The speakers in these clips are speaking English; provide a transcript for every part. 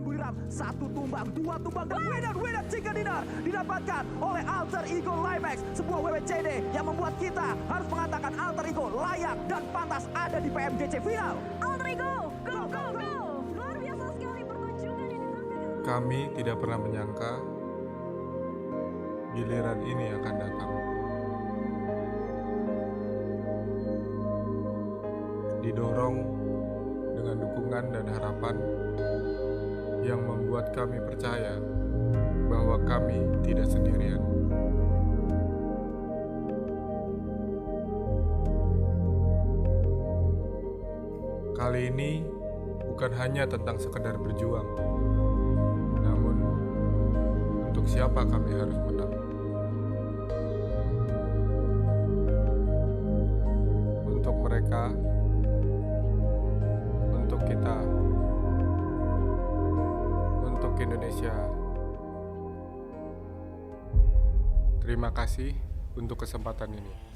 Buliram. 1 tumbang, 2 tumbang, dan winner chicken dinner didapatkan oleh alter Ego Limax. Sebuah WWCD yang membuat kita harus mengatakan alter Ego layak dan pantas ada di PMGC final. Alter Ego, go, go, go! Luar biasa sekali pertunjukan yang ditampilkan. Kami tidak pernah menyangka giliran ini akan datang. Didorong dengan dukungan dan harapan yang membuat kami percaya bahwa kami tidak sendirian. Kali ini bukan hanya tentang sekedar berjuang, namun untuk siapa kami harus menang. Untuk mereka, untuk kita, untuk Indonesia. Terima kasih untuk kesempatan ini.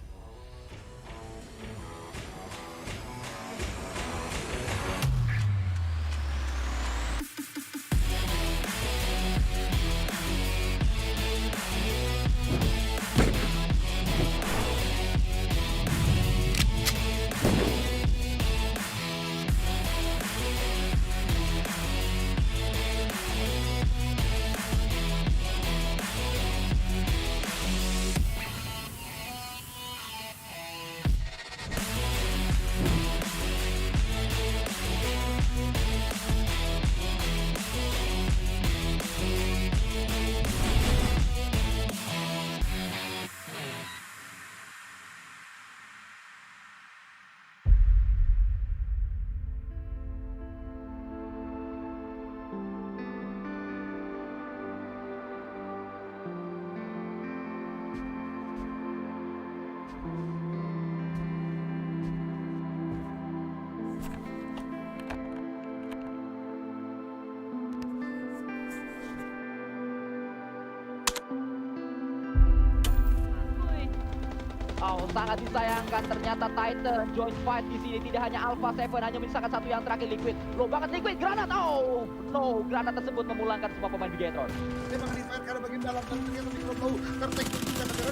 Sangat disayangkan ternyata Titan join fight di sini tidak hanya Alpha 7, hanya menyisakan satu yang terakhir Liquid. Low banget Liquid, granat. Oh no, granat tersebut memulangkan semua pemain Bigetron. Memang di fire karena bagian dalam dan ternyata Mikro tahu tertek juga negara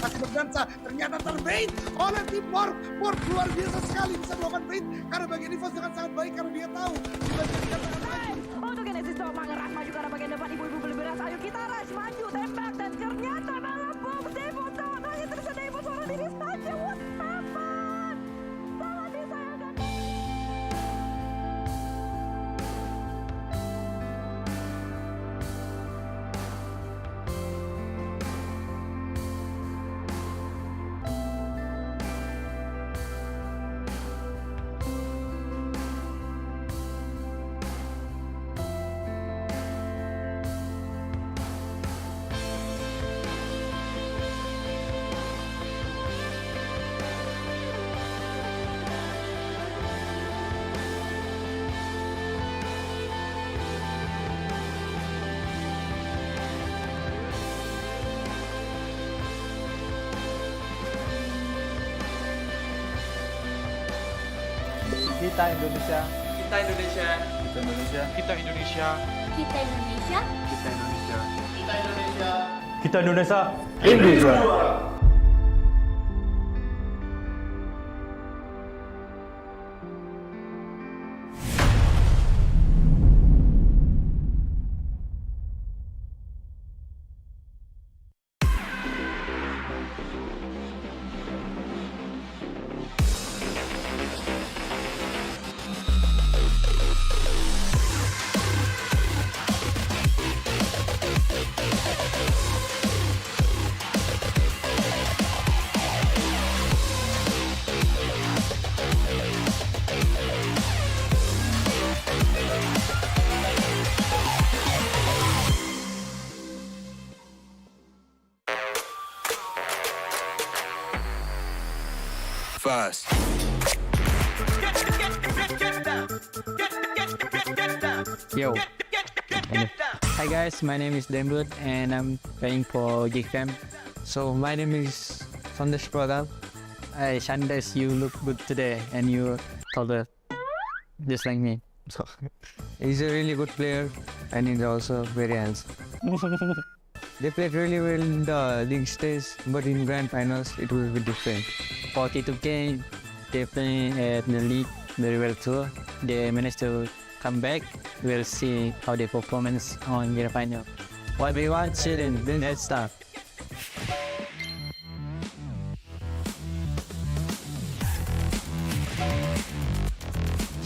masih berdansa, ternyata terbait oleh tim Morph. Morph luar biasa sekali bisa melakukan bait karena bagian defense dengan sangat baik karena dia tahu di bagian dikatakan maju. Untuk Genesis Doma ngeras maju karena bagian depan ibu-ibu beli beras. Ayo kita rush maju tembak dan ternyata malah box Devo down. Hanya terasa Devo seorang diri saja. What happened? Sangat disayangkan. Kita Indonesia. Kita Indonesia. Kita Indonesia. Kita Indonesia. Kita Indonesia. Kita Indonesia. Kita Indonesia. Kita Indonesia. Indonesia. Fast. Yo. Hi guys, my name is Dembut and I'm playing for GigFam. So my name is Sandesh Pradal. Hey Sandesh, you look good today and you taller, just like me. So, he's a really good player and he's also very handsome. They played really well in the league stage, but in grand finals it will be different. For T2K, they play at the league very well too. They managed to come back. We'll see how they performance on the final. What we want, children, then let's start.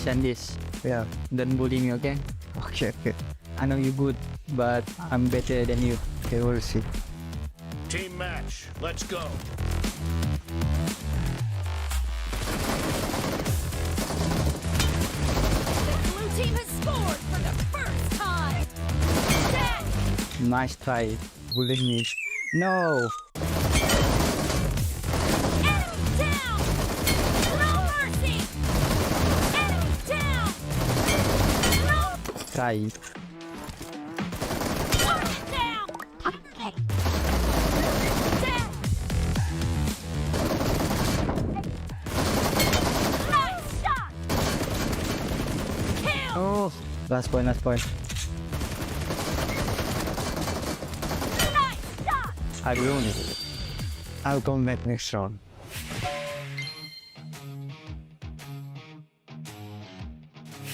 Shandis, yeah, don't bully me, okay? Okay. I know you're good, but I'm better than you. Okay, we'll see. Team match, let's go. The blue team has scored for the first time. Set. Nice try, bullying me. No! Enemy down. No mercy. Enemy down. No. Try. Down. Okay. Set. Nice shot. Kill. Oh! Last point. Nice shot. I ruined it. I'll come back next round.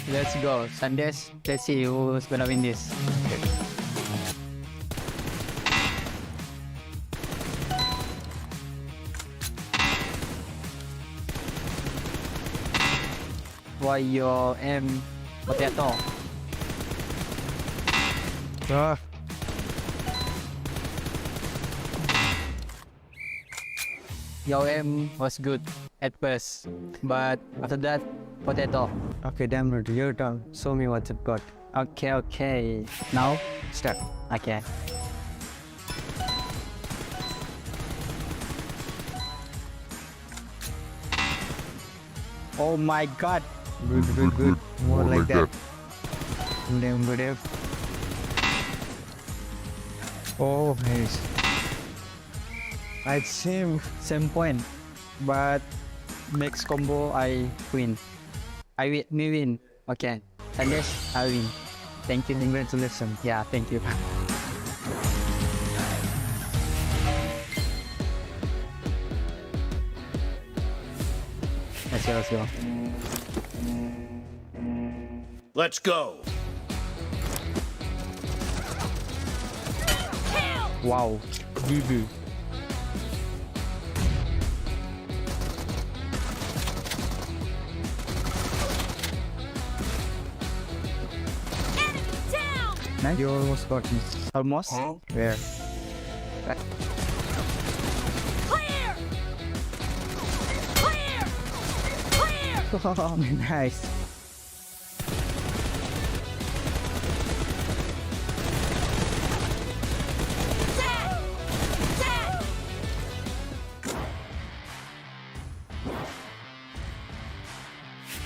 Let's go, Sandes. Let's see who's gonna win this. Why your M potato? Your M was good at first, but after that, potato. Okay, damn it, your turn. Show me what you've got. Okay. Now, start. Okay. Oh my god. Good. More like that. Damn, good. Oh, nice. I same point, but next combo I win. Me win. Okay. Sandes, I win. Thank you. Congratulations. Yeah, thank you. Let's go. Let's go. Kill. Wow. GG. Enemy down. Nice. You almost got me. Almost? Where? Clear. Nice. Set.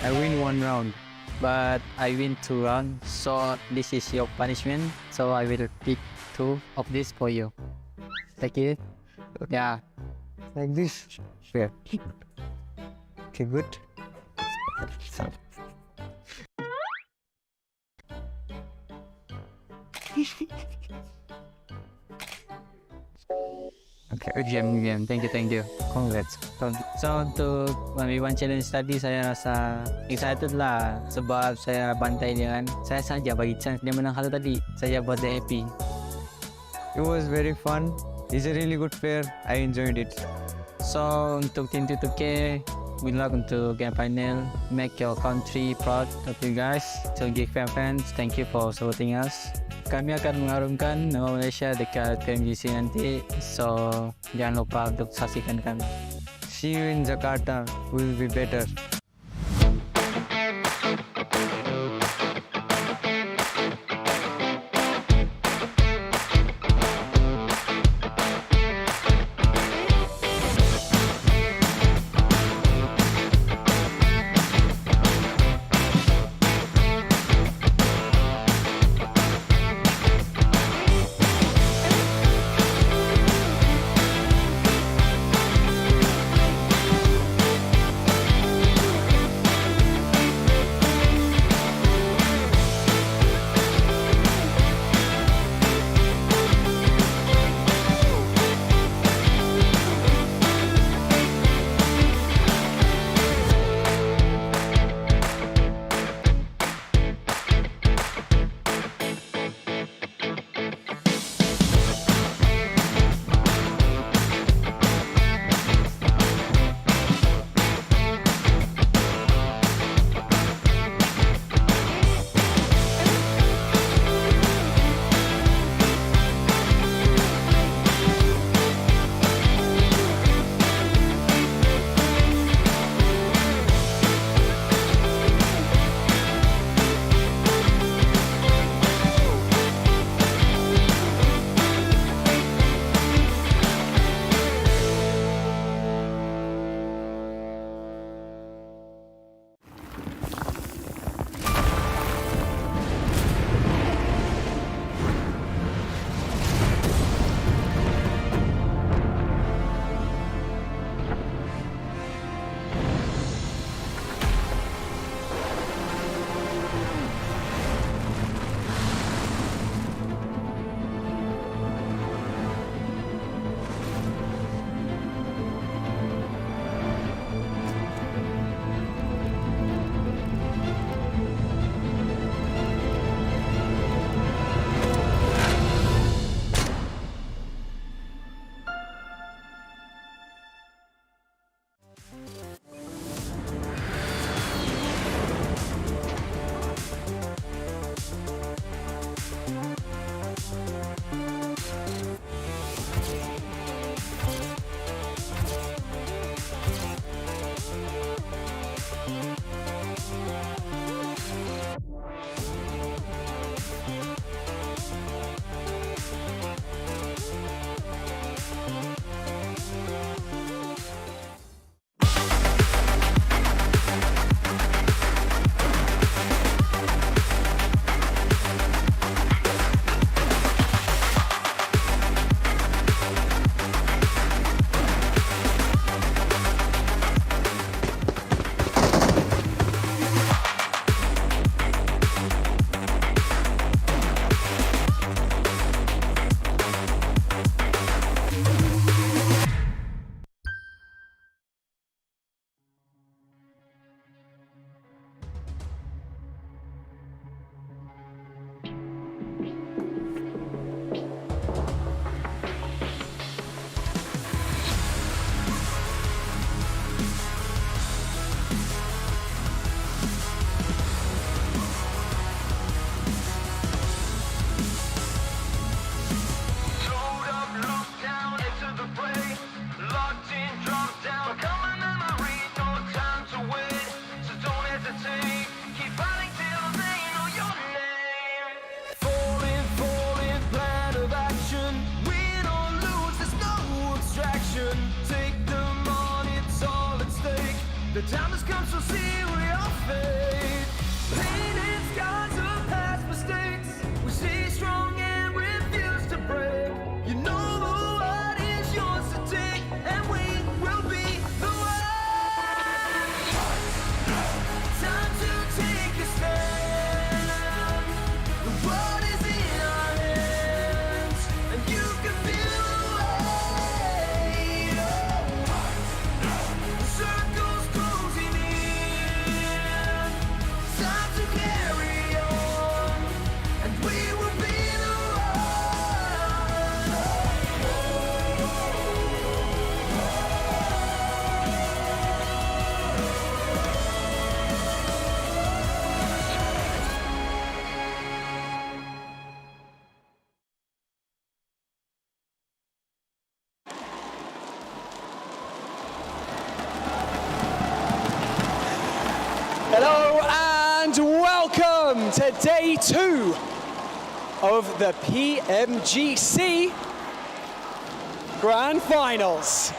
I win one round, but I win 2 rounds, so this is your punishment. So I will pick 2 of this for you. Take it. Yeah. Like this. Yeah. Okay, good. Okay, game. Thank you. Congrats. So untuk 1v1 challenge tadi saya rasa excited lah sebab saya bantai dia kan. Saya saja bagi chance dia menang satu tadi. Saya buat dia happy. It was very fun. He's a really good player. I enjoyed it. So untuk tim T2K, good luck untuk game final. Make your country proud of you guys. To GFM fans, thank you for supporting us. Kami akan mengharumkan nama Malaysia dekat PMGC nanti. So jangan lupa untuk saksikan kami. See you in Jakarta. Will be better. Worst comes to see we all fade. Pain and scars of past mistakes. We stay strong and refuse to break. You know the world is yours to take, and we will be the one. Time to take a stand. The world is in our hands, and you can feel the weight. The circle's closing in. Time to carry on, and we will be the Hello and welcome to day 2 of the PMGC Grand Finals.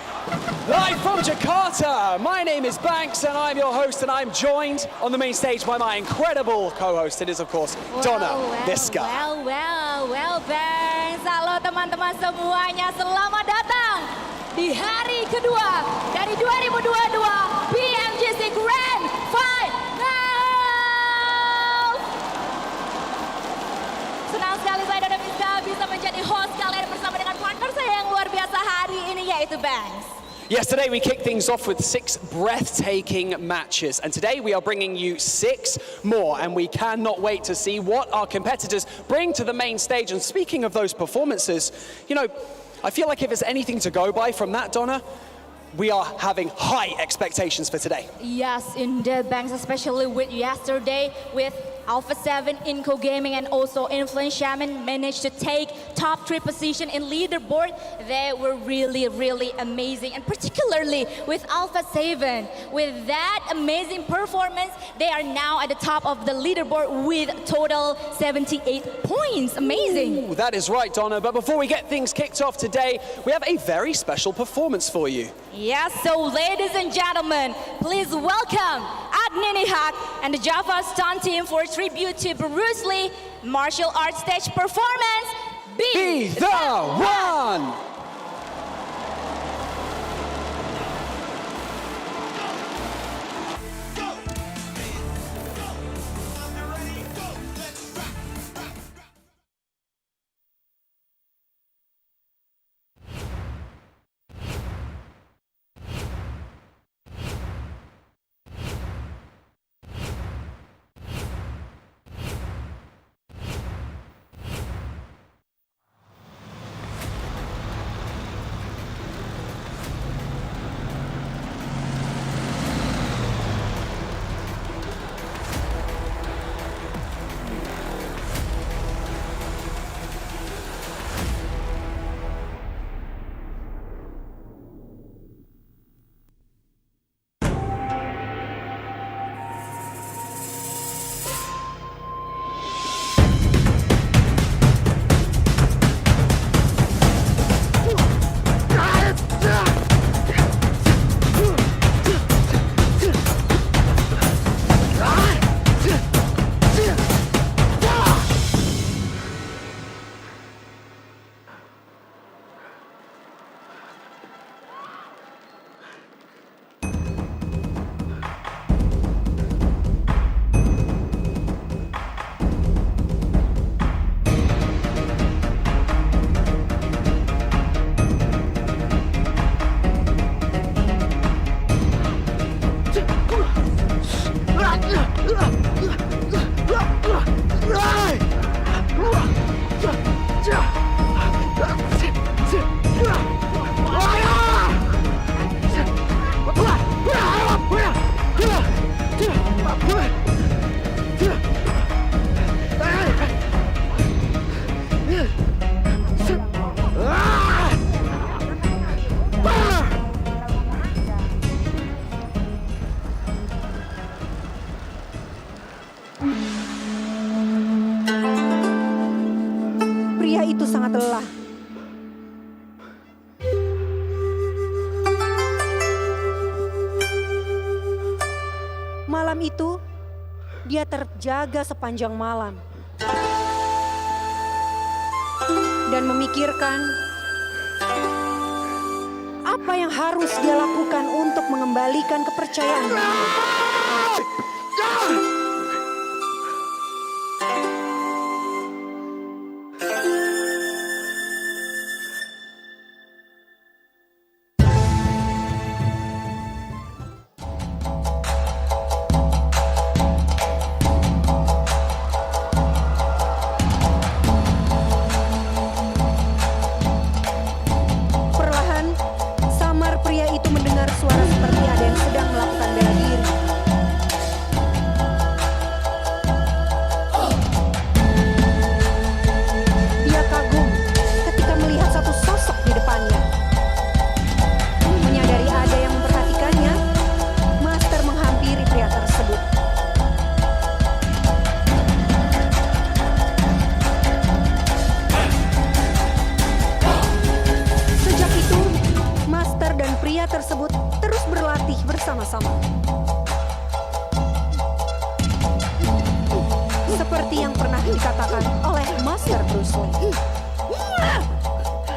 Live from Jakarta, my name is Banks and I'm your host, and I'm joined on the main stage by my incredible co-host. It is of course Donna Viska. Well, Banks. Halo teman-teman semuanya, selamat datang di hari kedua dari 2022 PMGC Grand Finals. Senang sekali saya dan Miska bisa menjadi host kalian bersama dengan partner saya yang luar biasa hari ini, yaitu Banks. Yesterday we kicked things off with 6 breathtaking matches, and today we are bringing you 6 more, and we cannot wait to see what our competitors bring to the main stage. And speaking of those performances, you know, I feel like if there's anything to go by from that, Donna, we are having high expectations for today. Yes, indeed, Banks, especially with yesterday with Alpha 7, Inco Gaming, and also Influence Shaman managed to take top 3 position in leaderboard. They were really amazing, and particularly with Alpha 7. With that amazing performance, they are now at the top of the leaderboard with total 78 points. Amazing. Ooh, that is right, Donna. But before we get things kicked off today, we have a very special performance for you. Yes, so ladies and gentlemen, please welcome Adnini Haq and the Java Stunt Team for tribute to Bruce Lee martial arts stage performance. Be the one! Pria itu sangat lelah. Malam itu, dia terjaga sepanjang malam. Dan memikirkan apa yang harus dia lakukan untuk mengembalikan kepercayaan.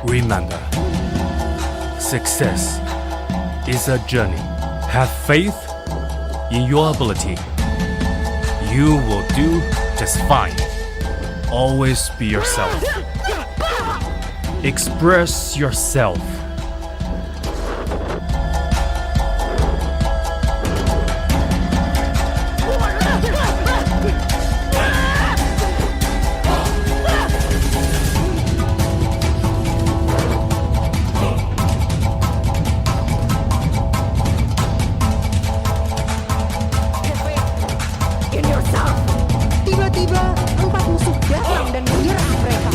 Remember, success is a journey. Have faith in your ability. You will do just fine. Always be yourself. Express yourself. Tiba-tiba 4 musuh datang dan menyerang mereka.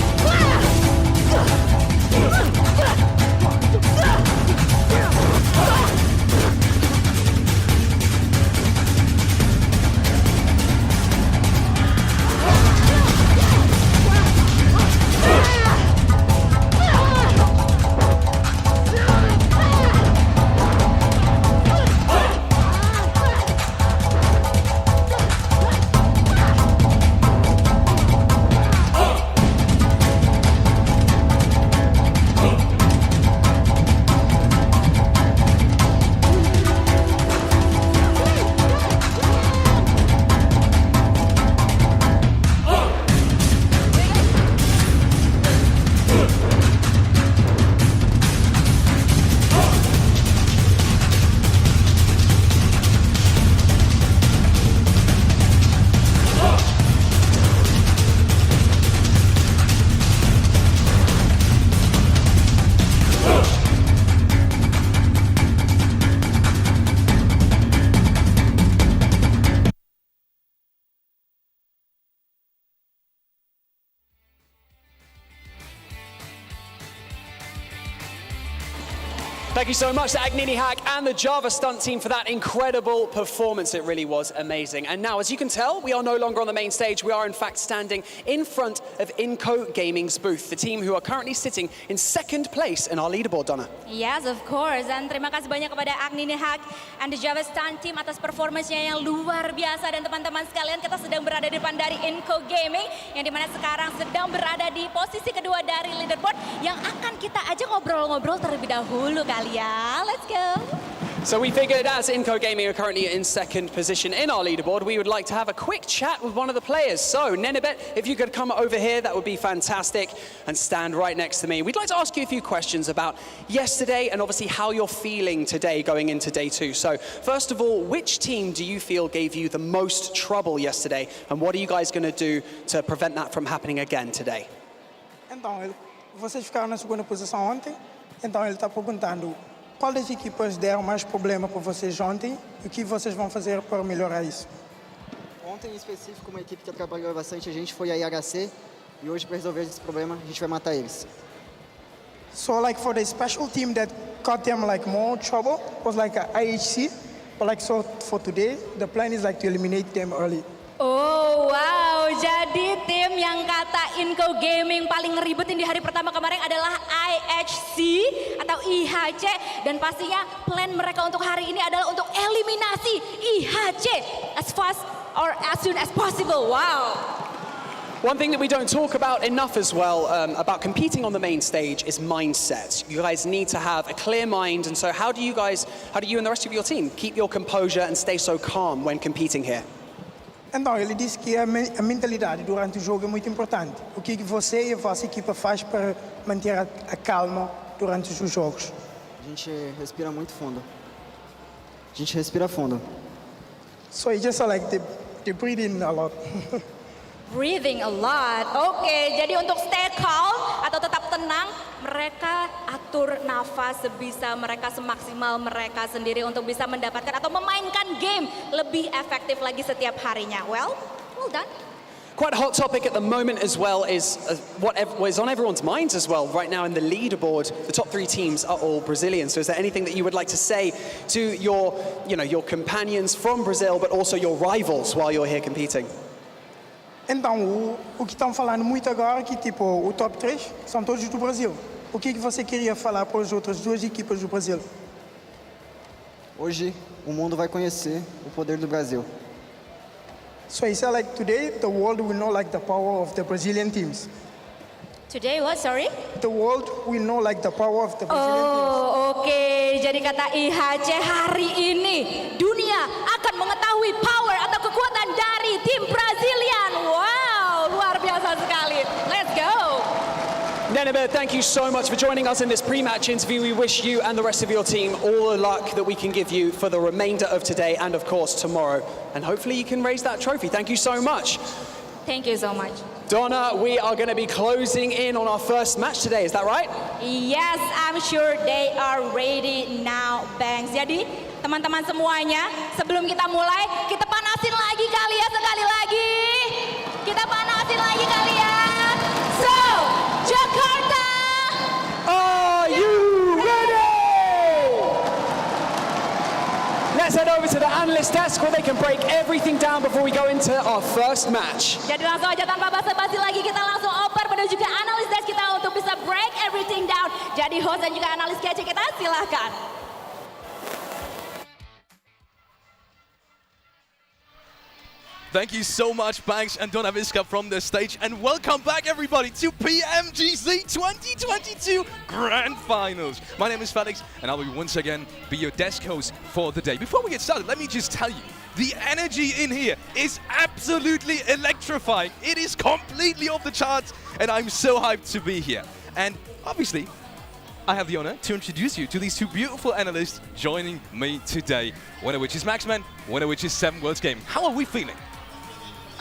Thank you so much to Agnini Hack and the Java Stunt team for that incredible performance. It really was amazing. And now, as you can tell, we are no longer on the main stage. We are, in fact, standing in front of Inco Gaming's booth, the team who are currently sitting in second place in our leaderboard, Donna. Yes, of course. Dan terima kasih banyak kepada Agnini Hack and the Java Stunt team atas performanya yang luar biasa. Dan teman-teman sekalian, kita sedang berada di depan dari Inco Gaming, yang dimana sekarang sedang berada di posisi kedua dari leaderboard, yang akan kita ajak ngobrol-ngobrol terlebih dahulu kali ya. Let's go. So we figured as Inco Gaming are currently in second position in our leaderboard, we would like to have a quick chat with one of the players. So Nenebet, if you could come over here, that would be fantastic, and stand right next to me. We'd like to ask you a few questions about yesterday and obviously how you're feeling today going into day 2. So first of all, which team do you feel gave you the most trouble yesterday, and what are you guys going to do to prevent that from happening again today? Então, vocês ficaram na segunda posição ontem, então ele está perguntando qual das equipas deram mais problema para vocês ontem e o que vocês vão fazer para melhorar isso. Ontem, em específico, uma equipe que trabalhou bastante a gente foi a IHC, e hoje, para resolver esse problema, a gente vai matar eles. So, like, for the special team that got them, like, more trouble was, like, a IHC, but, like, so for today, the plan is, like, to eliminate them early. Oh, wow. Jadi Jadi tim yang kata Ego Gaming paling ngeribetin di hari pertama kemarin adalah IHC atau IHC. Dan pastinya plan mereka untuk hari ini adalah untuk eliminasi IHC as fast or as soon as possible. Wow. One thing that we don't talk about enough as well about competing on the main stage is mindset. You guys need to have a clear mind, and so how do you and the rest of your team keep your composure and stay so calm when competing here? Então, ele disse que a mentalidade durante o jogo é muito importante. O que você e a vossa equipa faz para manter a calma durante os jogos? A gente respira muito fundo. A gente respira fundo. So you just like they breathe in a lot. Breathing a lot. Oke, jadi untuk stay calm atau tetap tenang, mereka atur nafas sebisa mereka, semaksimal mereka sendiri untuk bisa mendapatkan atau memainkan game lebih efektif lagi setiap harinya. Well done. Quite a hot topic at the moment as well is what is on everyone's minds as well. Right now in the leaderboard, the top 3 teams are all Brazilian. So is there anything that you would like to say to your companions from Brazil, but also your rivals while you're here competing? Então, o que estão falando muito agora é que tipo, o top 3 são todos do Brasil. O que você queria falar para as outras 2 equipas do Brasil? Hoje o mundo vai conhecer o poder do Brasil. So he said like today the world will know like the power of the Brazilian teams. Today what, sorry? The world will know like the power of the Brazilian teams. Oke. Jadi kata IHC hari ini dunia akan mengetahui power atau kekuatan dari tim Brazilian. Wow, luar biasa sekali. Let's go. Nenebe, thank you so much for joining us in this pre-match interview. We wish you and the rest of your team all the luck that we can give you for the remainder of today and of course tomorrow. And hopefully you can raise that trophy. Thank you so much. Thank you so much. Donna, we are going to be closing in on our first match today, is that right? Yes, I'm sure they are ready now, Banks. Jadi, teman-teman semuanya, sebelum kita mulai, kita panasin lagi kali ya, sekali lagi. Kita panasin lagi kali ya. So, Jakarta! Are you ready? Let's head over to the analyst desk where they can break everything down before we go into our first match. Jadi langsung aja tanpa basa-basi lagi kita langsung oper menuju ke analis desk kita untuk bisa break everything down. Jadi host dan juga analis kece kita silahkan. Thank you so much, Banks and Donna Visca from the stage, and welcome back everybody to PMGC 2022 Grand Finals. My name is Felix, and I will once again be your desk host for the day. Before we get started, let me just tell you, the energy in here is absolutely electrifying. It is completely off the charts, and I'm so hyped to be here. And obviously, I have the honor to introduce you to these 2 beautiful analysts joining me today. One of which is Maxman, one of which is 7 Worlds Gaming. How are we feeling?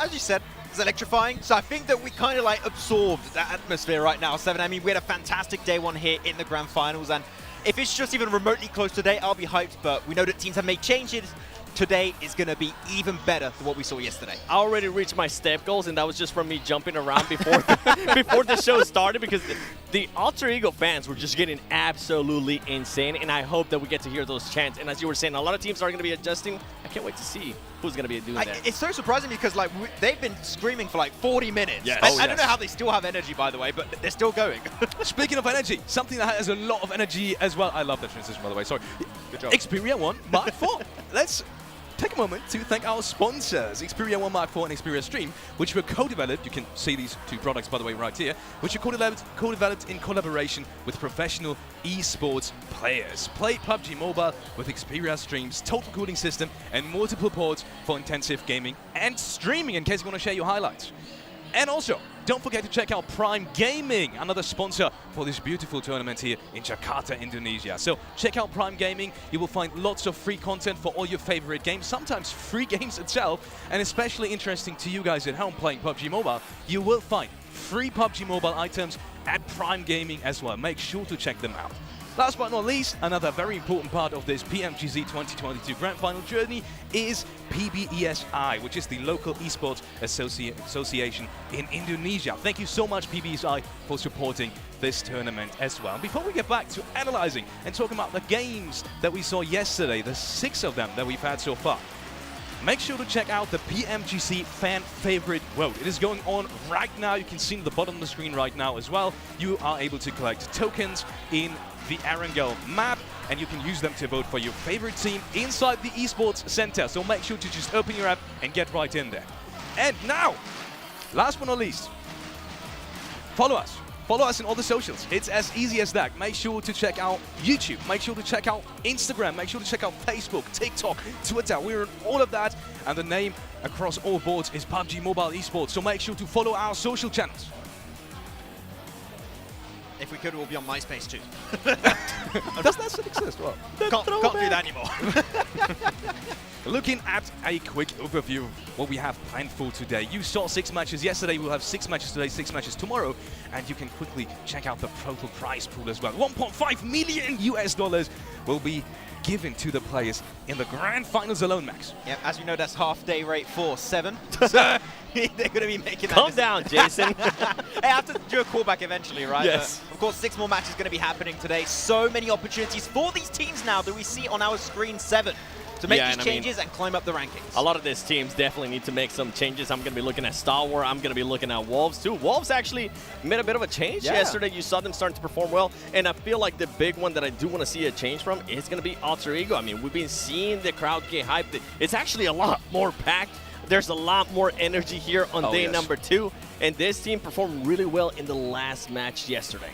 As you said, it's electrifying. So I think that we kind of like absorbed that atmosphere right now, 7. I mean, we had a fantastic day 1 here in the Grand Finals, and if it's just even remotely close today, I'll be hyped, but we know that teams have made changes. Today is going to be even better than what we saw yesterday. I already reached my step goals, and that was just from me jumping around before before the show started, because the Alter Ego fans were just getting absolutely insane, and I hope that we get to hear those chants. And as you were saying, a lot of teams are going to be adjusting. I can't wait to see who's going to be doing that. It's so surprising because like they've been screaming for like 40 minutes. Yes. I don't know how they still have energy, by the way, but they're still going. Speaking of energy, something that has a lot of energy as well. I love that transition, by the way. Sorry. Good job. Xperia 1 Mark 4. Let's take a moment to thank our sponsors, Xperia 1 Mark 4 and Xperia Stream, which were co-developed. You can see these 2 products, by the way, right here, which are co-developed in collaboration with professional esports players. Play PUBG Mobile with Xperia Stream's total cooling system and multiple ports for intensive gaming and streaming, in case you want to share your highlights. And also, don't forget to check out Prime Gaming, another sponsor for this beautiful tournament here in Jakarta, Indonesia. So check out Prime Gaming. You will find lots of free content for all your favorite games, sometimes free games itself, and especially interesting to you guys at home playing PUBG Mobile, you will find free PUBG Mobile items at Prime Gaming as well. Make sure to check them out. Last but not least, another very important part of this PMGC 2022 Grand Final journey is PBESI, which is the local esports association in Indonesia. Thank you so much, PBESI, for supporting this tournament as well. And before we get back to analyzing and talking about the games that we saw yesterday, the 6 of them that we've had so far, make sure to check out the PMGC fan favorite vote. It is going on right now. You can see at the bottom of the screen right now as well. You are able to collect tokens in the Erangel map, and you can use them to vote for your favorite team inside the esports center. So make sure to just open your app and get right in there. And now, last but not least, follow us. Follow us on all the socials. It's as easy as that. Make sure to check out YouTube. Make sure to check out Instagram. Make sure to check out Facebook, TikTok, Twitter. We're on all of that. And the name across all boards is PUBG MOBILE Esports. So make sure to follow our social channels. If we could, we'll be on MySpace too. Does that still exist? Well, can't do that anymore. Looking at a quick overview of what we have planned for today. You saw 6 matches yesterday. We'll have 6 matches today, 6 matches tomorrow. And you can quickly check out the total prize pool as well. $1.5 million will be given to the players in the grand finals alone, Max. Yeah, as you know, that's half day rate for 7. So they're going to be making that. Calm down, Jason. Hey, I have to do a callback eventually, right? Yes. Of course, 6 more matches going to be happening today. So many opportunities for these teams now that we see on our screen 7. To make these changes and climb up the rankings. A lot of these teams definitely need to make some changes. I'm going to be looking at Star Wars. I'm going to be looking at Wolves too. Wolves actually made a bit of a change yesterday. You saw them starting to perform well. And I feel like the big one that I do want to see a change from is going to be Alter Ego. I mean, we've been seeing the crowd get hyped. It's actually a lot more packed. There's a lot more energy here on day number 2. And this team performed really well in the last match yesterday.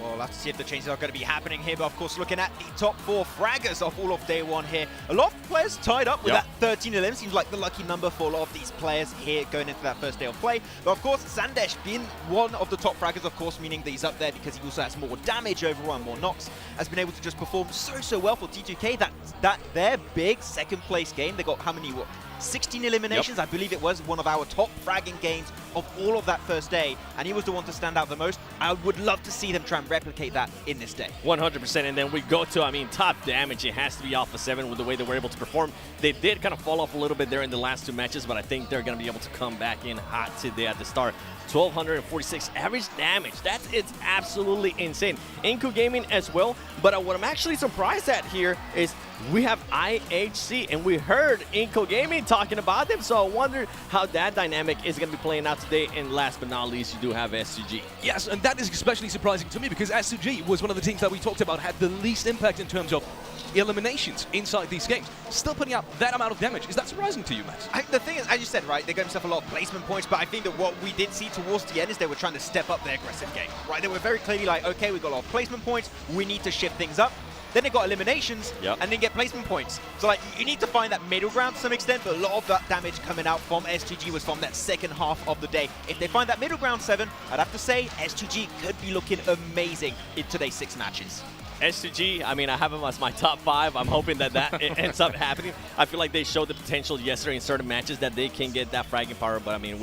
Well, we'll have to see if the changes are going to be happening here. But of course, looking at the top 4 fraggers of all of day 1 here. A lot of players tied up with that 13 11. Seems like the lucky number for a lot of these players here going into that first day of play. But of course, Sandesh being one of the top fraggers, of course, meaning that he's up there because he also has more damage overall and more knocks, has been able to just perform so well for T2K. That their big second place game, they got how many? 16 eliminations, I believe it was one of our top fragging games of all of that first day, and he was the one to stand out the most. I would love to see them try and replicate that in this day. 100%, and then we go to, I mean, top damage. It has to be Alpha 7 with the way they were able to perform. They did kind of fall off a little bit there in the last 2 matches, but I think they're going to be able to come back in hot today at the start. 1,246 average damage. It's absolutely insane. Inku Gaming as well, but what I'm actually surprised at here is we have IHC, and we heard Inku Gaming talking about them, so I wonder how that dynamic is going to be playing out today. And last but not least, you do have S2G. Yes, and that is especially surprising to me because S2G was one of the teams that we talked about had the least impact in terms of eliminations inside these games. Still putting out that amount of damage. Is that surprising to you, Max? The thing is, as you said, right, they got themselves a lot of placement points, but I think that what we did see towards the end is they were trying to step up their aggressive game, right? They were very clearly like, okay, we got a lot of placement points, we need to shift things up. Then they got eliminations, and then get placement points. So like, you need to find that middle ground to some extent, but a lot of that damage coming out from S2G was from that second half of the day. If they find that middle ground 7, I'd have to say S2G could be looking amazing in today's 6 matches. S2G, I mean, I have them as my top 5. I'm hoping that it ends up happening. I feel like they showed the potential yesterday in certain matches that they can get that fragging power, but I mean,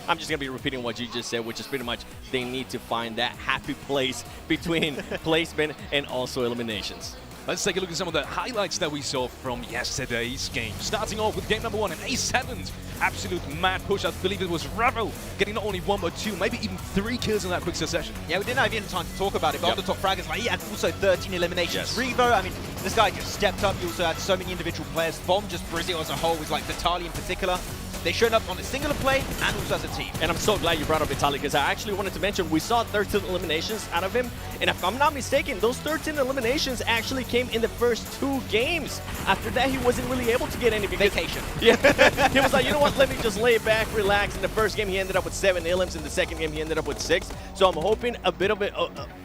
I'm just going to be repeating what you just said, which is pretty much they need to find that happy place between placement and also eliminations. Let's take a look at some of the highlights that we saw from yesterday's game. Starting off with game number 1, an A7's absolute mad push. I believe it was Ravo getting not only 1 but 2, maybe even 3 kills in that quick succession. Yeah, we didn't have even time to talk about it, but on the top fraggers, like, he had also 13 eliminations. Revo, I mean, this guy just stepped up. He also had so many individual players from just Brazil as a whole, with like Vitaly in particular. They showed up on a singular play and also as a team. And I'm so glad you brought up Vitaly, because I actually wanted to mention we saw 13 eliminations out of him. And if I'm not mistaken, those 13 eliminations actually came in the first 2 games. After that, he wasn't really able to get any vacation. Yeah, he was like, you know what, let me just lay back, relax. In the first game, he ended up with 7 elims. In the second game, he ended up with 6. So I'm hoping a bit of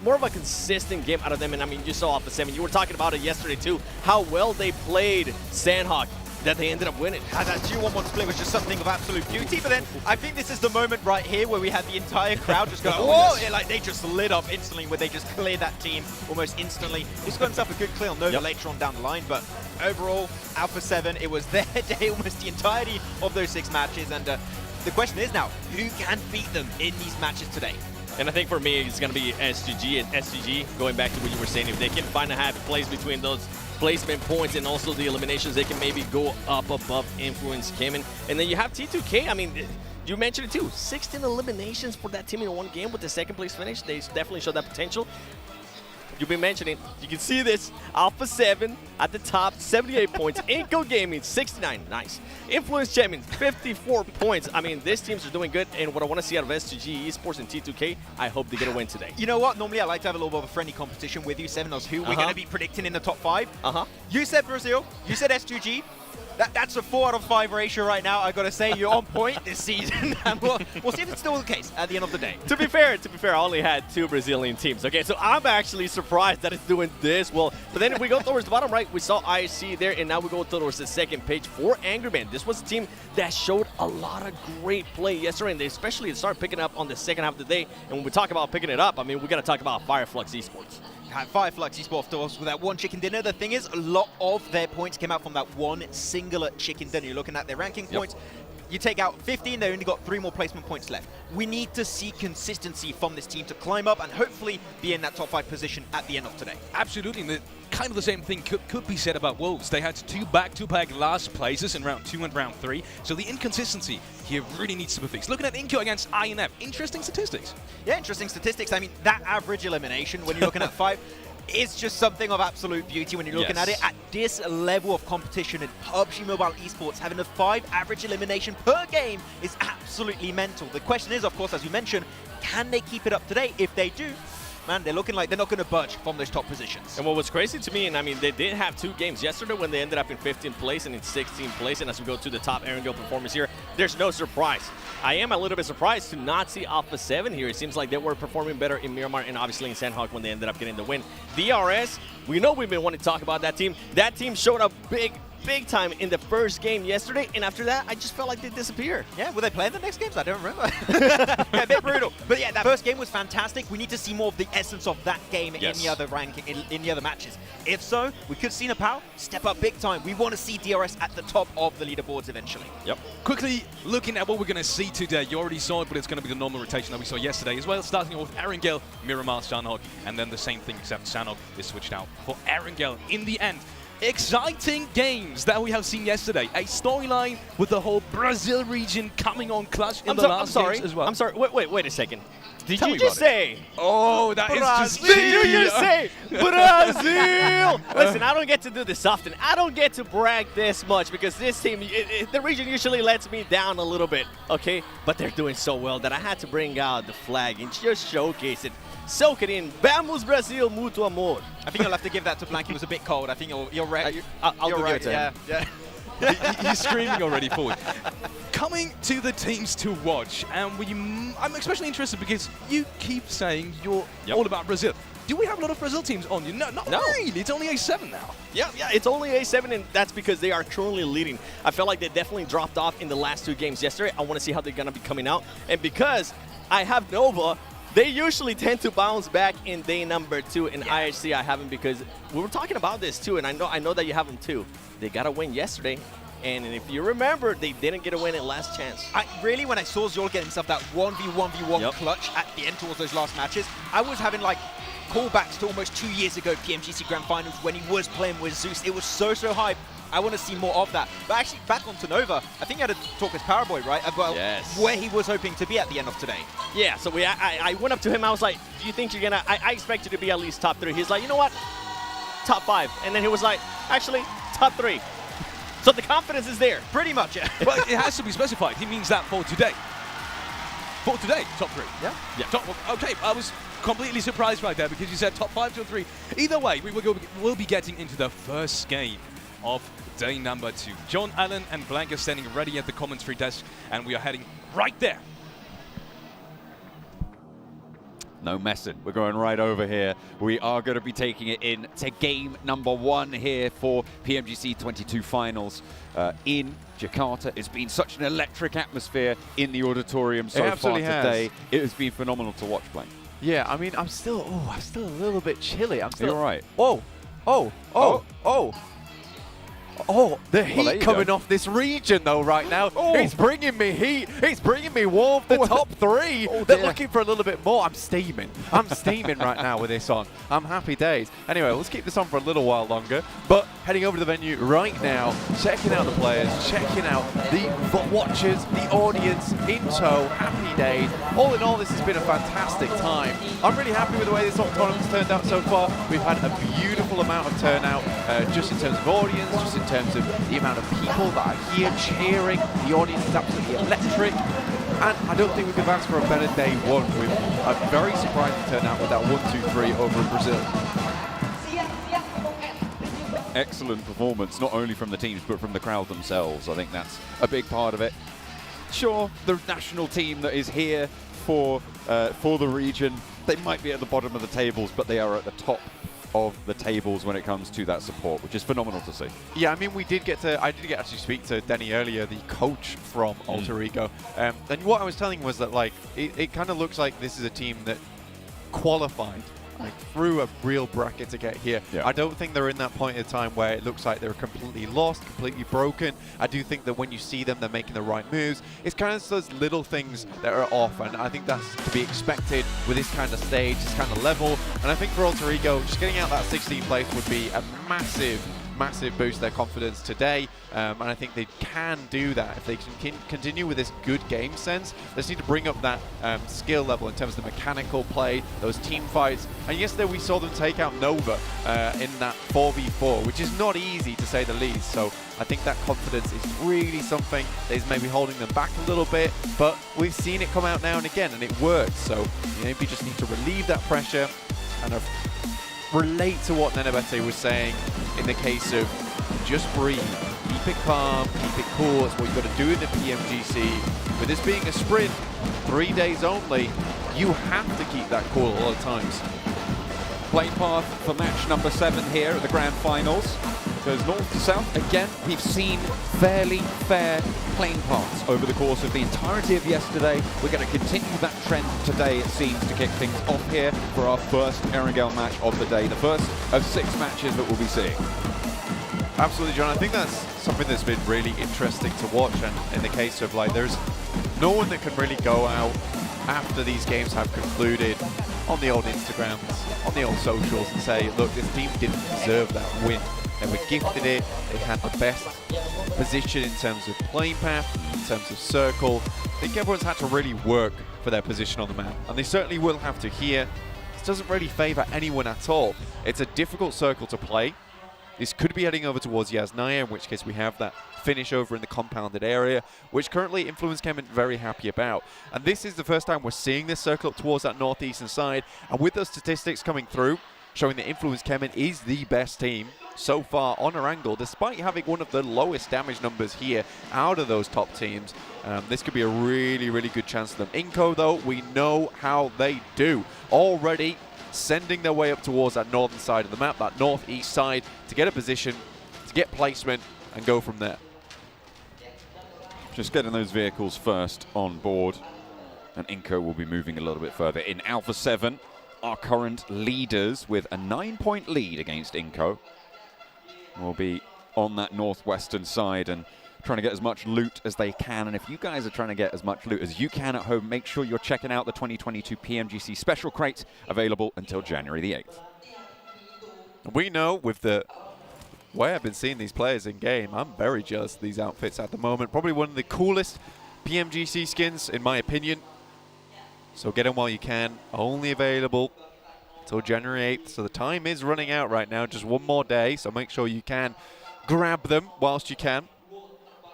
more of a consistent game out of them. And I mean, you saw Alpha 7. You were talking about it yesterday too, how well they played Sanhok, that they ended up winning. And that 2-1-1 split was just something of absolute beauty. But then I think this is the moment right here where we had the entire crowd just go, whoa! Yeah, like they just lit up instantly, where they just cleared that team almost instantly. He's got himself a good clear on Nova later on down the line, but overall, Alpha 7, it was their day almost the entirety of those 6 matches. And the question is now, who can beat them in these matches today? And I think for me, it's going to be S2G and SGG, going back to what you were saying. If they can find a happy place between those placement points and also the eliminations, they can maybe go up above Influence Cayman. And then you have T2K. I mean, you mentioned it too. 16 eliminations for that team in one game with the second place finish. They definitely showed that potential. you've been mentioning. You can see this. Alpha 7 at the top, 78 points. Ego Gaming, 69. Nice. Influence Champions, 54 points. I mean, these teams are doing good, and what I want to see out of S2G Esports and T2K, I hope they get a win today. You know what? Normally I like to have a little bit of a friendly competition with you, Seven, who we're going to be predicting in the top 5. You said Brazil, you said S2G. That's a 4 out of 5 ratio right now. I gotta say, you're on point this season, and we'll see if it's still the case at the end of the day. To be fair, I only had 2 Brazilian teams. Okay, so I'm actually surprised that it's doing this well. But then if we go towards the bottom right, we saw IHC there, and now we go towards the second page for Angry Man. This was a team that showed a lot of great play yesterday, and they especially started picking up on the second half of the day. And when we talk about picking it up, I mean, we gotta talk about Fireflux Esports. Fireflux Esports with that one chicken dinner. The thing is, a lot of their points came out from that one singular chicken dinner. You're looking at their ranking points. You take out 15, they only got 3 more placement points left. We need to see consistency from this team to climb up and hopefully be in that top 5 position at the end of today. Absolutely. And kind of the same thing could be said about Wolves. They had 2 back-to-back last places in round 2 and round 3. So the inconsistency here really needs to be fixed. Looking at Inko against INF, interesting statistics. Yeah, interesting statistics. I mean, that average elimination when you're looking at 5 is just something of absolute beauty when you're looking at it. At this level of competition in PUBG Mobile Esports, having a 5 average elimination per game is absolutely mental. The question is, of course, as you mentioned, can they keep it up today? If they do, man, they're looking like they're not going to budge from those top positions. And what was crazy to me, and I mean, they did have 2 games yesterday when they ended up in 15th place and in 16th place. And as we go to the top Erangel performance here, there's no surprise. I am a little bit surprised to not see Alpha 7 here. It seems like they were performing better in Miramar and obviously in Sanhok when they ended up getting the win. DRS, we know we've been wanting to talk about that team. That team showed up big time in the first game yesterday, and after that, I just felt like they disappeared. Yeah, were they playing the next games? I don't remember. Yeah, a bit brutal. But yeah, that first game was fantastic. We need to see more of the essence of that game in the other ranking, in the other matches. If so, we could see Nepal step up big time. We want to see DRS at the top of the leaderboards eventually. Yep. Quickly looking at what we're going to see today. You already saw it, but it's going to be the normal rotation that we saw yesterday as well. Starting off with Erangel, Miramar, Sanhok, and then the same thing except Sanhok is switched out for Erangel in the end. Exciting games that we have seen yesterday. A storyline with the whole Brazil region coming on clutch in the last games as well. I'm sorry. Wait a second. Did you just say? Oh, that is just Did you just say Brazil? Listen, I don't get to do this often. I don't get to brag this much because this team, the region usually lets me down a little bit, okay? But they're doing so well that I had to bring out the flag and just showcase it. Soak it in. Vamos Brasil, muito amor. I think I'll have to give that to Blank. He was a bit cold. I think you're right. I'll give it to him. Yeah. He's screaming already forward. Coming to the teams to watch, and I'm especially interested because you keep saying you're all about Brazil. Do we have a lot of Brazil teams on you? No, not really. It's only A7 now. Yeah, it's only A7, and that's because they are currently leading. I felt like they definitely dropped off in the last 2 games yesterday. I want to see how they're going to be coming out. And because I have Nova, they usually tend to bounce back in day number 2. In IHC, I haven't because we were talking about this too, and I know that you have them too. They got a win yesterday, and if you remember, they didn't get a win in last chance. Really, when I saw Zol get himself that 1v1v1 clutch at the end towards those last matches, I was having like callbacks to almost 2 years ago, PMGC Grand Finals, when he was playing with Zeus. It was so hype. I want to see more of that. But actually, back onto Nova, I think I had to talk as Paraboy, right? About where he was hoping to be at the end of today. Yeah, so I went up to him. I was like, do you think you're going to... I expect you to be at least top 3. He's like, you know what? Top 5. And then he was like, actually, top 3. So the confidence is there. Pretty much, yeah. Well, it has to be specified. He means that for today. For today, top 3. Yeah. Okay, I was completely surprised right there because you said top 5 to 3. Either way, we'll be getting into the first game of day number 2. John Allen and Blanca standing ready at the commentary desk, and we are heading right there. No messing. We're going right over here. We are going to be taking it in to game number 1 here for PMGC 22 finals in Jakarta. It's been such an electric atmosphere in the auditorium so far today. It has been phenomenal to watch, Blank. Yeah, I mean, I'm still a little bit chilly. I'm still You're right. Oh. Oh, the Well, there heat you coming go. off this region though right now. Oh. It's bringing me heat. It's bringing me warmth. The top three. Oh, They're dear. looking for a little bit more. I'm steaming. I'm steaming right now with this on. I'm happy days. Anyway, let's keep this on for a little while longer. But heading over to the venue right now, checking out the players, checking out the watchers, the audience in tow. Happy days. All in all, this has been a fantastic time. I'm really happy with the way this tournament's turned out so far. We've had a beautiful amount of turnout, just in terms of audience, just in terms of the amount of people that are here cheering. The audience is absolutely electric. And I don't think we could have asked for a better day one with a very surprising turnout with that 1-2-3 over in Brazil. Excellent performance, not only from the teams, but from the crowd themselves. I think that's a big part of it. Sure, the national team that is here for the region, they might be at the bottom of the tables, but they are at the top of the tables when it comes to that support, which is phenomenal to see. Yeah, I mean, I did get to actually speak to Denny earlier, the coach from Alter Ego, and what I was telling was that like it kind of looks like this is a team that qualified like through a real bracket to get here. Yeah. I don't think they're in that point in time where it looks like they're completely lost, completely broken. I do think that when you see them, they're making the right moves. It's kind of those little things that are off, and I think that's to be expected with this kind of stage, this kind of level. And I think for Alter Ego, just getting out that 16th place would be a massive boost to their confidence today, and I think they can do that if they can continue with this good game sense. They just need to bring up that skill level in terms of the mechanical play, those team fights. And yesterday we saw them take out Nova in that 4v4, which is not easy to say the least. So I think that confidence is really something that is maybe holding them back a little bit, but we've seen it come out now and again, and it works. So you maybe just need to relieve that pressure and relate to what Nenebete was saying in the case of just breathe, keep it calm, keep it cool. It's what you've got to do in the PMGC. With this being a sprint, 3 days only, you have to keep that cool a lot of times. Plane path for match number 7 here at the Grand Finals. Goes north to south. Again, we've seen fairly fair plane paths over the course of the entirety of yesterday. We're going to continue that trend today, it seems, to kick things off here for our first Erangel match of the day, the first of 6 matches that we'll be seeing. Absolutely, John. I think that's something that's been really interesting to watch, and in the case of like, there's no one that can really go out after these games have concluded on the old Instagrams, on the old socials, and say, look, this team didn't deserve that win. They were gifted it. They had the best position in terms of playing path, in terms of circle. I think everyone's had to really work for their position on the map, and they certainly will have to here. This doesn't really favor anyone at all. It's a difficult circle to play. This could be heading over towards Yasnaya, in which case we have that finish over in the compounded area, which currently Influence Chem is very happy about. And this is the first time we're seeing this circle up towards that northeastern side, and with those statistics coming through, showing that Influence Chem is the best team so far on Erangel, despite having one of the lowest damage numbers here out of those top teams. This could be a really, really good chance for them. Inco, though, we know how they do. Already sending their way up towards that northern side of the map, that northeast side, to get a position, to get placement, and go from there. Just getting those vehicles first on board, and Inco will be moving a little bit further. In Alpha 7, our current leaders with a 9-point lead against Inco will be on that northwestern side and trying to get as much loot as they can. And if you guys are trying to get as much loot as you can at home, make sure you're checking out the 2022 PMGC Special Crate, available until January the 8th. We know with the way I've been seeing these players in game, I'm very jealous of these outfits at the moment. Probably one of the coolest PMGC skins, in my opinion. So get them while you can. Only available until January 8th. So the time is running out right now. Just one more day. So make sure you can grab them whilst you can.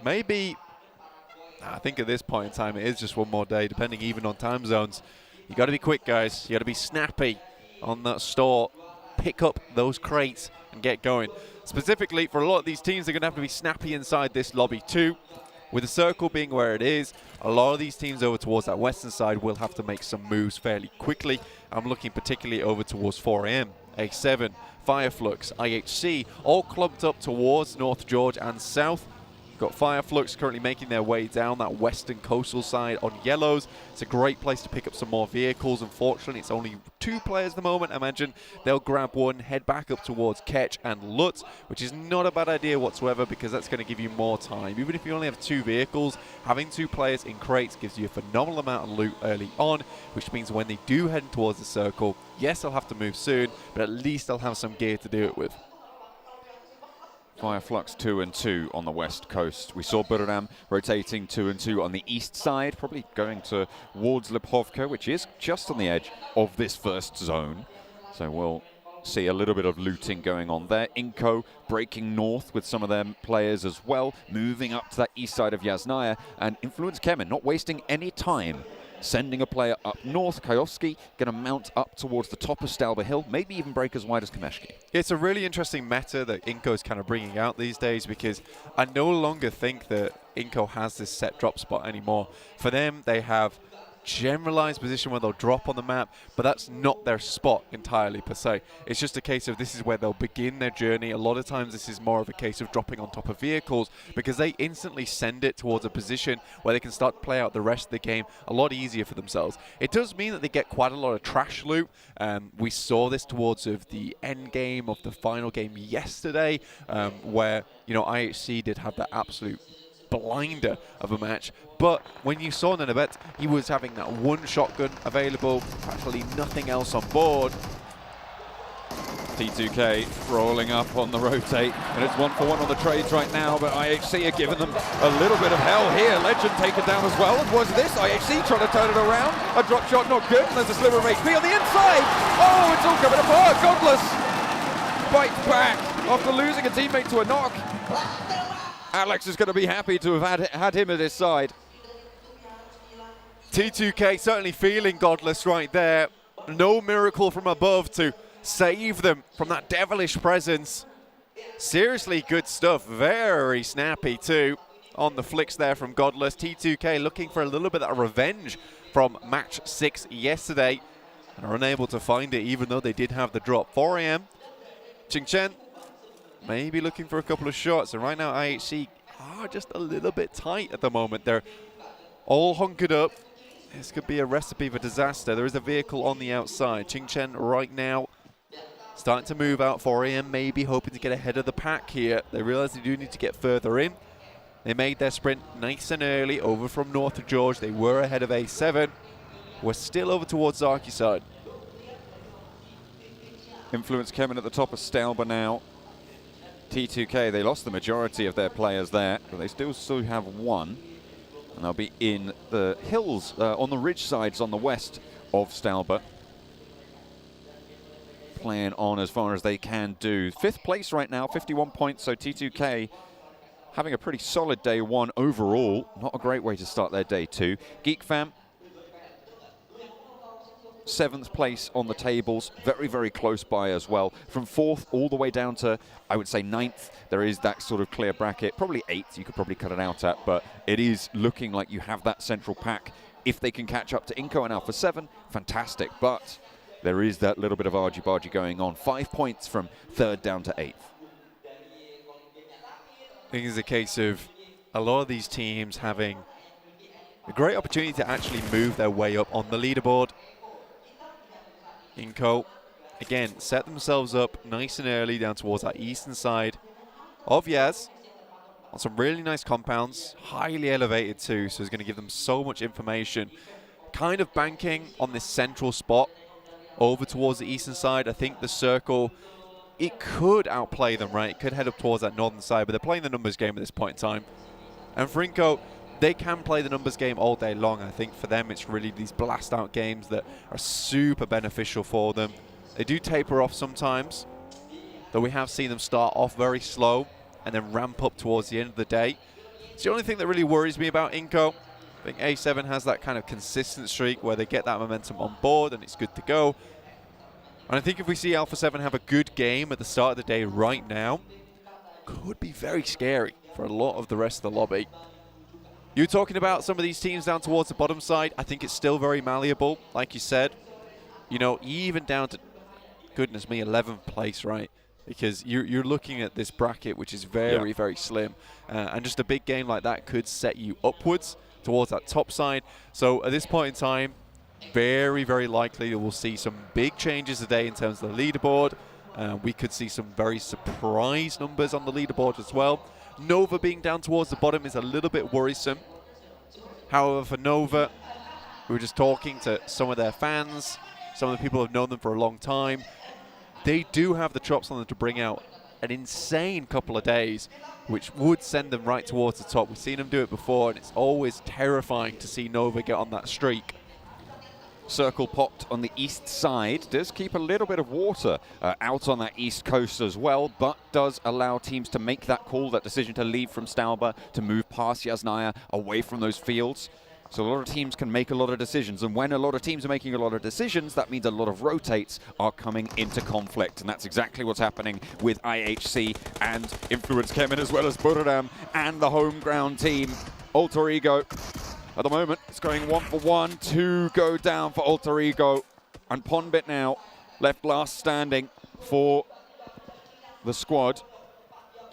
Maybe, I think at this point in time, it is just one more day, depending even on time zones. You got to be quick, guys. You got to be snappy on that store. Pick up those crates and get going. Specifically, for a lot of these teams, they're going to have to be snappy inside this lobby too. With the circle being where it is, a lot of these teams over towards that western side will have to make some moves fairly quickly. I'm looking particularly over towards 4AM, A7, Fireflux, IHC, all clumped up towards North George and South. got Fireflux currently making their way down that western coastal side on yellows. It's a great place to pick up some more vehicles. Unfortunately, it's only 2 players at the moment. I imagine they'll grab one, head back up towards Ketch and Lutz, which is not a bad idea whatsoever because that's going to give you more time. Even if you only have 2 vehicles, having 2 players in crates gives you a phenomenal amount of loot early on, which means when they do head towards the circle, yes, they'll have to move soon, but at least they'll have some gear to do it with. Fireflux 2-2 on the west coast. We saw Buradam rotating 2-2 on the east side, probably going towards Lipovka, which is just on the edge of this first zone. So we'll see a little bit of looting going on there. Inko breaking north with some of their players as well, moving up to that east side of Yasnaya, and Influence Kemen not wasting any time, sending a player up north. Kayovsky going to mount up towards the top of Stalber Hill, maybe even break as wide as Kameshki. It's a really interesting meta that Inko is kind of bringing out these days, because I no longer think that Inko has this set drop spot anymore. For them, they have generalized position where they'll drop on the map, but that's not their spot entirely per se. It's just a case of this is where they'll begin their journey. A lot of times this is more of a case of dropping on top of vehicles, because they instantly send it towards a position where they can start to play out the rest of the game a lot easier for themselves. It does mean that they get quite a lot of trash loot. We saw this towards the end game of the final game yesterday, where, you know, IHC did have that absolute blinder of a match. But when you saw Nanabet, he was having that one shotgun available, practically nothing else on board. T2K rolling up on the rotate, and it's 1-for-1 on the trades right now, but IHC are giving them a little bit of hell here. Legend taken down as well. Was this IHC trying to turn it around? A drop shot not good, and there's a sliver of HP on the inside. Oh, it's all coming apart. Godless bites back after losing a teammate to a knock. Alex is going to be happy to have had him at his side. T2K certainly feeling Godless right there. No miracle from above to save them from that devilish presence. Seriously good stuff. Very snappy too on the flicks there from Godless. T2K looking for a little bit of revenge from match 6 yesterday, and are unable to find it even though they did have the drop. 4 AM. Qingchen maybe looking for a couple of shots, and right now IHC are just a little bit tight at the moment. They're all hunkered up. This could be a recipe for disaster. There is a vehicle on the outside. Qingchen right now starting to move out. 4 AM maybe hoping to get ahead of the pack here. They realize they do need to get further in. They made their sprint nice and early over from north of George. They were ahead of A7. We're still over towards Zaki side. Influence Kemen at the top of Stalber now. T2K, they lost the majority of their players there, but they still have one. And they'll be in the hills on the ridge sides on the west of Stalber. Playing on as far as they can do. 5th place right now, 51 points, so T2K having a pretty solid day 1 overall. Not a great way to start their day 2. Geek Fam, 7th place on the tables, very, very close by as well. From 4th all the way down to, I would say, 9th, there is that sort of clear bracket. Probably 8th, you could probably cut it out at, but it is looking like you have that central pack. If they can catch up to Inko and Alpha 7, fantastic, but there is that little bit of argy-bargy going on. 5 points from 3rd down to 8th. I think it's a case of a lot of these teams having a great opportunity to actually move their way up on the leaderboard. Inko, again, set themselves up nice and early down towards that eastern side of Yaz on some really nice compounds, highly elevated too, so it's going to give them so much information. Kind of banking on this central spot over towards the eastern side. I think the circle, it could outplay them, right? It could head up towards that northern side, but they're playing the numbers game at this point in time. And for Inko, they can play the numbers game all day long. I think for them, it's really these blast out games that are super beneficial for them. They do taper off sometimes, though we have seen them start off very slow and then ramp up towards the end of the day. It's the only thing that really worries me about Inko. I think A7 has that kind of consistent streak where they get that momentum on board and it's good to go. And I think if we see Alpha 7 have a good game at the start of the day right now, could be very scary for a lot of the rest of the lobby. You're talking about some of these teams down towards the bottom side. I think it's still very malleable, like you said. You know, even down to, goodness me, 11th place, right? because you're looking at this bracket, which is very, very slim. And just a big game like that could set you upwards towards that top side. So at this point in time, very, very likely that we'll see some big changes today in terms of the leaderboard. We could see some very surprise numbers on the leaderboard as well. Nova being down towards the bottom is a little bit worrisome. However, for Nova, we were just talking to some of their fans, some of the people who have known them for a long time. They do have the chops on them to bring out an insane couple of days, which would send them right towards the top. We've seen them do it before, and it's always terrifying to see Nova get on that streak. Circle popped on the east side, does keep a little bit of water out on that east coast as well, but does allow teams to make that call, that decision to leave from Stauber, to move past Yasnaya, away from those fields. So a lot of teams can make a lot of decisions, and when a lot of teams are making a lot of decisions, that means a lot of rotates are coming into conflict, and that's exactly what's happening with IHC and Influence Kemin, as well as Buradam and the home ground team. Alter Ego, at the moment, it's going 1 for 1, 2 go down for Alter Ego, and Ponbit now left last standing for the squad.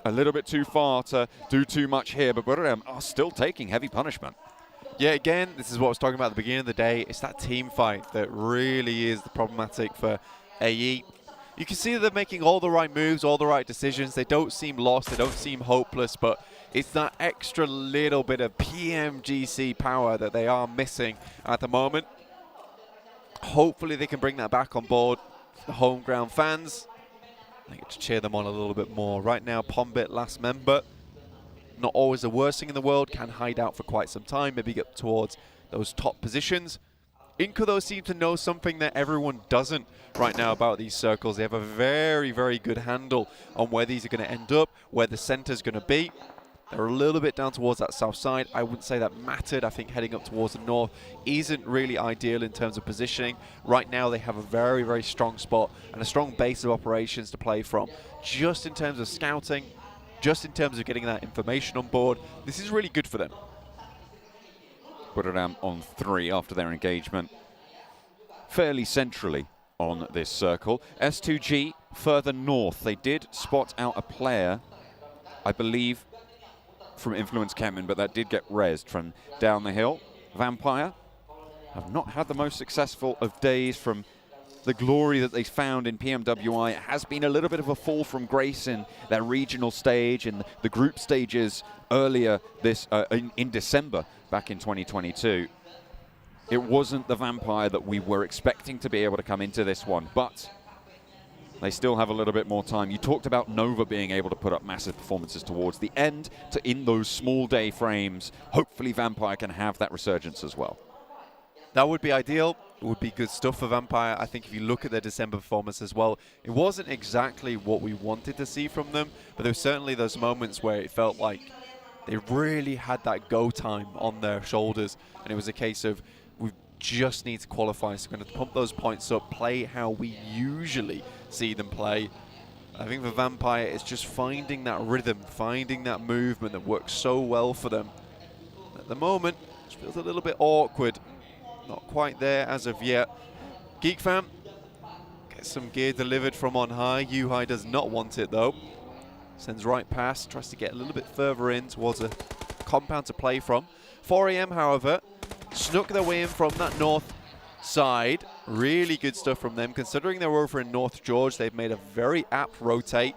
A little bit too far to do too much here, but Buradam are still taking heavy punishment. Yeah, again, this is what I was talking about at the beginning of the day. It's that team fight that really is the problematic for AE. You can see that they're making all the right moves, all the right decisions. They don't seem lost, they don't seem hopeless, but it's that extra little bit of PMGC power that they are missing at the moment. Hopefully they can bring that back on board. The home ground fans, they get to cheer them on a little bit more. Right now, Ponbit, last member, not always the worst thing in the world, can hide out for quite some time, maybe get towards those top positions. Inco, though, seem to know something that everyone doesn't right now about these circles. They have a very, very good handle on where these are going to end up, where the center's going to be. They're a little bit down towards that south side. I wouldn't say that mattered. I think heading up towards the north isn't really ideal in terms of positioning. Right now, they have a very, very strong spot and a strong base of operations to play from. Just in terms of scouting, just in terms of getting that information on board, this is really good for them. Buradam on 3 after their engagement. Fairly centrally on this circle. S2G further north. They did spot out a player, I believe, from Influence Kemin, but that did get rezzed from down the hill. Vampire have not had the most successful of days from the glory that they found in PMWI. It has been a little bit of a fall from grace in their regional stage and the group stages earlier this in December back in 2022. It wasn't the Vampire that we were expecting to be able to come into this one, but they still have a little bit more time. You talked about Nova being able to put up massive performances towards the end, in those small day frames. Hopefully Vampire can have that resurgence as well. That would be ideal. It would be good stuff for Vampire. I think if you look at their December performance as well, it wasn't exactly what we wanted to see from them, but there were certainly those moments where it felt like they really had that go time on their shoulders, and it was a case of, we just need to qualify, so we're going to pump those points up, play how we usually see them play. I think for Vampire, it's just finding that rhythm, finding that movement that works so well for them. At the moment, it feels a little bit awkward. Not quite there as of yet. Geek Fam gets some gear delivered from on high. Yuhai does not want it though. Sends right past, tries to get a little bit further in towards a compound to play from. 4AM, however, snuck their way in from that north side. Really good stuff from them. Considering they're over in North George, they've made a very apt rotate.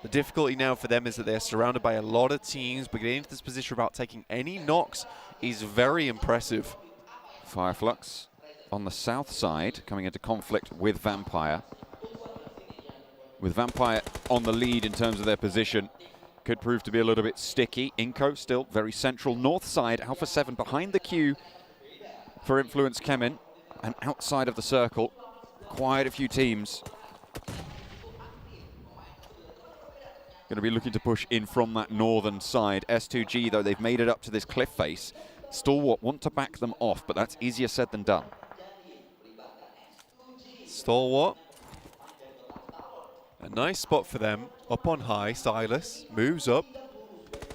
The difficulty now for them is that they're surrounded by a lot of teams, but getting into this position without taking any knocks is very impressive. Fireflux on the south side, coming into conflict with Vampire. With Vampire on the lead in terms of their position, could prove to be a little bit sticky. Inco still very central. North side, Alpha 7 behind the queue for Influence Kemin, and outside of the circle, quite a few teams going to be looking to push in from that northern side. S2G, though, they've made it up to this cliff face. Stalwart want to back them off, but that's easier said than done. Stalwart. A nice spot for them. Up on high, Silas moves up.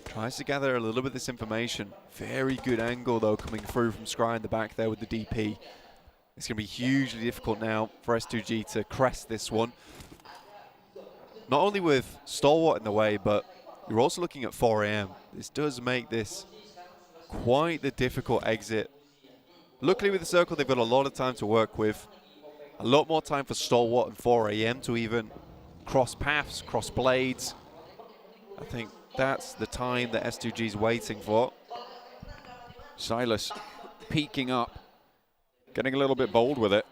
Tries to gather a little bit of this information. Very good angle, though, coming through from Scry in the back there with the DP. It's going to be hugely difficult now for S2G to crest this one. not only with Stalwart in the way, but you're also looking at 4am. This does make this quite the difficult exit. Luckily with the circle, they've got a lot of time to work with. A lot more time for Stalwart and 4am to even cross paths, cross blades. I think that's the time that S2G is waiting for. Silas peeking up, getting a little bit bold with it.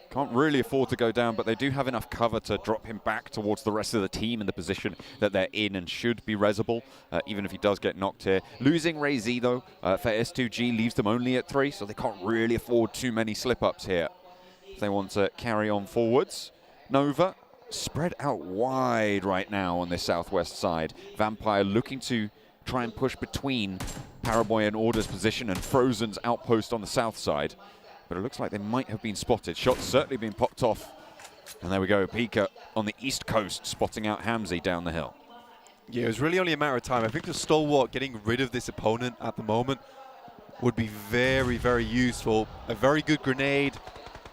Can't really afford to go down, but they do have enough cover to drop him back towards the rest of the team in the position that they're in and should be resable, even if he does get knocked here. Losing Ray Z, though, for S2G leaves them only at 3, so they can't really afford too many slip-ups here if they want to carry on forwards. Nova spread out wide right now on this southwest side. Vampire looking to try and push between Paraboy and Order's position and Frozen's outpost on the south side. But it looks like they might have been spotted. Shots certainly being popped off. And there we go, Pika on the east coast, spotting out Hamzy down the hill. Yeah, it was really only a matter of time. I think the Stalwart getting rid of this opponent at the moment would be very, very useful. A very good grenade.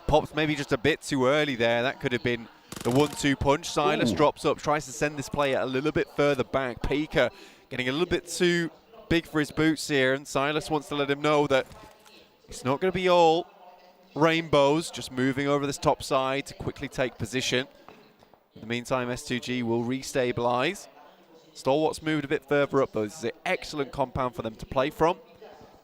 Pops maybe just a bit too early there. That could have been the 1-2 punch. Silas drops up, tries to send this player a little bit further back. Pika getting a little bit too big for his boots here, and Silas wants to let him know that it's not going to be all rainbows, just moving over this top side to quickly take position. In the meantime, S2G will restabilize. Stalwart's moved a bit further up, though. This is an excellent compound for them to play from.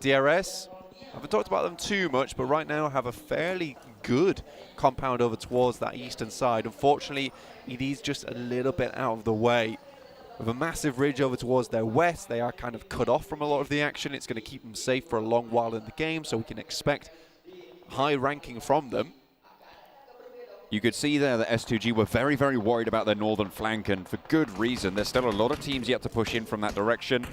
DRS, I haven't talked about them too much, but right now have a fairly good compound over towards that eastern side. Unfortunately, it is just a little bit out of the way. With a massive ridge over towards their west, they are kind of cut off from a lot of the action. It's going to keep them safe for a long while in the game, so we can expect high ranking from them. You could see there that S2G were very, very worried about their northern flank, and for good reason. There's still a lot of teams yet to push in from that direction,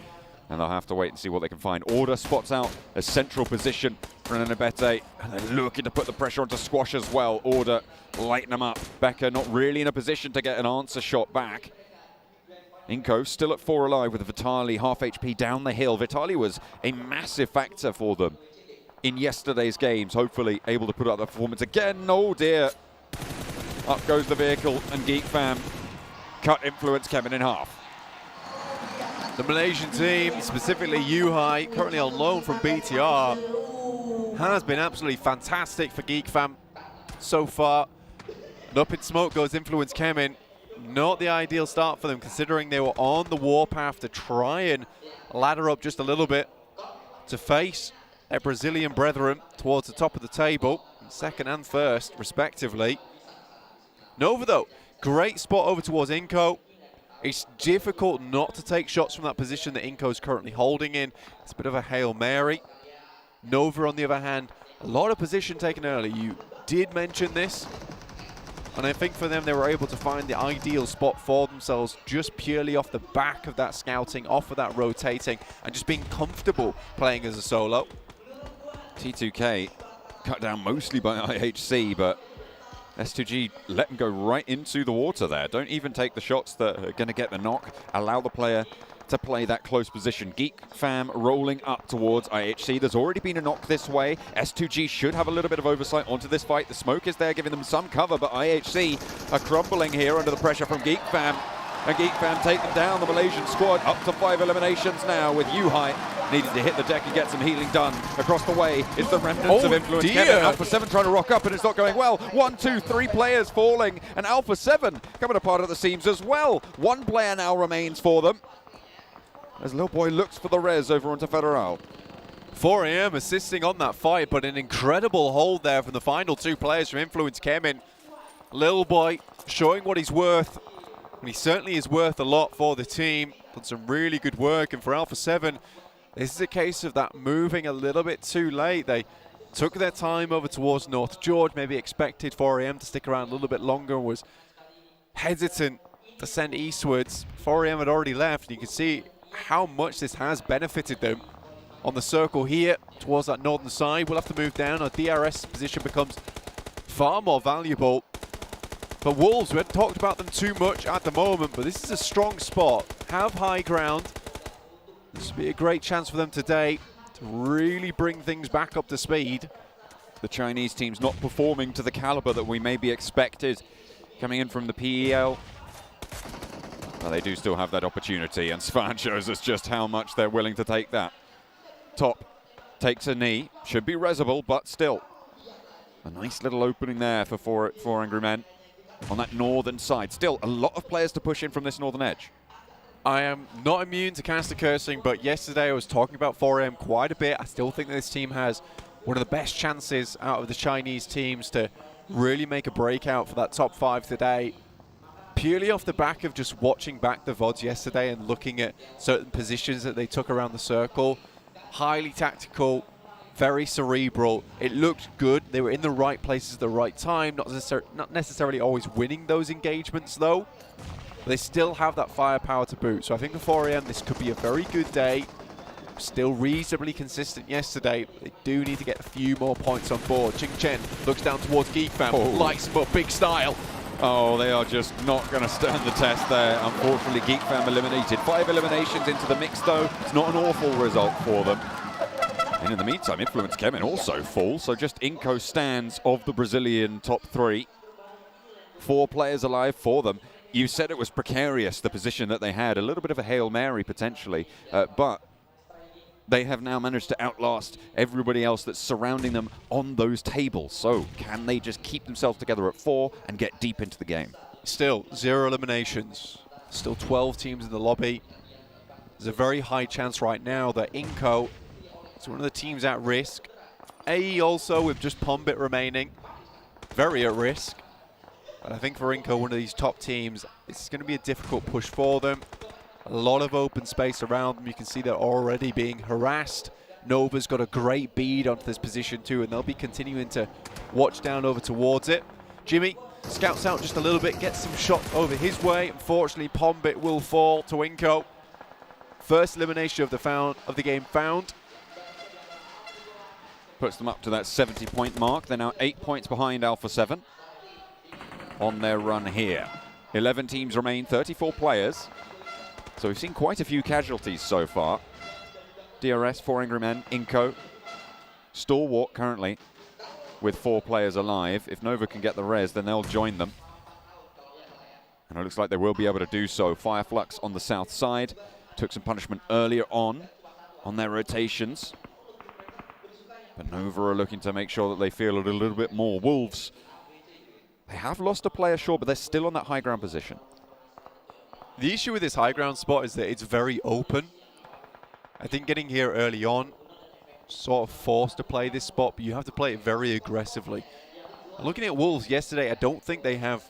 and they'll have to wait and see what they can find. Order spots out a central position for Nanabete, and they're looking to put the pressure onto Squash as well. Order lighten them up. Becker not really in a position to get an answer shot back. Inko still at 4 alive with Vitali half HP down the hill. Vitali was a massive factor for them in yesterday's games, hopefully able to put up the performance again. Oh dear. Up goes the vehicle, and Geek Fam cut Influence Kevin in half. The Malaysian team, specifically Yuhai, currently on loan from BTR, has been absolutely fantastic for Geek Fam so far. And up in smoke goes Influence Kemin. Not the ideal start for them, considering they were on the warpath to try and ladder up just a little bit to face their Brazilian brethren towards the top of the table, second and first, respectively. Nova, though, great spot over towards Inko. It's difficult not to take shots from that position that Inko is currently holding in. It's a bit of a Hail Mary. Nova, on the other hand, a lot of position taken early. You did mention this, and I think for them, they were able to find the ideal spot for themselves just purely off the back of that scouting, off of that rotating, and just being comfortable playing as a solo. T2K cut down mostly by IHC, but S2G let him go right into the water there. Don't even take the shots that are going to get the knock. Allow the player to play that close position. Geek Fam rolling up towards IHC. There's already been a knock this way. S2G should have a little bit of oversight onto this fight. The smoke is there, giving them some cover, but IHC are crumbling here under the pressure from Geek Fam. And Geek Fam take them down. The Malaysian squad up to 5 eliminations now, with Yuhai needing to hit the deck and get some healing done. Across the way is the remnants of Influence Kevin. Alpha 7 trying to rock up, and it's not going well. 1, 2, 3 players falling, and Alpha 7 coming apart at the seams as well. One player now remains for them, as Lil Boy looks for the res over onto Federal. 4am assisting on that fight, but an incredible hold there from the final 2 players from Influence Kemin. Lil Boy showing what he's worth, and he certainly is worth a lot for the team. Done some really good work, and for Alpha 7, this is a case of that moving a little bit too late. They took their time over towards North George, maybe expected 4am to stick around a little bit longer, was hesitant to send eastwards. 4am had already left, and you can see how much this has benefited them on the circle here towards that northern side. We'll have to move down. Our DRS position becomes far more valuable. But Wolves, we haven't talked about them too much at the moment, but this is a strong spot. Have high ground. This would be a great chance for them today to really bring things back up to speed. The Chinese team's not performing to the caliber that we maybe expected coming in from the PEL. Well, they do still have that opportunity, and Svan shows us just how much they're willing to take that. Top takes a knee, should be resable, but still. A nice little opening there for four Angry Men on that northern side. Still, a lot of players to push in from this northern edge. I am not immune to caster cursing, but yesterday I was talking about 4AM quite a bit. I still think that this team has one of the best chances out of the Chinese teams to really make a breakout for that top 5 today. Purely off the back of just watching back the VODs yesterday and looking at certain positions that they took around the circle. Highly tactical, very cerebral. It looked good. They were in the right places at the right time. Not necessarily always winning those engagements, though. But they still have that firepower to boot. So I think for 4AM, this could be a very good day. Still reasonably consistent yesterday. They do need to get a few more points on board. Ching Chen looks down towards Geekfam. Lights him up, big style. Oh, they are just not going to stand the test there. Unfortunately, Geekfam eliminated. 5 eliminations into the mix, though. It's not an awful result for them. And in the meantime, Influence Kemen also full, so just Inco stands of the Brazilian top 3. 4 players alive for them. You said it was precarious, the position that they had. A little bit of a Hail Mary, potentially. But they have now managed to outlast everybody else that's surrounding them on those tables. So can they just keep themselves together at 4 and get deep into the game? Still, 0 eliminations. Still 12 teams in the lobby. There's a very high chance right now that Inco is one of the teams at risk. AE also with just Pombit remaining. Very at risk. But I think for Inco, one of these top teams, it's going to be a difficult push for them. A lot of open space around them. You can see they're already being harassed. Nova's got a great bead onto this position too, and they'll be continuing to watch down over towards it. Jimmy scouts out just a little bit, gets some shots over his way. Unfortunately, Pombit will fall to Inco. First elimination of the game found. Puts them up to that 70-point mark. They're now 8 points behind Alpha 7 on their run here. 11 teams remain, 34 players. So we've seen quite a few casualties so far. DRS, 4 Angry Men, Inco, stalwart currently with 4 players alive. If Nova can get the res, then they'll join them. And it looks like they will be able to do so. Fireflux on the south side. Took some punishment earlier on their rotations. But Nova are looking to make sure that they feel it a little bit more. Wolves, they have lost a player, sure, but they're still on that high ground position. The issue with this high ground spot is that it's very open. I think getting here early on, sort of forced to play this spot, but you have to play it very aggressively. Looking at Wolves yesterday, I don't think they have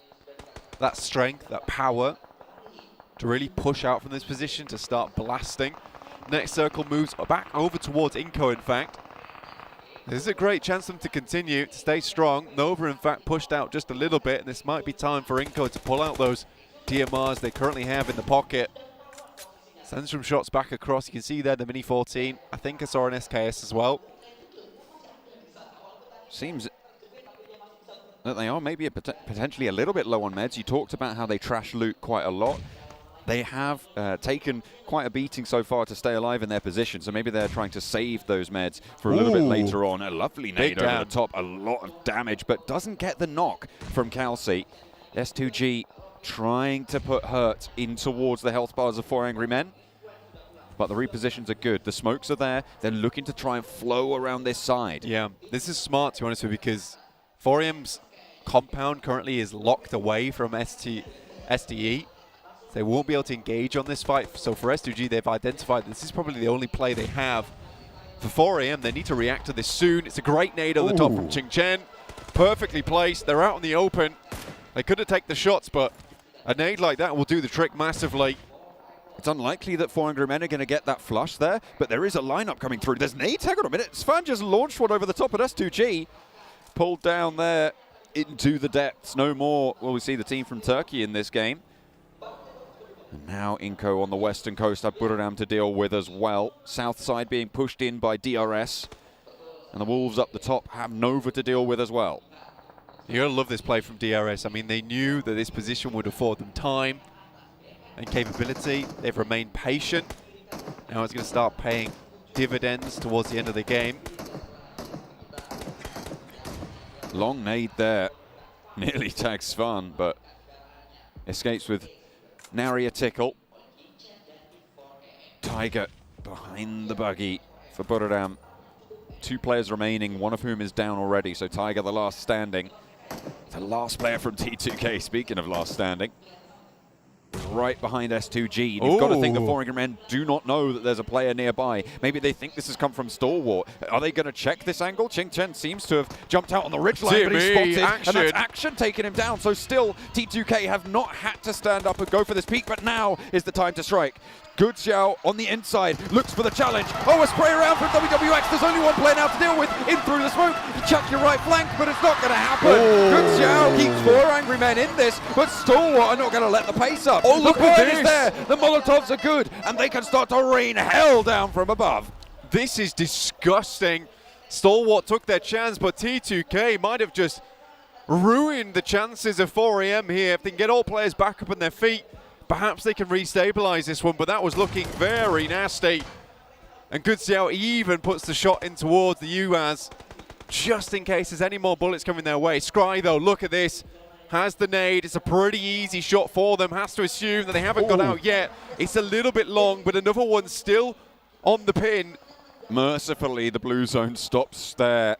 that strength, that power to really push out from this position to start blasting. Next circle moves back over towards Inco, in fact. This is a great chance for them to continue, to stay strong. Nova, in fact, pushed out just a little bit, and this might be time for Inco to pull out those DMRs they currently have in the pocket. Sends some shots back across. You can see there the Mini 14. I think I saw an SKS as well. Seems that they are maybe potentially a little bit low on meds. You talked about how they trash loot quite a lot. They have taken quite a beating so far to stay alive in their position, so maybe they're trying to save those meds for a little bit later on. A lovely nade over the top, a lot of damage, but doesn't get the knock from Calci. S2G trying to put hurt in towards the health bars of 4 Angry Men. But the repositions are good. The smokes are there. They're looking to try and flow around this side. Yeah, this is smart, to be honest with you, because 4M's compound currently is locked away from SDE. They won't be able to engage on this fight. So for S2G, they've identified this is probably the only play they have. For 4AM, they need to react to this soon. It's a great nade on the top from Ching Chen. Perfectly placed. They're out in the open. They could have taken the shots, but a nade like that will do the trick massively. It's unlikely that 4 Angry Men are going to get that flush there, but there is a lineup coming through. There's nades. Hang on a minute. Svan just launched one over the top at S2G. Pulled down there into the depths. No more will we see the team from Turkey in this game. And now Inco on the western coast have Buradam to deal with as well. South side being pushed in by DRS. And the Wolves up the top have Nova to deal with as well. You're going to love this play from DRS. I mean, they knew that this position would afford them time and capability. They've remained patient. Now it's going to start paying dividends towards the end of the game. Long nade there. Nearly tags Svan, but Escapes with nary a tickle. Tiger behind the buggy for Buradam. 2 players remaining, one of whom is down already, so Tiger the last standing. The last player from T2K, speaking of last standing. Right behind S2G. You've got to think the 400 men do not know that there's a player nearby. Maybe they think this has come from Stalwart. Are they going to check this angle? Ching Chen seems to have jumped out on the ridgeline, but he's spotted. Action. And that's Action taking him down. So still, T2K have not had to stand up and go for this peak, but now is the time to strike. Good Xiao on the inside, looks for the challenge. Oh, a spray around from WWX. There's only one player now to deal with. In through the smoke. You chuck your right flank, but it's not going to happen. Good Xiao keeps 4 angry men in this, but Stalwart are not going to let the pace up. Oh, look at this. Is there. The Molotovs are good, and they can start to rain hell down from above. This is disgusting. Stalwart took their chance, but T2K might have just ruined the chances of 4AM here. If they can get all players back up on their feet, perhaps they can restabilize this one, but that was looking very nasty. And Good Xiao even puts the shot in towards the UAS, just in case there's any more bullets coming their way. Scry, though, look at this. Has the nade. It's a pretty easy shot for them. Has to assume that they haven't got out yet. It's a little bit long, but another one still on the pin. Mercifully, the blue zone stops there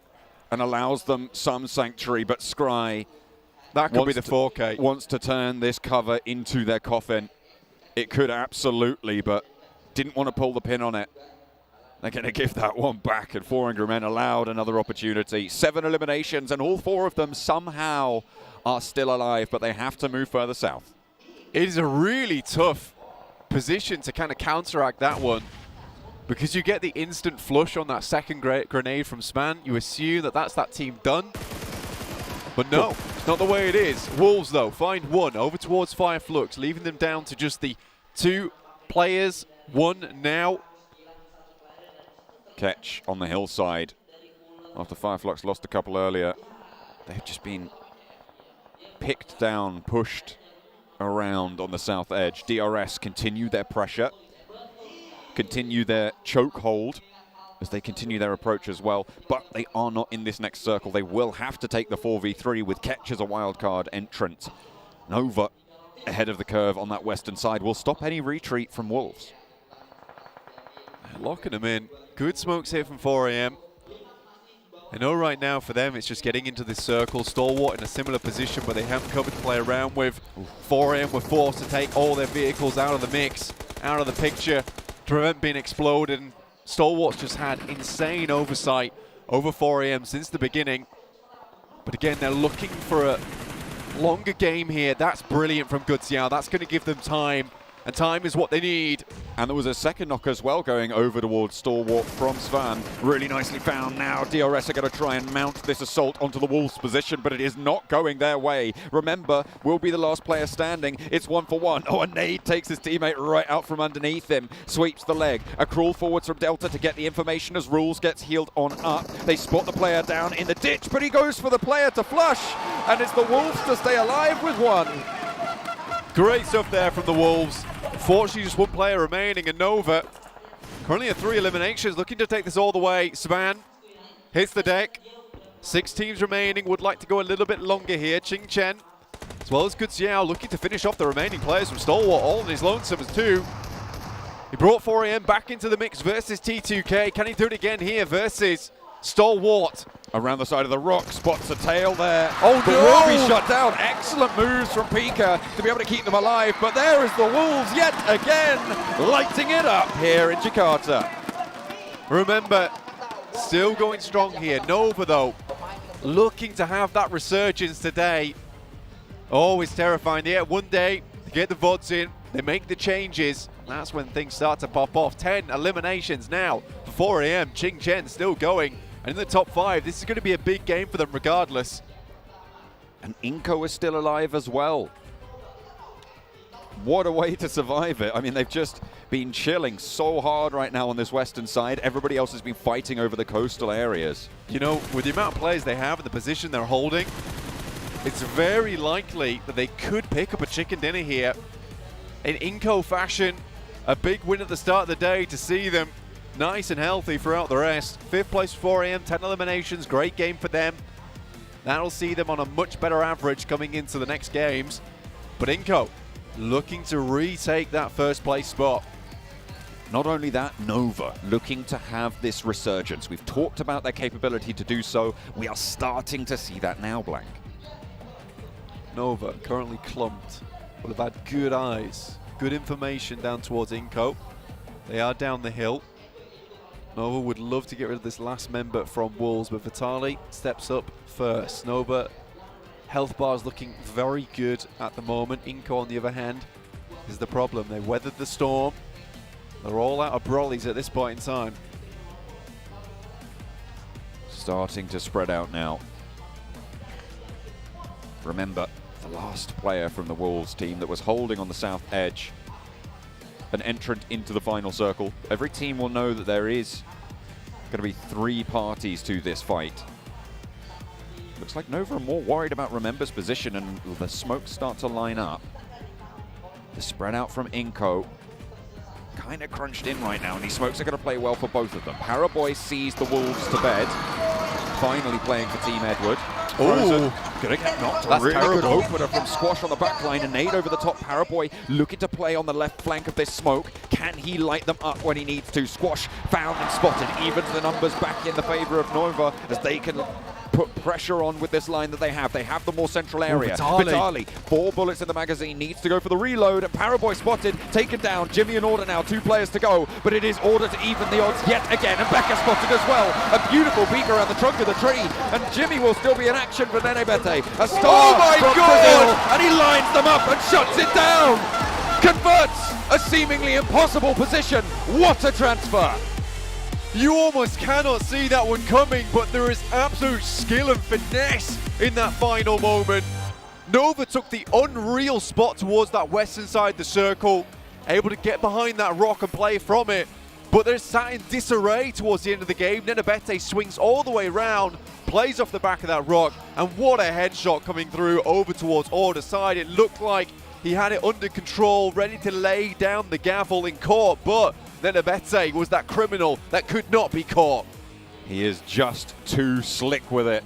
and allows them some sanctuary, but Scry, that could be the 4K, wants to turn this cover into their coffin. It could absolutely, but didn't want to pull the pin on it. They're going to give that one back, and 400 men allowed another opportunity. 7 eliminations, and all 4 of them somehow are still alive, but they have to move further south. It is a really tough position to kind of counteract that one, because you get the instant flush on that second grenade from Span. You assume that that's that team done, but no, it's not the way it is. Wolves, though, find 1 over towards Fireflux, leaving them down to just the 2 players. 1 now. Catch on the hillside. After Fireflux lost a couple earlier, they've just been picked down, pushed around on the south edge. DRS continue their pressure, continue their chokehold as they continue their approach as well, but they are not in this next circle. They will have to take the 4v3 with Ketch as a wildcard entrant. Nova ahead of the curve on that western side will stop any retreat from Wolves. Locking them in. Good smokes here from 4AM. I know right now for them it's just getting into this circle. Stalwart in a similar position, but they haven't covered to play around with. 4AM were forced to take all their vehicles out of the mix, out of the picture, to prevent being exploded. And Stalwart's just had insane oversight over 4AM since the beginning. But again, they're looking for a longer game here. That's brilliant from Good Xiao. That's going to give them time. And time is what they need. And there was a second knock as well going over towards Stalwart from Svan. Really nicely found now. DRS are going to try and mount this assault onto the Wolves' position, but it is not going their way. Remember, will be the last player standing. It's 1 for 1. Oh, a nade takes his teammate right out from underneath him. Sweeps the leg. A crawl forwards from Delta to get the information as Rules gets healed on up. They spot the player down in the ditch, but he goes for the player to flush. And it's the Wolves to stay alive with 1. Great stuff there from the Wolves. Fortunately, just 1 player remaining, and Nova currently at 3 eliminations, looking to take this all the way. Svan hits the deck. 6 teams remaining, would like to go a little bit longer here. Ching Chen, as well as Good Xiao, looking to finish off the remaining players from Stalwart, all in his lonesome as 2. He brought 4AM back into the mix versus T2K. Can he do it again here versus Stalwart? Around the side of the rock, spots a tail there. Oh, but no! will be shut down. Excellent moves from Pika to be able to keep them alive. But there is the Wolves yet again, lighting it up here in Jakarta. Remember, still going strong here. Nova, though, looking to have that resurgence today. Always terrifying. Yeah, one day, they get the VODs in, they make the changes. That's when things start to pop off. 10 eliminations now for 4AM. Ching Chen still going. And in the top 5, this is going to be a big game for them regardless. And Inko is still alive as well. What a way to survive it. I mean, they've just been chilling so hard right now on this western side. Everybody else has been fighting over the coastal areas. You know, with the amount of players they have and the position they're holding, it's very likely that they could pick up a chicken dinner here. In Inko fashion, a big win at the start of the day to see them nice and healthy throughout the rest. 5th place for 4AM, 10 eliminations, great game for them. That'll see them on a much better average coming into the next games. But Inco looking to retake that first place spot. Not only that, Nova looking to have this resurgence. We've talked about their capability to do so. We are starting to see that now, Blank. Nova currently clumped, but have had good eyes, good information down towards Inco. They are down the hill. Nova would love to get rid of this last member from Wolves, but Vitali steps up first. Nova, health bars looking very good at the moment. Inco, on the other hand, is the problem. They weathered the storm. They're all out of brollies at this point in time. Starting to spread out now. Remember, the last player from the Wolves team that was holding on the south edge, an entrant into the final circle. Every team will know that there is going to be 3 parties to this fight. Looks like Nova are more worried about Remember's position, and the smokes start to line up. The spread out from Inco, kind of crunched in right now, and these smokes are going to play well for both of them. Paraboy sees the Wolves to bed, finally playing for Team Edward. Oh, gonna get knocked. That's really terrible. good opener from Squash on the back line. A nade over the top. Paraboy looking to play on the left flank of this smoke. Can he light them up when he needs to? Squash found and spotted. Evens the numbers back in the favor of Nova as they can put pressure on with this line that they have. They have the more central area. Vitali, 4 bullets in the magazine, needs to go for the reload, and Paraboy spotted, taken down. Jimmy and Order now, 2 players to go, but it is Order to even the odds yet again, and Becca spotted as well. A beautiful peek around the trunk of the tree, and Jimmy will still be in action for Nenebete. A star from Brazil, and he lines them up and shuts it down. Converts a seemingly impossible position. What a transfer. You almost cannot see that one coming, but there is absolute skill and finesse in that final moment. Nova took the unreal spot towards that western side of the circle, able to get behind that rock and play from it, but they're sat in disarray towards the end of the game. Nenebete swings all the way around, plays off the back of that rock, and what a headshot coming through over towards Order side. It looked like he had it under control, ready to lay down the gavel in court, but Nenebete was that criminal that could not be caught. He is just too slick with it.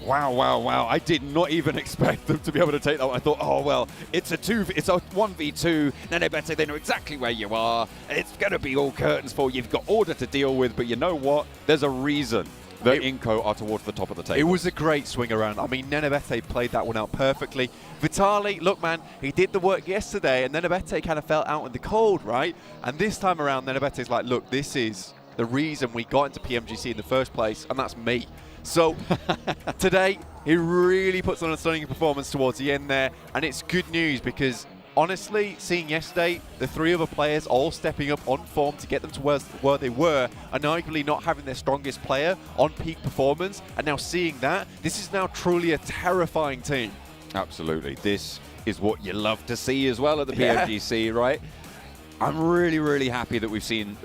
Wow, wow, wow. I did not even expect them to be able to take that one. I thought, oh, well, it's a 1v2. Nenebete, they know exactly where you are. It's going to be all curtains for you. You've got Order to deal with, but you know what? There's a reason that Inco are towards the top of the table. It was a great swing around. I mean, Nenebete played that one out perfectly. Vitali, look, man, he did the work yesterday, and Nenebete kind of felt out in the cold, right? And this time around, Nenebete's like, look, this is the reason we got into PMGC in the first place, and that's me. So today, he really puts on a stunning performance towards the end there, and it's good news because honestly, seeing yesterday, the 3 other players all stepping up on form to get them to where they were, and arguably not having their strongest player on peak performance, and now seeing that, this is now truly a terrifying team. Absolutely. This is what you love to see as well at the PMGC, right? I'm really, really happy that we've seen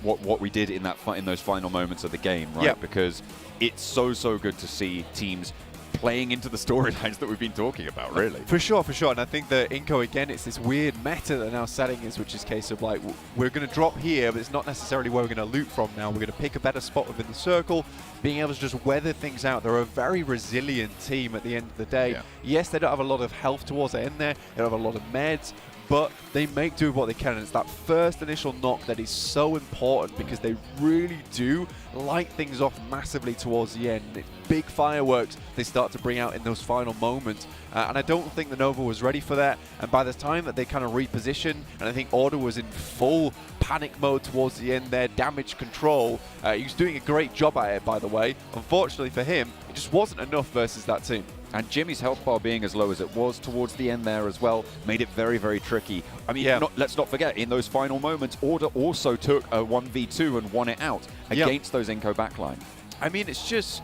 what we did in those final moments of the game, right? Yep. Because it's so good to see teams playing into the storylines that we've been talking about, really. For sure. And I think that Inco, again, it's this weird meta that now setting is, which is a case of like, we're going to drop here, but it's not necessarily where we're going to loot from now. We're going to pick a better spot within the circle, being able to just weather things out. They're a very resilient team at the end of the day. Yeah. Yes, they don't have a lot of health towards the end there. They don't have a lot of meds, but they make do with what they can, and it's that first initial knock that is so important because they really do light things off massively towards the end. It's big fireworks they start to bring out in those final moments, and I don't think the Nova was ready for that, and by the time that they kind of repositioned, and I think Order was in full panic mode towards the end there, damage control, he was doing a great job at it, by the way. Unfortunately for him, it just wasn't enough versus that team. And Jimmy's health bar being as low as it was towards the end there as well made it very tricky. I mean, let's not forget, in those final moments, Order also took a 1v2 and won it out against those Inco backline. I mean, it's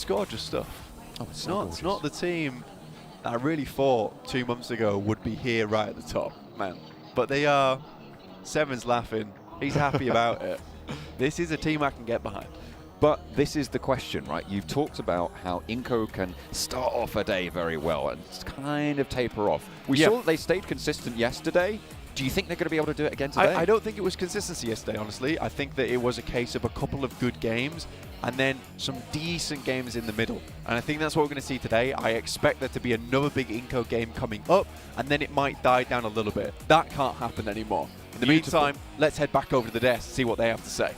gorgeous stuff. Oh, it's not the team that I really thought 2 months ago would be here right at the top, man. But they are. Seven's laughing. He's happy about it. This is a team I can get behind. But this is the question, right? You've talked about how Inco can start off a day very well and kind of taper off. We saw that they stayed consistent yesterday. Do you think they're going to be able to do it again today? I don't think it was consistency yesterday, honestly. I think that it was a case of a couple of good games, and then some decent games in the middle. And I think that's what we're going to see today. I expect there to be another big Inco game coming up, and then it might die down a little bit. That can't happen anymore. In the meantime, let's head back over to the desk, see what they have to say.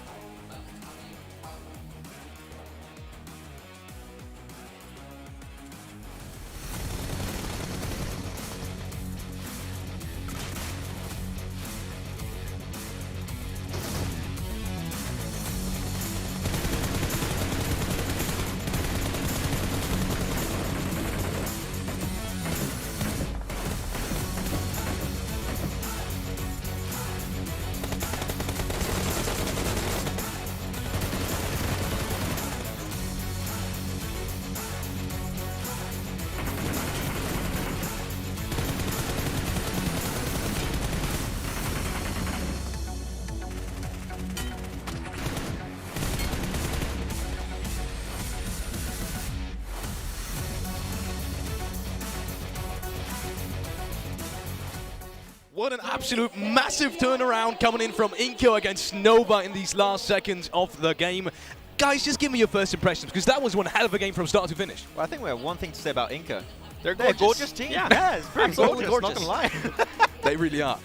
What an absolute massive turnaround coming in from Inco against Nova in these last seconds of the game. Guys, just give me your first impressions, because that was one hell of a game from start to finish. Well, I think we have one thing to say about Inco. They're gorgeous. a gorgeous team. Yeah, it's very absolutely gorgeous, not gonna lie. They really are.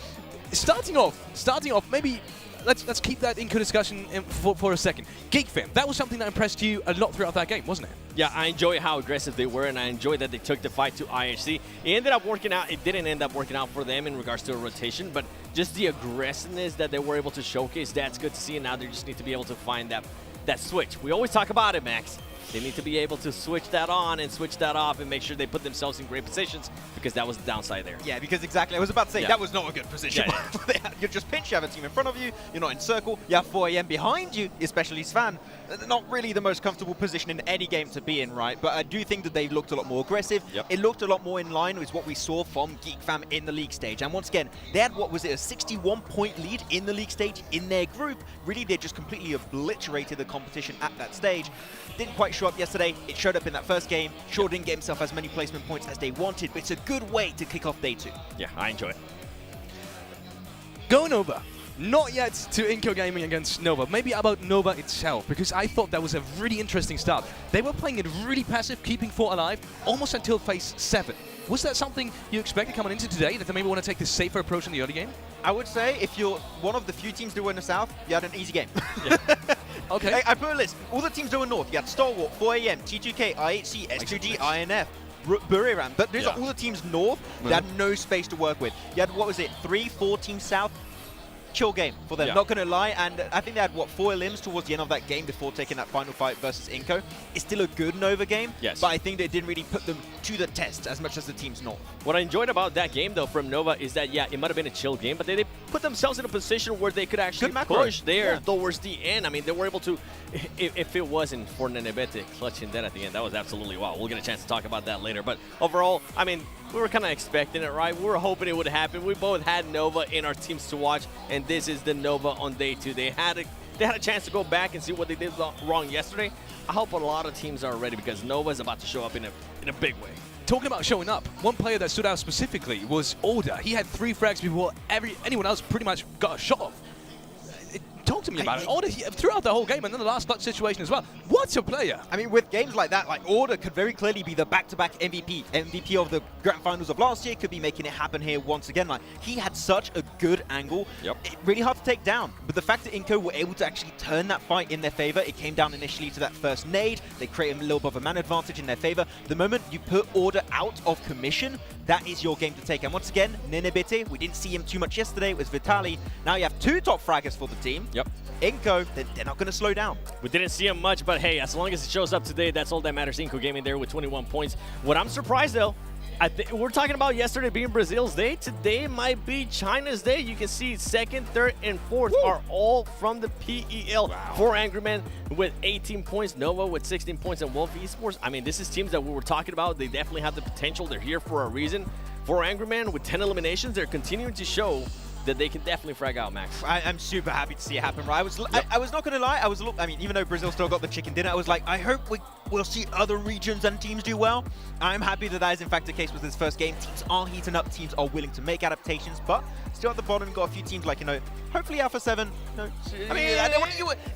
Starting off, maybe let's keep that Inco discussion for a second. Geek Fam, that was something that impressed you a lot throughout that game, wasn't it? Yeah, I enjoy how aggressive they were, and I enjoy that they took the fight to IHC. It ended up working out. It didn't end up working out for them in regards to a rotation, but just the aggressiveness that they were able to showcase, that's good to see, and now they just need to be able to find that switch. We always talk about it, Max. They need to be able to switch that on and switch that off and make sure they put themselves in great positions, because that was the downside there. Yeah, because exactly, I was about to say, that was not a good position. Yeah. You're just pinched, you have a team in front of you, you're not in circle, you have 4am behind you, especially Svan. Not really the most comfortable position in any game to be in, right? But I do think that they looked a lot more aggressive. Yep. It looked a lot more in line with what we saw from Geek Fam in the league stage. And once again, they had, what was it, a 61-point lead in the league stage in their group. Really, they just completely obliterated the competition at that stage. Didn't quite show up yesterday. It showed up in that first game. Sure didn't get himself as many placement points as they wanted, but it's a good way to kick off day 2. Yeah, I enjoy it. Going over. Not yet to Inco Gaming against Nova. Maybe about Nova itself, because I thought that was a really interesting start. They were playing it really passive, keeping 4 alive, almost until phase 7. Was that something you expected coming into today, that they maybe want to take the safer approach in the early game? I would say if you're one of the few teams that were in the South, you had an easy game. Okay. I put a list. All the teams that were North, you had Stalwart, 4am, T2K, IHC, S2G, INF, Buriram. But these are all the teams North that had no space to work with. You had, what was it, 3-4 teams South? Chill game for them, not going to lie. And I think they had, what, 4 elims towards the end of that game before taking that final fight versus Inco. It's still a good Nova game, but I think they didn't really put them to the test as much as the teams North. What I enjoyed about that game, though, from Nova is that, it might have been a chill game, but they put themselves in a position where they could actually push there towards the end. I mean, they were able to, if it wasn't for Nenebete clutching that at the end, that was absolutely wow. We'll get a chance to talk about that later. But overall, I mean, we were kind of expecting it, right? We were hoping it would happen. We both had Nova in our teams to watch, and this is the Nova on day 2. They had a chance to go back and see what they did wrong yesterday. I hope a lot of teams are ready, because Nova is about to show up in a big way. Talking about showing up, one player that stood out specifically was Order. He had 3 frags before anyone else pretty much got a shot off. Talk to me about it. Order throughout the whole game, and then the last clutch situation as well. What a player! I mean, with games like that, like Order could very clearly be the back-to-back MVP of the Grand Finals of last year. Could be making it happen here once again. Like, he had such a good angle. It really hard to take down. But the fact that Inco were able to actually turn that fight in their favor, it came down initially to that first nade. They created a little bit of a man advantage in their favor. The moment you put Order out of commission, that is your game to take. And once again, Nenebete, we didn't see him too much yesterday. It was Vitali. Now you have 2 top fraggers for the team. Inco, they're not going to slow down. We didn't see him much, but hey, as long as it shows up today, that's all that matters. Inco Gaming there with 21 points. What I'm surprised, though, we're talking about yesterday being Brazil's day. Today might be China's day. You can see 2nd, 3rd, and 4th are all from the PEL. 4 Angry Men with 18 points, Nova with 16 points, and Wolf Esports. I mean, this is teams that we were talking about. They definitely have the potential. They're here for a reason. 4 Angry Men with 10 eliminations. They're continuing to show that they can definitely frag out, Max. I'm super happy to see it happen, right? I was not going to lie. I mean, even though Brazil still got the chicken dinner, I was like, I hope we'll see other regions and teams do well. I'm happy that is in fact the case with this first game. Teams are heating up. Teams are willing to make adaptations, but still at the bottom, you've got a few teams like, hopefully Alpha 7. I mean,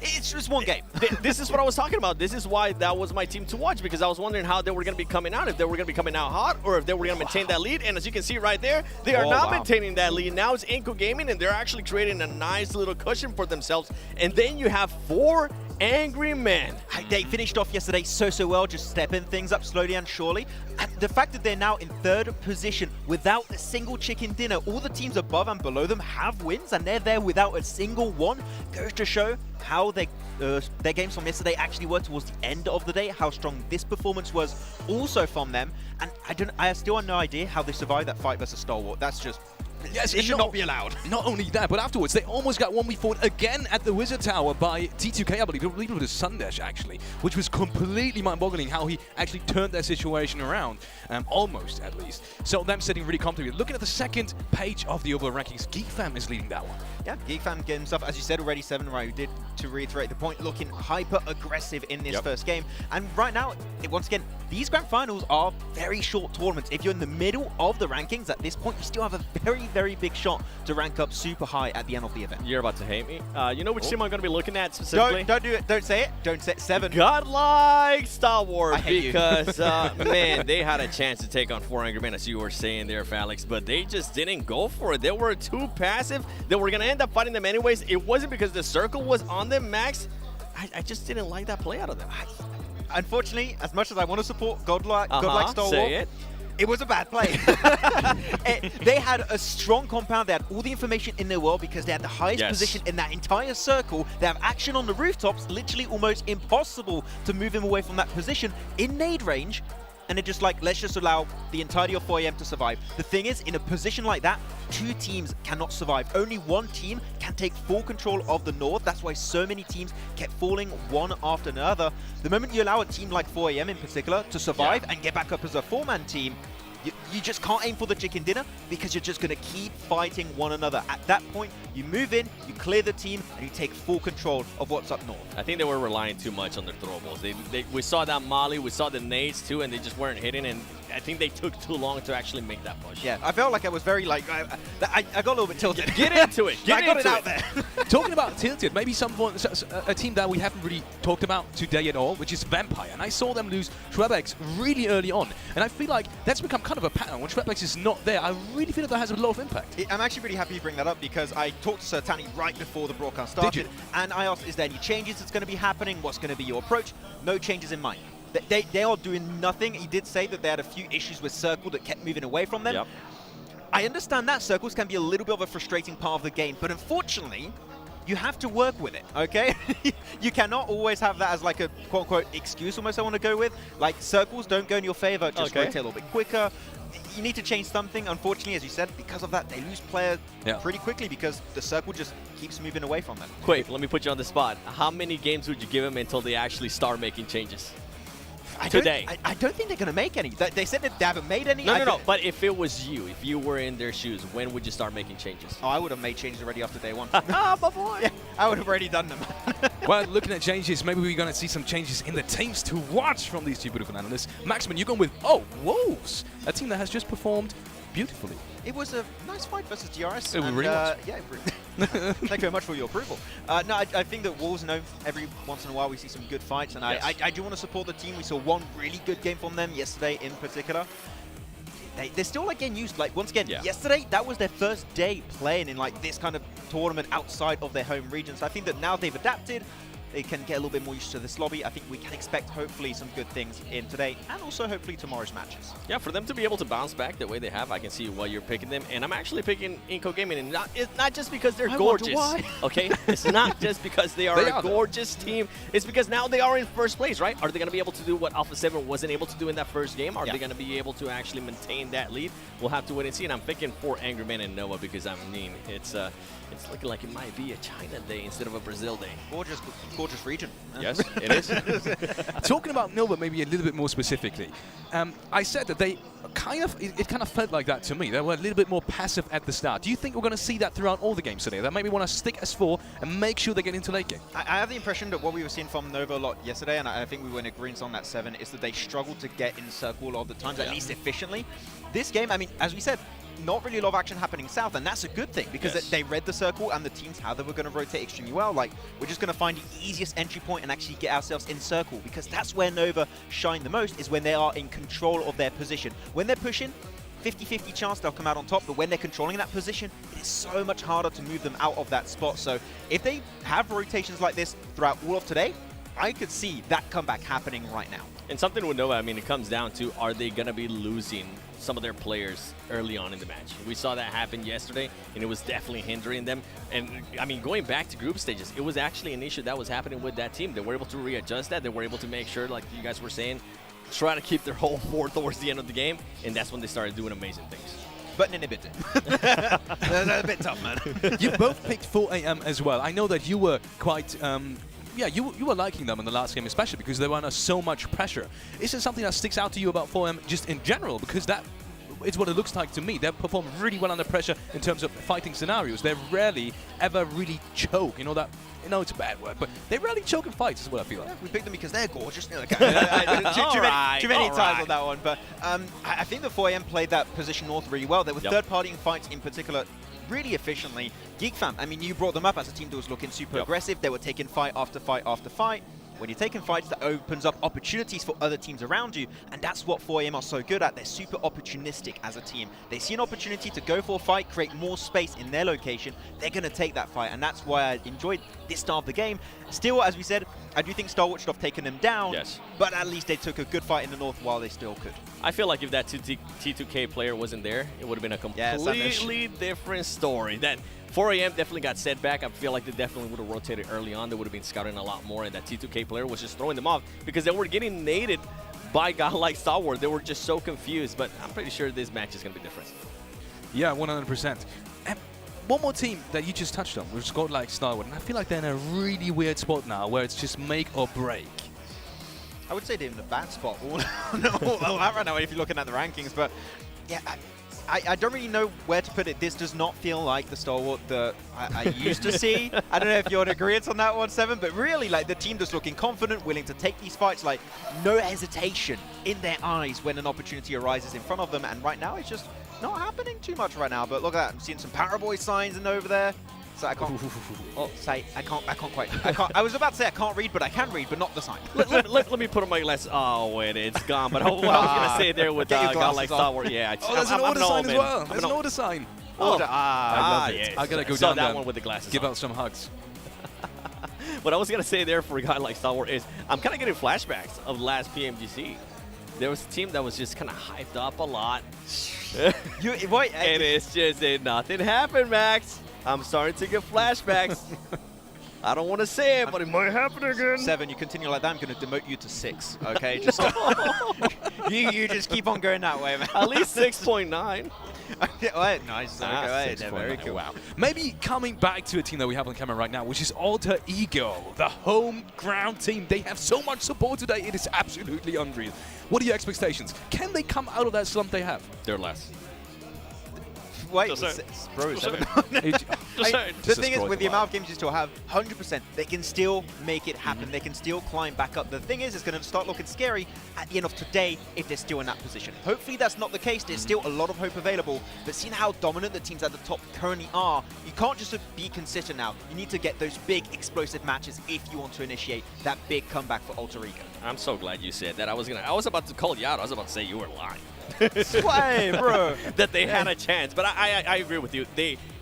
it's just one game. This is what I was talking about. This is why that was my team to watch, because I was wondering how they were going to be coming out, if they were going to be coming out hot, or if they were going to maintain that lead. And as you can see right there, they are not maintaining that lead. Now it's Inco Gaming, and they're actually creating a nice little cushion for themselves. And then you have 4 angry men. They finished off yesterday so well, just stepping things up slowly and surely. And the fact that they're now in 3rd position without a single chicken dinner, all the teams above and below them have wins, and they're there without a single one, goes to show how their games from yesterday actually were towards the end of the day, how strong this performance was also from them. And I still have no idea how they survived that fight versus Stalwart. That's just... Yes, it should not be allowed. Not only that, but afterwards, they almost got 1v4'd again at the Wizard Tower by T2K, I believe it was Sundash, actually, which was completely mind-boggling how he actually turned their situation around, almost, at least. So them sitting really comfortably. Looking at the second page of the overall rankings, GeekFam is leading that one. Yeah, GeekFam getting himself, as you said already, 7 right, who did, to reiterate the point, looking hyper-aggressive in this first game. And right now, once again, these grand finals are very short tournaments. If you're in the middle of the rankings, at this point, you still have a very big shot to rank up super high at the end of the event. You're about to hate me. You know which team I'm going to be looking at specifically? Don't do it. Don't say it. Don't say it. 7. Godlike Stalwart, I hate because man, they had a chance to take on 4 angry men, as you were saying there, Felix, but they just didn't go for it. They were too passive. They were going to end up fighting them anyways. It wasn't because the circle was on them, Max. I just didn't like that play out of them. Unfortunately, as much as I want to support Godlike Stalwart, say it was a bad play. They had a strong compound. They had all the information in their world because they had the highest position in that entire circle. They have action on the rooftops, literally almost impossible to move him away from that position in nade range. And they're just like, let's just allow the entirety of 4AM to survive. The thing is, in a position like that, 2 teams cannot survive. Only 1 team can take full control of the North. That's why so many teams kept falling one after another. The moment you allow a team like 4AM in particular to survive and get back up as a 4-man team, you just can't aim for the chicken dinner because you're just going to keep fighting one another. At that point, you move in, you clear the team, and you take full control of what's up north. I think they were relying too much on their throwables. We saw that molly, we saw the nades too, and they just weren't hitting, and I think they took too long to actually make that push. Yeah, I felt like I was very I got a little bit tilted. Get into it. I got it out there. Talking about tilted, maybe a team that we haven't really talked about today at all, which is Vampire. And I saw them lose Schwebex really early on. And I feel like that's become kind of a pattern. When Schwebex is not there, I really feel that has a lot of impact. I'm actually really happy you bring that up because I talked to Sir Tani right before the broadcast started. Did you? And I asked, is there any changes that's going to be happening? What's going to be your approach? No changes in mind. They are doing nothing. He did say that they had a few issues with Circle that kept moving away from them. Yep. I understand that Circles can be a little bit of a frustrating part of the game, but unfortunately, you have to work with it, okay? You cannot always have that as like a quote-unquote excuse almost I want to go with. Like, Circles don't go in your favor, just rotate a little bit quicker. You need to change something. Unfortunately, as you said, because of that, they lose players pretty quickly because the Circle just keeps moving away from them. Quick, let me put you on the spot. How many games would you give them until they actually start making changes? Today. I don't think they're going to make any. They said that they haven't made any. No. But if it was you, if you were in their shoes, when would you start making changes? Oh, I would have made changes already after day 1. Ah, my boy. Yeah, I would have already done them. Well, looking at changes, maybe we're going to see some changes in the teams to watch from these two beautiful analysts. Maxman, you're going with, Wolves, a team that has just performed beautifully. It was a nice fight versus DRS. It really was. Yeah, thank you very much for your approval. No, I think that Wolves know every once in a while we see some good fights, and I do want to support the team. We saw one really good game from them yesterday in particular. They're still like getting used. Like once again, yesterday that was their first day playing in like this kind of tournament outside of their home region. So I think that now they've adapted. They can get a little bit more used to this lobby. I think we can expect hopefully some good things in today and also hopefully tomorrow's matches. Yeah, for them to be able to bounce back the way they have, I can see why you're picking them. And I'm actually picking Inco Gaming. And it's not just because they're gorgeous. Okay? It's not just because they are a gorgeous team. It's because now they are in first place, right? Are they going to be able to do what Alpha 7 wasn't able to do in that first game? Are they going to be able to actually maintain that lead? We'll have to wait and see. And I'm picking for Angry Men and Nova because, I mean, it's looking like it might be a China day instead of a Brazil day. Gorgeous region. Yes, it is. Talking about Nova maybe a little bit more specifically, I said that they kind of, it kind of felt like that to me. They were a little bit more passive at the start. Do you think we're going to see that throughout all the games today? That maybe want to stick as 4 and make sure they get into late game? I have the impression that what we were seeing from Nova a lot yesterday, and I think we were in agreement on that 7, is that they struggled to get in circle a lot of the times, at least efficiently. This game, I mean, as we said, not really a lot of action happening south, and that's a good thing because they read the circle and the teams how they were going to rotate extremely well. Like, we're just going to find the easiest entry point and actually get ourselves in circle, because that's where Nova shine the most, is when they are in control of their position. When they're pushing, 50-50 chance they'll come out on top, but when they're controlling that position, it is so much harder to move them out of that spot. So if they have rotations like this throughout all of today, I could see that comeback happening right now. And something with Nova, I mean, it comes down to, are they going to be losing some of their players early on in the match? We saw that happen yesterday, and it was definitely hindering them. And, I mean, going back to group stages, it was actually an issue that was happening with that team. They were able to readjust that. They were able to make sure, like you guys were saying, try to keep their whole four towards the end of the game, and that's when they started doing amazing things. But inhibited. That's a bit tough, man. You both picked 4 AM as well. I know that you were quite... yeah, you were liking them in the last game, especially because they were under so much pressure. Is there something that sticks out to you about 4M just in general? Because that is what it looks like to me. They perform really well under pressure in terms of fighting scenarios. They rarely ever really choke. You know that? You know it's a bad word, but they rarely choke in fights is what I feel like. Yeah, we picked them because they're gorgeous. Too many times on that one. But I think the 4AM played that position north really well. They were third-partying fights in particular really efficiently. GeekFam, I mean, you brought them up as a team that was looking super aggressive. They were taking fight after fight after fight. When you're taking fights, that opens up opportunities for other teams around you, and that's what 4AM are so good at. They're super opportunistic as a team. They see an opportunity to go for a fight, create more space in their location, they're going to take that fight, and that's why I enjoyed this start of the game. Still, as we said, I do think Starwatch should have taken them down, but at least they took a good fight in the north while they still could. I feel like if that T2K player wasn't there, it would have been a completely different story. That 4AM definitely got set back. I feel like they definitely would have rotated early on. They would have been scouting a lot more, and that T2K player was just throwing them off because they were getting naded by a guy like Starward. They were just so confused, but I'm pretty sure this match is going to be different. Yeah, 100%. And one more team that you just touched on, which is called like Starward, and I feel like they're in a really weird spot now where it's just make or break. I would say they're in a bad spot all that right now if you're looking at the rankings, but yeah, I don't really know where to put it. This does not feel like the Stalwart that I used to see. I don't know if you're in agreement on that one, Seven, but really, like, the team just looking confident, willing to take these fights, like, no hesitation in their eyes when an opportunity arises in front of them, and right now it's just not happening too much right now. But look at that, I'm seeing some Paraboy signs in over there. So I can't. Oh, say I can't quite. I was about to say I can't read, but I can read, but not the sign. let me put on my glasses. Oh wait, it's gone. But what I was gonna say there with a guy like Starward, yeah. There's an order sign as well. There's an order sign. Oh, I love it. yes. I gotta go Saw down that there. one with the glasses. Give out some hugs. What I was gonna say there for a guy like Starward is I'm kind of getting flashbacks of last PMGC. There was a team that was just kind of hyped up a lot. And it's just nothing happened, Max. I'm starting to get flashbacks. I don't want to say it, but it might happen again. Seven, you continue like that, I'm going to demote you to 6. Okay, just you just keep on going that way, man. At least 6.9. Okay, nice. Okay, very cool. Wow. Maybe coming back to a team that we have on camera right now, which is Alter Ego, the home ground team. They have so much support today. It is absolutely unreal. What are your expectations? Can they come out of that slump they have? They're less. Wait, bro, the thing is, with the amount of games you still have, 100%, they can still make it happen. They can still climb back up. The thing is, it's going to start looking scary at the end of today if they're still in that position. Hopefully that's not the case. There's still a lot of hope available. But seeing how dominant the teams at the top currently are, you can't just be consistent now. You need to get those big, explosive matches if you want to initiate that big comeback for Alter Ego. I'm so glad you said that. I was about to call you out. I was about to say you were lying. Sway, bro. That they had a chance. But I agree with you.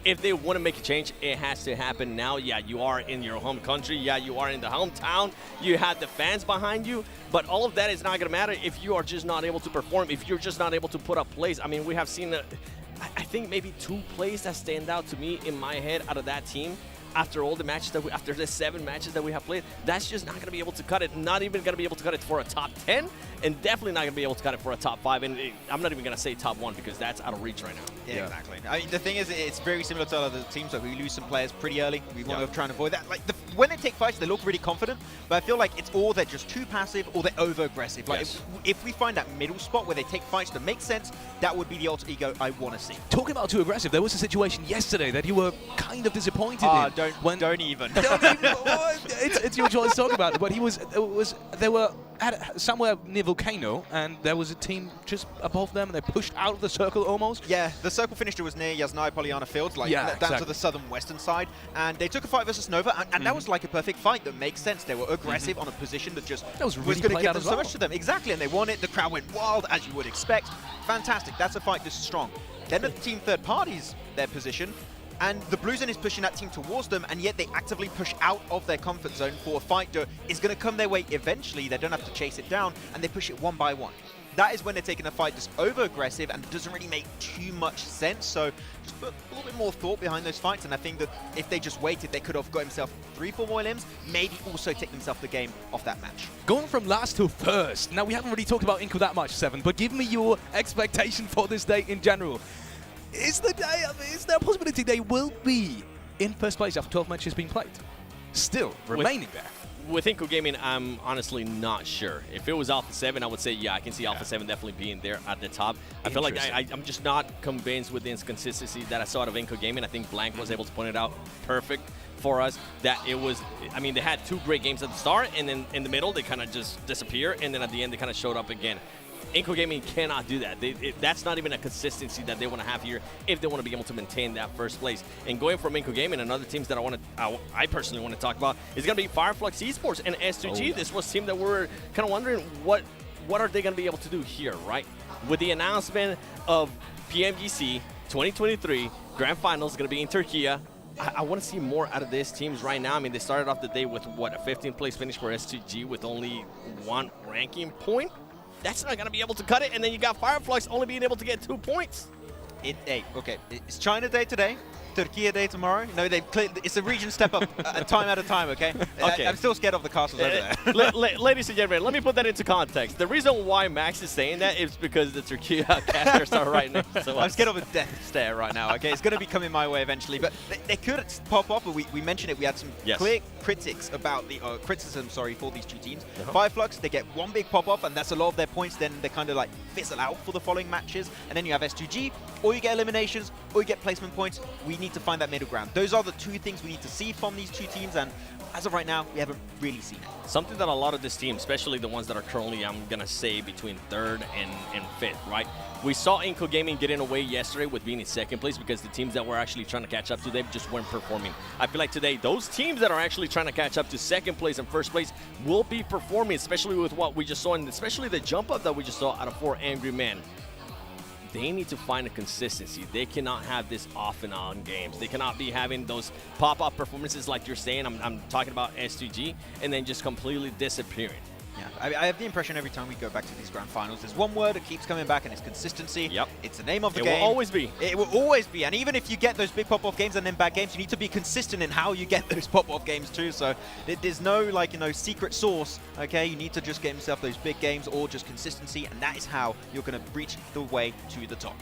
If they want to make a change, it has to happen now. Yeah, you are in your home country. Yeah, you are in the hometown. You have the fans behind you. But all of that is not going to matter if you are just not able to perform, if you're just not able to put up plays. I mean, we have seen, I think, maybe 2 plays that stand out to me in my head out of that team. After all the matches after the 7 matches that we have played, that's just not going to be able to cut it. Not even going to be able to cut it for a top 10, and definitely not going to be able to cut it for a top 5. And I'm not even going to say top 1 because that's out of reach right now. Yeah, exactly. I mean, the thing is, it's very similar to other teams. Like, we lose some players pretty early. We want to try and avoid that. Like, when they take fights, they look really confident, but I feel like it's all they're just too passive or they're over-aggressive. Like, if we find that middle spot where they take fights that make sense, that would be the Alter Ego I want to see. Talking about too aggressive, there was a situation yesterday that you were kind of disappointed in. don't even. It's your choice to talk about it, but they were at somewhere near Volcano, and there was a team just above them, and they pushed out of the circle almost. Yeah, the circle finisher was near Yasnai Polyana Fields, like down to the southern western side, and they took a fight versus Nova, and that was like a perfect fight that makes sense. They were aggressive on a position that just was really going to give out them as so well. much to them. Exactly, and they won it. The crowd went wild, as you would expect. Fantastic. That's a fight this strong. Then the team third parties their position, and the Blue Zone is pushing that team towards them, and yet they actively push out of their comfort zone for a fight that is going to come their way eventually. They don't have to chase it down, and they push it one by one. That is when they're taking a fight that's over-aggressive and doesn't really make too much sense. So just put a little bit more thought behind those fights, and I think that if they just waited, they could have got himself 3-4 more limbs, maybe also take themselves the game off that match. Going from last to first. Now, we haven't really talked about Inco that much, Seven, but give me your expectation for this day in general. Is there a possibility they will be in first place after 12 matches being played? Still remaining there. With Inco Gaming, I'm honestly not sure. If it was Alpha 7, I would say, yeah, I can see Alpha 7 definitely being there at the top. I feel like I'm just not convinced with the inconsistency that I saw out of Inco Gaming. I think Blank was able to point it out perfect for us, that it was, I mean, they had 2 great games at the start, and then in the middle, they kind of just disappear, and then at the end, they kind of showed up again. Inco Gaming cannot do that. That's not even a consistency that they want to have here if they want to be able to maintain that first place. And going from Inco Gaming, and other teams that I personally want to talk about is going to be Fireflux Esports and S2G. This was a team that we're kind of wondering what are they going to be able to do here, right? With the announcement of PMGC 2023 Grand Finals going to be in Turkey. I want to see more out of these teams right now. I mean, they started off the day with, what, a 15th place finish for S2G with only 1 ranking point? That's not going to be able to cut it, and then you got Fireflux only being able to get 2 points. Okay, it's China Day today, Turkey Day tomorrow. No, it's a region step up, time at a time, okay? Okay. I'm still scared of the castles over there. Ladies and gentlemen, let me put that into context. The reason why Max is saying that is because the Turkey casters are right next to us. I'm scared of a death stare right now, okay? It's going to be coming my way eventually, but they could pop up, but we mentioned it. We had some clear critics about the criticism, for these two teams. Fireflux, they get 1 big pop-up, and that's a lot of their points. Then they kind of like fizzle out for the following matches. And then you have S2G, or you get eliminations, or you get placement points. We need to find that middle ground. Those are the 2 things we need to see from these 2 teams, and as of right now, we haven't really seen it. Something that a lot of this team, especially the ones that are currently, I'm going to say, between 3rd and 5th, right? We saw Inco Gaming getting away yesterday with being in 2nd place because the teams that were actually trying to catch up to them just weren't performing. I feel like today, those teams that are actually trying to catch up to 2nd place and 1st place will be performing, especially with what we just saw, and especially the jump up that we just saw out of 4 Angry Men. They need to find a consistency. They cannot have this off and on games. They cannot be having those pop-up performances like you're saying. I'm talking about S2G, and then just completely disappearing. Yeah, I have the impression every time we go back to these grand finals, there's one word that keeps coming back, and it's consistency. Yep. It's the name of the game. It will always be. It will always be. And even if you get those big pop-off games and then bad games, you need to be consistent in how you get those pop-off games too. So there's no, secret sauce, okay? You need to just get yourself those big games or just consistency, and that is how you're going to reach the way to the top.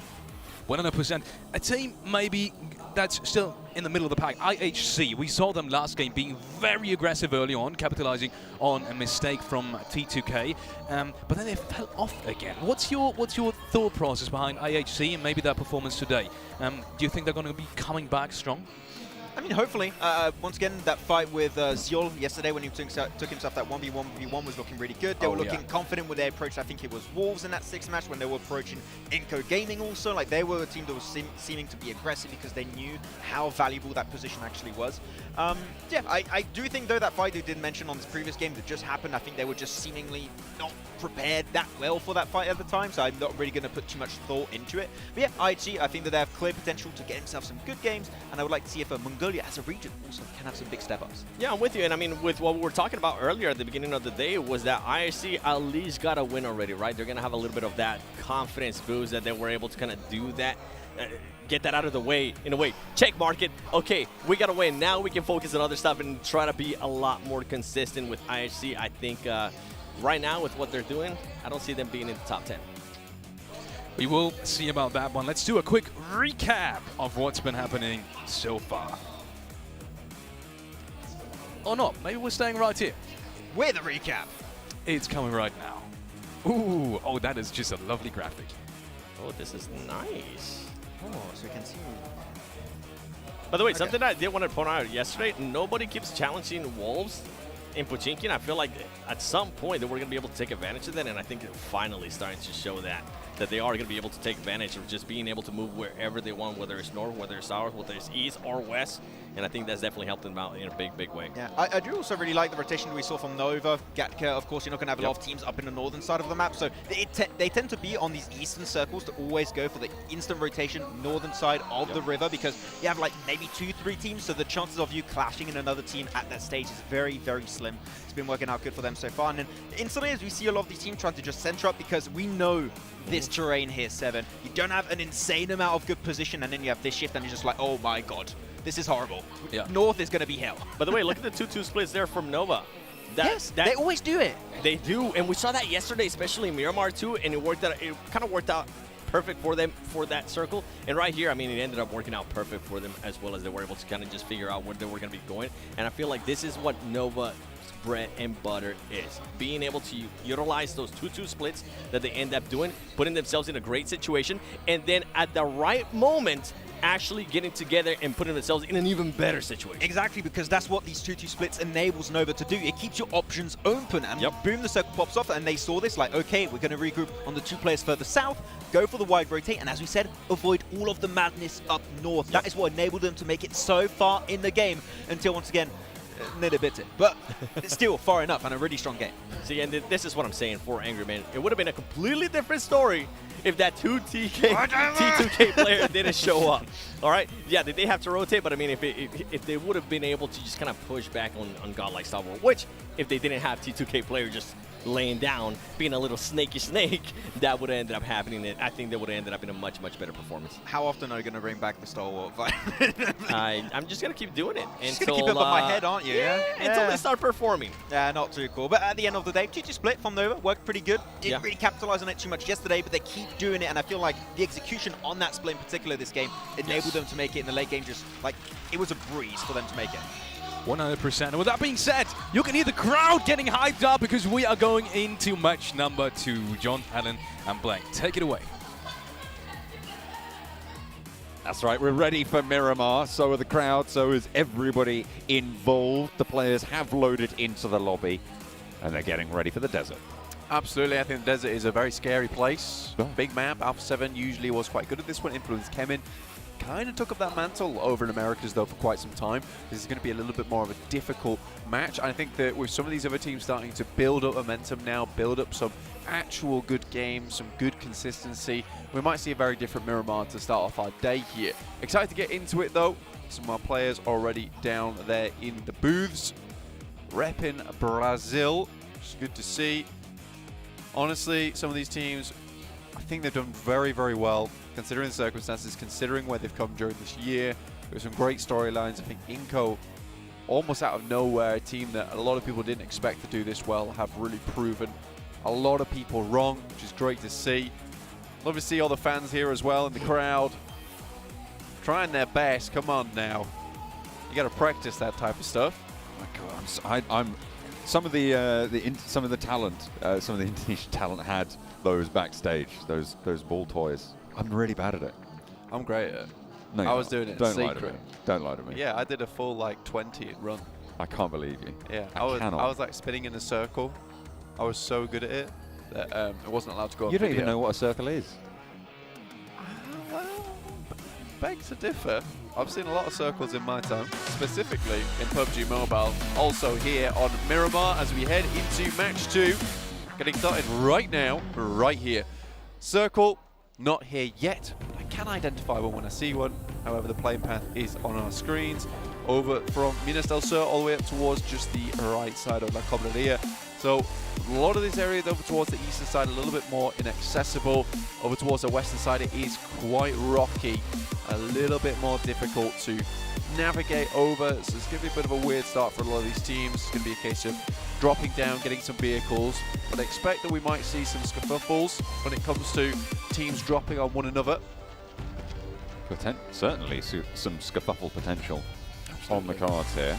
100%. A team maybe that's still in the middle of the pack. IHC, we saw them last game being very aggressive early on, capitalizing on a mistake from T2K, but then they fell off again. What's your thought process behind IHC and maybe their performance today? Do you think they're going to be coming back strong? I mean, hopefully. Once again, that fight with Ziol yesterday when he took himself that 1v1 was looking really good. They were looking confident with their approach. I think it was Wolves in that 6th match when they were approaching Inco Gaming also. Like, they were a team that was seeming to be aggressive because they knew how valuable that position actually was. Yeah, I do think, though, that fight they did mention on this previous game that just happened, I think they were just seemingly not prepared that well for that fight at the time, so I'm not really going to put too much thought into it. But yeah, IHC, I think that they have clear potential to get themselves some good games, and I would like to see if Mongolia as a region also can have some big step-ups. Yeah, I'm with you, and I mean, with what we were talking about earlier at the beginning of the day was that IHC at least got a win already, right? They're going to have a little bit of that confidence boost that they were able to kind of do that. Get that out of the way, in a way. Check market. Okay, we got to win. Now we can focus on other stuff and try to be a lot more consistent with IHC. I think right now with what they're doing, I don't see them being in the top 10. We will see about that one. Let's do a quick recap of what's been happening so far. Or not. Maybe we're staying right here. With a recap. It's coming right now. Ooh, oh, that is just a lovely graphic. Oh, this is nice. Oh, so we can see. By the way, something I did want to point out yesterday, nobody keeps challenging Wolves in Pochinki, and I feel like at some point that we're going to be able to take advantage of that, and I think it's finally starting to show that they are going to be able to take advantage of just being able to move wherever they want, whether it's north, whether it's south, whether it's east or west, and I think that's definitely helped them out in a big, big way. Yeah, I do also really like the rotation we saw from Nova, Gatka. Of course, you're not going to have a lot of teams up in the northern side of the map, so they tend to be on these eastern circles to always go for the instant rotation northern side of the river, because you have like maybe 2-3 teams, so the chances of you clashing in another team at that stage is very, very slim. It's been working out good for them so far, and then instantly as we see a lot of these teams trying to just center up, because we know this terrain here, Seven. You don't have an insane amount of good position, and then you have this shift, and you're just like, oh my god, this is horrible. Yeah. North is going to be hell. By the way, look at the 2-2 splits there from Nova. Yes, they always do it. They do, and we saw that yesterday, especially in Miramar too, and it kind of worked out perfect for them for that circle. And right here, I mean, it ended up working out perfect for them, as well as they were able to kind of just figure out where they were going to be going. And I feel like this is what Nova bread and butter is, being able to utilize those 2-2 splits that they end up doing, putting themselves in a great situation, and then at the right moment actually getting together and putting themselves in an even better situation. Exactly, because that's what these 2-2 splits enables Nova to do. It keeps your options open, and boom, the circle pops off, and they saw this like, okay, we're going to regroup on the 2 players further south, go for the wide rotate, and as we said, avoid all of the madness up north. That is what enabled them to make it so far in the game, until once again, nearly bit it, but it's still far enough and a really strong game. See, and this is what I'm saying for Angry Man. It would have been a completely different story if that T2K player didn't show up. All right, yeah, they have to rotate, but I mean, if they would have been able to just kind of push back on Godlike Star Wars, which if they didn't have T2K player just laying down, being a little snaky snake, that would have ended up happening. I think they would have ended up in a much, much better performance. How often are you going to bring back the Star Wars fight? I'm just going to keep doing it. Just going to keep it above my head, aren't you? Yeah, until they start performing. Yeah, not too cool. But at the end of the day, 2-2 split from Nova worked pretty good. Didn't really capitalize on it too much yesterday, but they keep doing it, and I feel like the execution on that split in particular this game enabled them to make it in the late game. Just like, it was a breeze for them to make it. 100%. And with that being said, you can hear the crowd getting hyped up because we are going into match number 2. John, Helen, and Blake, take it away. That's right, we're ready for Miramar. So are the crowd, so is everybody involved. The players have loaded into the lobby, and they're getting ready for the desert. Absolutely, I think the desert is a very scary place. Big map, Alpha 7 usually was quite good at this one, influenced Kemin. Kind of took up that mantle over in Americas though for quite some time. This is going to be a little bit more of a difficult match. I think that with some of these other teams starting to build up momentum now, build up some actual good games, some good consistency, we might see a very different Miramar to start off our day here. Excited to get into it though. Some of our players already down there in the booths, repping Brazil, which is good to see. Honestly, some of these teams, I think they've done very, very well, considering the circumstances, considering where they've come during this year. There's some great storylines. I think Inco, almost out of nowhere, a team that a lot of people didn't expect to do this well, have really proven a lot of people wrong, which is great to see. Love to see all the fans here as well in the crowd, trying their best. Come on now, you got to practice that type of stuff. Oh my God, some of the talent, some of the Indonesian talent had those backstage, those ball toys. I'm really bad at it. I'm great at it. No, I was doing it in Don't secret. lie to me. Don't lie to me. Yeah, I did a full like 20 run. I can't believe you. Yeah, I was like spinning in a circle. I was so good at it that I wasn't allowed to go on You don't video. even know what a circle is. Well, begs to differ. I've seen a lot of circles in my time, specifically in PUBG Mobile. Also here on Miramar as we head into match 2. Getting started right now, right here. Circle, not here yet, but I can identify one when I see one. However, the playing path is on our screens. Over from Minas del Sur all the way up towards just the right side of La Cobreria. So a lot of this area over towards the eastern side, a little bit more inaccessible. Over towards the western side, it is quite rocky, a little bit more difficult to navigate over. So it's going to be a bit of a weird start for a lot of these teams. It's going to be a case of dropping down, getting some vehicles. But I expect that we might see some scuffles when it comes to teams dropping on one another. Certainly some scuffle potential on the cards here.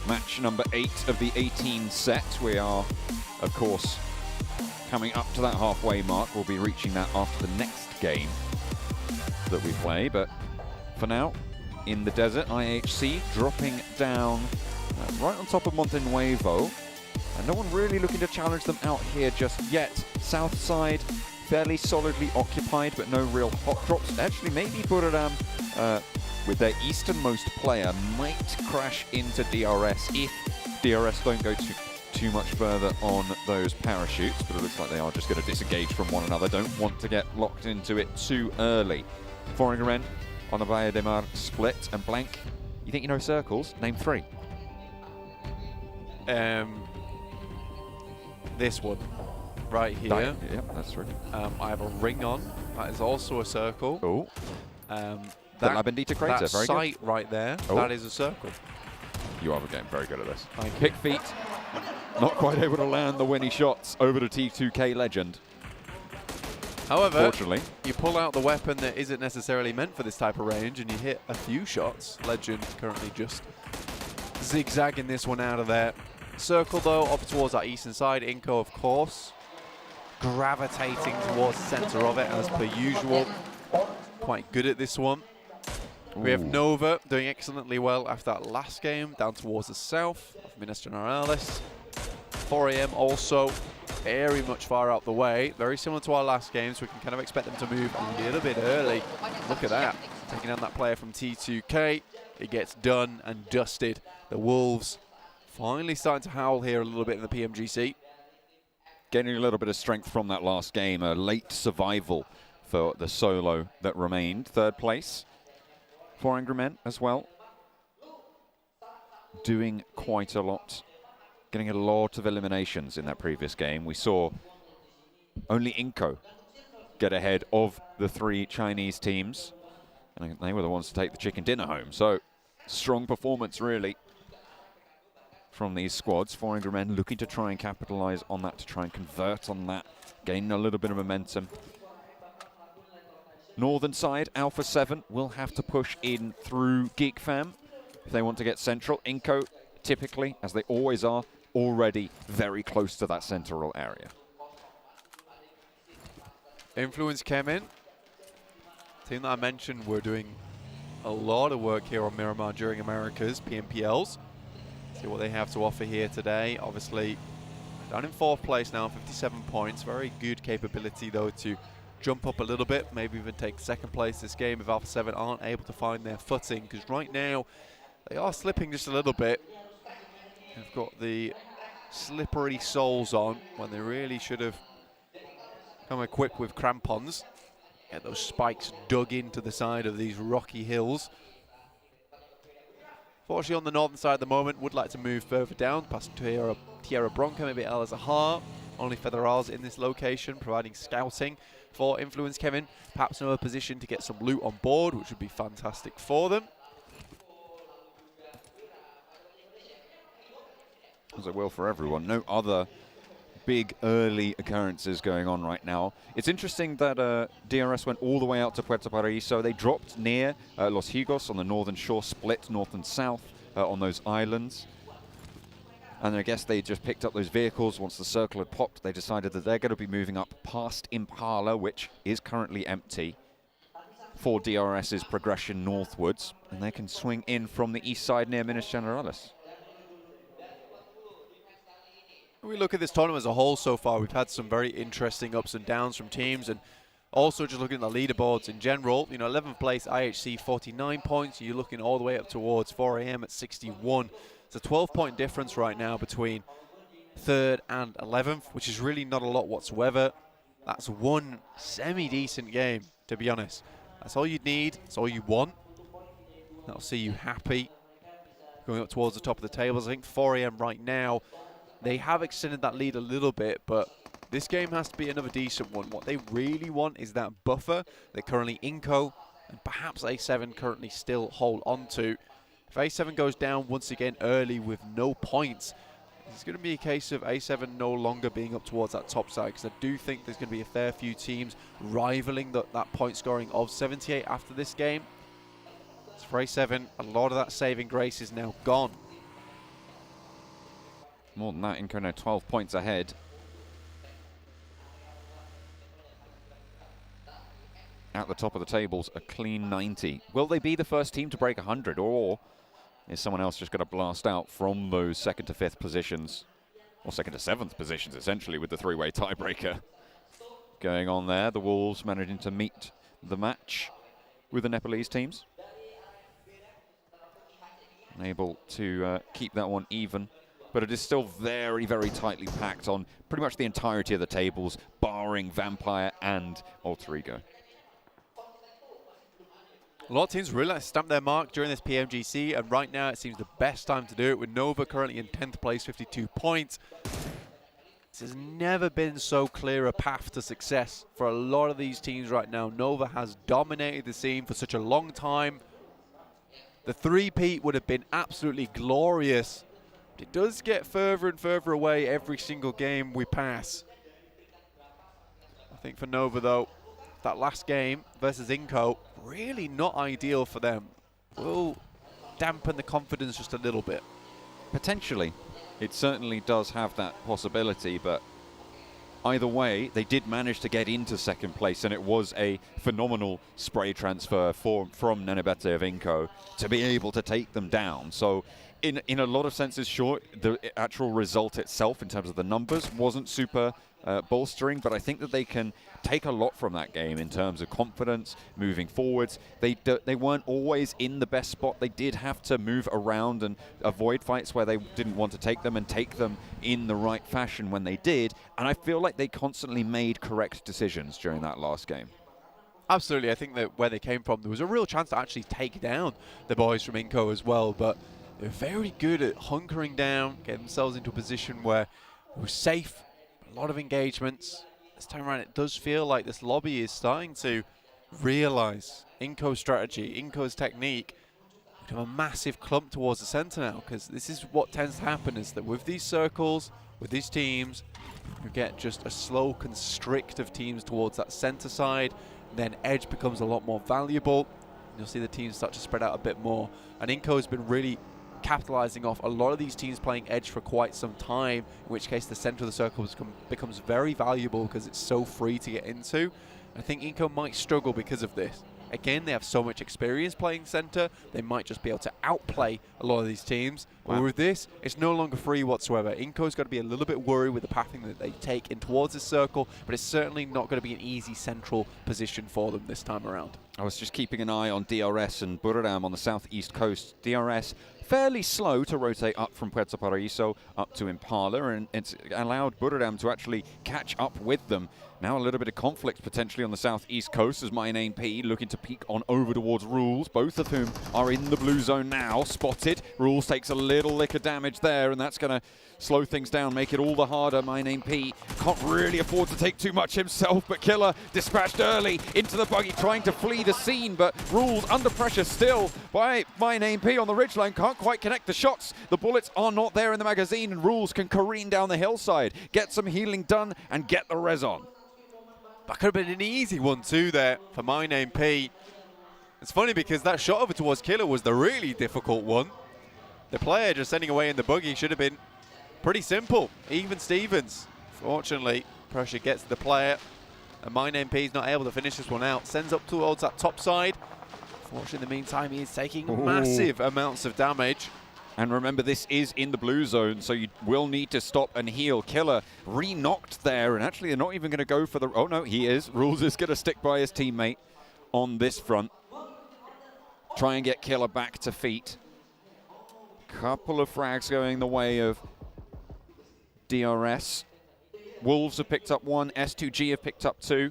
Match number 8 of the 18 set. We are, of course, coming up to that halfway mark. We'll be reaching that after the next game that we play. But for now, in the desert. IHC dropping down right on top of Monte Nuevo. And no one really looking to challenge them out here just yet. South side fairly solidly occupied, but no real hot drops. Actually, maybe Buram, with their easternmost player, might crash into DRS if DRS don't go too much further on those parachutes, but it looks like they are just going to disengage from one another. Don't want to get locked into it too early. Foreigner on the Valle de Mar split and blank. You think you know circles? Name 3. This one right here. Yep, that's right. I have a ring on. That is also a circle. Oh. That La Bendita crater. that Very sight good. right there, Oh. that is a circle. You are getting very good at this. Thank you. Pick feet. Not quite able to land the winning shots over to T2K Legend. However, Fortunately, you pull out the weapon that isn't necessarily meant for this type of range and you hit a few shots. Legend currently just zigzagging this one out of there. Circle though, up towards that eastern side. Inco, of course, gravitating towards the center of it as per usual. Quite good at this one. We have Nova doing excellently well after that last game, down towards the south of Minas Gerais. 4AM also very much far out the way, very similar to our last game, so we can kind of expect them to move a little bit early. Look at that, taking down that player from T2K. It gets done and dusted. The Wolves finally starting to howl here a little bit in the PMGC. getting a little bit of strength from that last game, a late survival for the solo that remained. 3rd place for Angry Men as well. Doing quite a lot. Getting a lot of eliminations in that previous game. We saw only Inco get ahead of the 3 Chinese teams. And they were the ones to take the chicken dinner home. So, strong performance, really, from these squads. 4 Angry Men looking to try and capitalize on that, to try and convert on that, gain a little bit of momentum. Northern side, Alpha 7 will have to push in through Geek Fam if they want to get central. Inco, typically, as they always are, already very close to that central area. Influence came in. Team that I mentioned, we're doing a lot of work here on Miramar during America's PMPLs. See what they have to offer here today. Obviously, down in 4th place now, 57 points. Very good capability, though, to jump up a little bit, maybe even take 2nd place this game if Alpha 7 aren't able to find their footing, because right now they are slipping just a little bit. They've got the slippery soles on when they really should have come equipped with crampons. Get those spikes dug into the side of these rocky hills. Fortunately, on the northern side at the moment, would like to move further down, past Tierra Bronca, maybe El Azahar. Only Federals in this location, providing scouting for Influence Kevin. Perhaps in a position to get some loot on board, which would be fantastic for them. As it will for everyone. No other big early occurrences going on right now. It's interesting that DRS went all the way out to Puerto Paraíso. They dropped near Los Higos on the northern shore, split north and south on those islands. And I guess they just picked up those vehicles. Once the circle had popped, they decided that they're going to be moving up past Impala, which is currently empty, for DRS's progression northwards. And they can swing in from the east side near Minas Gerais. When we look at this tournament as a whole so far, we've had some very interesting ups and downs from teams, and also just looking at the leaderboards in general. You know, 11th place IHC 49 points. You're looking all the way up towards 4AM at 61. It's a 12-point difference right now between 3rd and 11th, which is really not a lot whatsoever. That's one semi-decent game, to be honest. That's all you need. That's all you want. That'll see you happy going up towards the top of the tables. I think 4AM right now, they have extended that lead a little bit, but this game has to be another decent one. What they really want is that buffer that currently Inco and perhaps A7 currently still hold on to. If A7 goes down once again early with no points, it's going to be a case of A7 no longer being up towards that top side, because I do think there's going to be a fair few teams rivaling that point scoring of 78 after this game. So for A7, a lot of that saving grace is now gone. More than that, Inco now 12 points ahead. at the top of the tables, a clean 90. Will they be the first team to break 100, or is someone else just going to blast out from those 2nd to 5th positions, or 2nd to 7th positions, essentially, with the three-way tiebreaker going on there? The Wolves managing to meet the match with the Nepalese teams. Able to keep that one even, but it is still very, very tightly packed on pretty much the entirety of the tables, barring Vampire and Alter Ego. A lot of teams really like to stamp their mark during this PMGC, and right now it seems the best time to do it, with Nova currently in 10th place, 52 points. This has never been so clear a path to success for a lot of these teams right now. Nova has dominated the scene for such a long time. The three-peat would have been absolutely glorious. It does get further and further away every single game we pass. I think for Nova, though, that last game versus Inco, really not ideal for them. Will dampen the confidence just a little bit. Potentially. It certainly does have that possibility, but either way, they did manage to get into 2nd place, and it was a phenomenal spray transfer from Nanabete of Inco to be able to take them down. So in a lot of senses, sure, the actual result itself in terms of the numbers wasn't super bolstering, but I think that they can take a lot from that game in terms of confidence moving forwards. They weren't always in the best spot. They did have to move around and avoid fights where they didn't want to take them, and take them in the right fashion when they did, and I feel like they constantly made correct decisions during that last game. Absolutely. I think that where they came from, there was a real chance to actually take down the boys from Inco as well, but they're very good at hunkering down, getting themselves into a position where it was safe. A lot of engagements. This time around, it does feel like this lobby is starting to realize Inco's strategy, Inco's technique. We have a massive clump towards the center now, because this is what tends to happen, is that with these circles, with these teams, you get just a slow constrict of teams towards that center side. Then edge becomes a lot more valuable. You'll see the teams start to spread out a bit more. And Inco has been really capitalizing off a lot of these teams playing edge for quite some time, in which case the center of the circle becomes very valuable because it's so free to get into. I think Inco might struggle because of this. Again, they have so much experience playing center, they might just be able to outplay a lot of these teams. Wow. But with this, it's no longer free whatsoever. Inco's got to be a little bit worried with the pathing that they take in towards the circle, but it's certainly not going to be an easy central position for them this time around. I was just keeping an eye on DRS and Buradam on the southeast coast. DRS fairly slow to rotate up from Puerto Paraíso up to Impala, and it's allowed Buradam to actually catch up with them. Now a little bit of conflict potentially on the southeast coast as My Name P looking to peek on over towards Rules, both of whom are in the blue zone now. Spotted. Rules takes a little lick of damage there, and that's going to slow things down, make it all the harder. My Name P can't really afford to take too much himself, but Killer dispatched early into the buggy, trying to flee the scene, but Rules under pressure still by My Name P on the ridgeline. Can't quite connect the shots. The bullets are not there in the magazine, and Rules can careen down the hillside, get some healing done, and get the res on. That could have been an easy one too there for My Name P. It's funny because that shot over towards Killer was the really difficult one. The player just sending away in the buggy should have been pretty simple. Even Stevens. Fortunately, pressure gets the player, and My Name P is not able to finish this one out. Sends up towards that top side. Fortunately, in the meantime, he is taking massive amounts of damage. And remember, this is in the blue zone, so you will need to stop and heal. Killer re-knocked there, and actually they're not even going to go for the... Oh, no, he is. Rules is going to stick by his teammate on this front. Try and get Killer back to feet. Couple of frags going the way of DRS. Wolves have picked up one. S2G have picked up two.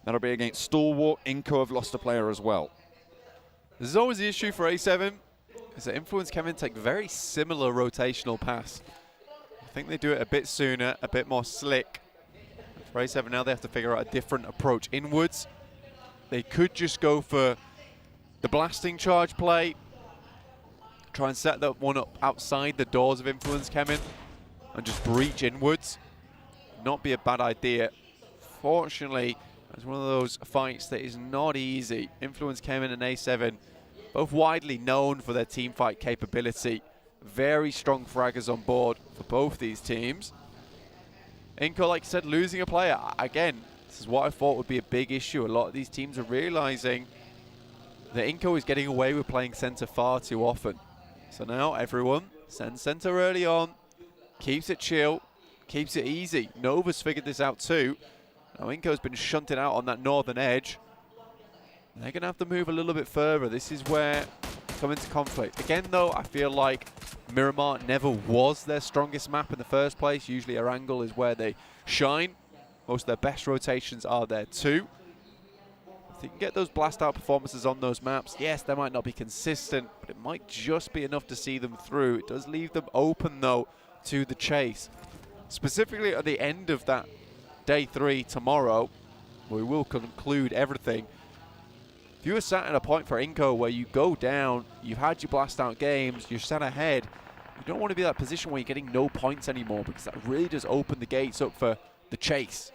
That'll be against Stalwart. Inco have lost a player as well. This is always the issue for A7. Is that Influence Kevin take very similar rotational pass. I think they do it a bit sooner, a bit more slick. For A7 now they have to figure out a different approach inwards. They could just go for the blasting charge play, try and set that one up outside the doors of Influence Kevin and just breach inwards. Not be a bad idea. Fortunately, it's one of those fights that is not easy. Influence Kevin and A7 both widely known for their team fight capability. Very strong fraggers on board for both these teams. Inco, like I said, losing a player. Again, This is what I thought would be a big issue. A lot of these teams are realizing that Inco is getting away with playing center far too often. So now everyone sends center early on, keeps it chill, keeps it easy. Nova's figured this out too. Now Inco's been shunted out on that northern edge. They're going to have to move a little bit further. This is where come into conflict. Again, though, I feel like Miramar never was their strongest map in the first place. Usually Erangel is where they shine. Most of their best rotations are there too. If you can get those blast out performances on those maps, yes, they might not be consistent, but it might just be enough to see them through. It does leave them open, though, to the chase. Specifically at the end of that day 3 tomorrow, we will conclude everything. If you were sat at a point for Inco where you go down, you've had your blast out games, you're sat ahead, you don't want to be in that position where you're getting no points anymore, because that really does open the gates up for the chase.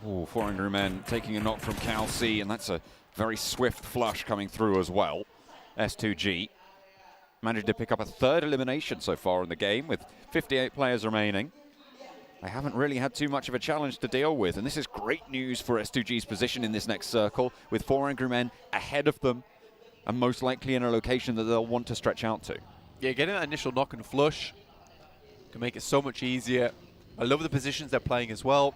Oh, 400 men taking a knock from Cal C, and that's a very swift flush coming through as well. S2G managed to pick up a 3rd elimination so far in the game with 58 players remaining. They haven't really had too much of a challenge to deal with, and this is great news for S2G's position in this next circle, with 4 angry men ahead of them and most likely in a location that they'll want to stretch out to. Yeah, getting that initial knock and flush can make it so much easier. I love the positions they're playing as well.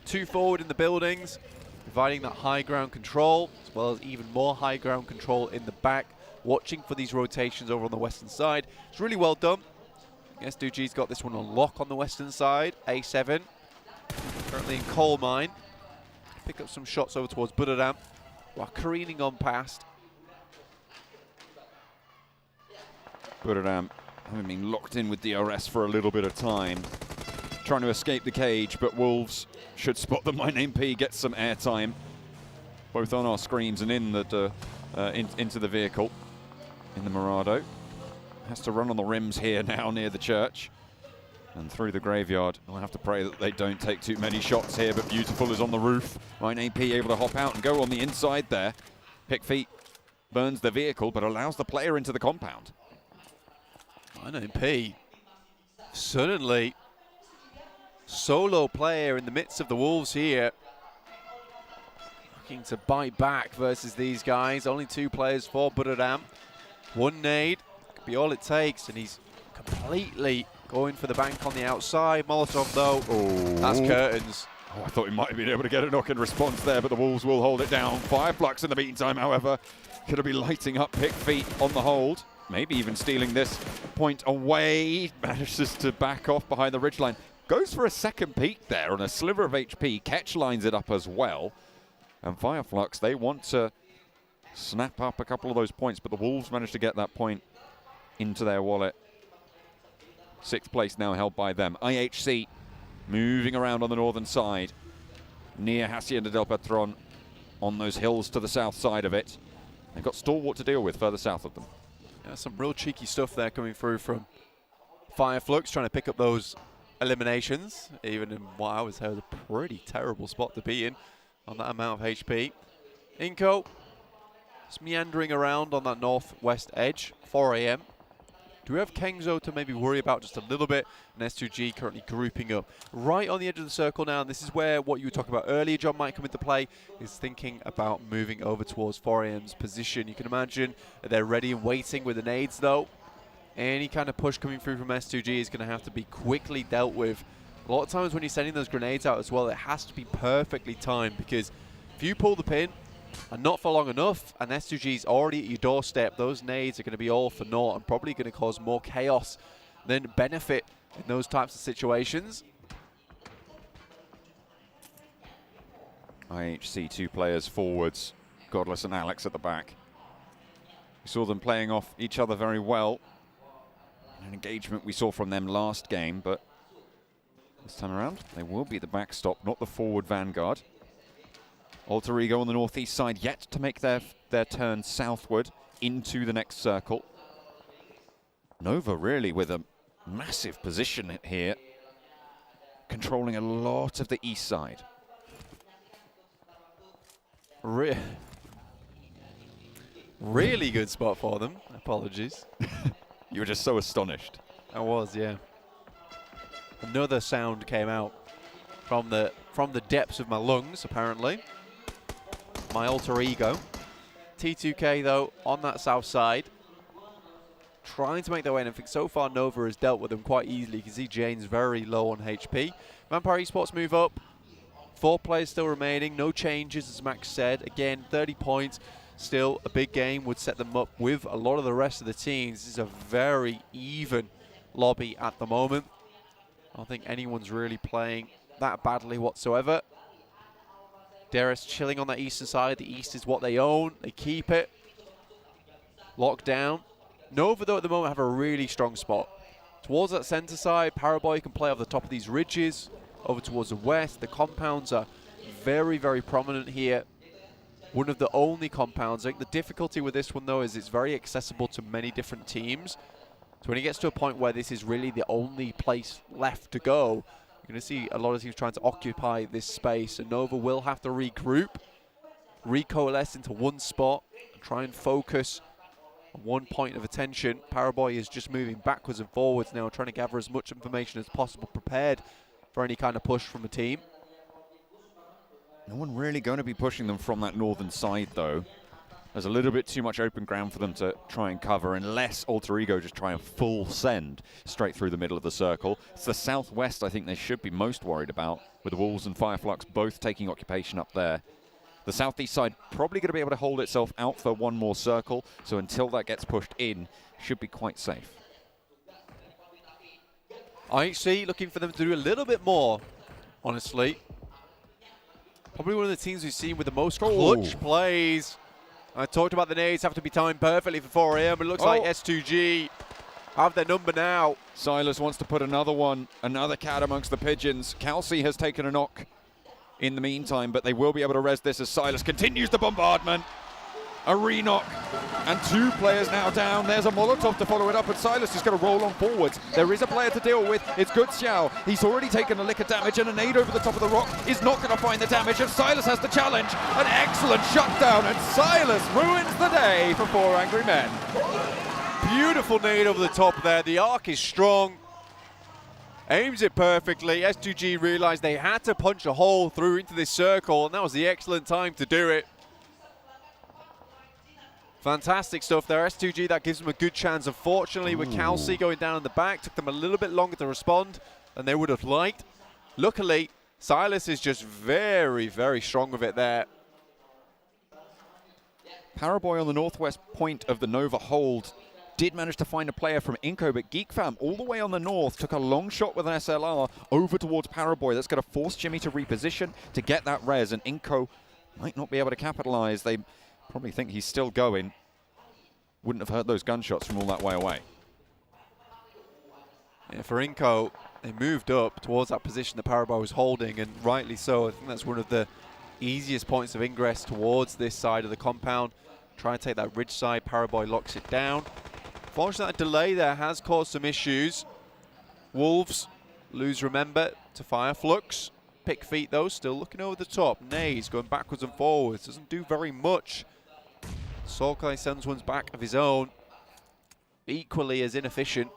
2 forward in the buildings, providing that high ground control, as well as even more high ground control in the back, watching for these rotations over on the western side. It's really well done. S2G's got this one on lock on the western side. A7, currently in coal mine. Pick up some shots over towards Buddadam, while careening on past. Buddadam having been locked in with DRS for a little bit of time, trying to escape the cage, but Wolves should spot them. My name P gets some airtime, both on our screens and in the into the vehicle in the Mirado. Has to run on the rims here now near the church and through the graveyard. We'll have to pray that they don't take too many shots here, but Beautiful is on the roof. My name P able to hop out and go on the inside there. Pick Feet burns the vehicle, but allows the player into the compound. My name P, suddenly solo player in the midst of the Wolves here. Looking to bite back versus these guys. Only 2 players for Buddadam. 1 nade. Be all it takes, and he's completely going for the bank on the outside. Molotov, though, that's curtains. Oh, I thought he might have been able to get a knock in response there, but the Wolves will hold it down. Fireflux in the meantime, however, could be lighting up Pick Feet on the hold. Maybe even stealing this point away. Manages to back off behind the ridgeline. Goes for a second peek there on a sliver of HP. Ketch lines it up as well. And Fireflux, they want to snap up a couple of those points, but the Wolves managed to get that point into their wallet. 6th place now held by them. IHC moving around on the northern side, near Hacienda del Patron, on those hills to the south side of it. They've got Stalwart to deal with further south of them. Yeah, some real cheeky stuff there coming through from Fireflux, trying to pick up those eliminations, even in what I was a pretty terrible spot to be in on that amount of HP. Inco just meandering around on that northwest edge, 4 AM. Do we have Kengzo to maybe worry about just a little bit? And S2G currently grouping up right on the edge of the circle now. And this is where what you were talking about earlier, John, might come into play, is thinking about moving over towards 4AM's position. You can imagine they're ready and waiting with the nades, though. Any kind of push coming through from S2G is going to have to be quickly dealt with. A lot of times when you're sending those grenades out as well, it has to be perfectly timed, because if you pull the pin and not for long enough, and S2G's already at your doorstep, those nades are going to be all for naught and probably going to cause more chaos than benefit in those types of situations. IHC 2 players forwards, Godless and Alex at the back. We saw them playing off each other very well. An engagement we saw from them last game, but this time around they will be the backstop, not the forward vanguard. Alter Ego on the northeast side yet to make their turn southward into the next circle. Nova really with a massive position here, controlling a lot of the east side. Really good spot for them. Apologies. You were just so astonished. I was, yeah. Another sound came out from the from the depths of my lungs, apparently. My alter ego. T2K, though, on that south side, trying to make their way in. I think so far Nova has dealt with them quite easily. You can see Jane's very low on HP. Vampire Esports move up. 4 players still remaining. No changes, as Max said. Again, 30 points. Still a big game. Would set them up with a lot of the rest of the teams. This is a very even lobby at the moment. I don't think anyone's really playing that badly whatsoever. DRS chilling on that eastern side. The east is what they own. They keep it. Locked down. Nova, though, at the moment have a really strong spot. Towards that center side, Paraboy can play off the top of these ridges. Over towards the west, the compounds are very, very prominent here. One of the only compounds. I think the difficulty with this one, though, is it's very accessible to many different teams. So when it gets to a point where this is really the only place left to go, you're going to see a lot of teams trying to occupy this space, and Nova will have to regroup, recoalesce into one spot, and try and focus on one point of attention. Paraboy is just moving backwards and forwards now, trying to gather as much information as possible, prepared for any kind of push from the team. No one really going to be pushing them from that northern side, though. There's a little bit too much open ground for them to try and cover, unless Alter Ego just try and full send straight through the middle of the circle. It's the southwest I think they should be most worried about, with the Wolves and Fireflux both taking occupation up there. The southeast side probably going to be able to hold itself out for one more circle, so until that gets pushed in, should be quite safe. IHC looking for them to do a little bit more, honestly. Probably one of the teams we've seen with the most clutch plays. I talked about the nades have to be timed perfectly for 4 AM, but it looks like S2G have their number now. Silas wants to put another cat amongst the pigeons. Kelsey has taken a knock in the meantime, but they will be able to res this as Silas continues the bombardment. A re-knock, and 2 players now down. There's a Molotov to follow it up, and Silas is going to roll on forwards. There is a player to deal with. It's Good Xiao. He's already taken a lick of damage, and a nade over the top of the rock is not going to find the damage, and Silas has the challenge. An excellent shutdown, and Silas ruins the day for 4 angry men. Beautiful nade over the top there. The arc is strong. Aims it perfectly. S2G realized they had to punch a hole through into this circle, and that was the excellent time to do it. Fantastic stuff there. S2G, that gives them a good chance. Unfortunately, with Kelsey going down in the back, took them a little bit longer to respond than they would have liked. Luckily, Silas is just very, very strong with it there. Paraboy on the northwest point of the Nova hold did manage to find a player from Inco, but GeekFam all the way on the north took a long shot with an SLR over towards Paraboy. That's going to force Jimmy to reposition to get that res, and Inco might not be able to capitalize. They probably think he's still going. Wouldn't have heard those gunshots from all that way away. Yeah, for Inco, they moved up towards that position that Paraboy was holding, and rightly so. I think that's one of the easiest points of ingress towards this side of the compound. Try and take that ridge side. Paraboy locks it down. Unfortunately, that delay there has caused some issues. Wolves lose Remember to Fireflux. Pick feet, though, still looking over the top. Nays going backwards and forwards. Doesn't do very much. Sorkai sends one's back of his own. Equally as inefficient.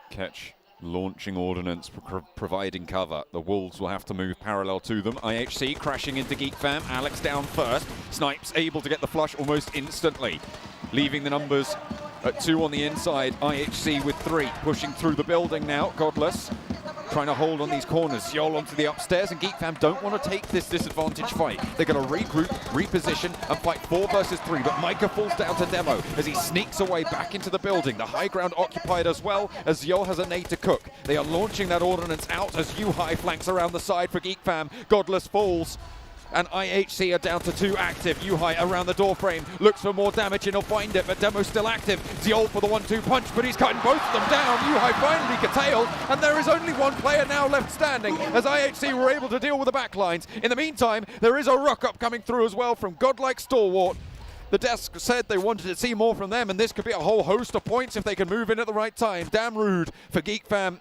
Catch launching ordnance, providing cover. The Wolves will have to move parallel to them. IHC crashing into GeekFam. Alex down first. Snipes able to get the flush almost instantly, leaving the numbers at 2 on the inside. IHC with 3 pushing through the building now. Godless trying to hold on these corners. Yol onto the upstairs, and GeekFam don't want to take this disadvantage fight. They're going to regroup, reposition, and fight 4 versus 3. But Micah falls down to Demo as he sneaks away back into the building. The high ground occupied as well, as Yol has a nade to cook. They are launching that ordnance out as Yuhai flanks around the side for GeekFam. Godless falls, and IHC are down to 2 active. Yuhai around the door frame, looks for more damage, and he'll find it, but Demo's still active. Ziol for the 1-2 punch, but he's cutting both of them down. Yuhai finally curtailed, and there is only 1 player now left standing, as IHC were able to deal with the backlines. In the meantime, there is a rock-up coming through as well from Godlike Stalwart. The desk said they wanted to see more from them, and this could be a whole host of points if they can move in at the right time. Damn rude for GeekFam.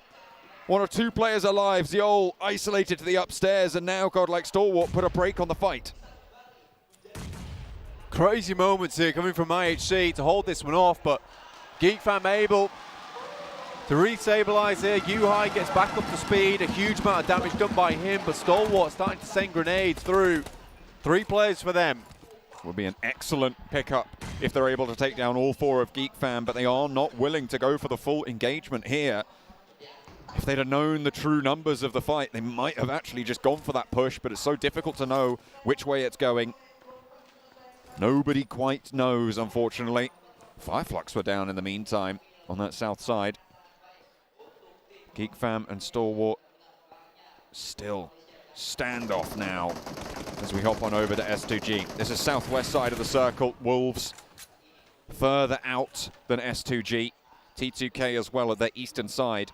1 or 2 players alive. Ziol isolated to the upstairs, and now Godlike Stalwart put a break on the fight. Crazy moments here coming from IHC to hold this one off, but GeekFam able to restabilize here. Yuhai gets back up to speed. A huge amount of damage done by him, but Stalwart starting to send grenades through. 3 players for them. Would be an excellent pickup if they're able to take down all 4 of Geek Fam, but they are not willing to go for the full engagement here. If they'd have known the true numbers of the fight, they might have actually just gone for that push, but it's so difficult to know which way it's going. Nobody quite knows, unfortunately. Fireflux were down in the meantime on that south side. Geek Fam and Stalwart still standoff now as we hop on over to S2G. This is southwest side of the circle. Wolves further out than S2G. T2K as well at their eastern side.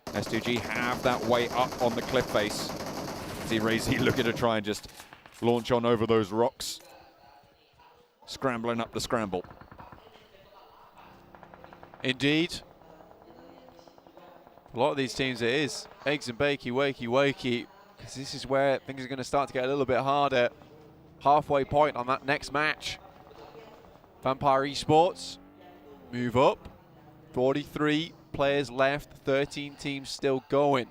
S2G have that way up on the cliff face. See Razy looking to try and just launch on over those rocks. Scrambling up the scramble. Indeed. A lot of these teams it is eggs and bakey, wakey, wakey. Because this is where things are going to start to get a little bit harder. Halfway point on that next match. Vampire Esports move up. 43 players left, 13 teams still going.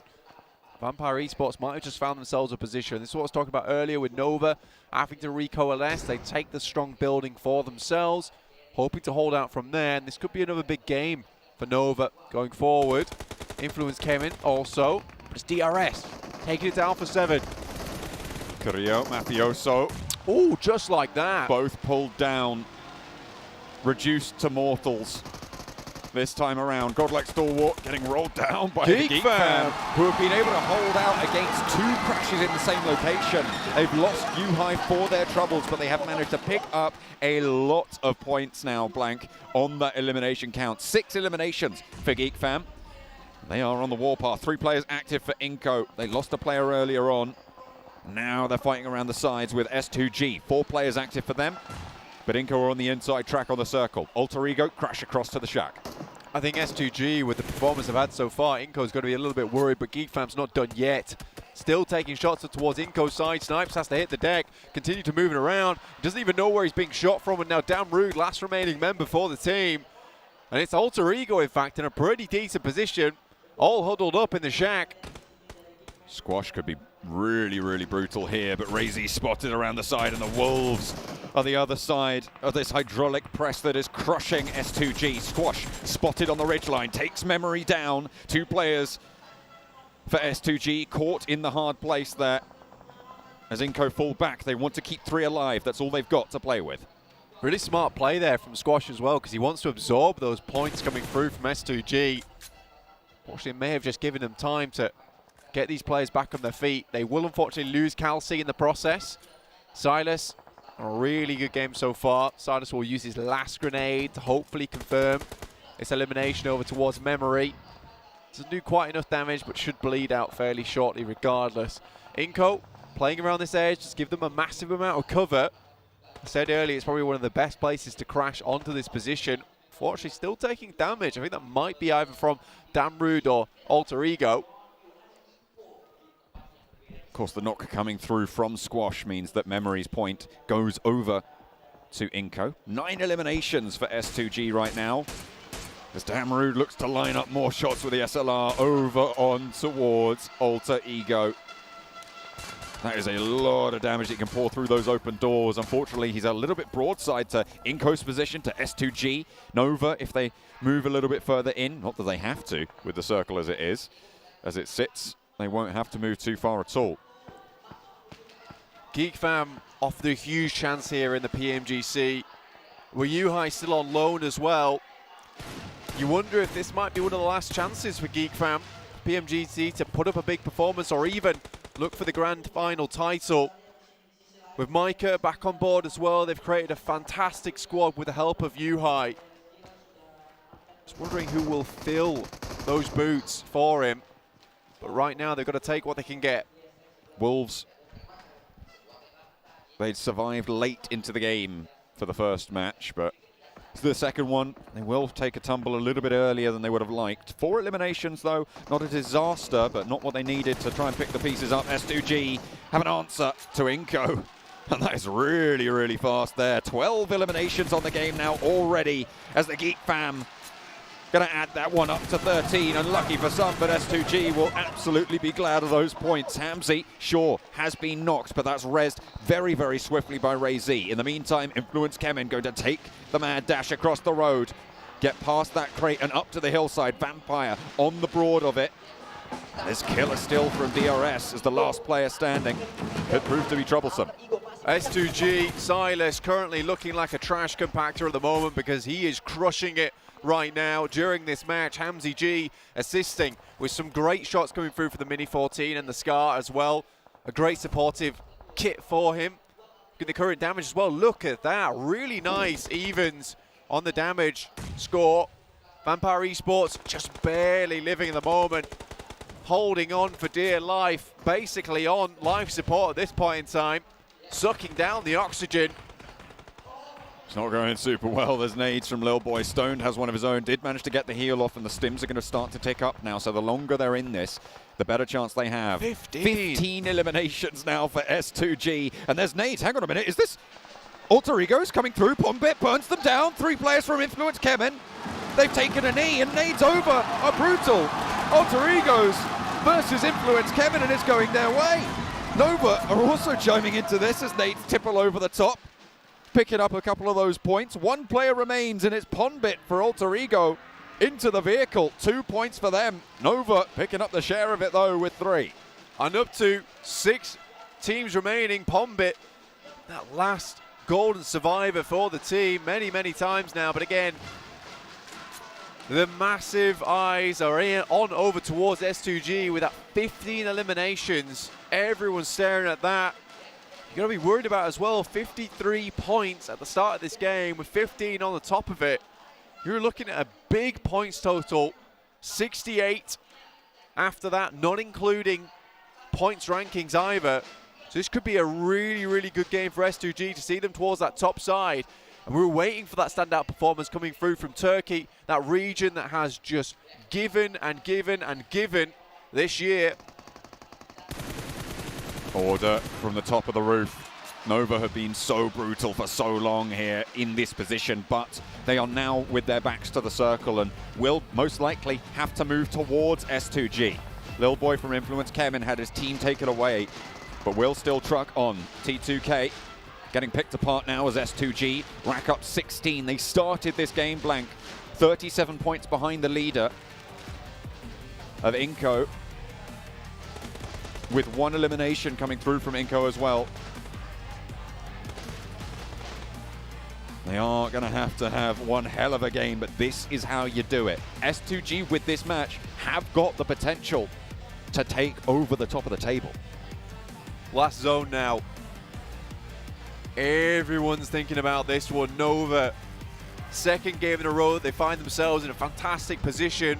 Vampire Esports might have just found themselves a position. This is what I was talking about earlier with Nova having to recoalesce. They take the strong building for themselves, hoping to hold out from there. And this could be another big game for Nova going forward. Influence came in also. It's DRS taking it down for 7. Carrillo, Mafioso. Oh, just like that. Both pulled down, reduced to mortals. This time around, Godlike Stalwart getting rolled down by the Geek Fam, who have been able to hold out against 2 crashes in the same location. They've lost Yuhai for their troubles, but they have managed to pick up a lot of points now, Blank, on that elimination count. 6 eliminations for Geek Fam. They are on the warpath. 3 players active for Inco. They lost a player earlier on. Now they're fighting around the sides with S2G. 4 players active for them, but Inco are on the inside track on the circle. Alter Ego crash across to the shack. I think S2G, with the performance they've had so far, Inco's going to be a little bit worried, but Geek Fam's not done yet. Still taking shots towards Inco's side. Snipes has to hit the deck, continue to move it around. Doesn't even know where he's being shot from, and now Damn Rude, last remaining member for the team. And it's Alter Ego, in fact, in a pretty decent position, all huddled up in the shack. Squash could be really, really brutal here, but Razy spotted around the side, and the Wolves are the other side of this hydraulic press that is crushing S2G. Squash spotted on the ridgeline, takes Memory down. 2 players for S2G caught in the hard place there. As Inco fall back, they want to keep 3 alive. That's all they've got to play with. Really smart play there from Squash as well, because he wants to absorb those points coming through from S2G. Fortunately, it may have just given them time to get these players back on their feet. They will unfortunately lose Calci in the process. Silas, a really good game so far. Silas will use his last grenade to hopefully confirm its elimination over towards Memory. Doesn't do quite enough damage, but should bleed out fairly shortly regardless. Inco playing around this edge, just give them a massive amount of cover. I said earlier, it's probably one of the best places to crash onto this position. Fortunately, still taking damage. I think that might be either from Damn Rude or Alter Ego. Of course, the knock coming through from Squash means that Memory's point goes over to Inco. 9 eliminations for S2G right now, as Damn Rude looks to line up more shots with the SLR over on towards Alter Ego. That is a lot of damage that can pour through those open doors. Unfortunately, he's a little bit broadside to Inco's position, to S2G. Nova, if they move a little bit further in, not that they have to with the circle as it is, as it sits, they won't have to move too far at all. Geek Fam off the huge chance here in the PMGC. With Yuhai still on loan as well. You wonder if this might be one of the last chances for Geek Fam, PMGC, to put up a big performance or even look for the grand final title. With Micah back on board as well, they've created a fantastic squad with the help of Yuhai. Just wondering who will fill those boots for him. But right now they've got to take what they can get. Wolves, they'd survived late into the game for the first match, but the second one, they will take a tumble a little bit earlier than they would have liked. 4 eliminations, though, not a disaster, but not what they needed to try and pick the pieces up. S2G have an answer to Inco, and that is really, really fast there. 12 eliminations on the game now already, as the Geek Fam Gonna add that one up to 13, unlucky for some, but S2G will absolutely be glad of those points. Hamzy, sure, has been knocked, but that's rezzed very, very swiftly by Ray Z. In the meantime, Influence Kemen going to take the mad dash across the road, get past that crate and up to the hillside. Vampire on the broad of it. This killer still from DRS as the last player standing. It proved to be troublesome. S2G, Silas currently looking like a trash compactor at the moment because he is crushing it right now during this match. Hamzy G assisting with some great shots coming through for the Mini 14 and the Scar as well. A great supportive kit for him. Get the current damage as well. Look at that. Really nice evens on the damage score. Vampire Esports just barely living in the moment. Holding on for dear life. Basically on life support at this point in time. Sucking down the oxygen. It's not going super well. There's nades from Lil Boy. Stoned has one of his own. Did manage to get the heal off, and the stims are going to start to tick up now. So the longer they're in this, the better chance they have. 15 eliminations now for S2G. And there's nades. Hang on a minute. Is this Alter Egos coming through? Pombit burns them down. 3 players from Influence Kemen. They've taken a knee, and nades over are brutal. Alter Egos versus Influence Kemen, and it's going their way. Nova are also chiming into this as nades tipple over the top, picking up a couple of those points. 1 player remains, and it's Pombit for Alter Ego into the vehicle. 2 points for them. Nova picking up the share of it, though, with 3. And up to 6 teams remaining. Pombit, that last golden survivor for the team many, many times now. But again, the massive eyes are on over towards S2G with that 15 eliminations. Everyone's staring at that. You're going to be worried about as well. 53 points at the start of this game with 15 on the top of it. You're looking at a big points total. 68 after that, not including points rankings either. So this could be a really, really good game for S2G to see them towards that top side. And we're waiting for that standout performance coming through from Turkey, that region that has just given and given and given this year. Order from the top of the roof. Nova have been so brutal for so long here in this position, but they are now with their backs to the circle and will most likely have to move towards S2G. Lil Boy from Influence Kemen had his team taken away, but will still truck on. T2K getting picked apart now as S2G rack up 16. They started this game blank, 37 points behind the leader of Inco, with 1 elimination coming through from Inco as well. They are going to have one hell of a game, but this is how you do it. S2G with this match have got the potential to take over the top of the table. Last zone now. Everyone's thinking about this one. Nova, second game in a row, they find themselves in a fantastic position.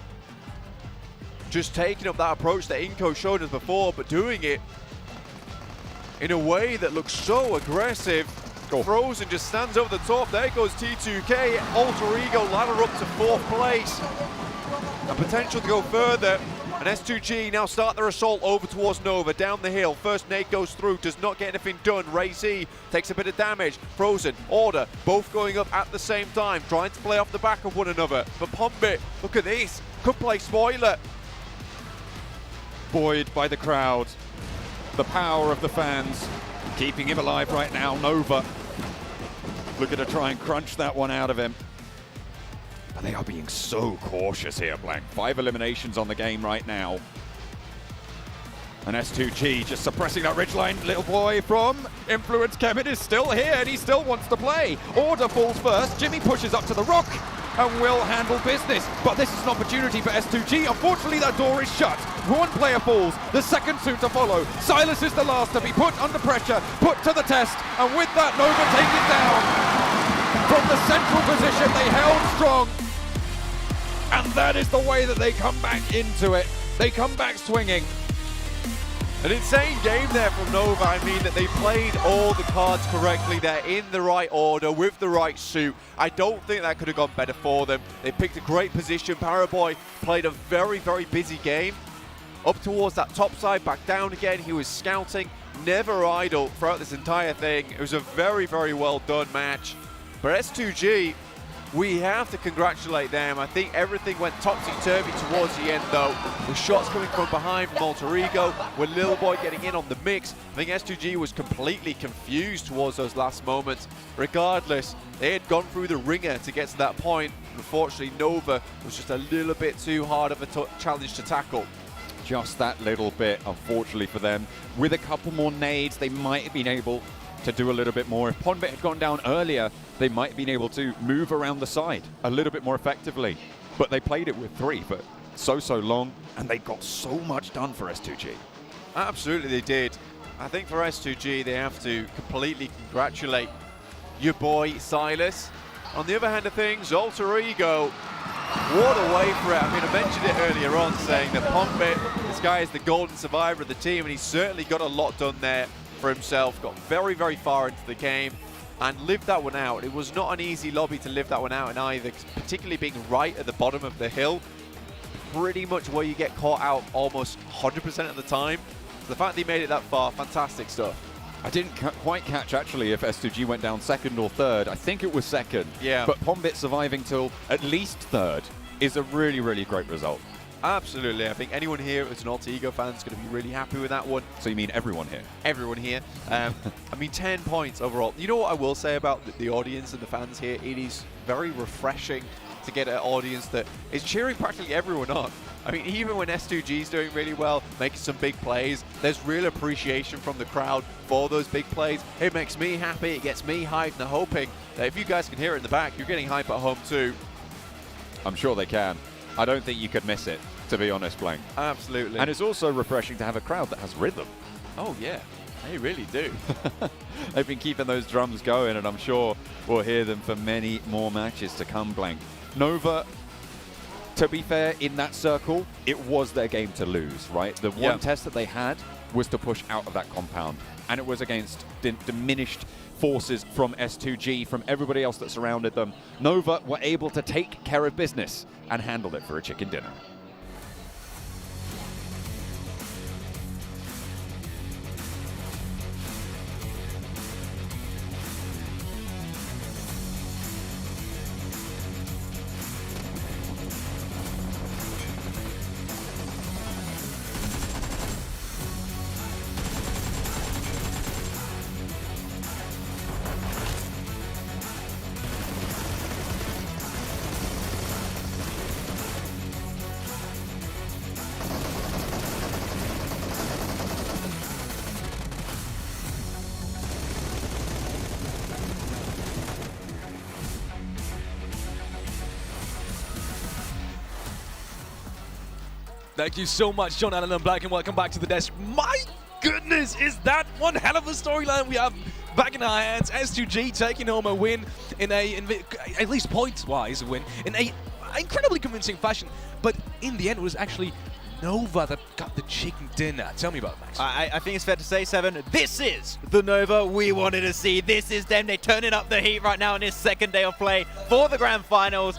Just taking up that approach that Inco showed us before, but doing it in a way that looks so aggressive. Frozen just stands over the top. There goes T2K. Alter Ego ladder up to 4th place. A potential to go further. And S2G now start their assault over towards Nova, down the hill. First nade goes through, does not get anything done. Ray Z takes a bit of damage. Frozen, Order, both going up at the same time, trying to play off the back of one another. But Pombit, look at this, could play spoiler. Buoyed by the crowd, the power of the fans, keeping him alive right now. Nova looking to try and crunch that one out of him. But they are being so cautious here, Blank. 5 eliminations on the game right now. And S2G just suppressing that ridgeline. Little boy from Influence Kemen is still here and he still wants to play. Order falls first. Jimmy pushes up to the rock and will handle business. But this is an opportunity for S2G. Unfortunately, that door is shut. 1 player falls, the second soon to follow. Silas is the last to be put under pressure, put to the test, and with that, Nova take it down. From the central position, they held strong. And that is the way that they come back into it. They come back swinging. An insane game there from Nova. I mean that they played all the cards correctly. They're in the right order with the right suit. I don't think that could have gone better for them. They picked a great position. Paraboy played a very, very busy game. Up towards that top side, back down again. He was scouting, never idle throughout this entire thing. It was a very, very well done match. But S2G, We have to congratulate them. I think everything went topsy-turvy towards the end, though. With shots coming from behind from Alter Ego, with Little Boy getting in on the mix. I think S2G was completely confused towards those last moments. Regardless, they had gone through the ringer to get to that point. Unfortunately, Nova was just a little bit too hard of a challenge to tackle. Just that little bit, unfortunately for them. With a couple more nades, they might have been able to do a little bit more. If Ponbit had gone down earlier, they might have been able to move around the side a little bit more effectively. But they played it with 3 for so long, and they got so much done for S2G. Absolutely, they did. I think for S2G, they have to completely congratulate your boy, Silas. On the other hand of things, Alter Ego, what a way for it. I mean, I mentioned it earlier on, saying that Ponbit, this guy is the golden survivor of the team, and he's certainly got a lot done there for himself. Got very, very far into the game and lived that one out. It was not an easy lobby to live that one out in either, particularly being right at the bottom of the hill. Pretty much where you get caught out almost 100% of the time. So the fact that he made it that far, fantastic stuff. I didn't quite catch, actually, if S2G went down 2nd or 3rd. I think it was 2nd. Yeah. But Ponbit surviving till at least 3rd is a really, really great result. Absolutely. I think anyone here as an Alter Ego fan is going to be really happy with that one. So you mean everyone here? Everyone here. I mean, 10 points overall. You know what I will say about the audience and the fans here? It is very refreshing to get an audience that is cheering practically everyone on. I mean, even when S2G is doing really well, making some big plays, there's real appreciation from the crowd for those big plays. It makes me happy. It gets me hyped, and I'm hoping that if you guys can hear it in the back, you're getting hype at home too. I'm sure they can. I don't think you could miss it, to be honest, Blank. Absolutely. And it's also refreshing to have a crowd that has rhythm. Oh, yeah. They really do. They've been keeping those drums going, and I'm sure we'll hear them for many more matches to come, Blank. Nova, to be fair, in that circle, it was their game to lose, right? The one test that they had was to push out of that compound, and it was against diminished forces from S2G, from everybody else that surrounded them. Nova were able to take care of business and handle it for a chicken dinner. Thank you so much, John Allen and Black, and welcome back to the desk. My goodness, is that one hell of a storyline we have back in our hands. S2G taking home a win in at least points-wise, a win in a incredibly convincing fashion. But in the end, it was actually Nova that got the chicken dinner. Tell me about it, Max. I think it's fair to say, Seven, this is the Nova we wanted to see. This is them. They're turning up the heat right now in this second day of play for the grand finals.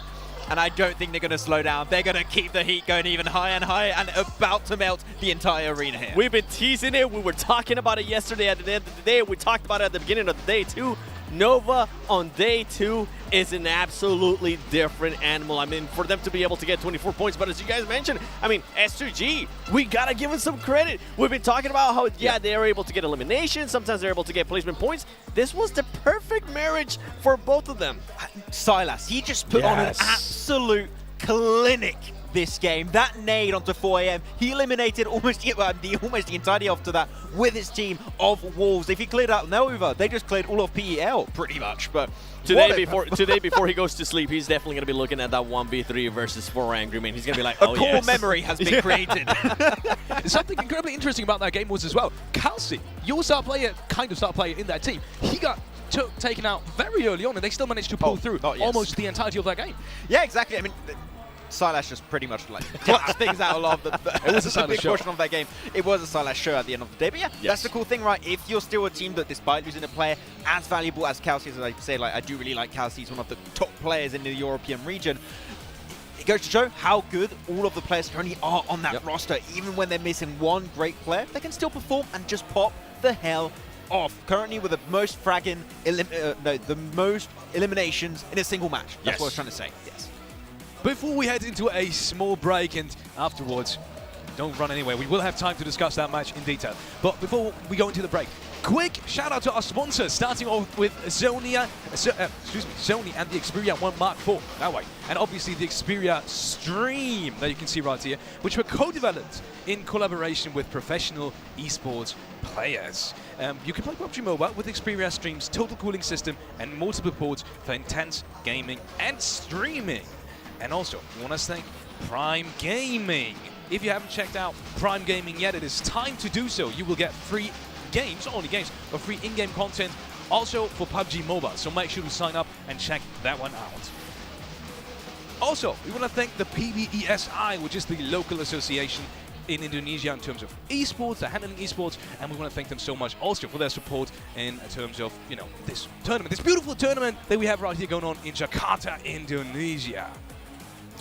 And I don't think they're going to slow down. They're going to keep the heat going even higher and higher and about to melt the entire arena here. We've been teasing it. We were talking about it yesterday at the end of the day. We talked about it at the beginning of the day too. Nova on day 2 is an absolutely different animal. I mean, for them to be able to get 24 points, but as you guys mentioned, I mean, S2G, we gotta give them some credit. We've been talking about how, they are able to get elimination. Sometimes they're able to get placement points. This was the perfect marriage for both of them. Silas, he just put on an absolute clinic this game. That nade onto 4 AM, he eliminated almost the entirety after that with his team of Wolves. If he cleared out Nova, they just cleared all of PEL pretty much. But today before he goes to sleep, he's definitely gonna be looking at that 1v3 versus 4 Angry Man. He's gonna be like, oh, a core memory has been created. Something incredibly interesting about that game was as well, Kelsey, your star player, kind of star player in that team, he got taken out very early on, and they still managed to pull through almost the entirety of that game. Yeah, exactly. I mean, Silas just pretty much like clutched things out of it was a big show. portion of that game. It was a Silas show at the end of the day. But yeah, that's the cool thing, right? If you're still a team that, despite losing a player as valuable as Kelsey, as I say, like I do really like Kelsey, he's one of the top players in the European region. It goes to show how good all of the players currently are on that roster. Even when they're missing one great player, they can still perform and just pop the hell off currently with the most the most eliminations in a single match. That's what I was trying to say. Yes. Before we head into a small break and afterwards, don't run anywhere. We will have time to discuss that match in detail. But before we go into the break, quick shout out to our sponsors, starting off with Sony and the Xperia 1 Mark IV, that way. And obviously the Xperia Stream that you can see right here, which were co-developed in collaboration with professional esports players. You can play PUBG Mobile with Xperia Stream's total cooling system and multiple ports for intense gaming and streaming. And also, we want to thank Prime Gaming. If you haven't checked out Prime Gaming yet, it is time to do so. You will get free games, not only games, but free in-game content also for PUBG Mobile. So make sure to sign up and check that one out. Also, we want to thank the PBESI, which is the local association in Indonesia in terms of esports, they're handling esports, and we want to thank them so much also for their support in terms of, you know, this tournament, this beautiful tournament that we have right here going on in Jakarta, Indonesia.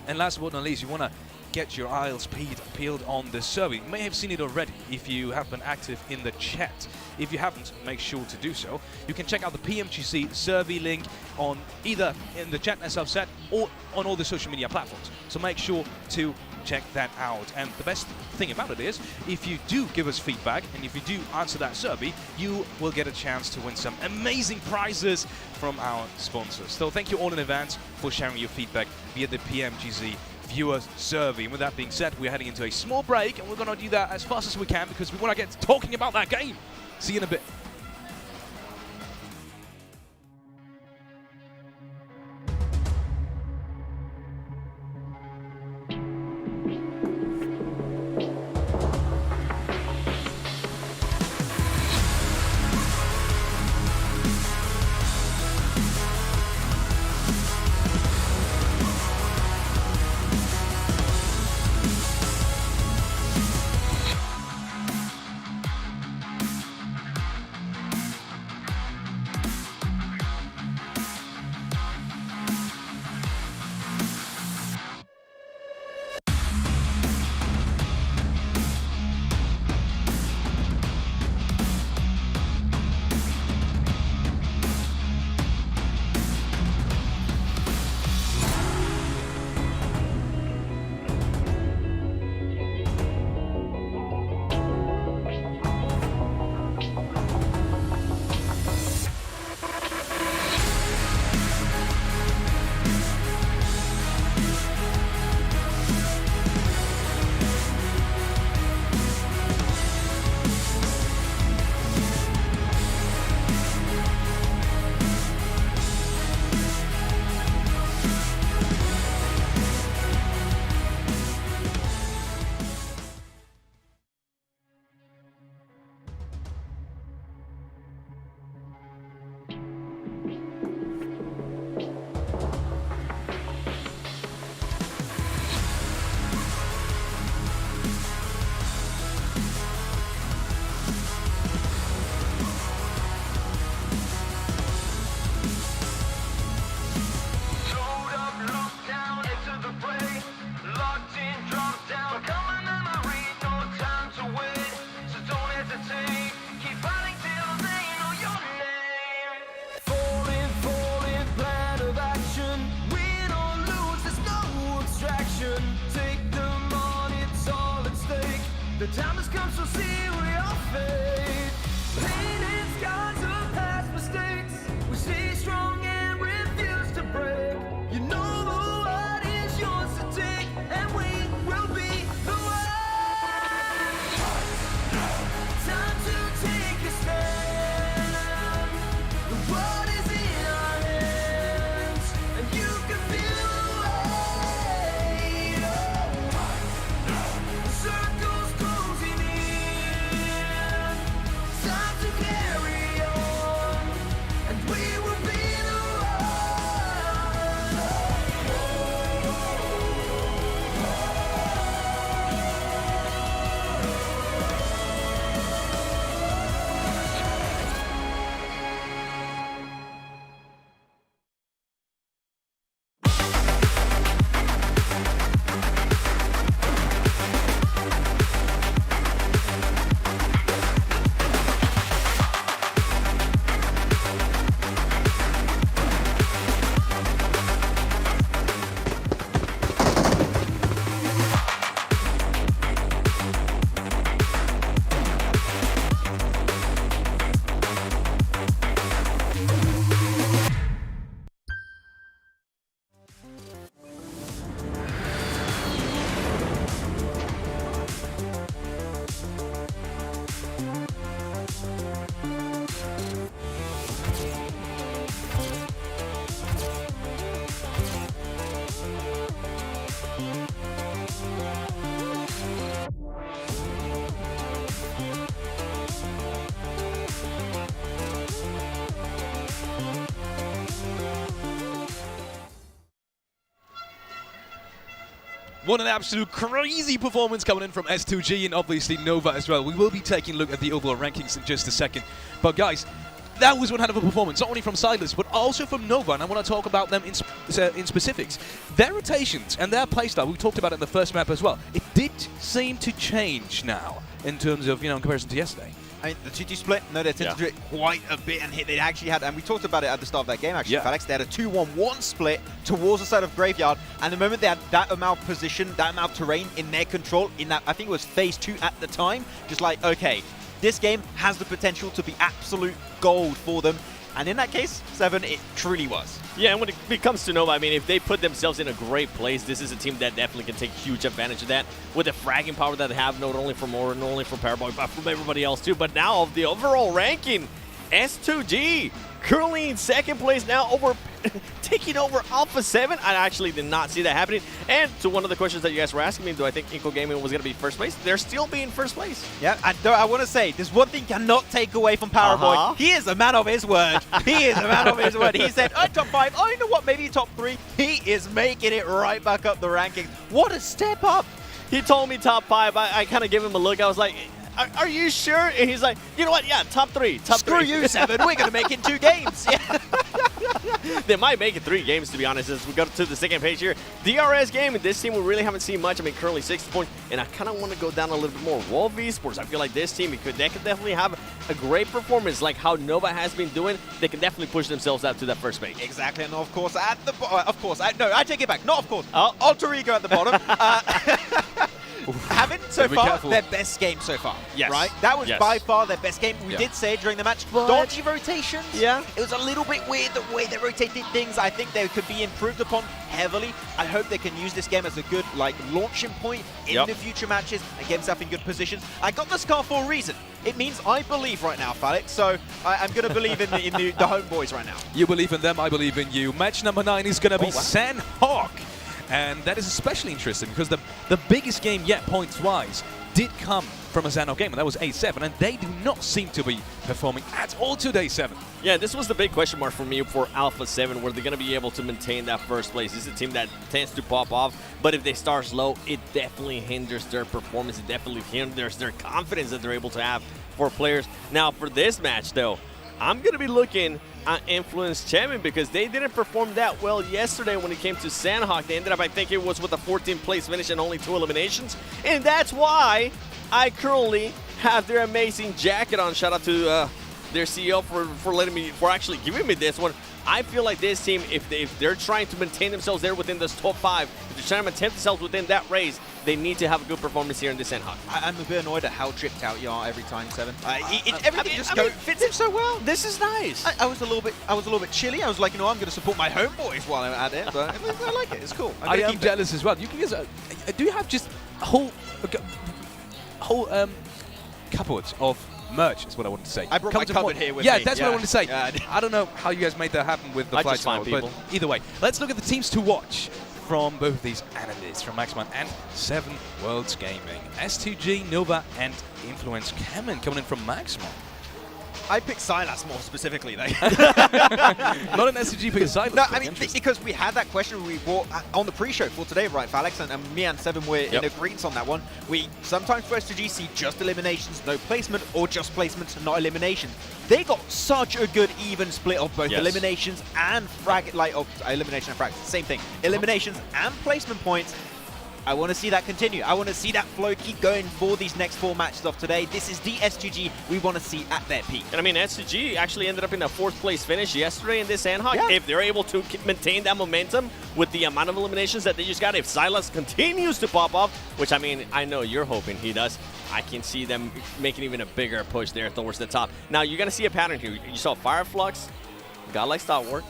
And last but not least, you want to get your eyes peeled on the survey. You may have seen it already if you have been active in the chat. If you haven't, make sure to do so. You can check out the PMGC survey link on either in the chat as I've said or on all the social media platforms. So make sure to check that out. And the best thing about it is, if you do give us feedback and if you do answer that survey, you will get a chance to win some amazing prizes from our sponsors. So thank you all in advance for sharing your feedback via the PMGC viewer survey. And with that being said, we're heading into a small break, and we're going to do that as fast as we can because we want to get talking about that game. See you in a bit. The time has come, so see we are fate. Pain and scars of past mistakes. We stay strong and refuse to break. You know the world is yours to take, and we will be the one. Time to take a stand. The world is in our hands, and you can feel the weight. The circle's closing in. What an absolute crazy performance coming in from S2G and obviously Nova as well. We will be taking a look at the overall rankings in just a second. But guys, that was one hell of a performance, not only from Silas, but also from Nova, and I want to talk about them in specifics. Their rotations and their playstyle, we talked about it in the first map as well. It did seem to change now in terms of, in comparison to yesterday. I mean, the 2-2 split, no, they tend to do it quite a bit, and they actually had, and we talked about it at the start of that game, actually, Alex, they had a 2-1-1 split towards the side of Graveyard, and the moment they had that amount of position, that amount of terrain in their control, in that, I think it was phase 2 at the time, just like, okay, this game has the potential to be absolute gold for them, and in that case, 7, it truly was. Yeah, and when it comes to Nova, I mean, if they put themselves in a great place, this is a team that definitely can take huge advantage of that with the fragging power that they have, not only from Aura, not only from Paraboy, but from everybody else too. But now, the overall ranking, S2G currently in second place now, over taking over Alpha 7. I actually did not see that happening. And to one of the questions that you guys were asking me, do I think Ego Gaming was going to be first place? They're still being first place. Yeah, and I want to say, there's one thing cannot take away from Paraboy. He is a man of his word. He is a man of his word. He said, top 5, oh, you know what, maybe top 3. He is making it right back up the rankings. What a step up. He told me top 5. I kind of gave him a look. I was like, are you sure? And he's like, you know what? Yeah, top 3. Screw you, 7. We're going to make it 2 games. Yeah. They might make it 3 games, to be honest, as we go to the second page here. DRS Gaming, this team we really haven't seen much. I mean, currently 60 points, and I kind of want to go down a little bit more. Wolf Esports, I feel like this team, they could definitely have a great performance like how Nova has been doing. They can definitely push themselves out to that first page. Exactly, and of course, at the no, I take it back. Not of course. Alter Ego at the bottom. Having so far their best game so far, right? That was by far their best game. We did say during the match, dodgy rotations. Yeah, it was a little bit weird the way they rotated things. I think they could be improved upon heavily. I hope they can use this game as a good launching point in the future matches and get themselves in good positions. I got the scar for a reason. It means I believe right now, Felix. So I'm going to believe in the homeboys right now. You believe in them, I believe in you. Match number 9 is going to be Sanhok. And that is especially interesting because the biggest game yet, points-wise, did come from a Sanhok game, and that was A7, and they do not seem to be performing at all today, 7. Yeah, this was the big question mark for me for Alpha 7, where they're going to be able to maintain that first place. This is a team that tends to pop off, but if they start slow, it definitely hinders their performance. It definitely hinders their confidence that they're able to have for players. Now, for this match, though, I'm going to be looking at Influence Champion because they didn't perform that well yesterday when it came to Sanhok. They ended up, I think it was with a 14th place finish and only 2 eliminations. And that's why I currently have their amazing jacket on. Shout out to their CEO for actually giving me this one. I feel like this team, if they're trying to maintain themselves there within this top 5, if they're trying to maintain themselves within that race, they need to have a good performance here in this Sanhok. I'm a bit annoyed at how tripped out you are every time, 7. Everything fits in so well. This is nice. I was a little bit chilly. I was like, I'm going to support my homeboys while I'm at it. But I like it. It's cool. I am jealous as well. You guys, do you have just a whole cupboard of merch is what I wanted to say. I brought my cupboard here with me. Yeah, that's what I wanted to say. I don't know how you guys made that happen with the flight tunnel, but either way, let's look at the teams to watch from both of these enemies, from Maxman and 7 Worlds Gaming. S2G, Nova, and Influence Cameron coming in from Maxman. I picked Silas more specifically, though. Not an S2G pick, Silas. No, I mean, because we had that question we brought on the pre-show for today, right, Alex? And me and 7 were in agreement on that one. We sometimes for S2G see just eliminations, no placement, or just placements, not eliminations. They got such a good even split of both eliminations and elimination and frag, same thing. Eliminations and placement points. I want to see that continue. I want to see that flow keep going for these next 4 matches of today. This is the S2G we want to see at their peak. And I mean, S2G actually ended up in a 4th place finish yesterday in this Sanhok. Yeah. If they're able to maintain that momentum with the amount of eliminations that they just got, if Silas continues to pop off, which I mean, I know you're hoping he does, I can see them making even a bigger push there towards the top. Now, you're going to see a pattern here. You saw Fireflux, Godlike Stalwart,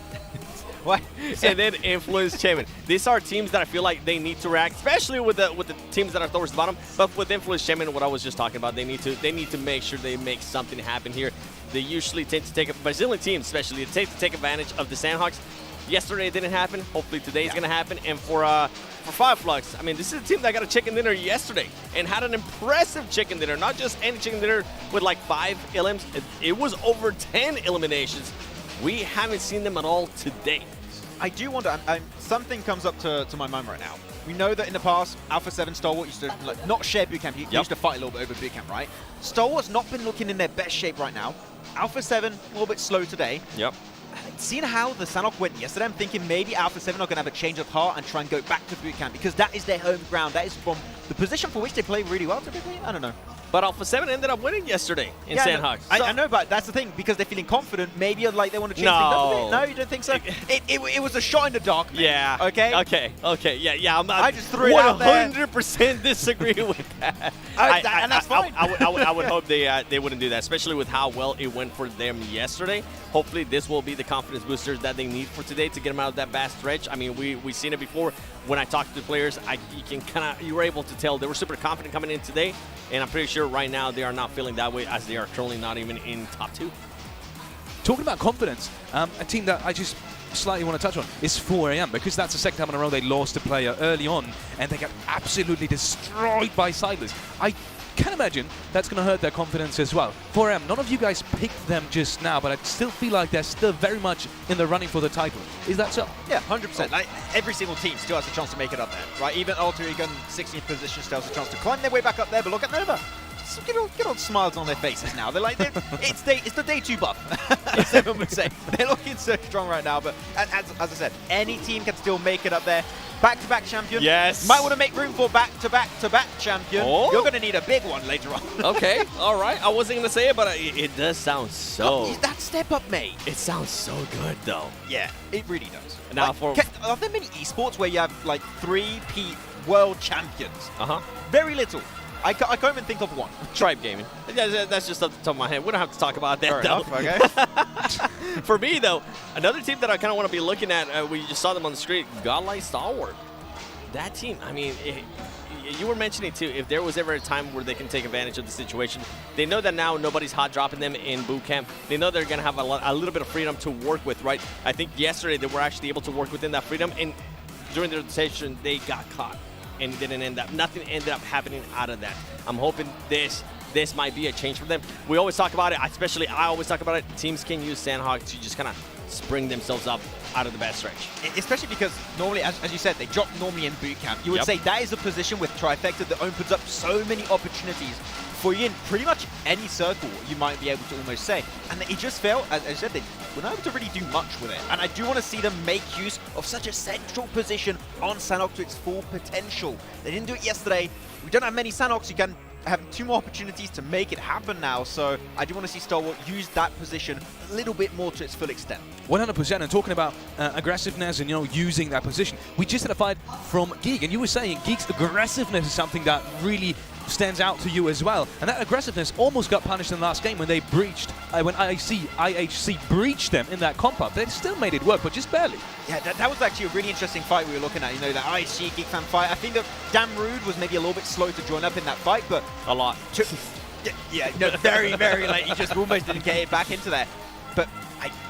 what? And then Influence Champion. These are teams that I feel like they need to react, especially with the teams that are towards the bottom. But with Influence Champion, what I was just talking about, they need to make sure they make something happen here. They usually tend to take Brazilian teams, especially, they tend to take advantage of the Sanhoks. Yesterday it didn't happen. Hopefully today is going to happen. And for Fireflux, I mean, this is a team that got a chicken dinner yesterday and had an impressive chicken dinner. Not just any chicken dinner with like 5 elims. It was over 10 eliminations. We haven't seen them at all today. I do wonder, something comes up to my mind right now. we know that in the past, Alpha 7 Stalwart used to not share bootcamp. He used to fight a little bit over bootcamp, right? Stalwart's not been looking in their best shape right now. Alpha 7, a little bit slow today. Yep. Seeing how the Sanhok went yesterday, I'm thinking maybe Alpha 7 are going to have a change of heart and try and go back to bootcamp because that is their home ground. That is from the position for which they play really well typically. I don't know. But Alpha 7 ended up winning yesterday in Sanhok. I know, but that's the thing, because they're feeling confident, maybe like they want to change things up a bit. No, you don't think so? It was a shot in the dark, man. Yeah. Okay? Okay. Yeah. I just threw it out there. 100% disagree with that. And that's fine. I would hope they wouldn't do that, especially with how well it went for them yesterday. Hopefully this will be the confidence boosters that they need for today to get them out of that bad stretch. I mean, we've seen it before. When I talked to the players, you were able to tell they were super confident coming in today, and I'm pretty sure right now they are not feeling that way as they are currently not even in top 2. Talking about confidence, a team that I just slightly want to touch on is 4AM, because that's the second time in a row they lost a player early on and they got absolutely destroyed by Silas. I can imagine that's going to hurt their confidence as well. 4AM, none of you guys picked them just now, but I still feel like they're still very much in the running for the title. Is that so? Yeah, 100%. Like, every single team still has a chance to make it up there, right? Even Alter Ego in 16th position still has a chance to climb their way back up there, but look at Nova. Get all smiles on their faces now. They're like, it's the day 2 buff, as everyone would say. They're looking so strong right now, but as I said, any team can still make it up there. Back-to-back champion. Yes. Might want to make room for back-to-back-to-back champion. Oh. You're going to need a big one later on. Okay, all right. I wasn't going to say it, but it does sound so... That step up, mate. It sounds so good, though. Yeah, it really does. Now, are there many esports where you have, like, 3 world champions? Uh-huh. Very little. I can't even think of one. Tribe Gaming. That's just off the top of my head. We don't have to talk about that, Fair though. enough, okay. For me, though, another team that I kind of want to be looking at, we just saw them on the street, Godlike Stalwart. That team, I mean, you were mentioning, too, if there was ever a time where they can take advantage of the situation, they know that now nobody's hot dropping them in boot camp. They know they're going to have a little bit of freedom to work with, right? I think yesterday they were actually able to work within that freedom, and during the rotation, they got caught. And it didn't end up, nothing ended up happening out of that. I'm hoping this might be a change for them. We always talk about it, especially I always talk about it, teams can use Sanhok to just kind of spring themselves up out of the bad stretch. Especially because normally, as you said, they drop normally in boot camp. You would say that is a position with Trifecta that opens up so many opportunities for you in pretty much any circle, you might be able to almost say. And it just felt, as I said, they were not able to really do much with it. And I do want to see them make use of such a central position on Sanhok to its full potential. They didn't do it yesterday. We don't have many Sanhoks. You can have 2 more opportunities to make it happen now. So I do want to see Stalwart use that position a little bit more to its full extent. 100%. And talking about aggressiveness and, using that position, we just had a fight from Geek, and you were saying Geek's aggressiveness is something that really stands out to you as well. And that aggressiveness almost got punished in the last game when they breached, when IHC breached them in that comp up. They still made it work, but just barely. Yeah, that was actually a really interesting fight we were looking at. The IHC Geek fan fight. I think that Damn Rude was maybe a little bit slow to join up in that fight, but a lot. Yeah, no, very, very late. He just almost didn't get it back into there. But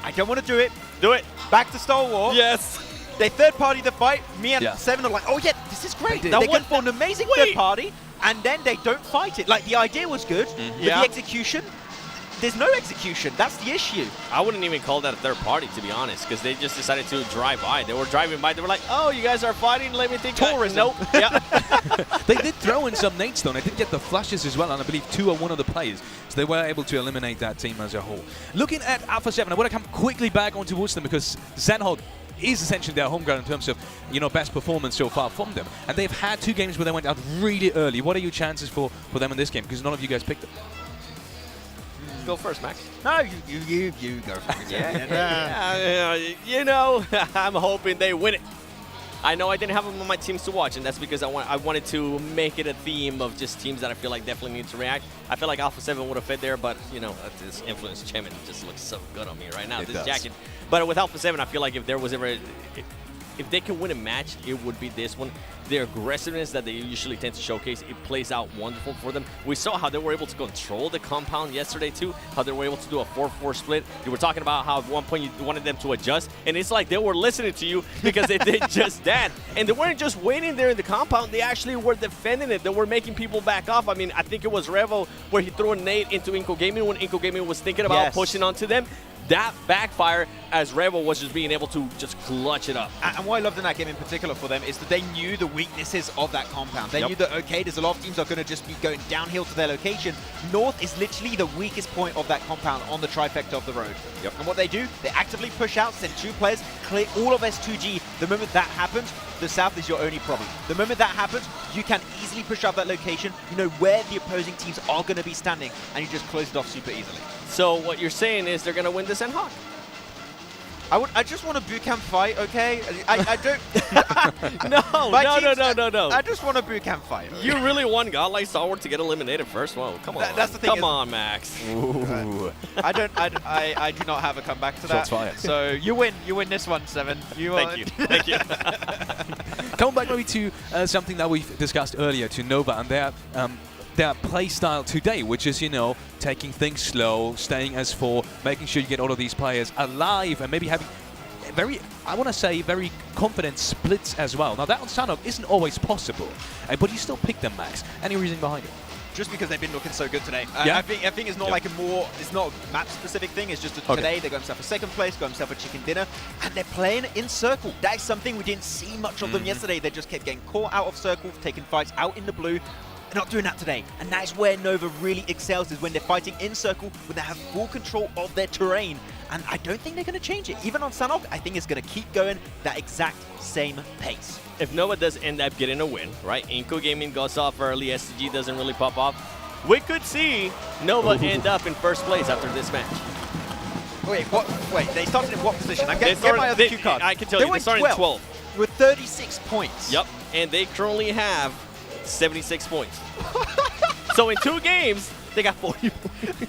I don't want to do it. Do it. Back to Stalwart. Yes. They third party the fight. Me and Seven are like, oh yeah, this is great. They went for an amazing third party, and then they don't fight it. Like, the idea was good, but the execution, there's no execution. That's the issue. I wouldn't even call that a third party, to be honest, because they just decided to drive by. They were driving by. They were like, oh, you guys are fighting? Let me think. Tourism. Nope. Yeah. They did throw in some nades, though, and they did get the flashes as well, and I believe 2 are one of the players. So they were able to eliminate that team as a whole. Looking at Alpha 7, I want to come quickly back on towards them because Sanhok is essentially their home ground in terms of, best performance so far from them. And they've had 2 games where they went out really early. What are your chances for them in this game? Because none of you guys picked them. Go first, Max. No, you go first. I'm hoping they win it. I know I didn't have them on my teams to watch, and that's because I wanted to make it a theme of just teams that I feel like definitely need to react. I feel like Alpha 7 would have fit there, but, this Influence Chairman just looks so good on me right now, this jacket. But with Alpha 7, I feel like if there was ever... If they can win a match, it would be this one. Their aggressiveness that they usually tend to showcase, it plays out wonderful for them. We saw how they were able to control the compound yesterday too, how they were able to do a 4-4 split. You were talking about how at one point you wanted them to adjust, and it's like they were listening to you because they did just that. And they weren't just waiting there in the compound, they actually were defending it. They were making people back off. I mean, I think it was Revo where he threw a nade into Inco Gaming when Inco Gaming was thinking about pushing onto them. That backfire as Rebel was just being able to just clutch it up. And what I loved in that game in particular for them is that they knew the weaknesses of that compound. They knew that, okay, there's a lot of teams that are going to just be going downhill to their location. North is literally the weakest point of that compound on the trifecta of the road. And what they do, they actively push out, send 2 players, clear all of S2G. The moment that happens, the south is your only problem. The moment that happens, you can easily push out that location. You know where the opposing teams are going to be standing, and you just close it off super easily. So what you're saying is they're going to win the Sanhok? I just want a boot camp fight, okay? I don't... No. I just want a boot camp fight. Okay? You really want Godlike Stalwart to get eliminated first? Whoa, come on. That's the thing. Come on, Max. Ooh. I do not have a comeback to that. Shots fired. So you win this one, Seven. Thank you. Coming back maybe to something that we've discussed earlier, to Nova and their play style today, which is, you know, taking things slow, staying as 4, making sure you get all of these players alive, and maybe having very confident splits as well. Now that on Sanhok isn't always possible, but you still pick them, Max. Any reason behind it? Just because they've been looking so good today. Yeah. I think it's not like it's not a map-specific thing. It's just that today they got themselves a second place, got themselves a chicken dinner, and they're playing in circle. That is something we didn't see much of them yesterday. They just kept getting caught out of circle, taking fights out in the blue. They're not doing that today, and that is where Nova really excels, is when they're fighting in circle, when they have full control of their terrain. And I don't think they're going to change it. Even on Sanhok, I think it's going to keep going that exact same pace. If Nova does end up getting a win, right? Inco Gaming goes off early, S2G doesn't really pop off. We could see Nova end up in first place after this match. Wait, what? Wait, they started in what position? I'm getting my other cue card. I can tell you, they started in 12. With 36 points. Yep, and they currently have 76 points. So in 2 games, they got 40 points.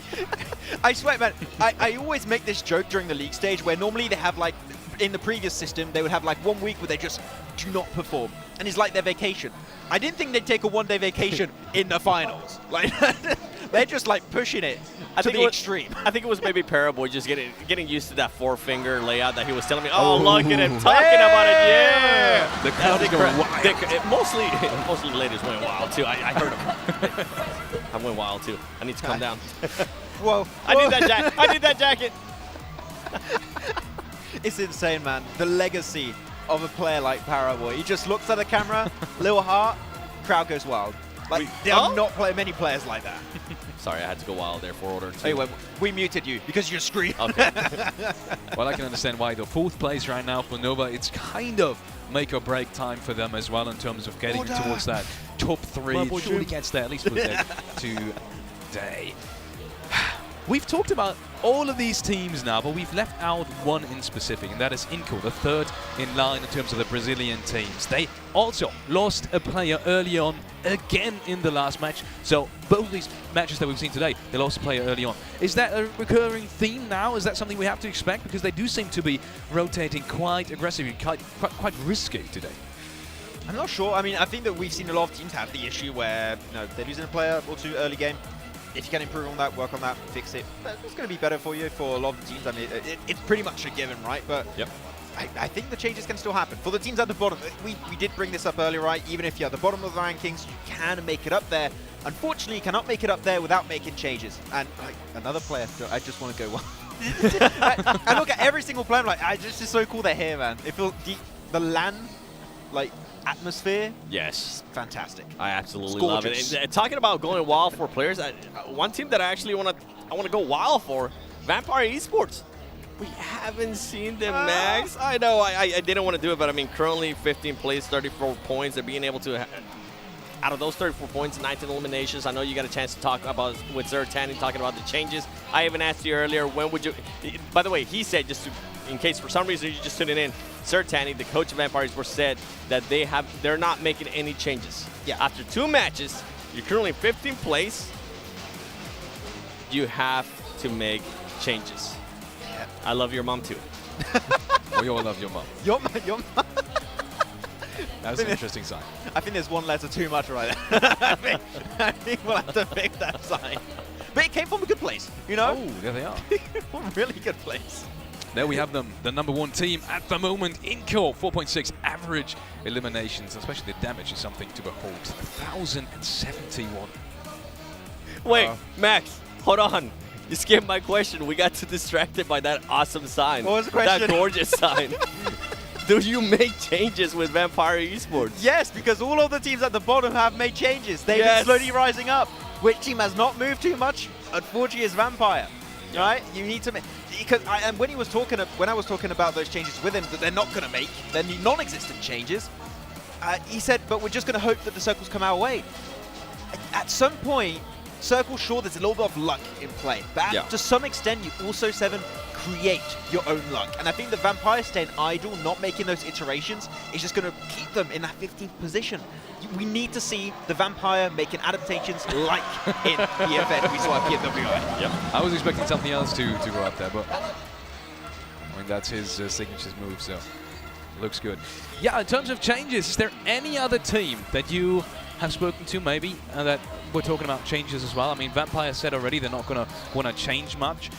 I swear, man, I always make this joke during the league stage where normally they have, like, in the previous system, they would have, like, 1 week where they just do not perform. And it's like their vacation. I didn't think they'd take a 1-day vacation in the finals. Like, they're just, like, pushing it to the extreme. I think it was maybe Paraboy just getting used to that 4-finger layout that he was telling me. Oh, look at him talking about it. Yeah. The crowd is going wild. Mostly the ladies went wild, too. I heard him. I went wild, too. I need to calm down. Whoa. I need that jacket. It's insane, man. The legacy of a player like Paraboy. He just looks at the camera, little heart, crowd goes wild. Like, there are not many players like that. Sorry, I had to go wild there for order 2. Anyway, we muted you because you screamed. Okay. Well, I can understand why. The 4th place right now for Nova, it's kind of make or break time for them as well in terms of getting towards that top 3. It surely gets there, at least for them today. We've talked about all of these teams now, but we've left out one in specific, and that is Inco, the 3rd in line in terms of the Brazilian teams. They also lost a player early on, again in the last match. So both of these matches that we've seen today, they lost a player early on. Is that a recurring theme now? Is that something we have to expect? Because they do seem to be rotating quite aggressively, quite risky today. I'm not sure. I mean, I think that we've seen a lot of teams have the issue where, you know, they're losing a player or 2 early game. If you can improve on that, work on that, fix it, it's going to be better for you for a lot of teams. I mean, it's pretty much a given, right? But I think the changes can still happen. For the teams at the bottom, we did bring this up earlier, right? Even if you're at the bottom of the rankings, you can make it up there. Unfortunately, you cannot make it up there without making changes. And like, another player, I just want to go well. I look at every single player, I'm like, this is so cool they're here, man. It feels the LAN, like, atmosphere. Yes. Fantastic. I absolutely love it. And talking about going wild for players, one team that I actually want to go wild for, Vampire Esports. We haven't seen them, Max. I know I didn't want to do it, but I mean, currently 15 plays, 34 points. They're being able to, out of those 34 points, 19 eliminations. I know you got a chance to talk about with Zertani, talking about the changes. I even asked you earlier, when would you, by the way, he said, just to, in case for some reason you're just tuning in, Zertani, the coach of Vampire Esports, said that they're not making any changes. Yeah. After 2 matches, you're currently 15th place. You have to make changes. Yeah. I love your mom too. We all love your mom. Your mom. That's an interesting sign. I think there's 1 letter too much right there. I think we'll have to fix that sign. But it came from a good place, you know? Oh, there they are. From a really good place. There we have them, the #1 team at the moment. Inco, 4.6 average eliminations, especially the damage is something to behold. 1,071. Wait, Max, hold on. You skipped my question. We got too distracted by that awesome sign. What was the question? That gorgeous sign. do you make changes with Vampire Esports? Yes, because all of the teams at the bottom have made changes. They've been slowly rising up. Which team has not moved too much? Unfortunately, is Vampire. Right? You need to make, because and when I was talking about those changes with him that they're not going to make, they're non-existent changes. He said, but we're just going to hope that the circles come our way. At some point, Circle, sure, there's a little bit of luck in play, but to some extent, you also, Seven, create your own luck. And I think the Vampire staying idle, not making those iterations, is just going to keep them in that 15th position. We need to see the Vampire making adaptations like in PFN we saw at PMWI. Yep. I was expecting something else to go up there, but I mean, that's his signature move, so looks good. Yeah, in terms of changes, is there any other team that you have spoken to maybe that we're talking about changes as well? I mean, Vampire said already they're not going to want to change much.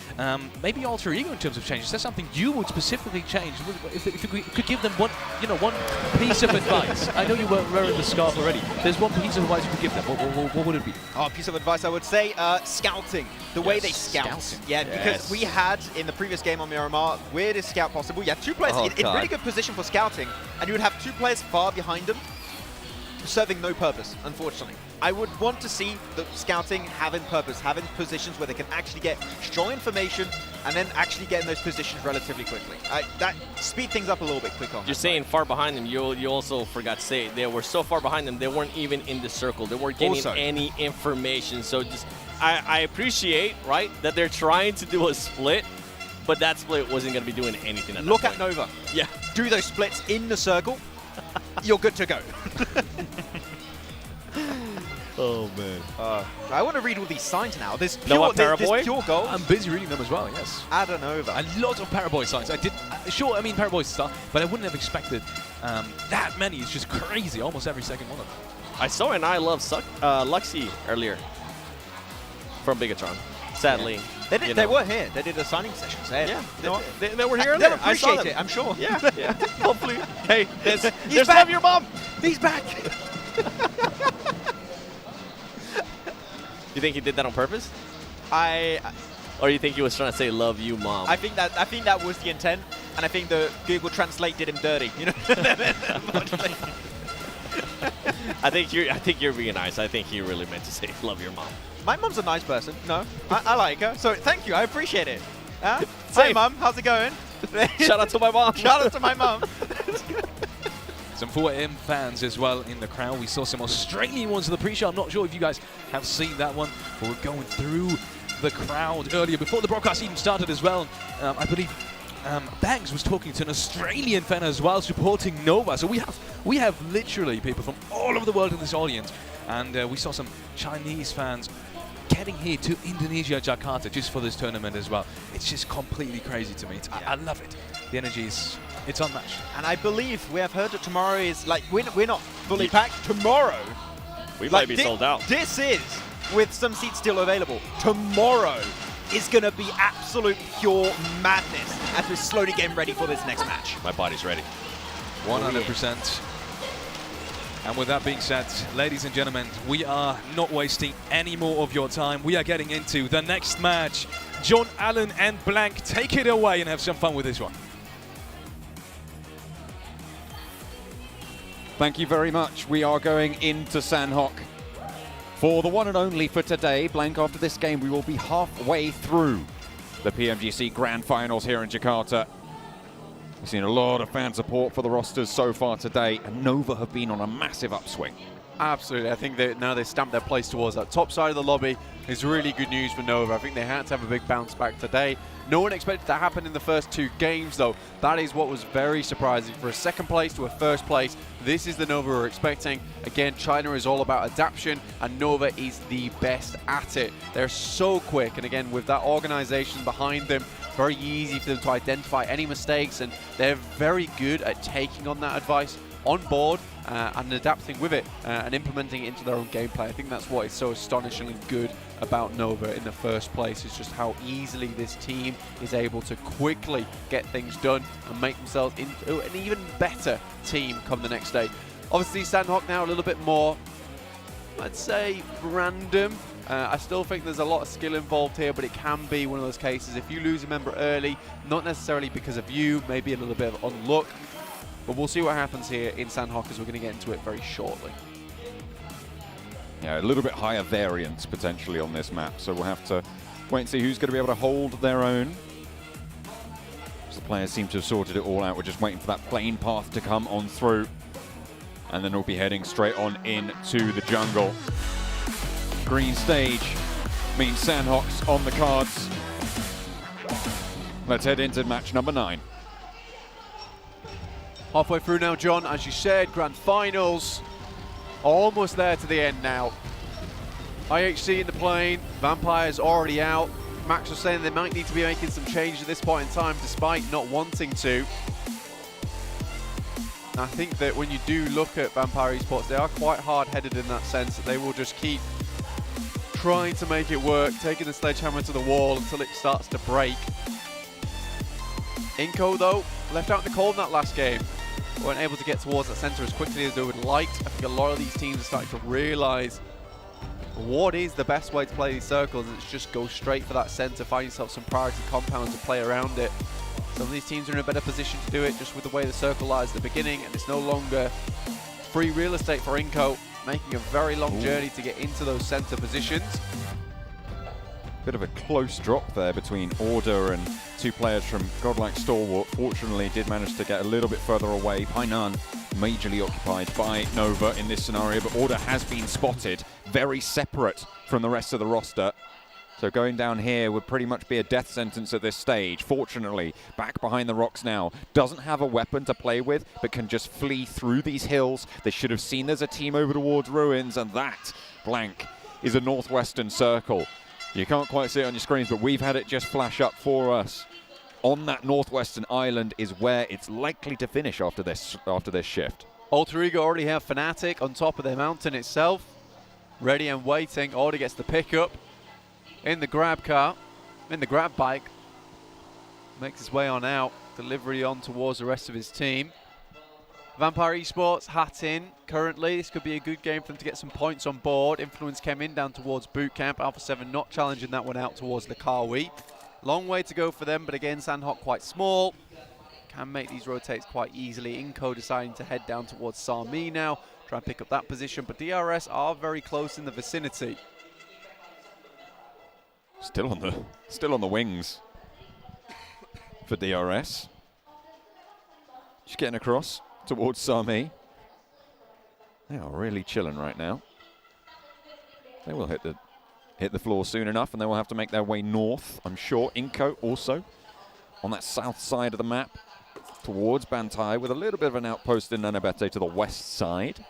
Maybe Alter Ego in terms of changes. Is there something you would specifically change? If you could give them one piece of advice. I know you were wearing the scarf already. There's one piece of advice you could give them. What would it be? Oh, piece of advice I would say, scouting. The way they scout. Scouting. Yeah, because we had, in the previous game on Miramar, weirdest scout possible. You had two players in really good position for scouting, and you would have two players far behind them, serving no purpose, unfortunately. I would want to see the scouting having purpose, having positions where they can actually get strong information and then actually get in those positions relatively quickly. That speed things up a little bit quicker. You're saying far behind them. You also forgot to say they were so far behind them they weren't even in the circle. They weren't getting any information. So just I appreciate, right, that they're trying to do a split, but that split wasn't going to be doing anything. Look at Nova. Yeah. Do those splits in the circle. You're good to go. Oh, man. I want to read all these signs now. There's Noah pure, Paraboy? there's pure goals. I'm busy reading them as well, yes. Adanova. A lot of Paraboy signs. I did, sure, I mean, Paraboy stuff, but I wouldn't have expected that many. It's just crazy, almost every second one of them. I saw an I Love Luxy earlier from Bigatron. Sadly. They were here. They did a signing session. Yeah, they were here They'll earlier. I saw appreciate them. it, I'm sure. Yeah, yeah. Hopefully. Hey, there's back. Love Your Mom. He's back. You think he did that on purpose? Or you think he was trying to say "Love You, Mom"? I think that was the intent, and I think the Google Translate did him dirty. You know. I think you're being nice. I think he really meant to say "Love Your Mom." My mom's a nice person. No, I like her. So thank you. I appreciate it. Hi, Mom. How's it going? Shout out to my mom. Shout out to my mom. Some 4M fans as well in the crowd. We saw some Australian ones in the pre-show. I'm not sure if you guys have seen that one, but we're going through the crowd earlier before the broadcast even started as well. I believe Banks was talking to an Australian fan as well, supporting Nova. So we have literally people from all over the world in this audience, and we saw some Chinese fans getting here to Indonesia, Jakarta, just for this tournament as well. It's just completely crazy to me. I love it. The energy is, it's unmatched. And I believe we have heard that tomorrow is, like, we're not fully packed. Tomorrow, we might be sold out. This is, with some seats still available, tomorrow is going to be absolute pure madness as we're slowly getting ready for this next match. My body's ready. 100%. And with that being said, ladies and gentlemen, we are not wasting any more of your time. We are getting into the next match. John Allen and Blank, take it away and have some fun with this one. Thank you very much. We are going into Sanhok for the one and only for today. Blank, after this game, we will be halfway through the PMGC Grand Finals here in Jakarta. We've seen a lot of fan support for the rosters so far today, and Nova have been on a massive upswing. Absolutely. I think that now they've stamped their place towards that top side of the lobby is really good news for Nova. I think they had to have a big bounce back today. No one expected that to happen in the first two games, though. That is what was very surprising. For a second place to a first place, this is the Nova we're expecting. Again, China is all about adaptation, and Nova is the best at it. They're so quick, and again, with that organization behind them, very easy for them to identify any mistakes, and they're very good at taking on that advice on board and adapting with it and implementing it into their own gameplay. I think that's what is so astonishingly good about Nova in the first place, is just how easily this team is able to quickly get things done and make themselves into an even better team come the next day. Obviously, Sanhok now a little bit more, I'd say, random. I still think there's a lot of skill involved here, but it can be one of those cases. If you lose a member early, not necessarily because of you, maybe a little bit of unluck, But we'll see what happens here in Sanhok as we're going to get into it very shortly. Yeah, a little bit higher variance potentially on this map, so we'll have to wait and see who's going to be able to hold their own. The players seem to have sorted it all out. We're just waiting for that plane path to come on through. And then we'll be heading straight on into the jungle. Green stage means Sanhok's on the cards. Let's head into match number 9. Halfway through now, John, as you said, grand finals. Almost there to the end now. IHC in the plane, Vampire's already out. Max was saying they might need to be making some changes at this point in time, despite not wanting to. I think that when you do look at Vampire Esports, they are quite hard-headed in that sense, that they will just keep trying to make it work, taking the sledgehammer to the wall until it starts to break. Inco, though, left out in the cold in that last game. Weren't able to get towards that center as quickly as they would like. I think a lot of these teams are starting to realize what is the best way to play these circles, and it's just go straight for that center, find yourself some priority compounds and play around it. Some of these teams are in a better position to do it just with the way the circle lies at the beginning, and it's no longer free real estate for Inco, making a very long journey to get into those center positions. Bit of a close drop there between Order and two players from Godlike Stalwart. Fortunately, did manage to get a little bit further away. Painan majorly occupied by Nova in this scenario, but Order has been spotted, very separate from the rest of the roster. So going down here would pretty much be a death sentence at this stage. Fortunately, back behind the rocks now. Doesn't have a weapon to play with, but can just flee through these hills. They should have seen there's a team over towards Ruins, and that blank is a northwestern circle. You can't quite see it on your screens, but we've had it just flash up for us. On that northwestern island is where it's likely to finish after this shift. Alter Ego already have Fnatic on top of their mountain itself. Ready and waiting. Order gets the pickup in the grab car, in the grab bike. Makes his way on out. Delivery on towards the rest of his team. Vampire Esports, hat in currently. This could be a good game for them to get some points on board. Influence came in down towards boot camp. Alpha 7 not challenging that one out towards the Kawi. Long way to go for them, but again, Sanhok quite small. Can make these rotates quite easily. Inco deciding to head down towards Sami now. Try and pick up that position, but DRS are very close in the vicinity. Still on the wings for DRS. Just getting across towards Sami. They are really chilling right now. They will hit the floor soon enough, and they will have to make their way north, I'm sure. Inco also on that south side of the map towards Bantai, with a little bit of an outpost in Nanabete to the west side.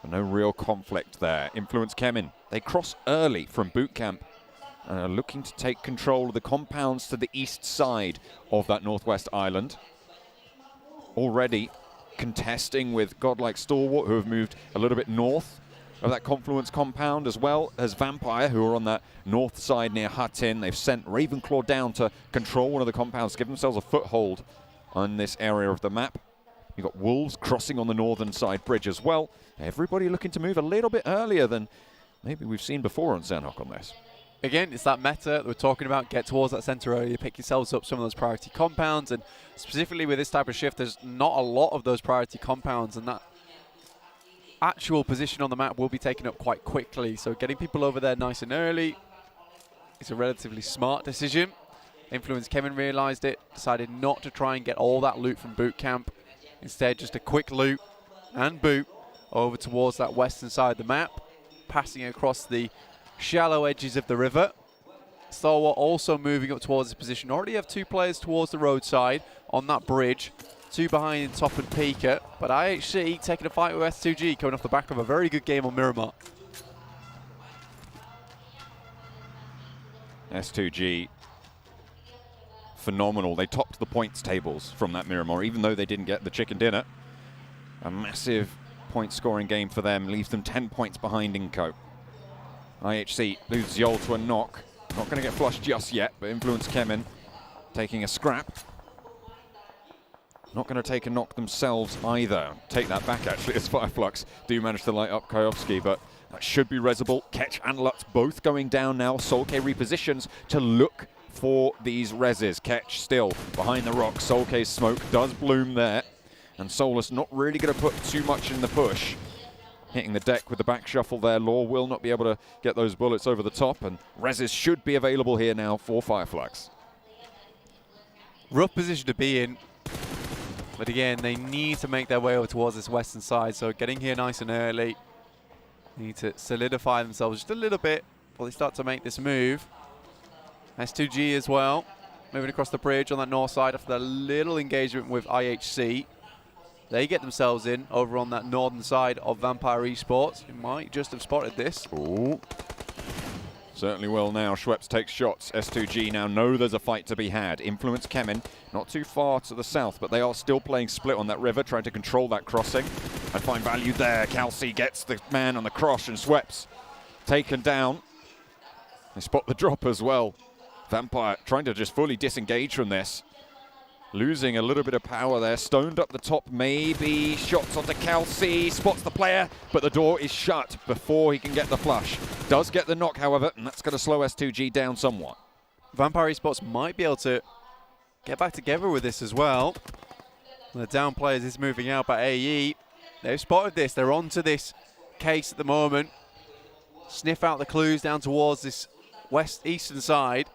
But no real conflict there. Influence Kemin. They cross early from boot camp and are looking to take control of the compounds to the east side of that northwest island. Already contesting with Godlike Stalwart, who have moved a little bit north of that Confluence compound, as well as Vampire, who are on that north side near Hatin. They've sent Ravenclaw down to control one of the compounds, give themselves a foothold on this area of the map. You've got Wolves crossing on the northern side bridge as well. Everybody looking to move a little bit earlier than maybe we've seen before on Sanhok on this. Again, it's that meta that we're talking about. Get towards that center early, pick yourselves up some of those priority compounds, and specifically with this type of shift, there's not a lot of those priority compounds, and that actual position on the map will be taken up quite quickly. So getting people over there nice and early is a relatively smart decision. Influence Kevin realized it, decided not to try and get all that loot from boot camp. Instead, just a quick loot and boot over towards that western side of the map, passing across the shallow edges of the river. Stalwart also moving up towards his position. Already have two players towards the roadside on that bridge. Two behind in top and Pika. But IHC taking a fight with S2G, coming off the back of a very good game on Miramar. S2G, phenomenal. They topped the points tables from that Miramar, even though they didn't get the chicken dinner. A massive point scoring game for them, leaves them 10 points behind Inco. IHC loses Yol to a knock. Not going to get flushed just yet, but Influence Kemin taking a scrap. Not going to take a knock themselves either. Take that back, actually, as Fireflux do manage to light up Kayovsky, but that should be Resable. Ketch and Lutz both going down now. Solke repositions to look for these reses. Ketch still behind the rock. Solke's smoke does bloom there. And Solus not really going to put too much in the push. Hitting the deck with the back shuffle there. Law will not be able to get those bullets over the top, and reses should be available here now for Fireflags. Rough position to be in. But again, they need to make their way over towards this western side, so getting here nice and early. Need to solidify themselves just a little bit before they start to make this move. S2G as well, moving across the bridge on that north side after that little engagement with IHC. They get themselves in over on that northern side of Vampire Esports. You might just have spotted this. Ooh. Certainly will now. Schweppes takes shots. S2G now know there's a fight to be had. Influence Kemen, not too far to the south, but they are still playing split on that river, trying to control that crossing and find value there. Kelsey gets the man on the cross, and Schweppes taken down. They spot the drop as well. Vampire trying to just fully disengage from this. Losing a little bit of power there. Stoned up the top, maybe. Shots onto Kelsey. Spots the player, but the door is shut before he can get the flush. Does get the knock, however, and that's going to slow S2G down somewhat. Vampire Esports might be able to get back together with this as well. The down players is moving out, but AE, they've spotted this. They're onto this case at the moment. Sniff out the clues down towards this eastern side.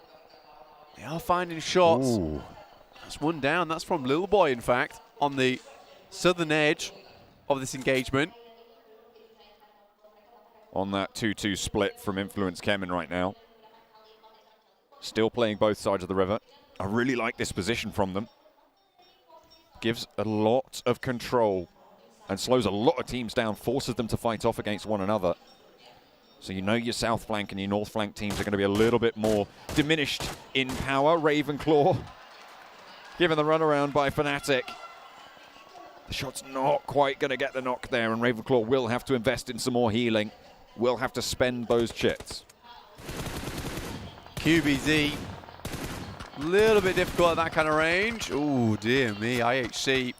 They are finding shots. Ooh. That's one down. That's from Lil Boy, in fact, on the southern edge of this engagement. On that 2-2 split from Influence Kemen right now. Still playing both sides of the river. I really like this position from them. Gives a lot of control and slows a lot of teams down, forces them to fight off against one another. So you know your south flank and your north flank teams are going to be a little bit more diminished in power. Ravenclaw given the runaround by Fnatic. The shot's not quite going to get the knock there, and Ravenclaw will have to invest in some more healing. Will have to spend those chits. QBZ, a little bit difficult at that kind of range. Oh, dear me, IHC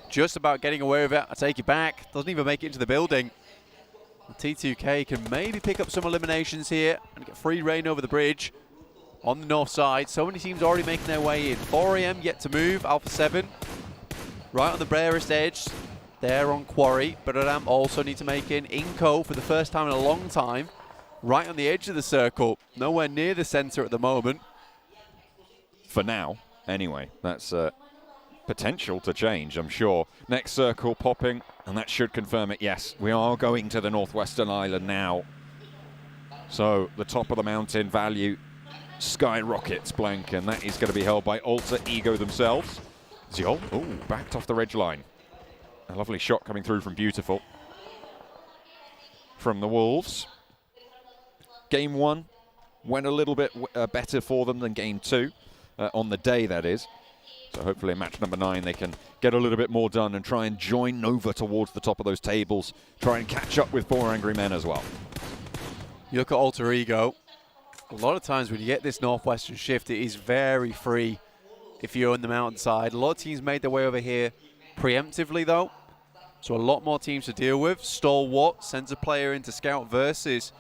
just about getting away with it. I take it back. Doesn't even make it into the building. T2K can maybe pick up some eliminations here and get free reign over the bridge on the north side. So many teams already making their way in. 4 AM yet to move. Alpha 7 right on the barest edge there on Quarry. But Adam also need to make in Inco for the first time in a long time. Right on the edge of the circle. Nowhere near the center at the moment. For now, anyway. That's potential to change, I'm sure. Next circle popping, and that should confirm it. Yes, we are going to the northwestern island now. So the top of the mountain value skyrockets blank, and that is going to be held by Alter Ego themselves. Ziol, backed off the ridge line. A lovely shot coming through from Beautiful. From the Wolves. Game 1 went a little bit better for them than game 2, on the day that is. So hopefully in match number 9 they can get a little bit more done and try and join Nova towards the top of those tables. Try and catch up with 4 Angry Men as well. You look at Alter Ego. A lot of times when you get this northwestern shift, it is very free if you're on the mountainside. A lot of teams made their way over here preemptively though. So a lot more teams to deal with. Stalwart sends a player into scout versus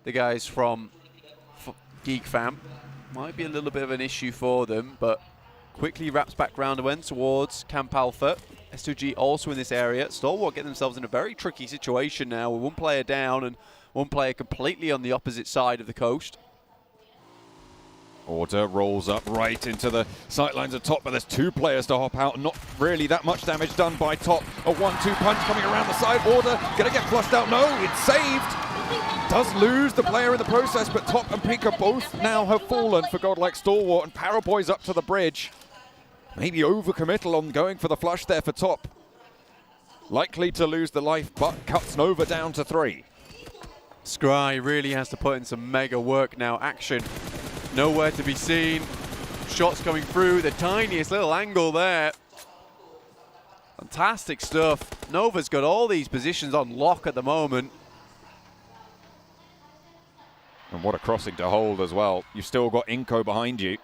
the guys from Geek Fam. Might be a little bit of an issue for them, but quickly wraps back round and went towards Camp Alpha. S2G also in this area. Stalwart get themselves in a very tricky situation now with one player down and one player completely on the opposite side of the coast. Order rolls up right into the sightlines of Top, but there's 2 players to hop out. Not really that much damage done by Top. A 1-2 punch coming around the side. Order gonna get flushed out. No, it's saved. Does lose the player in the process, but Top and Pink are both now have fallen for godlike Stalwart, and Paraboy's up to the bridge. Maybe overcommittal on going for the flush there for Top. Likely to lose the life, but cuts Nova down to 3. Scry really has to put in some mega work now. Action nowhere to be seen. Shots coming through, the tiniest little angle there. Fantastic stuff. Nova's got all these positions on lock at the moment. And what a crossing to hold as well. You've still got Inco behind you,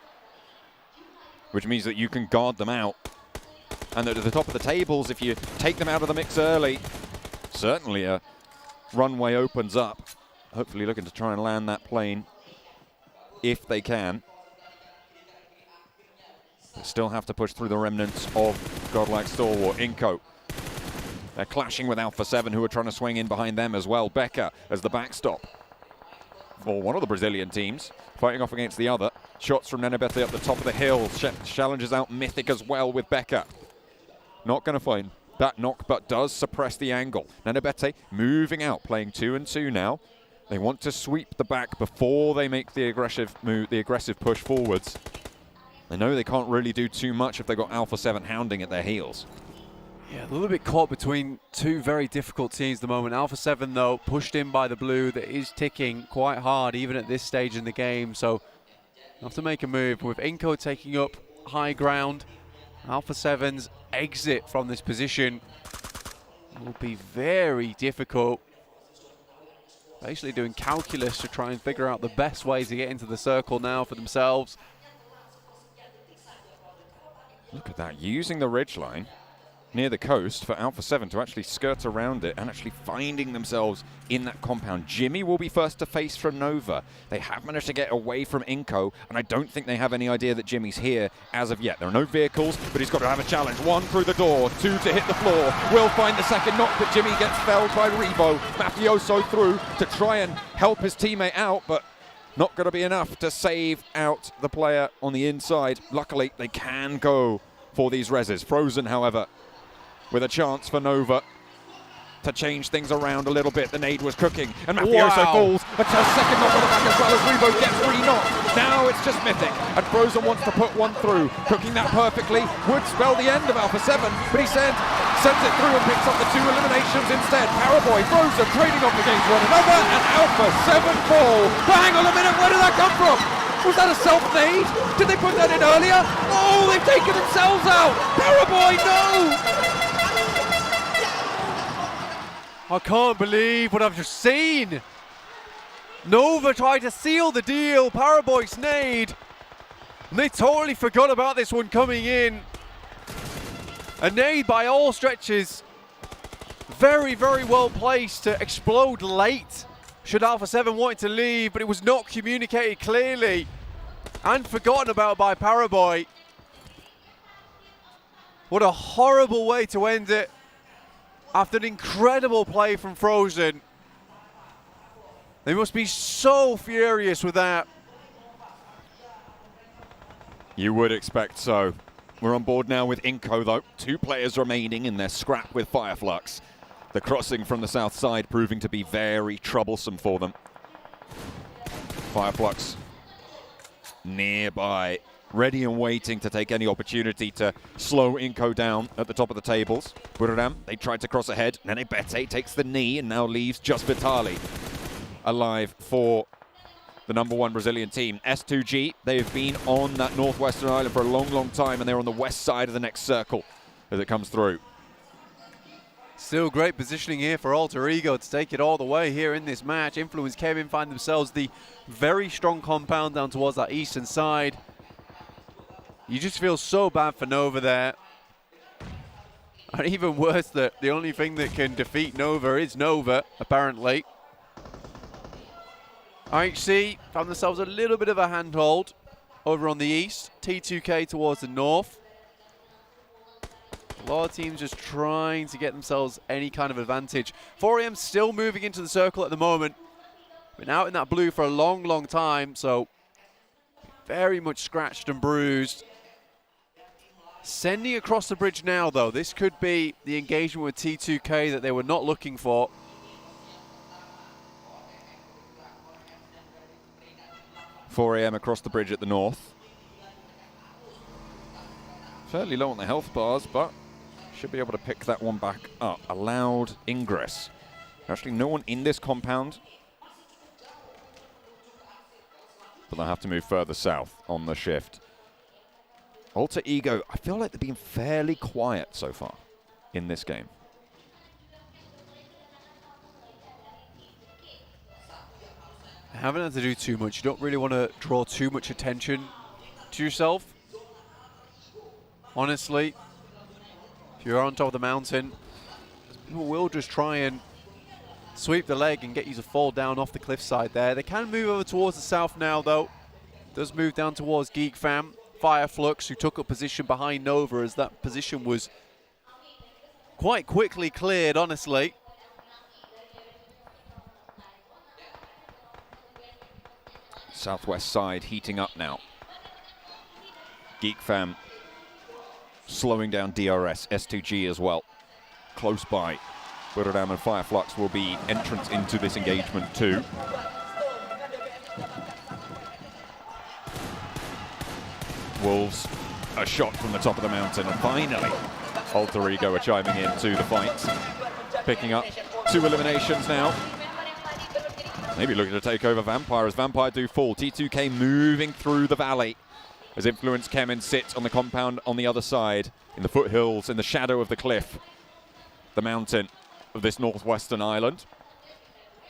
which means that you can guard them out. And at the top of the tables, if you take them out of the mix early, certainly a runway opens up. Hopefully looking to try and land that plane if they can. But still have to push through the remnants of godlike stalwart, Inco. They're clashing with Alpha 7, who are trying to swing in behind them as well. Becca as the backstop for one of the Brazilian teams, fighting off against the other. Shots from Nenebete up the top of the hill. Challenges out Mythic as well with Becca. Not going to find that knock, but does suppress the angle. Nenebete moving out, playing 2 and 2 now. They want to sweep the back before they make the aggressive move, the aggressive push forwards. They know they can't really do too much if they've got Alpha 7 hounding at their heels. Yeah, a little bit caught between two very difficult teams at the moment. Alpha 7, though, pushed in by the blue that is ticking quite hard even at this stage in the game. So, have to make a move. With Inco taking up high ground, Alpha 7's exit from this position will be very difficult. Basically doing calculus to try and figure out the best way to get into the circle now for themselves. Look at that, using the ridgeline near the coast for Alpha 7 to actually skirt around it and actually finding themselves in that compound. Jimmy will be first to face from Nova. They have managed to get away from Inco, and I don't think they have any idea that Jimmy's here as of yet. There are no vehicles, but he's got to have a challenge. 1 through the door, 2 to hit the floor. Will find the second knock, but Jimmy gets felled by Rebo. Mafioso through to try and help his teammate out, but not going to be enough to save out the player on the inside. Luckily, they can go for these reses. Frozen, however, with a chance for Nova to change things around a little bit. The nade was cooking, and Mafioso falls. A second knock on the back as well as Rebo gets 3 knocks. Now it's just Mythic, and Frozen wants to put 1 through. Cooking that perfectly would spell the end of Alpha 7, but he sends it through and picks up the 2 eliminations instead. Paraboy, Frozen trading off against one another, and Alpha 7 fall. But hang on a minute, where did that come from? Was that a self-nade? Did they put that in earlier? Oh, they've taken themselves out! Paraboy, no! I can't believe what I've just seen. Nova tried to seal the deal. Paraboy's nade. And they totally forgot about this one coming in. A nade by all stretches. Very, very well placed to explode late. Should Alpha 7 wanted to leave, but it was not communicated clearly. And forgotten about by Paraboy. What a horrible way to end it. After an incredible play from Frozen. They must be so furious with that. You would expect so. We're on board now with Inco, though. 2 players remaining in their scrap with Fireflux. The crossing from the south side proving to be very troublesome for them. Fireflux nearby, ready and waiting to take any opportunity to slow Inco down at the top of the tables. Buram, they tried to cross ahead. Nenebete takes the knee and now leaves just Vitali alive for the #1 Brazilian team. S2G, they've been on that northwestern island for a long, long time, and they're on the west side of the next circle as it comes through. Still great positioning here for Alter Ego to take it all the way here in this match. Influence Kevin find themselves the very strong compound down towards that eastern side. You just feel so bad for Nova there. And even worse that the only thing that can defeat Nova is Nova, apparently. IHC found themselves a little bit of a handhold over on the east. T2K towards the north. A lot of teams just trying to get themselves any kind of advantage. 4AM still moving into the circle at the moment. Been out in that blue for a long, long time, so very much scratched and bruised. Sending across the bridge now, though. This could be the engagement with T2K that they were not looking for. .4am across the bridge at the north. Fairly low on the health bars, but should be able to pick that one back up. Allowed ingress. Actually, no one in this compound. But they'll have to move further south on the shift. Alter Ego, I feel like they've been fairly quiet so far in this game. Haven't had to do too much. You don't really want to draw too much attention to yourself. Honestly, if you're on top of the mountain, people will just try and sweep the leg and get you to fall down off the cliffside there. They can move over towards the south now, though. Does move down towards Geek Fam. Fireflux, who took a position behind Nova as that position was quite quickly cleared, honestly. Southwest side heating up now. Geek Fam slowing down DRS, S2G as well. Close by. Buradam and Fireflux will be entrants into this engagement too. Wolves, a shot from the top of the mountain, and finally, Alter Ego are chiming into the fight. Picking up 2 eliminations now. Maybe looking to take over Vampire as Vampire do fall. T2K moving through the valley as Influence Kemen sits on the compound on the other side, in the foothills, in the shadow of the cliff, the mountain of this northwestern island.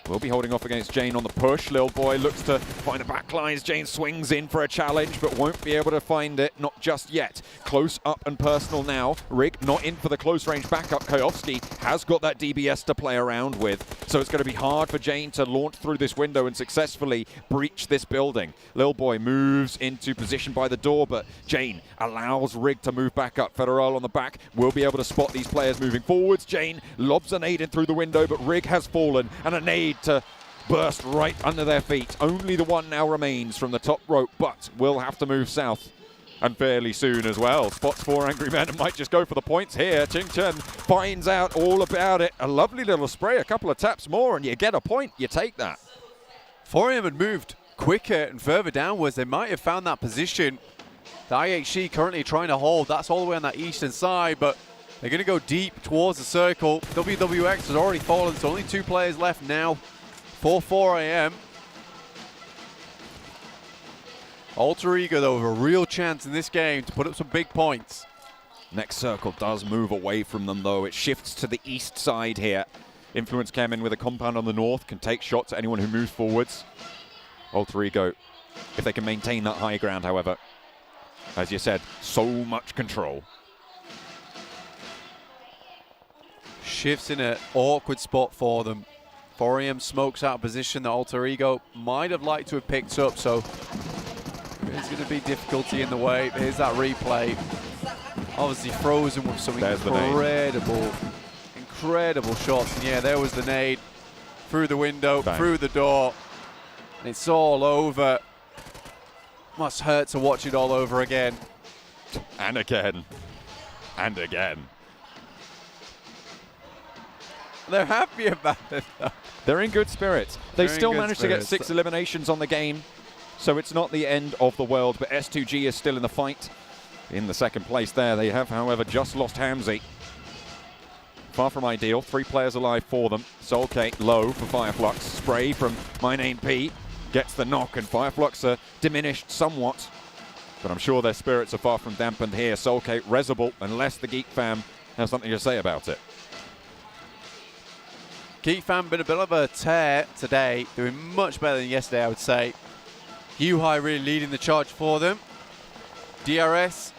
Will be holding off against Jane on the push. Lil Boy looks to find a backline as Jane swings in for a challenge, but won't be able to find it, not just yet. Close up and personal now. Rig not in for the close range backup. Kayovsky has got that DBS to play around with, so it's going to be hard for Jane to launch through this window and successfully breach this building. Lil Boy moves into position by the door, but Jane allows Rig to move back up. Federal on the back will be able to spot these players moving forwards. Jane lobs a nade in through the window, but Rig has fallen, and a nade to burst right under their feet. Only the one now remains from the top rope, but will have to move south, and fairly soon as well. Spots 4 Angry Men and might just go for the points here. Ching Chen finds out all about it. A lovely little spray, a couple of taps more, and you get a point. You take that. 4AM had moved quicker and further downwards. They might have found that position. The IHC currently trying to hold. That's all the way on that eastern side, but they're going to go deep towards the circle. WWX has already fallen, so only 2 players left now for 4AM. Alter Ego, though, with a real chance in this game to put up some big points. Next circle does move away from them, though. It shifts to the east side here. Influence Kemen with a compound on the north can take shots at anyone who moves forwards. Alter Ego, if they can maintain that high ground, however. As you said, so much control. Shifts in an awkward spot for them. 4AM smokes out a position that Alter Ego might have liked to have picked up, so there's going to be difficulty in the way. Here's that replay. Obviously frozen with some incredible shots. And yeah, there was the nade through the window, through the door. And it's all over. Must hurt to watch it all over again. And again. And again. They're happy about it, though. They're in good spirits. They still managed to get 6 eliminations on the game, so it's not the end of the world, but S2G is still in the fight. In the second place there, they have, however, just lost Hamzy. Far from ideal. 3 players alive for them. Soulcake low for Fireflux. Spray from My Name P gets the knock, and Fireflux are diminished somewhat, but I'm sure their spirits are far from dampened here. Soulcake resible, unless the Geek Fam has something to say about it. Geek Fam been a bit of a tear today, doing much better than yesterday, I would say. High really leading the charge for them. DRS,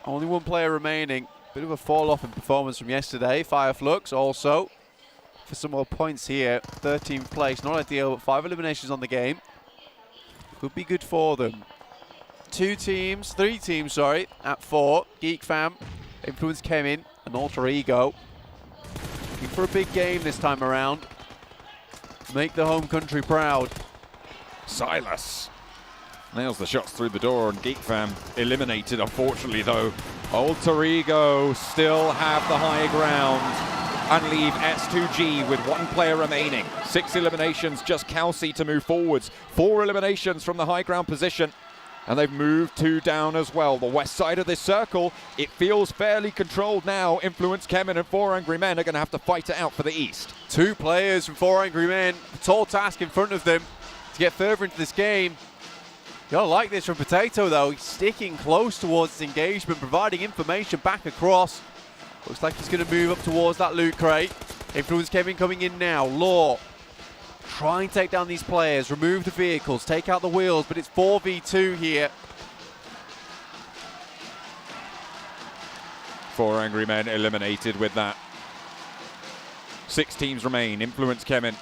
only 1 player remaining. Bit of a fall off in performance from yesterday. Fireflux also for some more points here. 13th place, not ideal, but 5 eliminations on the game. Could be good for them. 3 teams, at 4. Geek Fam, Influence Kemen, and Alter Ego. Looking for a big game this time around. Make the home country proud. Silas nails the shots through the door, and Geek Fam eliminated, unfortunately, though. Alter Ego still have the high ground and leave S2G with 1 player remaining. 6 eliminations, just Kelsey to move forwards. 4 eliminations from the high ground position, and they've moved 2 down as well. The west side of this circle, it feels fairly controlled now. Influence Kemen and 4 Angry Men are going to have to fight it out for the east. 2 players from 4 Angry Men, a tall task in front of them to get further into this game. You gotta like this from Potato, though. He's sticking close towards his engagement, providing information back across. Looks like he's going to move up towards that loot crate. Influence Kemen coming in now. Law, try and take down these players, remove the vehicles, take out the wheels, but it's 4v2 here. 4 Angry Men eliminated with that. 6 teams remain. Influence Kemen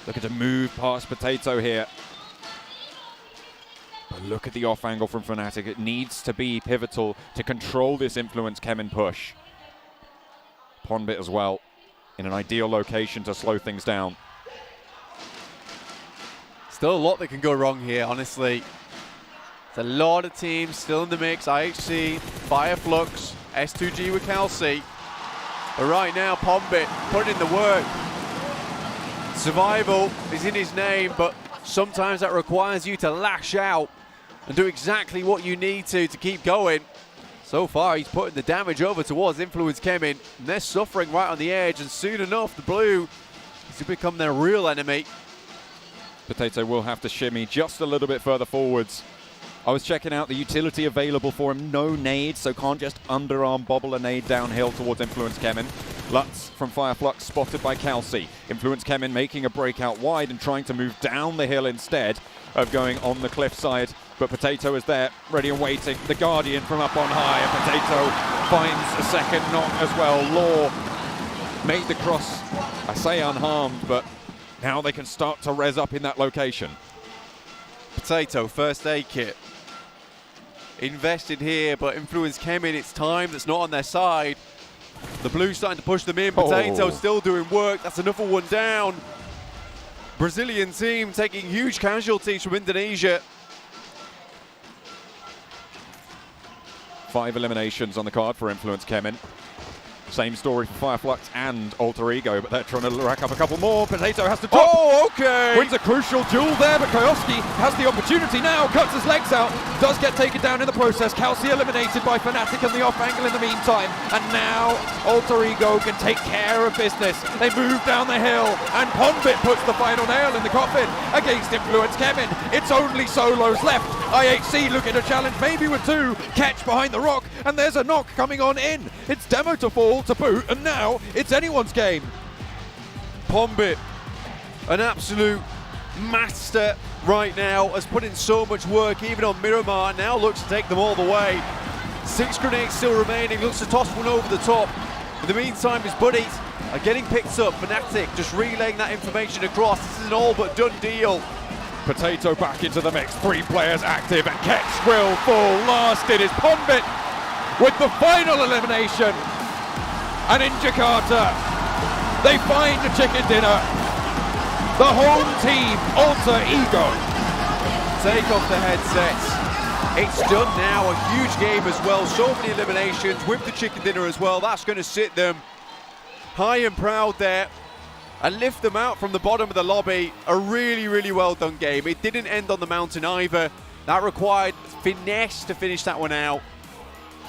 looking to move past Potato here. But look at the off angle from Fnatic. It needs to be pivotal to control this Influence Kemen push. Ponbit as well, in an ideal location to slow things down. Still a lot that can go wrong here, honestly. There's a lot of teams still in the mix. IHC, Fireflux, S2G with Kelsey. But right now, Ponbit putting in the work. Survival is in his name, but sometimes that requires you to lash out and do exactly what you need to keep going. So far, he's putting the damage over towards Influence Kemin, and they're suffering right on the edge, and soon enough, the blue is to become their real enemy. Potato will have to shimmy just a little bit further forwards. I was checking out the utility available for him. No nade, so can't just underarm bobble a nade downhill towards Influence Kemin. Lutz from Fireflux spotted by Kelsey. Influence Kemin making a breakout wide and trying to move down the hill instead of going on the cliff side. But Potato is there, ready and waiting. The Guardian from up on high, and Potato finds a second knock as well. Law made the cross, I say unharmed, but now they can start to res up in that location. Potato, first aid kit. Invested here, but Influence Kemin, it's time that's not on their side. The blue starting to push them in. Potato still doing work. That's another one down. Brazilian team taking huge casualties from Indonesia. 5 eliminations on the card for Influence Kemin. Same story for Fireflux and Alter Ego, but they're trying to rack up a couple more. Potato has to top. Oh, okay. Wins a crucial duel there, but Koyoski has the opportunity now. Cuts his legs out. Does get taken down in the process. Kelsey eliminated by Fnatic and the off angle in the meantime. And now Alter Ego can take care of business. They move down the hill, and Ponbit puts the final nail in the coffin against Influence Kemin. It's only solos left. IHC looking to challenge, maybe with 2. Catch behind the rock, and there's a knock coming on in. It's Demo to fall to boot, and now it's anyone's game. Ponbit, an absolute master right now, has put in so much work, even on Miramar, now looks to take them all the way. 6 grenades still remaining, looks to toss one over the top. In the meantime, his buddies are getting picked up. Fnatic just relaying that information across. This is an all but done deal. Potato back into the mix, 3 players active, and Kex will fall. Last it is Ponbit with the final elimination. And in Jakarta, they find the chicken dinner. The home team, Alter Ego. Take off the headsets. It's done now, a huge game as well. So many eliminations with the chicken dinner as well. That's going to sit them high and proud there and lift them out from the bottom of the lobby. A really, really well done game. It didn't end on the mountain either. That required finesse to finish that one out.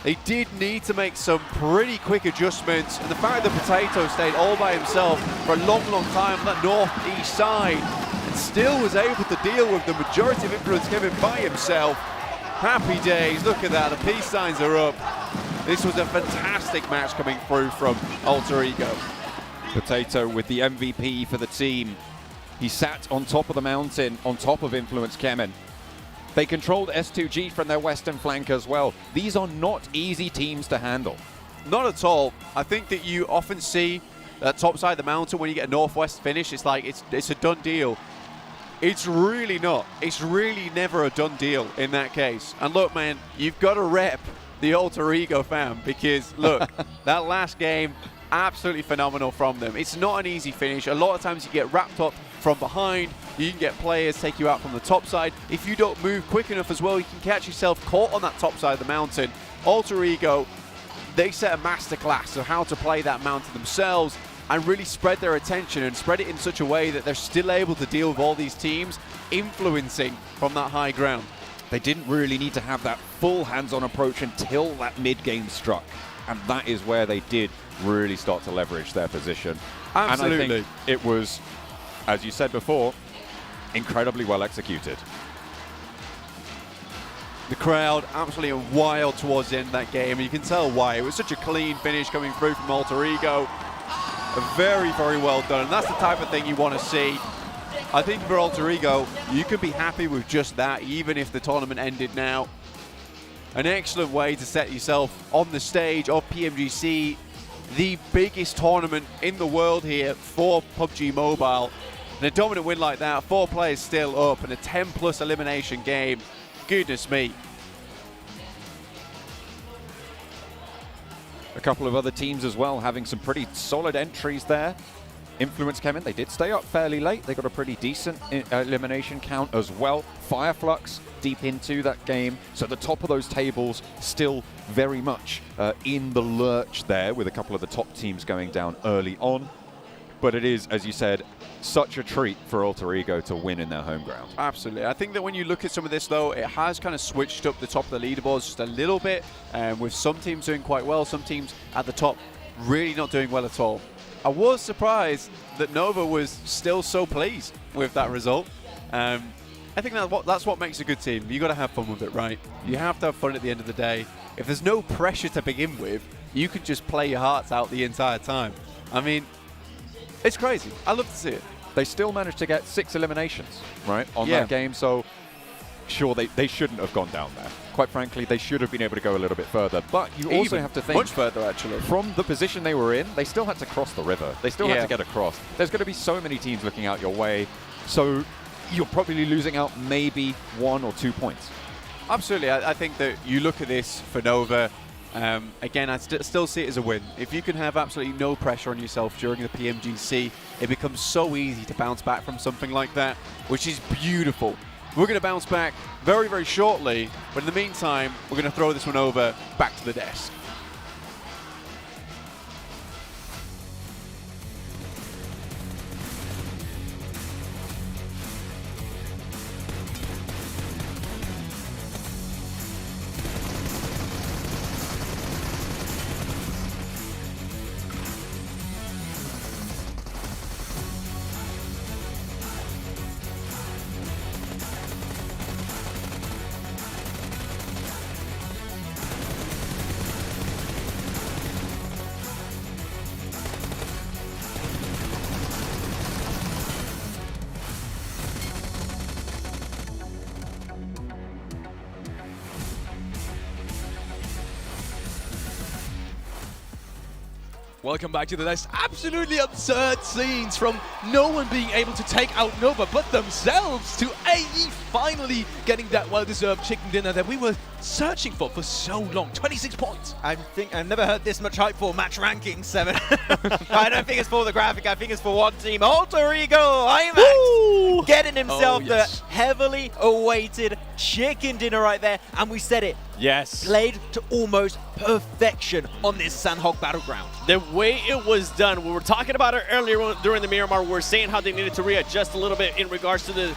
They did need to make some pretty quick adjustments, and the fact that Potato stayed all by himself for a long, long time on that northeast side and still was able to deal with the majority of Influence Kemin by himself. Happy days, look at that, the peace signs are up. This was a fantastic match coming through from Alter Ego. Potato with the MVP for the team. He sat on top of the mountain, on top of Influence Kemin. They controlled S2G from their western flank as well. These are not easy teams to handle. Not at all. I think that you often see that top side of the mountain when you get a northwest finish, it's like it's a done deal. It's really not. It's really never a done deal in that case. And look, man, you've got to rep the Alter Ego fam, because look, that last game, absolutely phenomenal from them. It's not an easy finish. A lot of times you get wrapped up from behind. You can get players take you out from the top side. If you don't move quick enough as well, you can catch yourself caught on that top side of the mountain. Alter Ego, they set a masterclass of how to play that mountain themselves and really spread their attention and spread it in such a way that they're still able to deal with all these teams influencing from that high ground. They didn't really need to have that full hands-on approach until that mid-game struck. And that is where they did really start to leverage their position. Absolutely. And I think it was, as you said before, incredibly well executed. The crowd absolutely wild towards the end of that game, and you can tell why. It was such a clean finish coming through from Alter Ego. Very, very well done, and that's the type of thing you want to see. I think for Alter Ego, you can be happy with just that, even if the tournament ended now. An excellent way to set yourself on the stage of PMGC, the biggest tournament in the world here for PUBG Mobile. And a dominant win like that, 4 players still up, and a 10+ elimination game. Goodness me. a couple of other teams as well having some pretty solid entries there. Influence came in, they did stay up fairly late. They got a pretty decent elimination count as well. Fireflux deep into that game. So the top of those tables still very much in the lurch there, with a couple of the top teams going down early on. But it is, as you said, such a treat for Alter Ego to win in their home ground. Absolutely. I think that when you look at some of this, though, it has kind of switched up the top of the leaderboards just a little bit, with some teams doing quite well, some teams at the top really not doing well at all. I was surprised that Nova was still so pleased with that result. I think that's what makes a good team. You got to have fun with it, right? You have to have fun at the end of the day. If there's no pressure to begin with, you can just play your hearts out the entire time. I mean, it's crazy. I love to see it. They still managed to get 6 eliminations, right, on that game. So, sure, they shouldn't have gone down there. Quite frankly, they should have been able to go a little bit further. But you also have to think, much further, actually. From the position they were in, they still had to cross the river. They still had to get across. There's going to be so many teams looking out your way. So you're probably losing out maybe 1 or 2 points. Absolutely. I think that you look at this for Nova, again, I still see it as a win. If you can have absolutely no pressure on yourself during the PMGC, it becomes so easy to bounce back from something like that, which is beautiful. We're going to bounce back very, very shortly, but in the meantime, we're going to throw this one over back to the desk. Welcome back to the next absolutely absurd scenes from no one being able to take out Nova but themselves, to AE finally getting that well-deserved chicken dinner that we were searching for so long. 26 points. I think I've never heard this much hype for match ranking 7. I don't think it's for the graphic, I think it's for one team. Alter Ego Limax getting himself the heavily awaited chicken dinner right there, and we said it. Yes. Played to almost perfection on this Sanhok battleground. The way it was done, we were talking about it earlier during the Miramar. We were saying how they needed to readjust a little bit in regards to the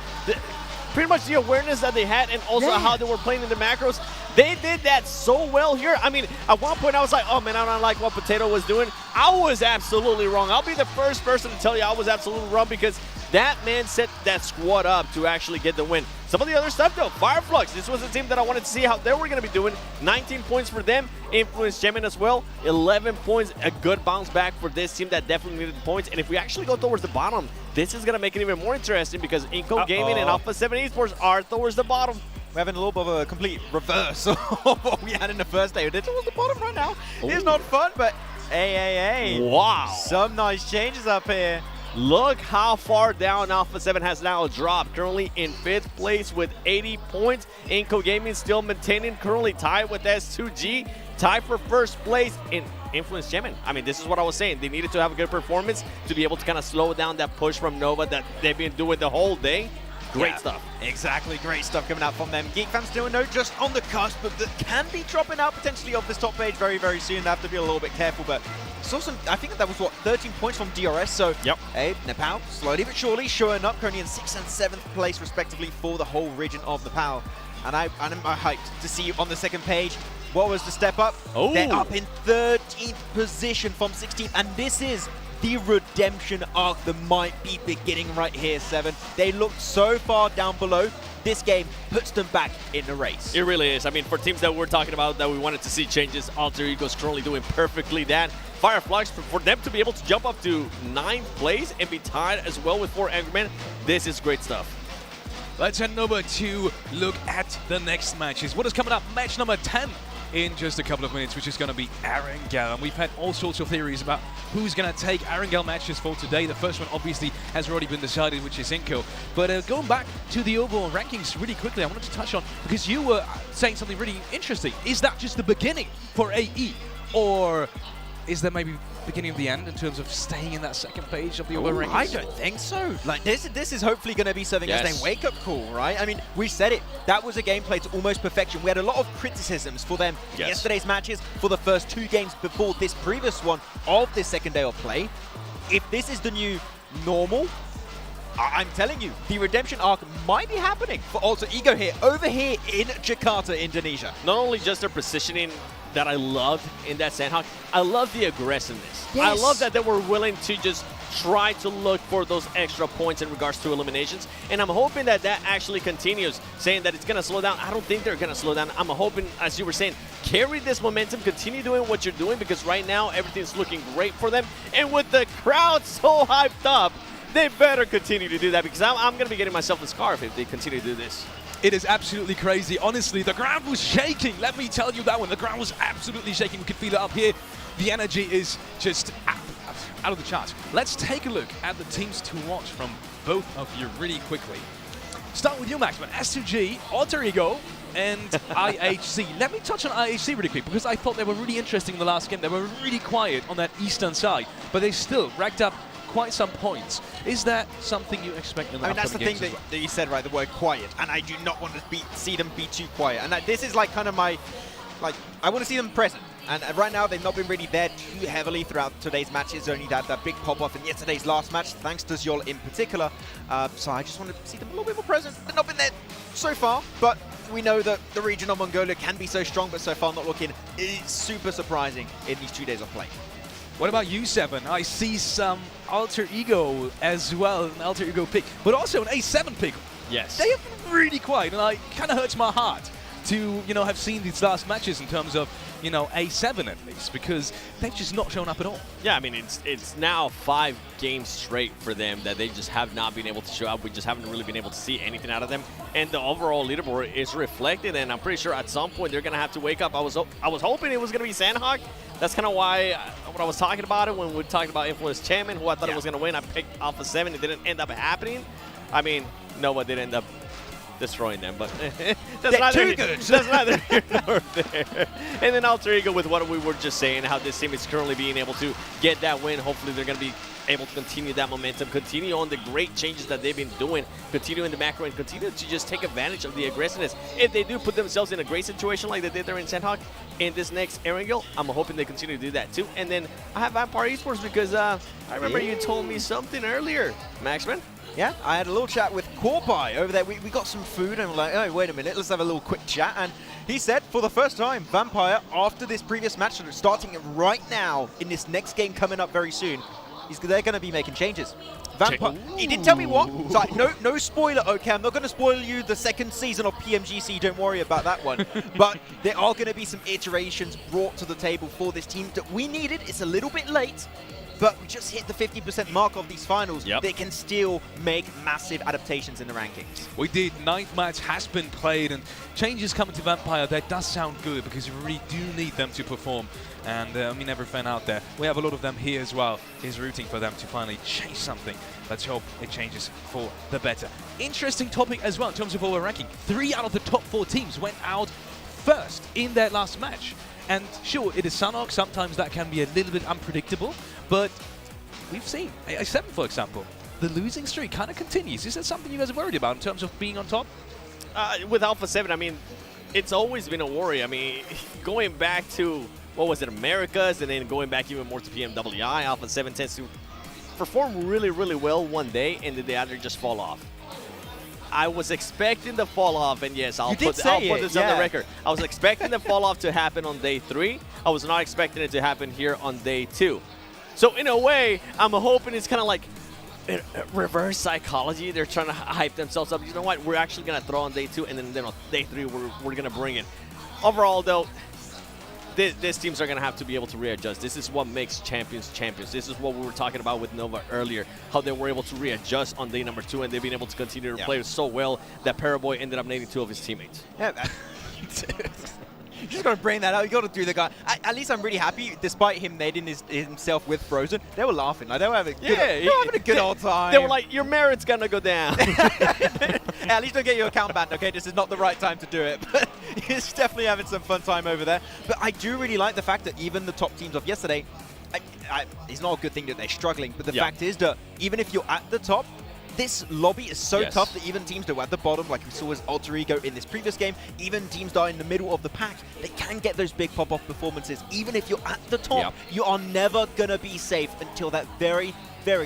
pretty much the awareness that they had, and also how they were playing in the macros. They did that so well here. I mean, at one point I was like, oh man, I don't like what Potato was doing. I was absolutely wrong. I'll be the first person to tell you I was absolutely wrong, because that man set that squad up to actually get the win. Some of the other stuff though, Fireflux, this was a team that I wanted to see how they were going to be doing. 19 points for them, Influence Gemini as well, 11 points, a good bounce back for this team that definitely needed points. And if we actually go towards the bottom, this is going to make it even more interesting, because Ego Gaming and Alpha 7 Esports are towards the bottom. We're having a little bit of a complete reverse of what we had in the first day. They're towards the bottom right now. It's not fun, but hey. Wow. Some nice changes up here. Look how far down Alpha 7 has now dropped. Currently in 5th place with 80 points. Inco Gaming still maintaining, currently tied with S2G. Tied for first place in Influence Gemini. I mean, this is what I was saying. They needed to have a good performance to be able to kind of slow down that push from Nova that they've been doing the whole day. Great stuff. Exactly, great stuff coming out from them. Geek fans still know just on the cusp, but that can be dropping out potentially off this top page very, very soon. They have to be a little bit careful, but saw some, I think that was what, 13 points from DRS, so hey, Nepal slowly but surely showing up, currently in 6th and 7th place respectively for the whole region of Nepal. And I'm hyped to see on the second page. What was the step up? They're up in 13th position from 16th, and this is the redemption arc that might be beginning right here, 7. They looked so far down below. This game puts them back in the race. It really is. I mean, for teams that we're talking about that we wanted to see changes, Alter Ego's currently doing perfectly that. Fireflux, for them to be able to jump up to 9th place and be tied as well with 4 Angry Men, this is great stuff. Let's head over to look at the next matches. What is coming up? Match number 10 in just a couple of minutes, which is going to be Erangel. And we've had all sorts of theories about who's going to take Erangel matches for today. The first one obviously has already been decided, which is Inco. But going back to the overall rankings really quickly, I wanted to touch on, because you were saying something really interesting. Is that just the beginning for AE? or is there maybe beginning of the end in terms of staying in that second page of the overall rankings? I don't think so. Like this is hopefully going to be serving as a wake-up call, right? I mean, we said it. That was a gameplay to almost perfection. We had a lot of criticisms for them in yesterday's matches, for the first 2 games before this previous one of this second day of play. If this is the new normal, I'm telling you, the redemption arc might be happening for Alter Ego here, over here in Jakarta, Indonesia. Not only just their positioning that I loved in that Sanhok, I love the aggressiveness. Yes. I love that they were willing to just try to look for those extra points in regards to eliminations, and I'm hoping that that actually continues. Saying that it's going to slow down, I don't think they're going to slow down. I'm hoping, as you were saying, carry this momentum, continue doing what you're doing, because right now everything's looking great for them, and with the crowd so hyped up, they better continue to do that, because I'm going to be getting myself a scarf if they continue to do this. It is absolutely crazy. Honestly, the ground was shaking. Let me tell you that one. The ground was absolutely shaking. We could feel it up here. The energy is just out of the charts. Let's take a look at the teams to watch from both of you really quickly. Start with you, Max, but S2G, Alter Ego, and IHC. Let me touch on IHC really quick, because I thought they were really interesting in the last game. They were really quiet on that eastern side, but they still racked up quite some points. Is that something you expect in the that's the thing that you said, right, the word quiet, and I do not want to see them be too quiet. And this is like kind of my, I want to see them present. And right now, they've not been really there too heavily throughout today's matches. Only that big pop-off in yesterday's last match, thanks to Zyol in particular. So I just want to see them a little bit more present. They've not been there so far, but we know that the region of Mongolia can be so strong, but so far not looking super surprising in these 2 days of play. What about you, Seven? I see some Alter Ego as well, an Alter Ego pick, but also an A7 pick. Yes. They have been really quiet, and it kind of hurts my heart to, have seen these last matches in terms of, A7 at least, because they've just not shown up at all. Yeah, I mean, it's now 5 games straight for them that they just have not been able to show up. We just haven't really been able to see anything out of them. And the overall leaderboard is reflected, and I'm pretty sure at some point they're going to have to wake up. I was hoping it was going to be Sanhok. That's kind of why when I was talking about it, when we talked about Influence Chairman, who I thought it was going to win, I picked Alpha 7. It didn't end up happening. I mean, Nova did end up destroying them, but that's neither here nor there. And then Alter Ego with what we were just saying, how this team is currently being able to get that win. Hopefully they're going to be able to continue that momentum, continue on the great changes that they've been doing, continue in the macro, and continue to just take advantage of the aggressiveness. If they do put themselves in a great situation like they did there in Sanhok in this next Erangel, I'm hoping they continue to do that too. And then I have Vampire Esports because I remember you told me something earlier, Maxman. Yeah, I had a little chat with Corby over there. We got some food and we're like, oh, wait a minute, let's have a little quick chat. And he said, for the first time, Vampire, after this previous match, starting right now in this next game coming up very soon, they're going to be making changes. Vampire, he didn't tell me what. So no spoiler, okay? I'm not going to spoil you the second season of PMGC. Don't worry about that one. But there are going to be some iterations brought to the table for this team that we needed. It's a little bit late, but we just hit the 50% mark of these finals. They can still make massive adaptations in the rankings. We did. 9th match has been played, and changes coming to Vampire. That does sound good because you really do need them to perform. And I mean, every fan out there, we have a lot of them here as well, is rooting for them to finally change something. Let's hope it changes for the better. Interesting topic as well in terms of our ranking. 3 out of the top 4 teams went out first in their last match. And sure, it is Sanhok. Sometimes that can be a little bit unpredictable. But we've seen A7, for example, the losing streak kind of continues. Is that something you guys are worried about in terms of being on top? With Alpha 7, I mean, it's always been a worry. I mean, going back to, what was it, Americas, and then going back even more to PMWI, Alpha 7 tends to perform really, really well one day, and then the other just fall off. I was expecting the fall off, and yes, I'll put this on the record. I was expecting the fall off to happen on day 3. I was not expecting it to happen here on day 2. So in a way, I'm hoping it's kind of like reverse psychology. They're trying to hype themselves up. You know what? We're actually going to throw on day 2, and then on day 3, we're going to bring it. Overall, though, these teams are going to have to be able to readjust. This is what makes champions champions. This is what we were talking about with Nova earlier, how they were able to readjust on day number 2, and they've been able to continue to play so well that Paraboy ended up naming 2 of his teammates. Yeah, you just got to bring that out. You got to do the guy. At least I'm really happy, despite him nading himself with Frozen. They were laughing. Like, they were having a good, they were having a good old time. They were like, your merit's going to go down. At least don't get your account banned, okay? This is not the right time to do it. But he's definitely having some fun time over there. But I do really like the fact that even the top teams of yesterday, it's not a good thing that they're struggling, but the fact is that even if you're at the top, this lobby is so tough that even teams that were at the bottom, like we saw as Alter Ego in this previous game, even teams that are in the middle of the pack, they can get those big pop-off performances. Even if you're at the top, you are never going to be safe until that very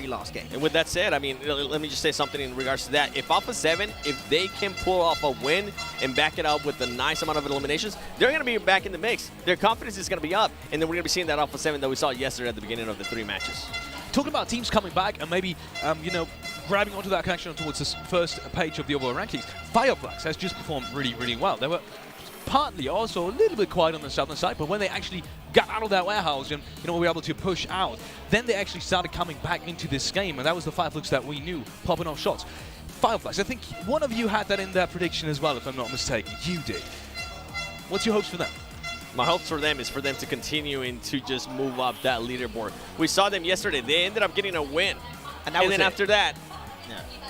last game. And with that said, I mean, let me just say something in regards to that. If Alpha 7, if they can pull off a win and back it up with a nice amount of eliminations, they're going to be back in the mix. Their confidence is going to be up, and then we're going to be seeing that Alpha 7 that we saw yesterday at the beginning of the 3 matches. Talking about teams coming back and maybe, you know, grabbing onto that connection towards this first page of the overall rankings, Fireflax has just performed really, really well. They were partly also a little bit quiet on the southern side, but when they actually got out of that warehouse and, you know, were able to push out, then they actually started coming back into this game, and that was the Fireflax that we knew, popping off shots. Fireflax, I think one of you had that in that prediction as well, if I'm not mistaken. You did. What's your hopes for them? My hopes for them is for them to continue to just move up that leaderboard. We saw them yesterday. They ended up getting a win. And then after that,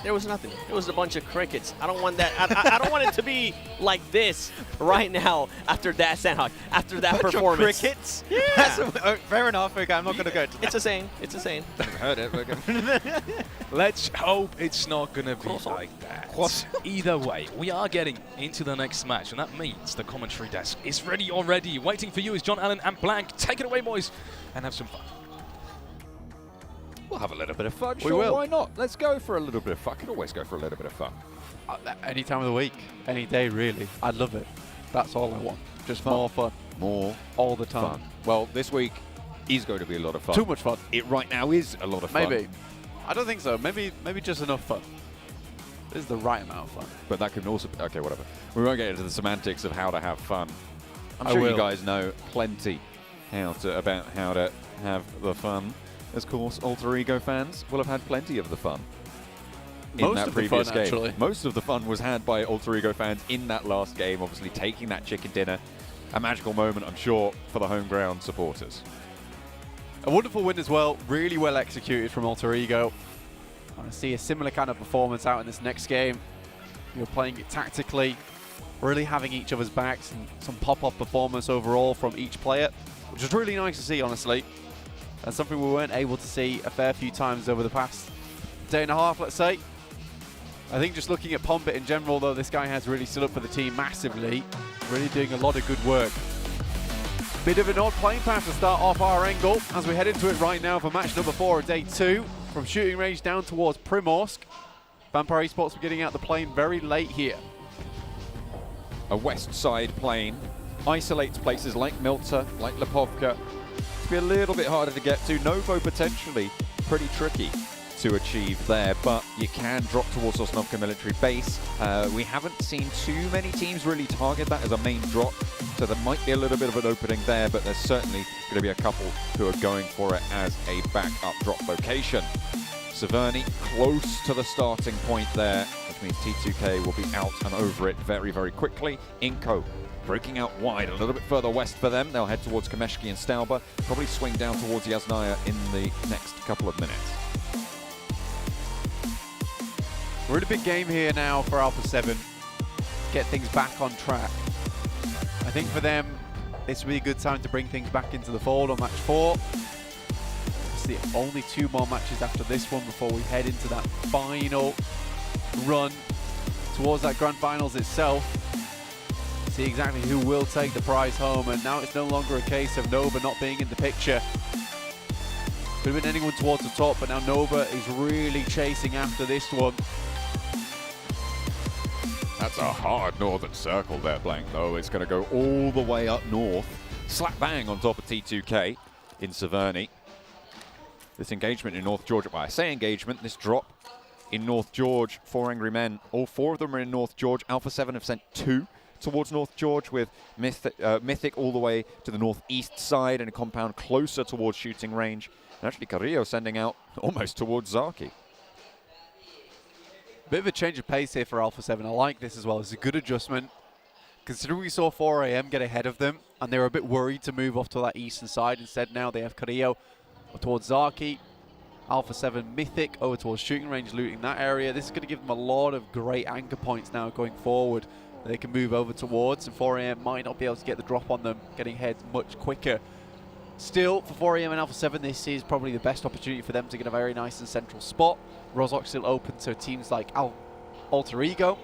there was nothing. It was a bunch of crickets. I don't want that. I don't want it to be like this right now after that, Sanhok, after that performance. Crickets? Yeah. Fair enough. Okay, I'm not going to go to that. It's a saying. It's a saying. Never heard it. Let's hope it's not going to be like that. Either way, we are getting into the next match, and that means the commentary desk is ready already. Waiting for you is John Allen and Blank. Take it away, boys, and have some fun. We'll have a little bit of fun. We Sure, will. why not? Let's go for a little bit of fun. Can always go for a little bit of fun. Any time of the week, any day, really. I love it. That's all I want. Just Fun. more fun. More all the time. fun. Well, this week is going to be a lot of fun. Too much fun. It right now is a lot of fun. Maybe. I don't think so. Maybe just enough fun. This is the right amount of fun. But that can also... Okay, whatever. We won't get into the semantics of how to have fun. I'm I sure will. you guys know plenty about how to have the fun. Of course, Alter Ego fans will have had plenty of the fun in Most that of the previous fun, game. actually. Most of the fun was had by Alter Ego fans in that last game, obviously taking that chicken dinner. A magical moment, I'm sure, for the home ground supporters. A wonderful win as well. Really well executed from Alter Ego. I want to see a similar kind of performance out in this next game. You're playing it tactically, really having each other's backs, and some pop-off performance overall from each player, which is really nice to see, honestly. That's something we weren't able to see a fair few times over the past day and a half, let's say. I think just looking at Pombit in general, though, this guy has really stood up for the team massively. Really doing a lot of good work. Bit of an odd playing path to start off Erangel as we head into it right now for match number 4 of day 2. From shooting range down towards Primorsk. Vampire Esports were getting out the plane very late here. A west side plane isolates places like Milta, like Lipovka. It's be a little bit harder to get to. Novo potentially pretty tricky to achieve there, but you can drop towards Sosnovka military base. We haven't seen too many teams really target that as a main drop, so there might be a little bit of an opening there, but there's certainly going to be a couple who are going for it as a backup drop location. Severny close to the starting point there, which means T2K will be out and over it very, very quickly. Inko breaking out wide, a little bit further west for them. They'll head towards Kameshki and Stauber, probably swing down towards Yasnaya in the next couple of minutes. We're in a big game here now for Alpha 7. Get things back on track. I think for them, this will be a good time to bring things back into the fold on match 4. It's the only 2 more matches after this one before we head into that final run towards that grand finals itself. See exactly who will take the prize home, and now it's no longer a case of Nova not being in the picture. Could have been anyone towards the top, but now Nova is really chasing after this one. That's a hard northern circle there, Blank, though. It's going to go all the way up north. Slap bang on top of T2K in Severny. This engagement in North George, well, I say engagement, this drop in North George, 4 angry men. All 4 of them are in North George. Alpha 7 have sent 2 towards North George, with Mythic all the way to the northeast side and a compound closer towards shooting range. And actually Carrillo sending out almost towards Zaki. Bit of a change of pace here for Alpha 7. I like this as well. It's a good adjustment. Considering we saw 4 AM get ahead of them, and they were a bit worried to move off to that eastern side. Instead, now they have Carrillo towards Zaki. Alpha 7 Mythic over towards shooting range, looting that area. This is going to give them a lot of great anchor points now going forward. They can move over towards, and 4AM might not be able to get the drop on them, getting heads much quicker. Still, for 4AM and Alpha 7, this is probably the best opportunity for them to get a very nice and central spot. Rozhok still open to teams like Alter Ego.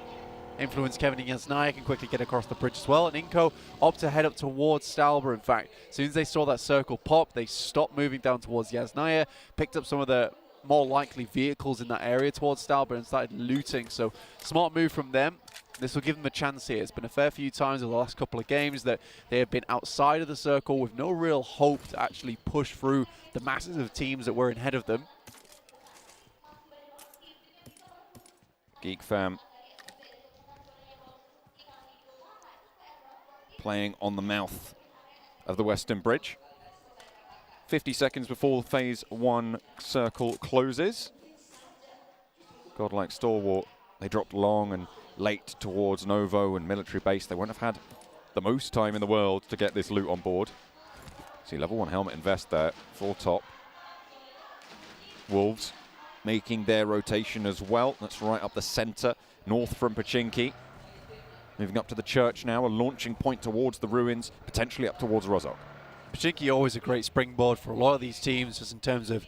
Influence Kevin and Yasnaya can quickly get across the bridge as well, and Inco opt to head up towards Stalber. In fact, as soon as they saw that circle pop, they stopped moving down towards Yasnaya, picked up some of the more likely vehicles in that area towards Stalber and started looting. So smart move from them. This will give them a chance here. It's been a fair few times in the last couple of games that they have been outside of the circle with no real hope to actually push through the masses of teams that were ahead of them. Geek Fam playing on the mouth of the Western Bridge. 50 seconds before phase 1 circle closes. Godlike Stalwart, they dropped long and late towards Novo and military base. They won't have had the most time in the world to get this loot on board. See level 1 helmet and vest there, full top. Wolves making their rotation as well. That's right up the center, north from Pachinki. Moving up to the church now, a launching point towards the ruins, potentially up towards Rozhok. Pachinki always a great springboard for a lot of these teams, just in terms of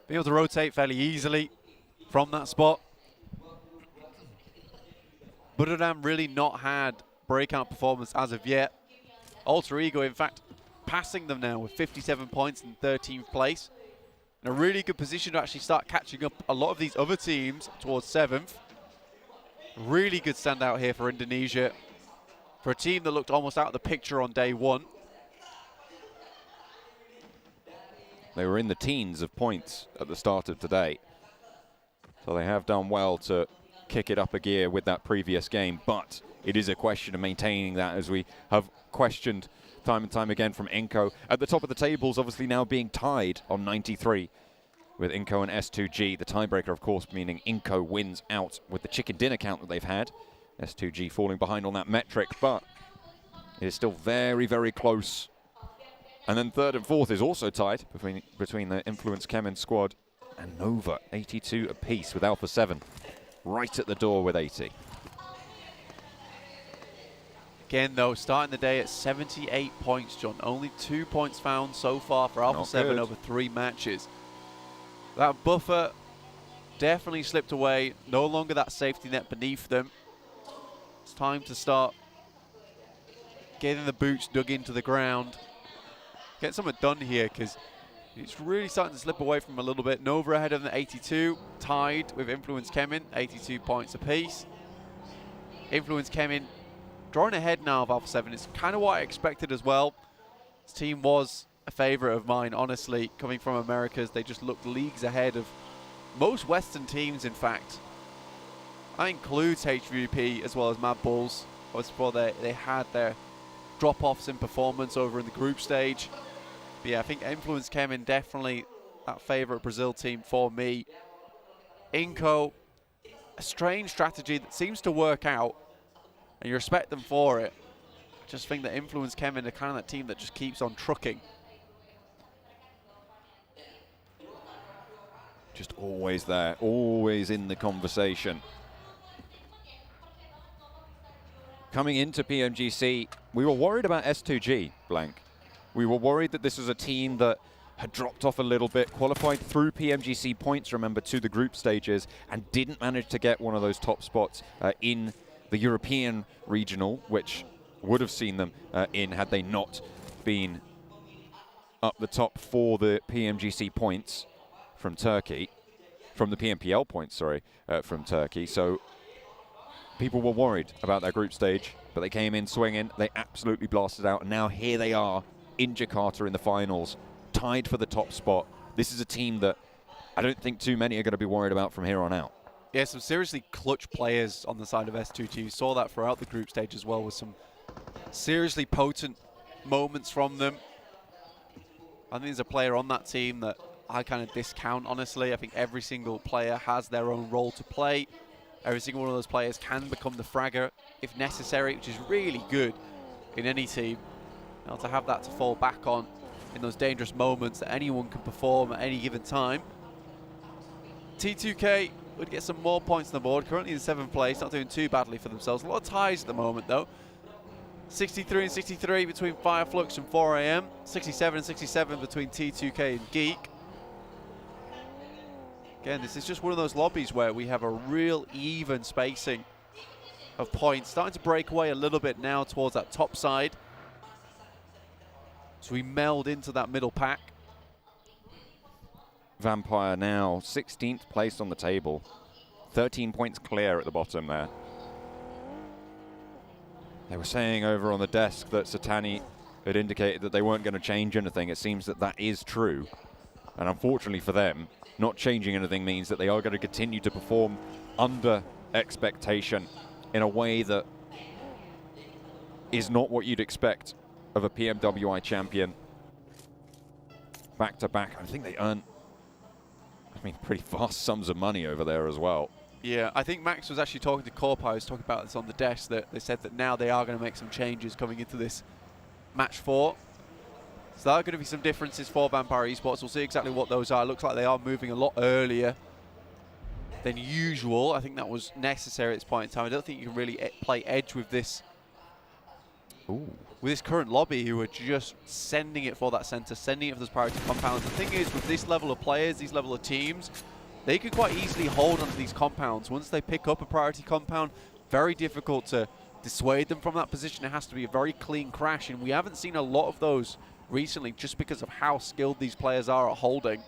being able to rotate fairly easily from that spot. Buddhadam really not had breakout performance as of yet. Alter Ego, in fact, passing them now with 57 points in 13th place. In a really good position to actually start catching up a lot of these other teams towards 7th. Really good standout here for Indonesia. For a team that looked almost out of the picture on day 1. They were in the teens of points at the start of today. So they have done well to kick it up a gear with that previous game, but it is a question of maintaining that, as we have questioned time and time again from Inco. At the top of the tables, obviously now being tied on 93 with Inco and S2G. The tiebreaker, of course, meaning Inco wins out with the chicken dinner count that they've had. S2G falling behind on that metric, but it is still very, very close. And then 3rd and 4th is also tied between the Influence Kemen squad and Nova, 82 apiece with Alpha 7 right at the door with 80. Again, though, starting the day at 78 points, John. Only 2 points found so far for Alpha 7 over 3 matches. That buffer definitely slipped away. No longer that safety net beneath them. It's time to start getting the boots dug into the ground. Get something done here, because it's really starting to slip away from a little bit. Nova ahead of the 82, tied with Influence Kemen, 82 points apiece. Influence Kemen drawing ahead now of Alpha 7. It's kind of what I expected as well. This team was a favorite of mine, honestly. Coming from Americas, they just looked leagues ahead of most Western teams, in fact. That includes HVP as well as Mad Bulls. Before they had their drop-offs in performance over in the group stage. But yeah, I think Influence Kemen definitely that favorite Brazil team for me. Inco, a strange strategy that seems to work out, and you respect them for it. I just think that Influence Kemen are kind of that team that just keeps on trucking. Just always there, always in the conversation. Coming into PMGC, we were worried about S2G, Blank. We were worried that this was a team that had dropped off a little bit, qualified through PMGC points, remember, to the group stages, and didn't manage to get one of those top spots in the European regional, which would have seen them in had they not been up the top for the PMGC points from Turkey, from the PMPL points, sorry, from Turkey. So people were worried about their group stage, but they came in swinging. They absolutely blasted out, and now here they are in Jakarta in the finals, tied for the top spot. This is a team that I don't think too many are going to be worried about from here on out. Yeah, some seriously clutch players on the side of S2G. You saw that throughout the group stage as well, with some seriously potent moments from them. I think there's a player on that team that I kind of discount, honestly. I think every single player has their own role to play. Every single one of those players can become the fragger if necessary, which is really good in any team. Now, to have that to fall back on in those dangerous moments that anyone can perform at any given time. T2K would get some more points on the board. Currently in 7th place, not doing too badly for themselves. A lot of ties at the moment, though. 63 and 63 between Fireflux and 4AM. 67 and 67 between T2K and Geek. Again, this is just one of those lobbies where we have a real even spacing of points. Starting to break away a little bit now towards that top side. So we meld into that middle pack. Vampire now 16th place on the table. 13 points clear at the bottom there. They were saying over on the desk that Satani had indicated that they weren't going to change anything. It seems that that is true. And unfortunately for them, not changing anything means that they are going to continue to perform under expectation in a way that is not what you'd expect of a PMWI champion. Back to back, I think they earn, pretty vast sums of money over there as well. Yeah, I think Max was actually talking to Corpo. I was talking about this on the desk, that they said that now they are going to make some changes coming into this match 4. So there are going to be some differences for Vampire Esports. We'll see exactly what those are. Looks like they are moving a lot earlier than usual. I think that was necessary at this point in time. I don't think you can really play edge with this. With this current lobby, who are just sending it for that center, sending it for those priority compounds. The thing is, with this level of players, these level of teams, they could quite easily hold onto these compounds. Once they pick up a priority compound, very difficult to dissuade them from that position. It has to be a very clean crash, and we haven't seen a lot of those recently just because of how skilled these players are at holding.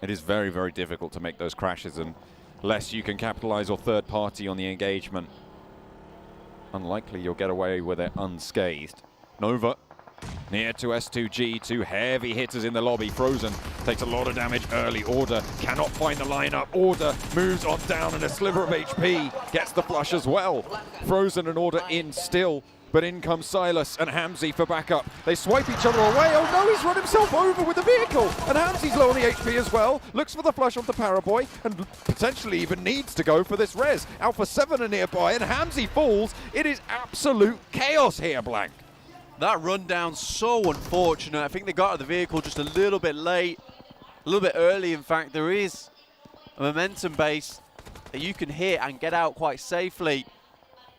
It is very, very difficult to make those crashes unless you can capitalize or third party on the engagement. Unlikely you'll get away with it unscathed. Nova near to S2G, 2 heavy hitters in the lobby. Frozen takes a lot of damage early. Order cannot find the lineup. Order moves on down, and a sliver of HP gets the flush as well. Frozen and Order in still, but in comes Silas and Hamzy for backup. They swipe each other away. Oh no, he's run himself over with the vehicle. And Hamzy's low on the HP as well. Looks for the flush onto Paraboy and potentially even needs to go for this res. Alpha 7 are nearby and Hamzy falls. It is absolute chaos here, Blank. That rundown, so unfortunate. I think they got out of the vehicle just a little bit late, a little bit early. In fact, there is a momentum base that you can hit and get out quite safely.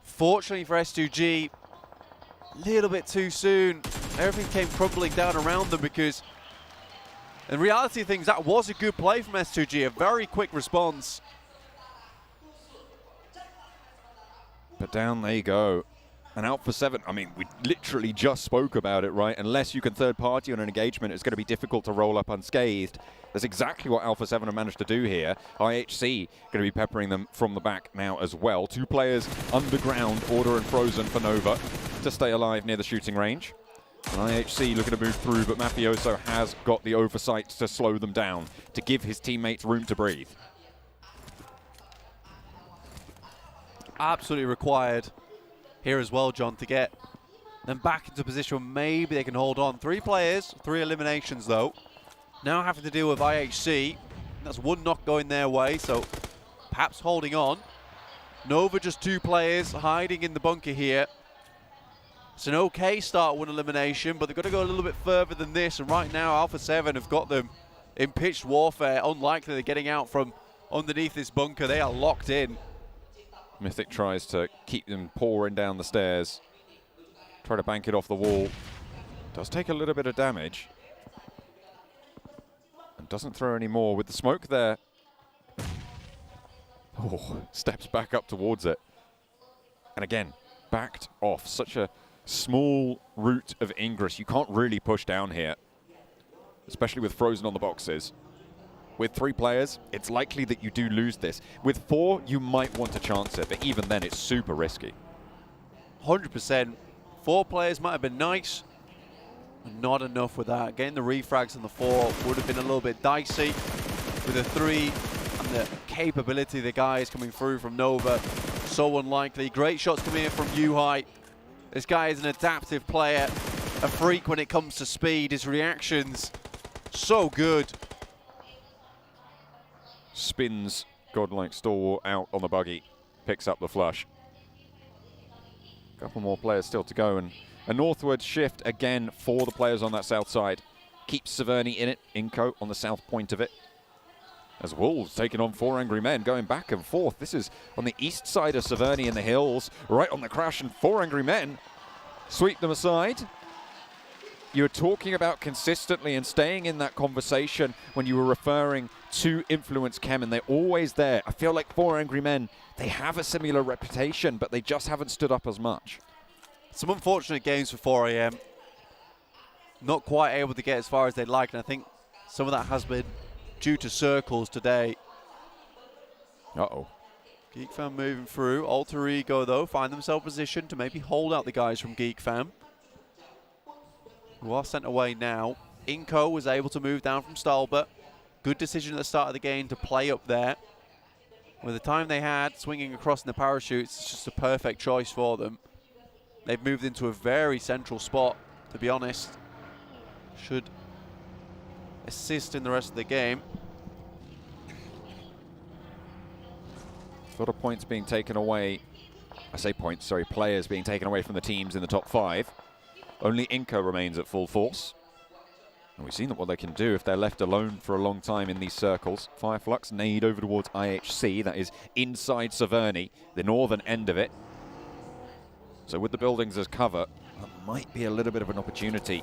Fortunately for S2G, a little bit too soon. Everything came crumbling down around them, because in reality of things, that was a good play from S2G, a very quick response. But down they go. And Alpha 7, we literally just spoke about it, right? Unless you can third party on an engagement, it's going to be difficult to roll up unscathed. That's exactly what Alpha 7 have managed to do here. IHC going to be peppering them from the back now as well. 2 players underground, Order and Frozen for Nova, to stay alive near the shooting range. And IHC looking to move through, but Mafioso has got the oversight to slow them down, to give his teammates room to breathe. Absolutely required here as well, John, to get them back into a position where maybe they can hold on. 3 players, 3 eliminations though. Now having to deal with IHC. That's 1 knock going their way, so perhaps holding on. Nova just 2 players hiding in the bunker here. It's an okay start, 1 elimination, but they've got to go a little bit further than this. And right now, Alpha 7 have got them in pitched warfare. Unlikely they're getting out from underneath this bunker. They are locked in. Mythic tries to keep them pouring down the stairs. Try to bank it off the wall. Does take a little bit of damage. And doesn't throw any more with the smoke there. Oh, steps back up towards it. And again, backed off. Such a small route of ingress. You can't really push down here, especially with Frozen on the boxes. With 3 players, it's likely that you do lose this. With 4, you might want to chance it, but even then, it's super risky. 100%. 4 players might have been nice, but not enough with that. Getting the refrags on the 4 would have been a little bit dicey. With the 3 and the capability of the guys coming through from Nova, so unlikely. Great shots coming in from Yuhai. This guy is an adaptive player, a freak when it comes to speed. His reactions, so good. Spins Godlike Stalwart out on the buggy, picks up the flush. Couple more players still to go, and a northward shift again for the players on that south side. Keeps Severny in it, Inco on the south point of it. as Wolves taking on 4 Angry Men, going back and forth. This is on the east side of Severny in the hills, right on the crash, and 4 Angry Men sweep them aside. You were talking about consistently and staying in that conversation when you were referring to Influence Chem, and they're always there. I feel like 4 Angry Men, they have a similar reputation, but they just haven't stood up as much. Some unfortunate games for 4AM. Not quite able to get as far as they'd like, and I think some of that has been due to circles today. Uh-oh. Geek Fam moving through. Alter Ego, though, find themselves positioned to maybe hold out the guys from Geek Fam, who are sent away now. Inco was able to move down from Stalbert. Good decision at the start of the game to play up there. With the time they had, swinging across in the parachutes, it's just a perfect choice for them. They've moved into a very central spot, to be honest. Should assist in the rest of the game. A lot of points being taken away. I say points, sorry, players being taken away from the teams in the top 5. Only Inca remains at full force. And we've seen what they can do if they're left alone for a long time in these circles. Fireflux nade over towards IHC. That is inside Severny, the northern end of it. So with the buildings as cover, that might be a little bit of an opportunity.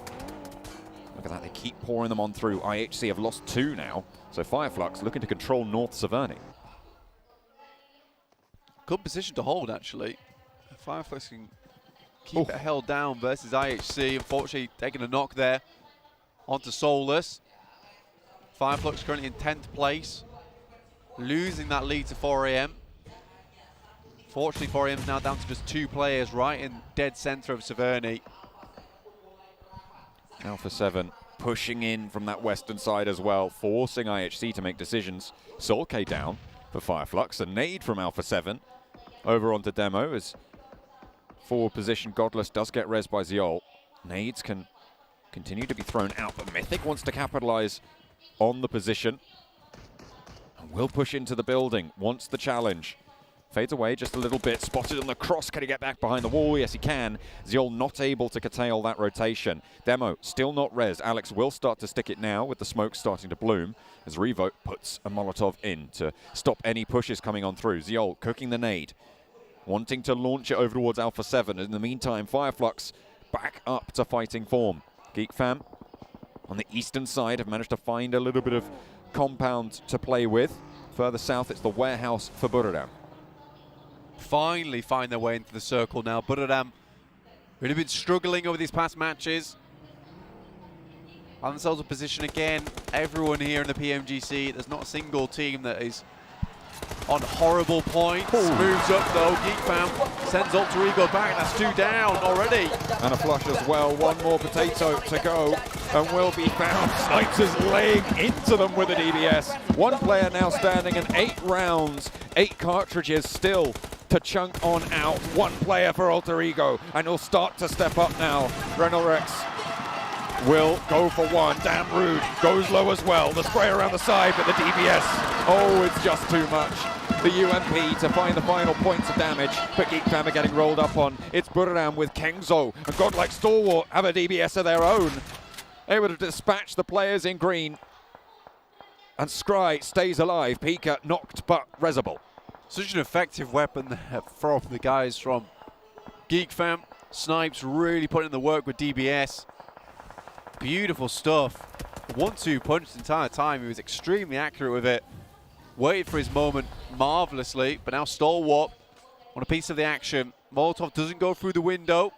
Look at that, they keep pouring them on through. IHC have lost 2 now. So Fireflux looking to control North Severny. Good position to hold, actually. Fireflux can keep it held down versus IHC. Unfortunately, taking a knock there onto Solus. Fireflux currently in 10th place, losing that lead to 4AM. Fortunately, 4AM is now down to just 2 players right in dead center of Severny. Alpha 7 pushing in from that western side as well, forcing IHC to make decisions. Solke down for Fireflux. A nade from Alpha 7 over onto Demo as forward position Godless does get res by Ziol. Nades can continue to be thrown out, but Mythic wants to capitalize on the position and will push into the building, wants the challenge. Fades away just a little bit, spotted on the cross. Can he get back behind the wall? Yes, he can. Ziol not able to curtail that rotation. Demo still not res. Alex will start to stick it now with the smoke starting to bloom as Revo puts a Molotov in to stop any pushes coming on through. Ziol cooking the nade, wanting to launch it over towards Alpha 7. In the meantime, Fireflux back up to fighting form. Geek Fam on the eastern side have managed to find a little bit of compound to play with. Further south, it's the warehouse for Buradam. Finally find their way into the circle now. Buradam really been struggling over these past matches. Find themselves in position again. Everyone here in the PMGC, there's not a single team that is on horrible points. Moves up though. Geek Fam sends Alter Ego back. That's 2 down already. And a flush as well. 1 more potato to go and will be found. Snipes is laying into them with a DBS. 1 player now standing in 8 rounds. 8 cartridges still to chunk on out. 1 player for Alter Ego, and he'll start to step up now. Rex will go for 1. Damn rude. Goes low as well. The spray around the side, but the DBS. Oh, it's just too much. The UMP to find the final points of damage, but Geek Fam are getting rolled up on. It's Buradam with Kengzo, and Godlike Stalwart have a DBS of their own. Able to dispatch the players in green. And Scry stays alive. Pika knocked, but resable. Such an effective weapon there from the guys from Geek Fam. Snipes really putting in the work with DBS. Beautiful stuff. 1-2 punch the entire time. He was extremely accurate with it. Waited for his moment marvelously, but now Stalwart on a piece of the action. Molotov doesn't go through the window.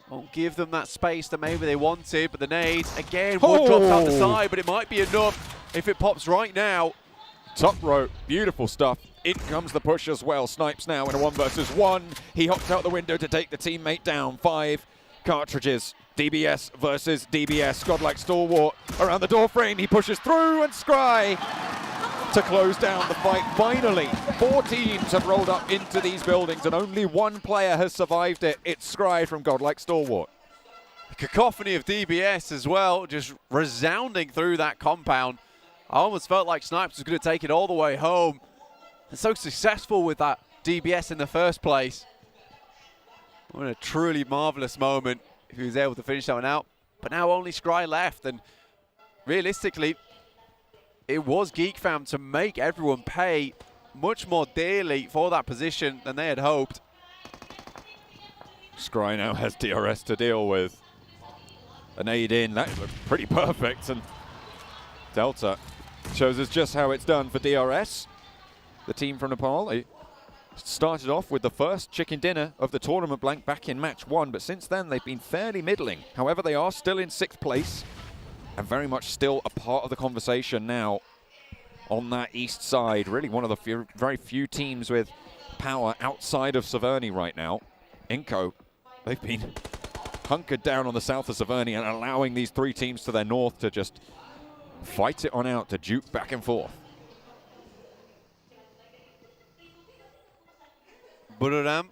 Won't give them that space that maybe they wanted, but the nade, again, one drops out the side, but it might be enough if it pops right now. Top row, beautiful stuff. In comes the push as well. Snipes now in a 1 versus 1. He hopped out the window to take the teammate down. 5 cartridges. DBS versus DBS. Godlike Stalwart around the door frame. He pushes through, and Scry to close down the fight. Finally, 4 teams have rolled up into these buildings, and only 1 player has survived it. It's Scry from Godlike Stalwart. The cacophony of DBS as well, just resounding through that compound. I almost felt like Snipes was going to take it all the way home. And so successful with that DBS in the first place. What a truly marvelous moment if he was able to finish that one out. But now only Scry left, and realistically, it was Geek Fam to make everyone pay much more dearly for that position than they had hoped. Scry now has DRS to deal with. An aid in, that looked pretty perfect, and Delta shows us just how it's done for DRS. The team from Nepal, they started off with the first chicken dinner of the tournament blank back in match 1, but since then they've been fairly middling. However, they are still in 6th place and very much still a part of the conversation now on that east side. Really one of the very few teams with power outside of Severny right now. Inco, they've been hunkered down on the south of Severny and allowing these 3 teams to their north to just fight it on out, to duke back and forth. Buriram,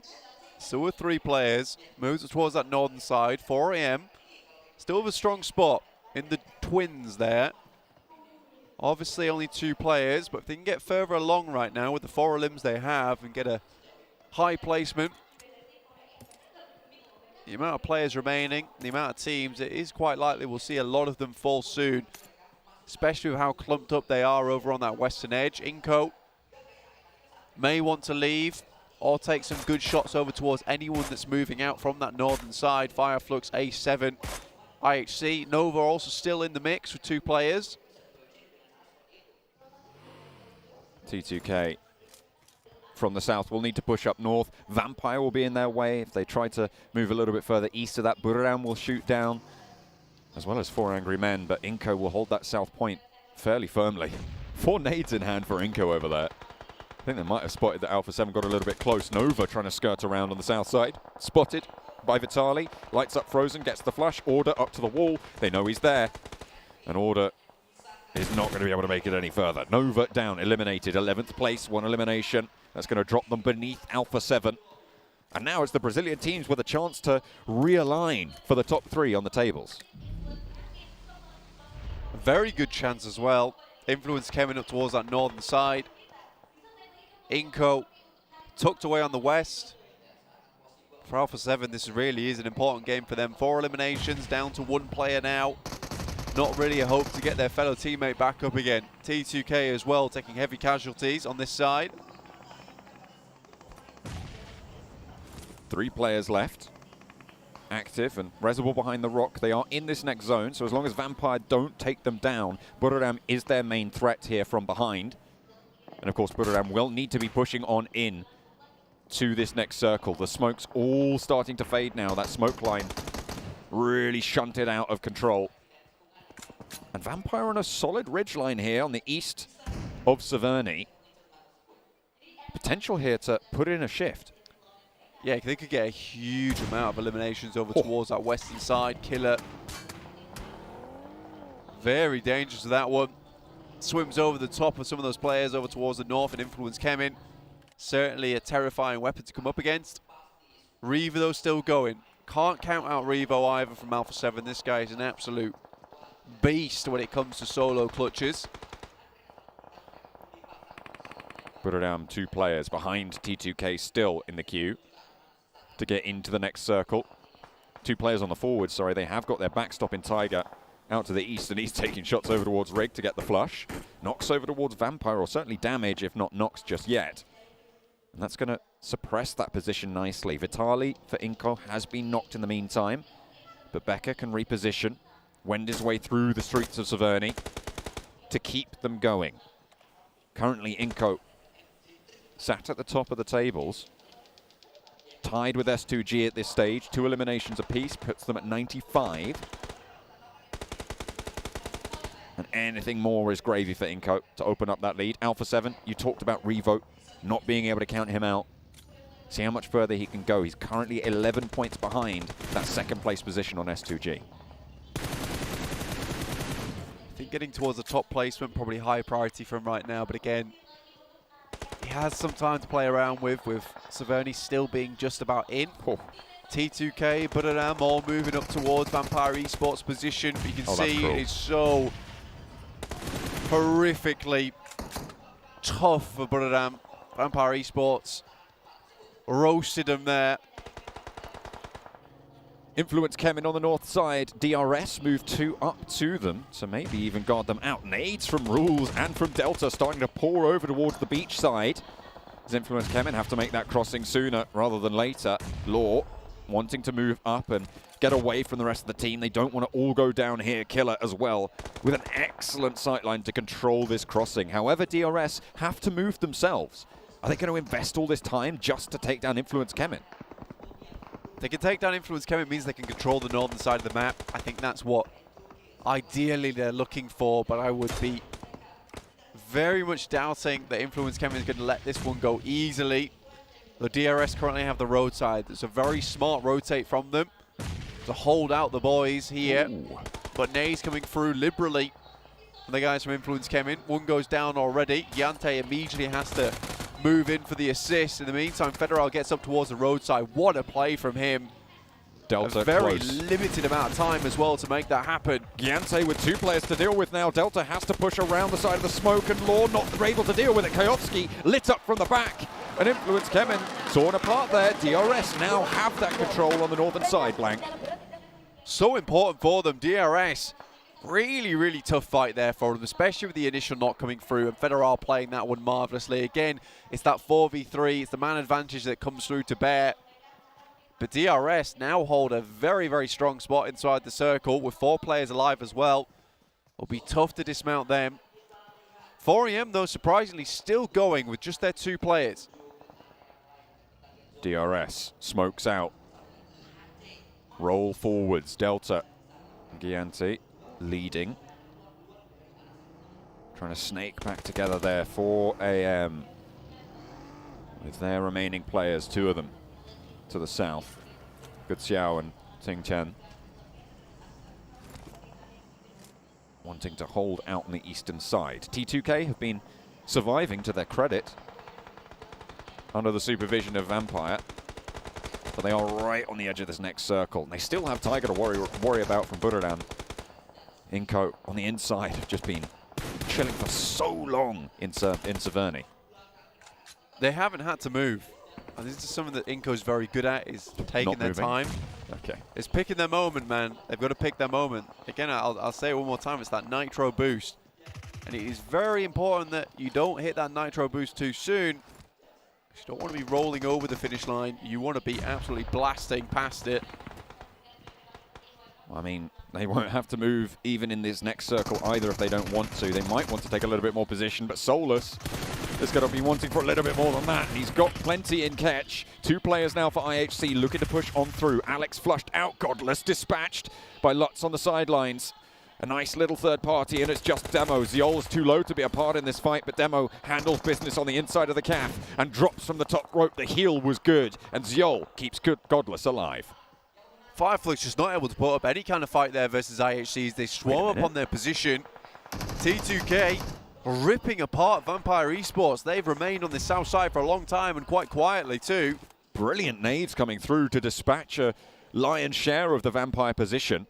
still with 3 players, moves towards that northern side. 4 AM, still with a strong spot in the twins there. Obviously only 2 players, but if they can get further along right now with the 4 limbs they have and get a high placement, the amount of players remaining, the amount of teams, it is quite likely we'll see a lot of them fall soon, especially with how clumped up they are over on that western edge. Inco may want to leave or take some good shots over towards anyone that's moving out from that northern side. Fireflux, A7, IHC. Nova also still in the mix with 2 players. T2K from the south will need to push up north. Vampire will be in their way if they try to move a little bit further east of that. Buriram will shoot down, as well as 4 angry men, but Inco will hold that south point fairly firmly. 4 nades in hand for Inco over there. I think they might have spotted that Alpha 7 got a little bit close. Nova trying to skirt around on the south side. Spotted by Vitali. Lights up Frozen, gets the flash. Order up to the wall. They know he's there. And Order is not going to be able to make it any further. Nova down, eliminated. 11th place, 1 elimination. That's going to drop them beneath Alpha 7. And now it's the Brazilian teams with a chance to realign for the top 3 on the tables. A very good chance as well. Influence coming up towards that northern side. Inco tucked away on the west. For Alpha 7, this really is an important game for them. 4 eliminations, down to 1 player now. Not really a hope to get their fellow teammate back up again. T2K as well, taking heavy casualties on this side. 3 players left. Active and Reservoir behind the rock. They are in this next zone, so as long as Vampire don't take them down, Buriram is their main threat here from behind. And of course, Buriram will need to be pushing on in to this next circle. The smoke's all starting to fade now. That smoke line really shunted out of control. And Vampire on a solid ridgeline here on the east of Severny. Potential here to put in a shift. Yeah, they could get a huge amount of eliminations over towards that western side. Killer. Very dangerous with that one. Swims over the top of some of those players over towards the north, and Influence Kemin. Certainly a terrifying weapon to come up against. Revo though still going. Can't count out Revo either from Alpha 7. This guy is an absolute beast when it comes to solo clutches. Put it down, 2 players behind T2K still in the queue to get into the next circle. 2 players on the forward, sorry. They have got their backstop in Tiger out to the east, and he's taking shots over towards Rig to get the flush. Knocks over towards Vampire, or certainly damage, if not knocks just yet. And that's going to suppress that position nicely. Vitali for Inco has been knocked in the meantime, but Becker can reposition, wend his way through the streets of Severny to keep them going. Currently, Inco sat at the top of the tables, tied with S2G at this stage. 2 eliminations apiece puts them at 95. And anything more is gravy for Inco to open up that lead. Alpha 7, you talked about Revo not being able to count him out. See how much further he can go. He's currently 11 points behind that 2nd place position on S2G. I think getting towards the top placement, probably high priority for him right now, but again, he has some time to play around with Severny still being just about in. T2K, Buriram all moving up towards Vampire Esports position. But you can see it's so horrifically tough for Buriram. Vampire Esports roasted him there. Influence Kemin on the north side. DRS move 2 up to them to maybe even guard them out. Nades from Rules and from Delta starting to pour over towards the beach side. As Influence Kemin have to make that crossing sooner rather than later. Law wanting to move up and get away from the rest of the team. They don't want to all go down here. Killer as well, with an excellent sightline to control this crossing. However, DRS have to move themselves. Are they going to invest all this time just to take down Influence Kemin? They can take down Influence Kemin, means they can control the northern side of the map. I think that's what ideally they're looking for, but I would be very much doubting that Influence Kemin is going to let this one go easily. The DRS currently have the roadside. It's a very smart rotate from them to hold out the boys here. Ooh. But Nay's coming through liberally. And the guys from Influence Kemin. One goes down already. Yante immediately has to move in for the assist. In the meantime, Federal gets up towards the roadside. What a play from him. Delta a very close. Limited amount of time as well to make that happen. Yante with 2 players to deal with now. Delta has to push around the side of the smoke, and Law not able to deal with it. Kayovsky lit up from the back. An Influence Kemin torn apart there. DRS now have that control on the northern side, Blank. So important for them. DRS, really, really tough fight there for them, especially with the initial knock coming through, and Federal playing that one marvelously. Again, it's that 4v3, it's the man advantage that comes through to bear. But DRS now hold a very, very strong spot inside the circle with 4 players alive as well. It'll be tough to dismount them. 4EM, though, surprisingly still going with just their 2 players. DRS smokes out. Roll forwards. Delta. Gianti leading. Trying to snake back together there. 4AM with their remaining players, 2 of them to the south. Good Xiao and Ting Chen. Wanting to hold out on the eastern side. T2K have been surviving to their credit under the supervision of Vampire, but they are right on the edge of this next circle. And they still have Tiger to worry about from Budodan. Inko on the inside have just been chilling for so long in Severny. They haven't had to move. And this is something that Inko's very good at, is taking their time. Okay. It's picking their moment, man. They've got to pick their moment. Again, I'll say it one more time, it's that nitro boost. And it is very important that you don't hit that nitro boost too soon. You don't want to be rolling over the finish line. You want to be absolutely blasting past it. I mean, they won't have to move even in this next circle either if they don't want to. They might want to take a little bit more position, but Solus is going to be wanting for a little bit more than that. He's got plenty in catch. 2 players now for IHC looking to push on through. Alex flushed out. Godless dispatched by Lutz on the sidelines. A nice little third party, and it's just Demo. Ziol's too low to be a part in this fight, but Demo handles business on the inside of the calf and drops from the top rope. The heel was good, and Ziol keeps Godless alive. Fireflux just not able to put up any kind of fight there versus IHCs. They swarm up on their position. T2K ripping apart Vampire Esports. They've remained on the south side for a long time, and quite quietly too. Brilliant nades coming through to dispatch a lion's share of the Vampire position.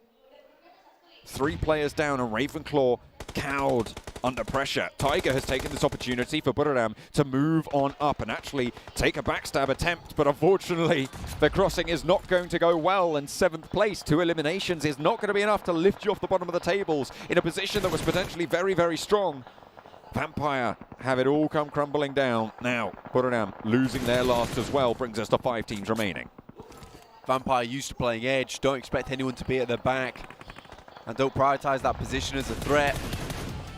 3 players down, and Ravenclaw cowed under pressure. Tiger has taken this opportunity for Budodan to move on up and actually take a backstab attempt, but unfortunately the crossing is not going to go well, and 7th place, 2 eliminations is not going to be enough to lift you off the bottom of the tables in a position that was potentially very, very strong. Vampire have it all come crumbling down. Now, Budodan losing their last as well brings us to 5 teams remaining. Vampire used to playing edge, don't expect anyone to be at their back, and don't prioritize that position as a threat.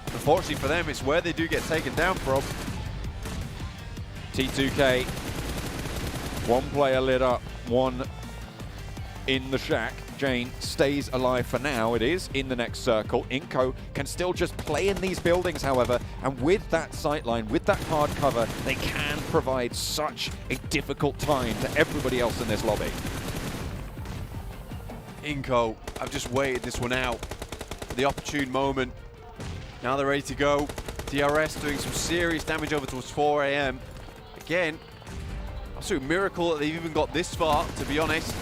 Unfortunately for them, it's where they do get taken down from. T2K, 1 player lit up, 1 in the shack. Jane stays alive for now. It is in the next circle. Inko can still just play in these buildings, however, and with that sightline, with that hard cover, they can provide such a difficult time to everybody else in this lobby. Inko, I've just waited this one out for the opportune moment. Now they're ready to go. DRS doing some serious damage over towards 4AM. Again, absolute miracle that they've even got this far, to be honest.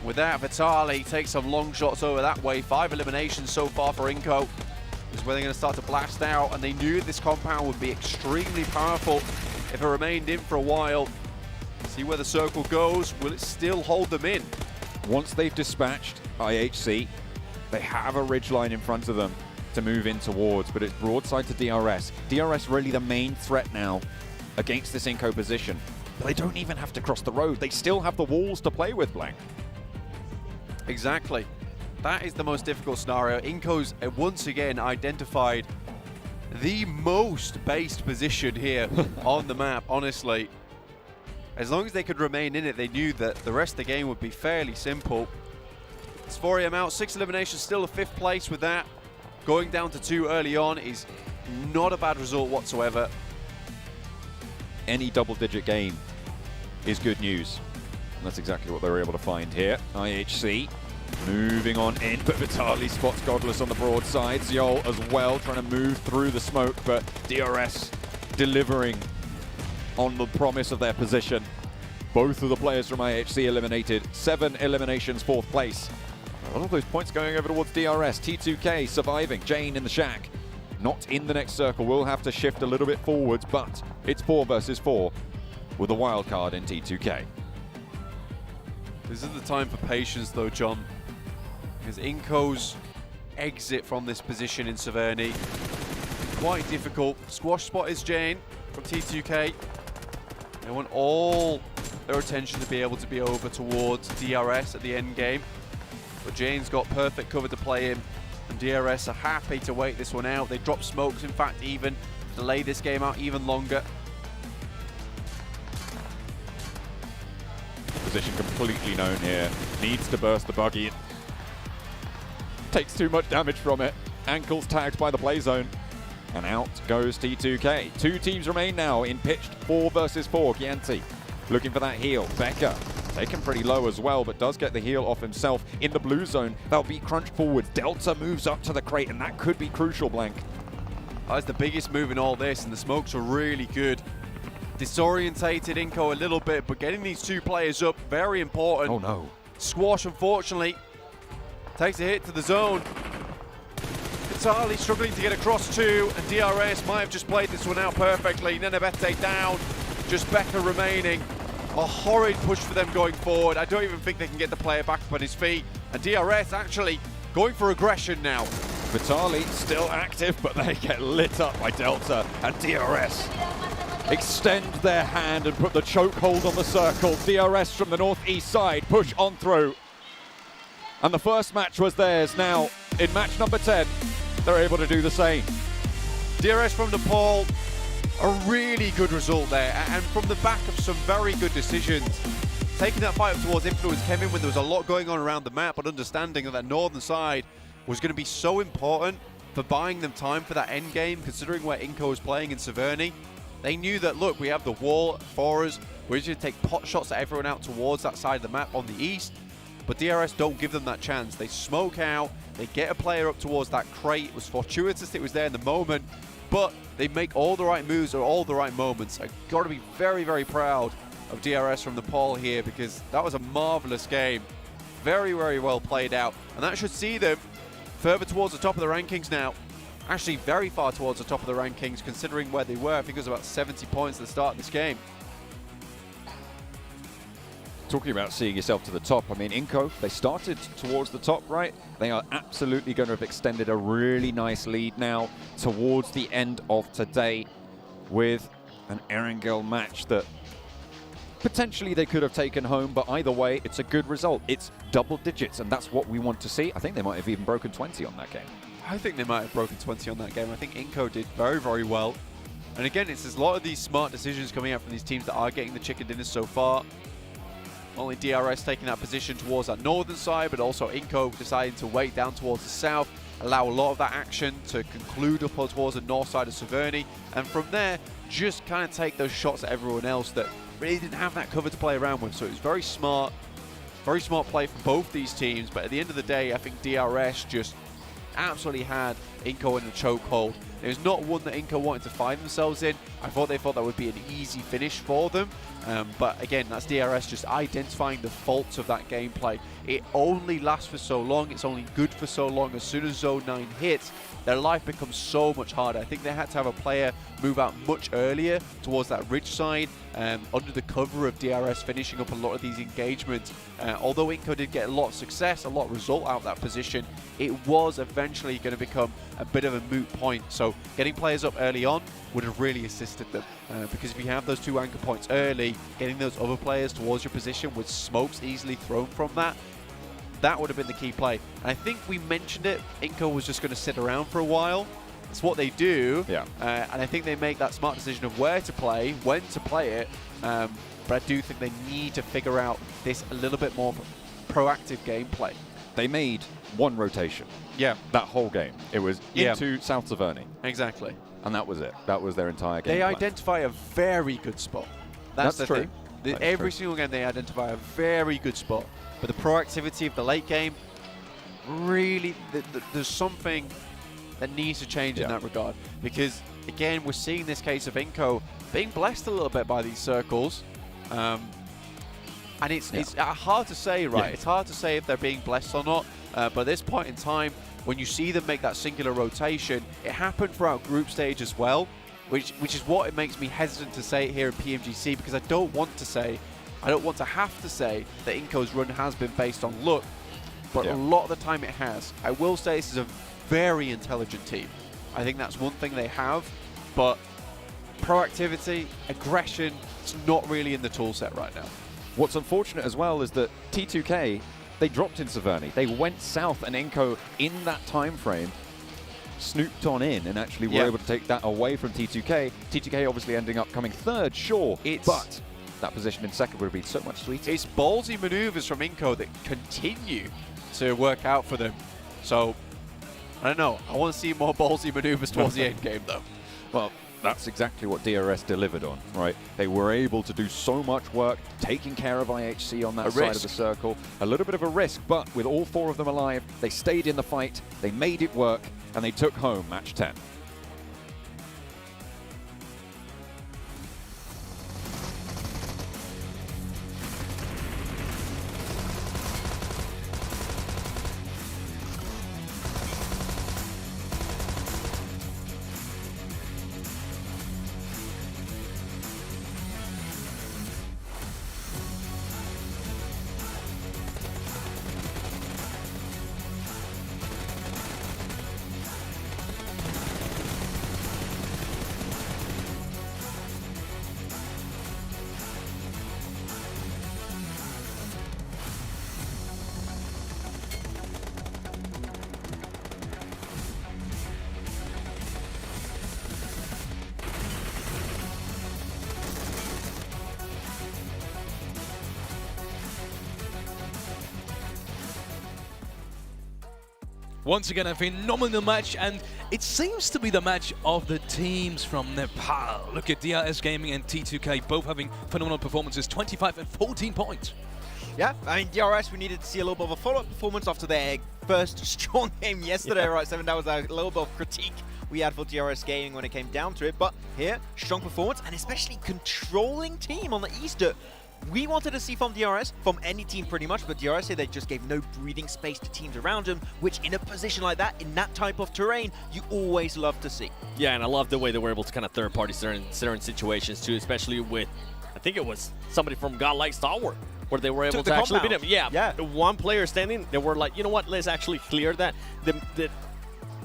With that, Vitali takes some long shots over that way. 5 eliminations so far for Inko. This is where they're going to start to blast out, and they knew this compound would be extremely powerful if it remained in for a while. See where the circle goes. Will it still hold them in? once they've dispatched IHC, they have a ridgeline in front of them to move in towards, but it's broadside to DRS. DRS really the main threat now against this Inco position. But they don't even have to cross the road. They still have the walls to play with, Blank. Exactly. That is the most difficult scenario. Inco's once again identified the most based position here on the map, honestly. As long as they could remain in it, they knew that the rest of the game would be fairly simple. It's 4am out, 6 eliminations, still a 5th place with that. Going down to 2 early on is not a bad result whatsoever. Any double-digit game is good news. And that's exactly what they were able to find here. IHC moving on in, but Vitaly spots Godless on the broadside. Zyol as well, trying to move through the smoke, but DRS delivering on the promise of their position. Both of the players from IHC eliminated. 7 eliminations, 4th place. A lot of those points going over towards DRS. T2K surviving. Jane in the shack. Not in the next circle. Will have to shift a little bit forwards, but it's 4 versus 4 with a wild card in T2K. This is the time for patience though, John. Because Inco's exit from this position in Severny, quite difficult. Squash spot is Jane from T2K. They want all their attention to be able to be over towards DRS at the end game. But Jane's got perfect cover to play in, and DRS are happy to wait this one out. They drop smokes, in fact, even delay this game out even longer. Position completely known here. Needs to burst the buggy. Takes too much damage from it. Ankles tagged by the play zone. And out goes T2K. 2 teams remain now in pitched 4 versus 4. Chianti looking for that heal. Becker taken pretty low as well, but does get the heal off himself in the blue zone. That'll be crunched forwards. Delta moves up to the crate, and that could be crucial, Blank. That's the biggest move in all this, and the smokes are really good. Disorientated Inco a little bit, but getting these 2 players up, very important. Oh no. Squash, unfortunately, takes a hit to the zone. Vitaly struggling to get across 2, and DRS might have just played this one out perfectly. Nenebete down, just Becker remaining. A horrid push for them going forward. I don't even think they can get the player back up on his feet. And DRS actually going for aggression now. Vitaly still active, but they get lit up by Delta, and DRS extend their hand and put the chokehold on the circle. DRS from the northeast side push on through. And the first match was theirs. Now, in match number 10, they're able to do the same. DRS from Nepal, a really good result there, and from the back of some very good decisions. Taking that fight up towards Influence Kevin when there was a lot going on around the map, but understanding that northern side was going to be so important for buying them time for that end game, considering where Inco was playing in Severny. They knew that, look, we have the wall for us. We're just going to take pot shots at everyone out towards that side of the map on the east. But DRS don't give them that chance. They smoke out. They get a player up towards that crate. It was fortuitous it was there in the moment. But they make all the right moves at all the right moments. I've got to be very, very proud of DRS from Nepal here, because that was a marvelous game. Very, very well played out. And that should see them further towards the top of the rankings now. Actually very far towards the top of the rankings, considering where they were. I think it was about 70 points at the start of this game. Talking about seeing yourself to the top, I mean, Inco, they started towards the top, right? They are absolutely going to have extended a really nice lead now towards the end of today with an Erangel match that potentially they could have taken home, but either way, it's a good result. It's double digits, and that's what we want to see. I think they might have even broken 20 on that game. I think they might have broken 20 on that game. I think Inco did very, very well. And again, it's a lot of these smart decisions coming out from these teams that are getting the chicken dinners so far. Only DRS taking that position towards that northern side, but also Inco deciding to wait down towards the south, allow a lot of that action to conclude up towards the north side of Severny, and from there, just kind of take those shots at everyone else that really didn't have that cover to play around with. So it was very smart play from both these teams, but at the end of the day, I think DRS just absolutely had Inco in the chokehold. It was not one that Inco wanted to find themselves in. I thought they thought that would be an easy finish for them. But again, that's DRS just identifying the faults of that gameplay. It only lasts for so long. It's only good for so long. As soon as Zone 9 hits, their life becomes so much harder. I think they had to have a player move out much earlier towards that ridge side, under the cover of DRS finishing up a lot of these engagements. Although Inco did get a lot of success, a lot of result out of that position, it was eventually going to become a bit of a moot point. So getting players up early on would have really assisted them, because if you have those 2 anchor points early, getting those other players towards your position with smokes easily thrown from that would have been the key play. And I think we mentioned it, Inco was just going to sit around for a while. It's what they do, and I think they make that smart decision of where to play, when to play it, but I do think they need to figure out this a little bit more proactive gameplay. They made 1 rotation. Yeah. That whole game. It was into South Taverny. Exactly. And that was it. That was their entire game. They identify a very good spot. That's the true. thing. Every single game they identify a very good spot. But the proactivity of the late game, really, there's something that needs to change in that regard. Because, again, we're seeing this case of Inco being blessed a little bit by these circles. And it's hard to say, right? It's hard to say if they're being blessed or not. But at this point in time, when you see them make that singular rotation, it happened throughout group stage as well, which is what it makes me hesitant to say it here in PMGC, because I don't want to have to say that Inco's run has been based on luck, but a lot of the time it has. I will say this is a very intelligent team. I think that's one thing they have, but proactivity, aggression, it's not really in the tool set right now. What's unfortunate as well is that T2K, they dropped in Taverny. They went south, and Inco, in that time frame, snooped on in and actually were able to take that away from T2K. T2K obviously ending up coming 3rd, sure, but that position in 2nd would have been so much sweeter. It's ballsy maneuvers from Inco that continue to work out for them. So, I don't know. I want to see more ballsy maneuvers towards the end game, though. Well, that's exactly what DRS delivered on, right? They were able to do so much work, taking care of IHC on that side of the circle. A little bit of a risk, but with all 4 of them alive, they stayed in the fight, they made it work, and they took home match 10. Once again, a phenomenal match, and it seems to be the match of the teams from Nepal. Look at DRS Gaming and T2K, both having phenomenal performances, 25 and 14 points. Yeah, I mean, DRS, we needed to see a little bit of a follow-up performance after their first strong game yesterday, right, Seven? That was a little bit of critique we had for DRS Gaming when it came down to it. But here, strong performance, and especially controlling team on the Easter. We wanted to see from DRS, from any team pretty much, but DRS here, they just gave no breathing space to teams around them, which in a position like that, in that type of terrain, you always love to see. Yeah, and I love the way they were able to kind of third-party certain situations too, especially with, I think it was somebody from Godlike Stalwart, where they were able to actually beat him. Yeah, the one player standing, they were like, you know what, let's actually clear that.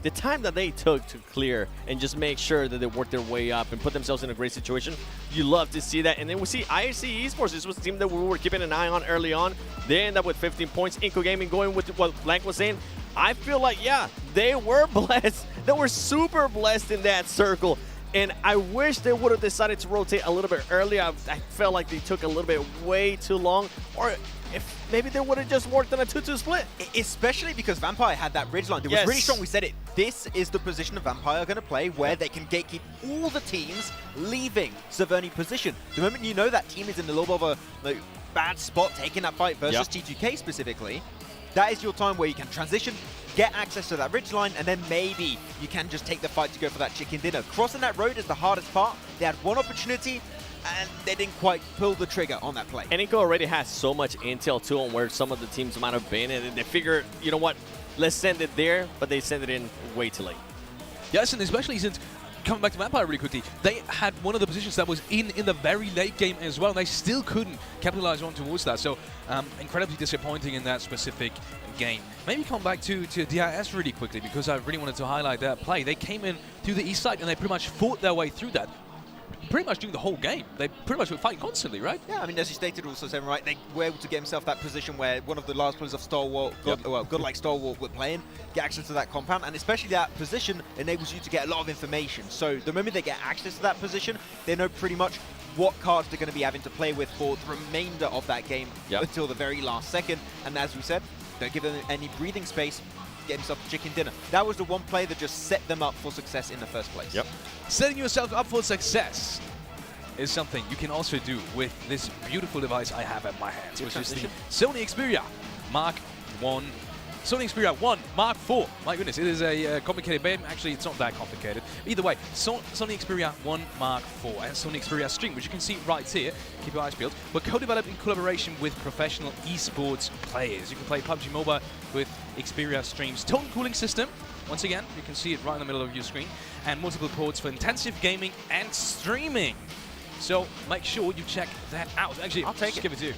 The time that they took to clear and just make sure that they worked their way up and put themselves in a great situation, you love to see that. And then we see IHC Esports. This was a team that we were keeping an eye on early on. They end up with 15 points. Inco Gaming going with what Blank was saying. I feel like, yeah, they were blessed. They were super blessed in that circle. And I wish they would have decided to rotate a little bit earlier. I felt like they took a little bit way too long. Or if maybe they would have just worked on a 2-2 split. Especially because Vampire had that ridge line. It was really strong. We said it. This is the position of Vampire going to play where they can gatekeep all the teams leaving Taverny position. The moment you know that team is in a little bit of a bad spot taking that fight versus T2K specifically, that is your time where you can transition, get access to that ridgeline, and then maybe you can just take the fight to go for that chicken dinner. Crossing that road is the hardest part. They had one opportunity, and they didn't quite pull the trigger on that play. And Ego already has so much intel too on where some of the teams might have been, and they figure, you know what, let's send it there, but they send it in way too late. Yes, and especially since, coming back to Vampire really quickly, they had one of the positions that was in the very late game as well, and they still couldn't capitalize on towards that. So incredibly disappointing in that specific game. Maybe come back to DRS really quickly, because I really wanted to highlight that play. They came in to the east side and they pretty much fought their way through that. Pretty much during the whole game. They pretty much were fighting constantly, right? Yeah, I mean, as you stated also, Sam, right, they were able to get himself that position where one of the last players of Stalwart, godlike Stalwart were playing, get access to that compound, and especially that position enables you to get a lot of information. So the moment they get access to that position, they know pretty much what cards they're going to be having to play with for the remainder of that game until the very last second. And as we said, don't give them any breathing space, get himself a chicken dinner. That was the one play that just set them up for success in the first place. Yep. Setting yourself up for success is something you can also do with this beautiful device I have at my hands, which is the Sony Xperia Mark 1. Sony Xperia 1 Mark 4. My goodness, it is a complicated game. Actually, it's not that complicated. Either way, Sony Xperia 1 Mark 4 and Sony Xperia Stream, which you can see right here, keep your eyes peeled, were co-developed in collaboration with professional esports players. You can play PUBG Mobile with Xperia Stream's tone cooling system. Once again, you can see it right in the middle of your screen, and multiple ports for intensive gaming and streaming. So make sure you check that out. Actually, I'll give it to you.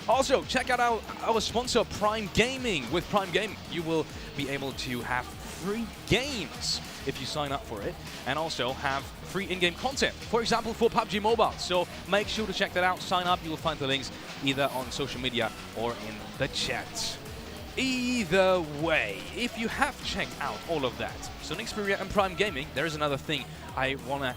Also, check out our sponsor, Prime Gaming. With Prime Gaming, you will be able to have free games if you sign up for it, and also have free in-game content, for example, for PUBG Mobile. So make sure to check that out. Sign up. You will find the links either on social media or in the chat. Either way, if you have checked out all of that, so Xperia and Prime Gaming, there is another thing I want to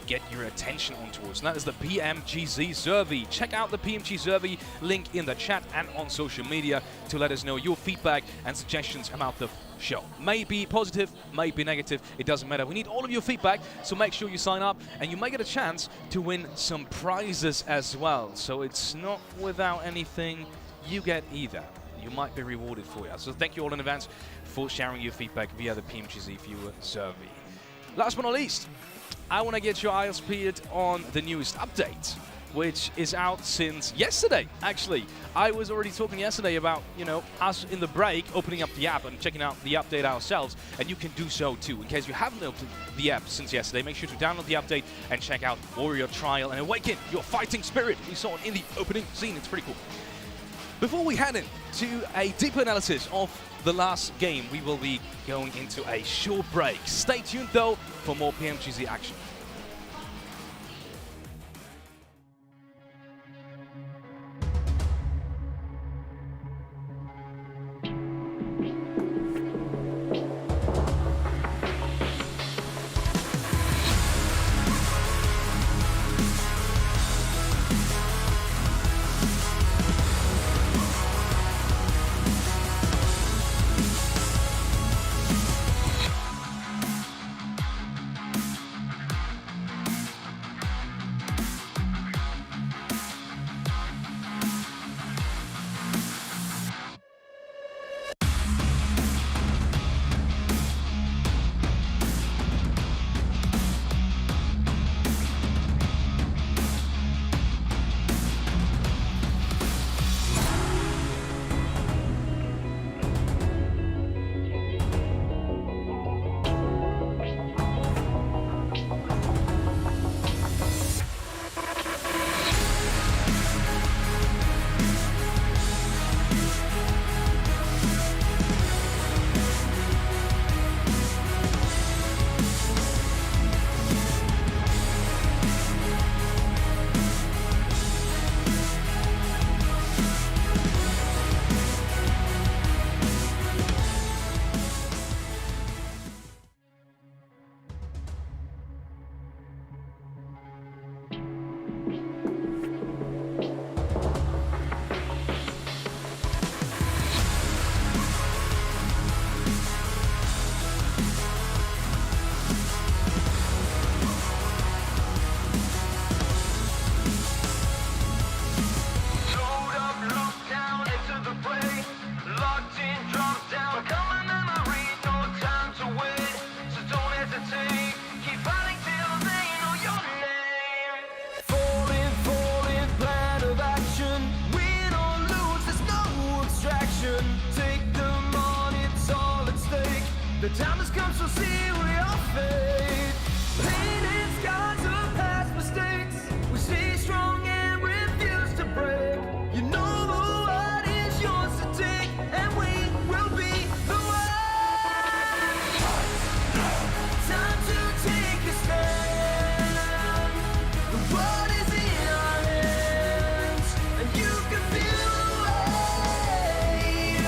get your attention on towards, and that is the PMGC survey. Check out the PMG survey link in the chat and on social media to let us know your feedback and suggestions about the show. May be positive, may be negative, it doesn't matter. We need all of your feedback, so make sure you sign up, and you may get a chance to win some prizes as well. So it's not without anything you get either. You might be rewarded for it. So thank you all in advance for sharing your feedback via the PMGC viewer survey. Last but not least, I want to get your eyes peeled on the newest update, which is out since yesterday, actually. I was already talking yesterday about, you know, us in the break opening up the app and checking out the update ourselves, and you can do so too. In case you haven't opened the app since yesterday, make sure to download the update and check out Warrior Trial and awaken your fighting spirit. We saw it in the opening scene. It's pretty cool. Before we head into a deeper analysis of the last game, we will be going into a short break. Stay tuned though for more PMGC action. passion. Take them on, it's all at stake. The time has come, so seal your fate. Pain and scars of past mistakes. We stay strong and refuse to break. You know the world is yours to take, and we will be the one. Time to take a stand. The world is in our hands, and you can feel the weight.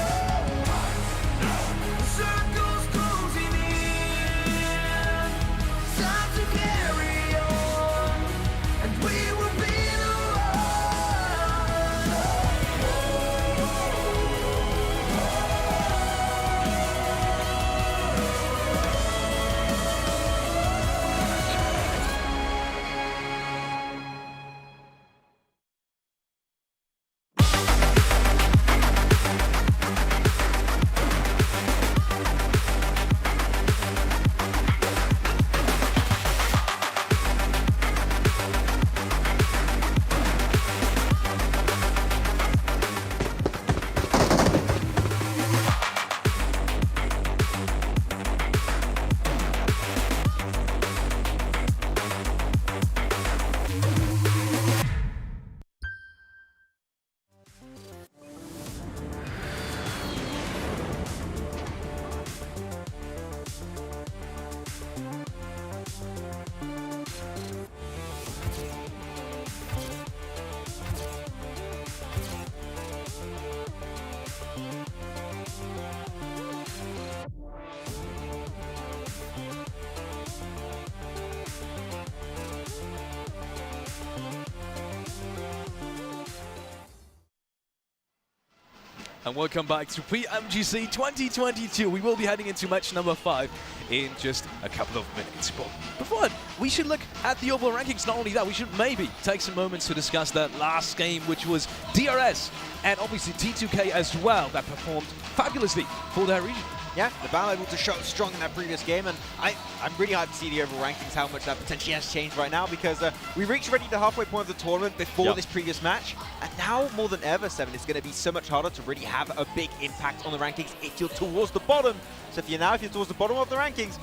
Circles closing in. Time to carry on, and we will be the And welcome back to PMGC 2022. We will be heading into match number 5 in just a couple of minutes. But before that, we should look at the overall rankings. Not only that, we should maybe take some moments to discuss that last game, which was DRS and obviously T2K as well, that performed fabulously for their region. Yeah, the battle able to show strong in that previous game, and I'm really hyped to see the overall rankings, how much that potentially has changed right now, because we reached already the halfway point of the tournament before this previous match, and now more than ever, 7, it's going to be so much harder to really have a big impact on the rankings if you're towards the bottom. So if you're towards the bottom of the rankings,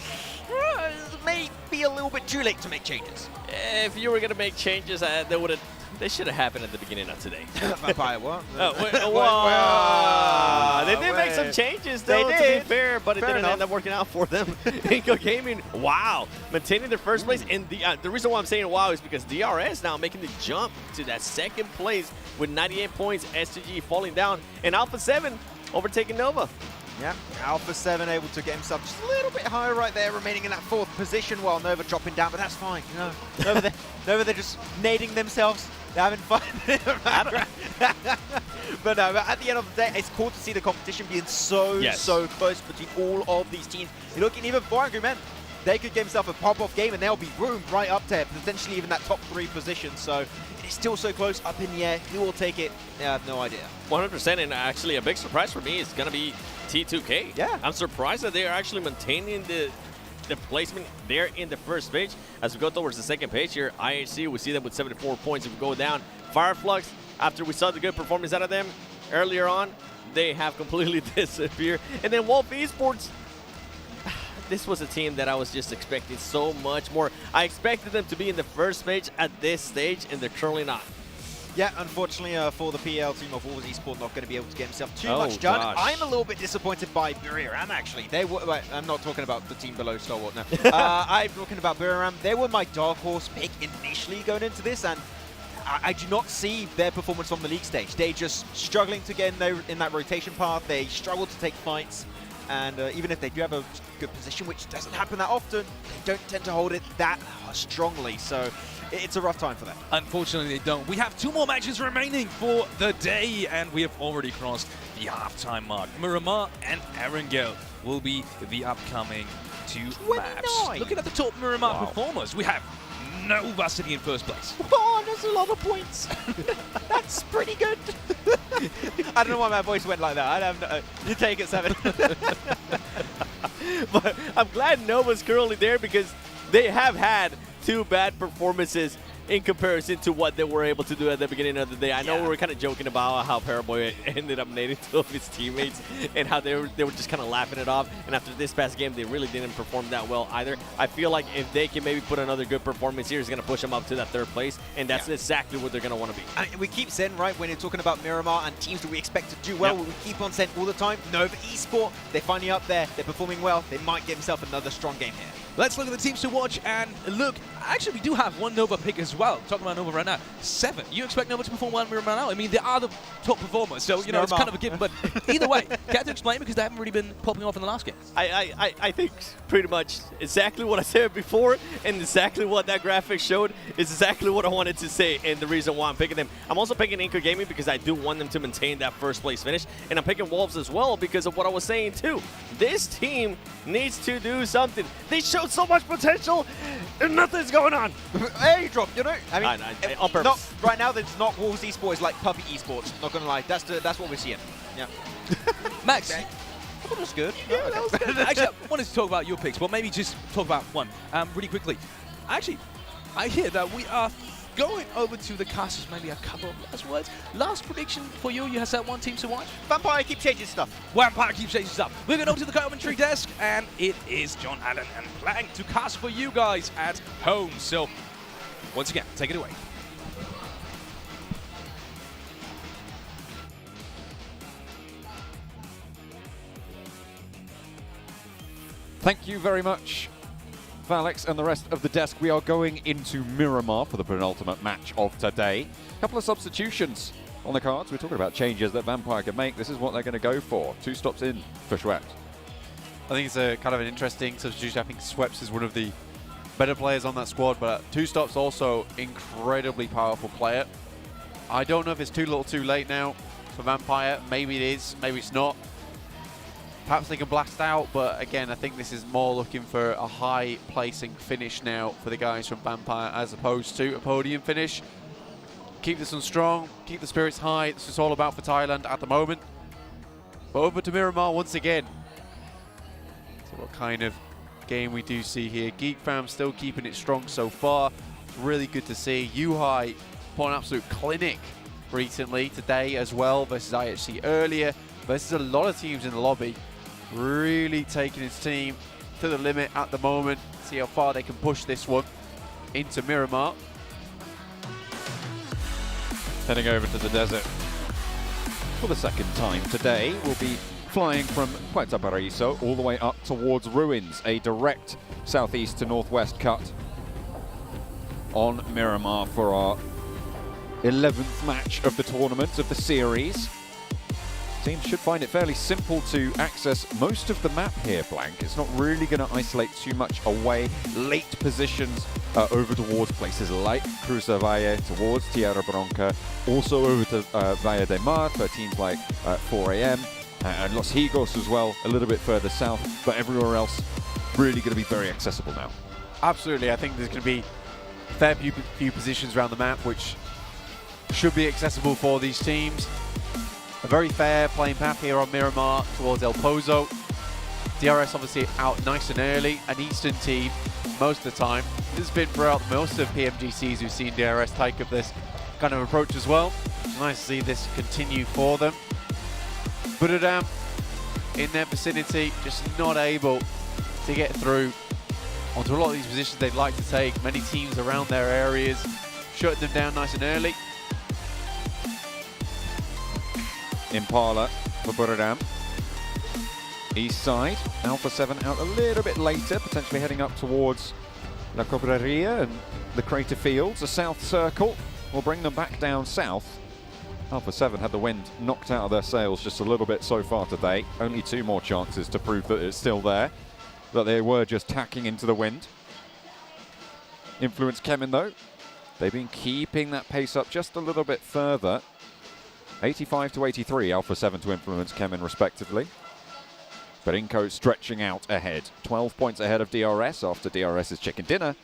it may be a little bit too late to make changes. If you were going to make changes, they should have happened at the beginning of today. By what? They did make some changes, though, to be fair, but it didn't end up working out for them. Ego Gaming, wow, maintaining their first place. And the reason why I'm saying wow is because DRS now making the jump to that second place with 98 points. S2G falling down, and Alpha 7 overtaking Nova. Yeah, Alpha 7 able to get himself just a little bit higher right there, remaining in that 4th position while Nova dropping down, but that's fine. You know, Nova, they're just nading themselves. They're having fun. But at the end of the day, it's cool to see the competition being so close between all of these teams. You're looking even for Angry Men. They could get themselves a pop-off game, and they'll be roomed right up there, potentially even that top 3 position. So it is still so close, up in the air. Who will take it? I have no idea. 100%, and actually a big surprise for me is going to be T2K. Yeah. I'm surprised that they are actually maintaining the placement there in the first page. As we go towards the second page here, IHC, we see them with 74 points. If we go down, Fireflux, after we saw the good performance out of them earlier on, they have completely disappeared. And then Wolf Esports, this was a team that I was just expecting so much more. I expected them to be in the first page at this stage, and they're currently not. Yeah, unfortunately for the PL team of Wolves Esports, not going to be able to get himself too much done. Gosh. I'm a little bit disappointed by Buriram, actually. They were, I'm not talking about the team below Stalwart now. I'm talking about Buriram. They were my dark horse pick initially going into this, and I do not see their performance on the league stage. They're just struggling to get in that rotation path. They struggle to take fights. And even if they do have a good position, which doesn't happen that often, they don't tend to hold it that strongly. So it's a rough time for them. Unfortunately, they don't. We have 2 more matches remaining for the day, and we have already crossed the halftime mark. Miramar and Erangel will be the upcoming 2 maps. Looking at the top Miramar performers, we have Nova sitting in first place. Oh, that's a lot of points. That's pretty good. I don't know why my voice went like that. I have you take it, 7. But I'm glad Nova's currently there because they have had 2 bad performances in comparison to what they were able to do at the beginning of the day. I know we were kind of joking about how Paraboy ended up nading two of his teammates and how they were just kind of laughing it off. And after this past game, they really didn't perform that well either. I feel like if they can maybe put another good performance here, it's going to push them up to that third place, and that's exactly what they're going to want to be. And we keep saying, right, when you're talking about Miramar and teams that we expect to do well, we keep on saying all the time, Nova Esports, they're finally up there, they're performing well, they might get themselves another strong game here. Let's look at the teams to watch and look. Actually, we do have one Nova pick as well. Talking about Nova right now. 7. You expect Nova to perform well in Miramar now? I mean, they are the top performers, so, you know, it's kind of a given. But either way, care to explain because they haven't really been popping off in the last game? I think pretty much exactly what I said before and exactly what that graphic showed is exactly what I wanted to say and the reason why I'm picking them. I'm also picking Inco Gaming because I do want them to maintain that first place finish, and I'm picking Wolves as well because of what I was saying too. This team needs to do something. They showed so much potential and nothing's going on. Airdrop, you know? I mean, on purpose. Right now, it's not Wolves Esports, it's like PUBG Esports. Not gonna lie, that's what we're seeing. Yeah. Max, I thought it was good. Yeah, that was good. Actually, I wanted to talk about your picks, but maybe just talk about one really quickly. Actually, I hear that we are going over to the casters, maybe a couple of last words. Last prediction for you, you have set one team to watch? Vampire keeps changing stuff. Vampire keeps changing stuff. We're going over to the commentary desk, and it is John Allen and Plank to cast for you guys at home. So, once again, take it away. Thank you very much, Alex and the rest of the desk. We are going into Miramar for the penultimate match of today. A couple of substitutions on the cards. We're talking about changes that Vampire can make. This is what they're going to go for. 2 stops in for Schweppes. I think it's a kind of an interesting substitution. I think Schweppes is one of the better players on that squad, but 2 stops also incredibly powerful player. I don't know if it's too little too late now for Vampire. Maybe it is, maybe it's not. Perhaps they can blast out, but again, I think this is more looking for a high placing finish now for the guys from Vampire as opposed to a podium finish. Keep this one strong, keep the spirits high. This is all about for Thailand at the moment. But over to Miramar once again. So what kind of game we do see here. Geek Fam still keeping it strong so far. It's really good to see. Yuhai put an absolute clinic recently, today as well, versus IHC earlier, versus a lot of teams in the lobby. Really taking his team to the limit at the moment. See how far they can push this one into Miramar. Heading over to the desert for the second time today. We'll be flying from Puerto Paraíso all the way up towards Ruins, a direct southeast to northwest cut on Miramar for our 11th match of the tournament of the series. Teams should find it fairly simple to access most of the map here, Blank. It's not really going to isolate too much away. Late positions over towards places like Cruz del Valle, towards Tierra Bronca, also over to Valle de Mar for teams like 4AM, and Los Higos as well, a little bit further south, but everywhere else really going to be very accessible now. Absolutely, I think there's going to be a fair few positions around the map which should be accessible for these teams. A very fair playing path here on Miramar towards El Pozo. DRS obviously out nice and early. An Eastern team most of the time. This has been throughout most of PMGCs who've seen DRS take up this kind of approach as well. It's nice to see this continue for them. Buradam in their vicinity, just not able to get through onto a lot of these positions they'd like to take. Many teams around their areas shutting them down nice and early. Impala for Buradam. East side, Alpha 7 out a little bit later, potentially heading up towards La Cobreria and the Crater Fields. A south circle will bring them back down south. Alpha 7 had the wind knocked out of their sails just a little bit so far today. Only 2 more chances to prove that it's still there, that they were just tacking into the wind. Influence Kemin though, they've been keeping that pace up just a little bit further. 85 to 83, Alpha 7 to Influence Kemin respectively. But Inco stretching out ahead. 12 points ahead of DRS after DRS's chicken dinner.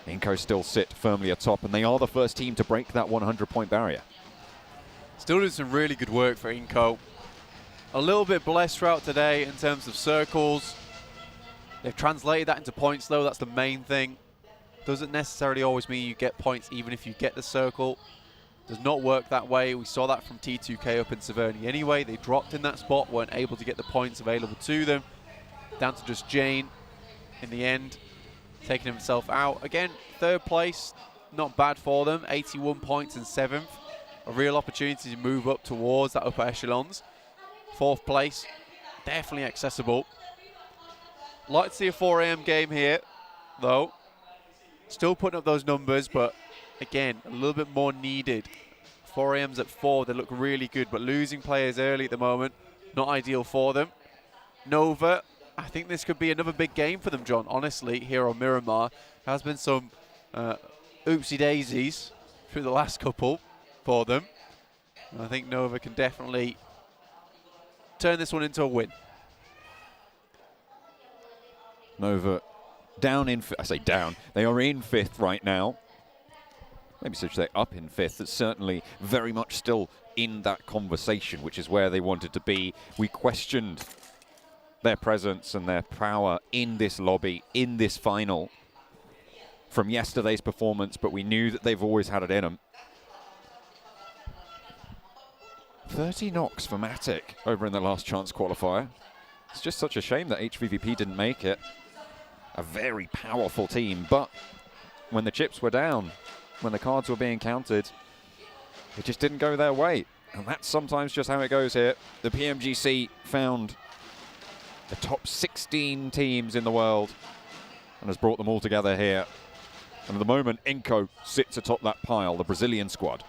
Inco still sit firmly atop, and they are the first team to break that 100-point barrier. Still doing some really good work for Inco. A little bit blessed throughout today in terms of circles. They've translated that into points though, that's the main thing. doesn't necessarily always mean you get points even if you get the circle. Does not work that way. We saw that from T2K up in Severny anyway. They dropped in that spot, weren't able to get the points available to them. Down to just Jane in the end, taking himself out. Again, third place, not bad for them. 81 points in 7th. A real opportunity to move up towards that upper echelons. 4th place, definitely accessible. Like to see a 4 AM game here, though. Still putting up those numbers, but again, a little bit more needed. 4 AM's at 4, they look really good, but losing players early at the moment, not ideal for them. Nova, I think this could be another big game for them, John, honestly, here on Miramar. There has been some oopsie daisies through the last couple for them. And I think Nova can definitely turn this one into a win. Nova down in, I say down, they are in 5th right now. Maybe should say up in 5th. It's certainly very much still in that conversation, which is where they wanted to be. We questioned their presence and their power in this lobby, in this final, from yesterday's performance, but we knew that they've always had it in them. 30 knocks for Matic over in the last chance qualifier. It's just such a shame that HVVP didn't make it. A very powerful team, but when the chips were down, when the cards were being counted, it just didn't go their way. And that's sometimes just how it goes here. The PMGC found the top 16 teams in the world and has brought them all together here. And at the moment, Inco sits atop that pile, the Brazilian squad.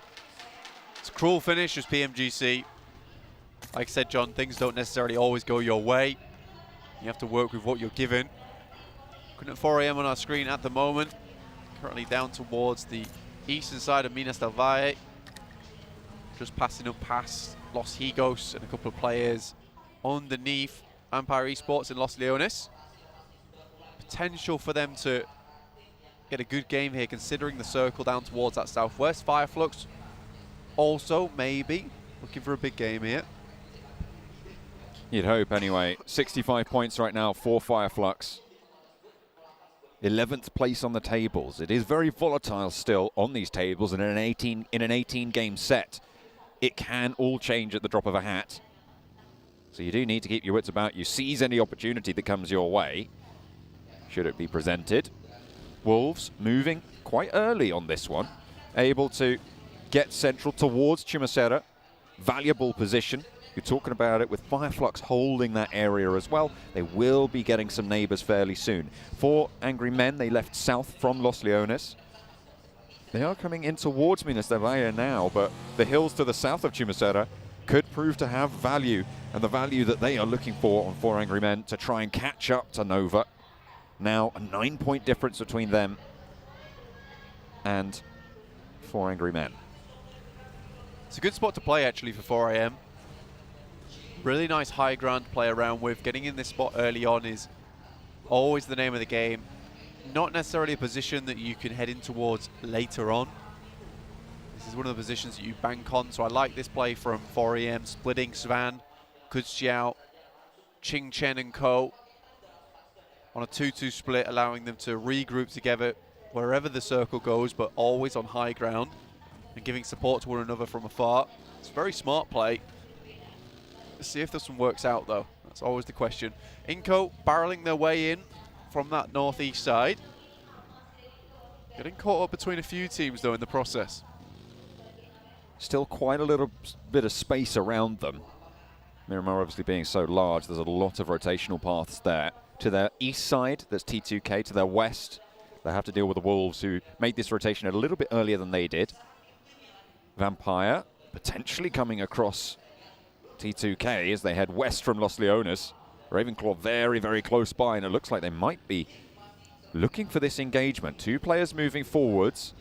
It's a cruel finish as PMGC. Like I said, John, things don't necessarily always go your way. You have to work with what you're given. Looking at 4 AM on our screen at the moment. Currently down towards the eastern side of Minas del Valle. Just passing up past Los Higos and a couple of players underneath Empire Esports in Los Leones. Potential for them to get a good game here, considering the circle down towards that southwest. Fireflux also maybe looking for a big game here. You'd hope anyway. 65 points right now for Fireflux. 11th place on the tables. It is very volatile still on these tables, and in an 18 game set, it can all change at the drop of a hat. So you do need to keep your wits about you. Seize any opportunity that comes your way, should it be presented. Wolves moving quite early on this one, able to get central towards Chumacera. Valuable position. You're talking about it with Fireflux holding that area as well. They will be getting some neighbors fairly soon. 4 Angry Men, they left south from Los Leones. They are coming in towards Minas del Valle now, but the hills to the south of Chumacera could prove to have value, and the value that they are looking for on 4 Angry Men to try and catch up to Nova. Now a 9-point difference between them and 4 Angry Men. It's a good spot to play actually for 4 AM. Really nice high ground to play around with. Getting in this spot early on is always the name of the game. Not necessarily a position that you can head in towards later on. This is one of the positions that you bank on, so I like this play from 4 AM, splitting Svan, Kuziao, Ching Chen and Co. on a 2-2 split, allowing them to regroup together wherever the circle goes, but always on high ground, and giving support to one another from afar. It's a very smart play. Let's see if this one works out, though. That's always the question. Inco barreling their way in from that northeast side. Getting caught up between a few teams, though, in the process. Still quite a little bit of space around them. Miramar obviously being so large, there's a lot of rotational paths there. To their east side, there's T2K. To their west, they have to deal with the Wolves, who made this rotation a little bit earlier than they did. Vampire potentially coming across T2K as they head west from Los Leones. Ravenclaw very, very close by, and it looks like they might be looking for this engagement. 2 players moving forwards.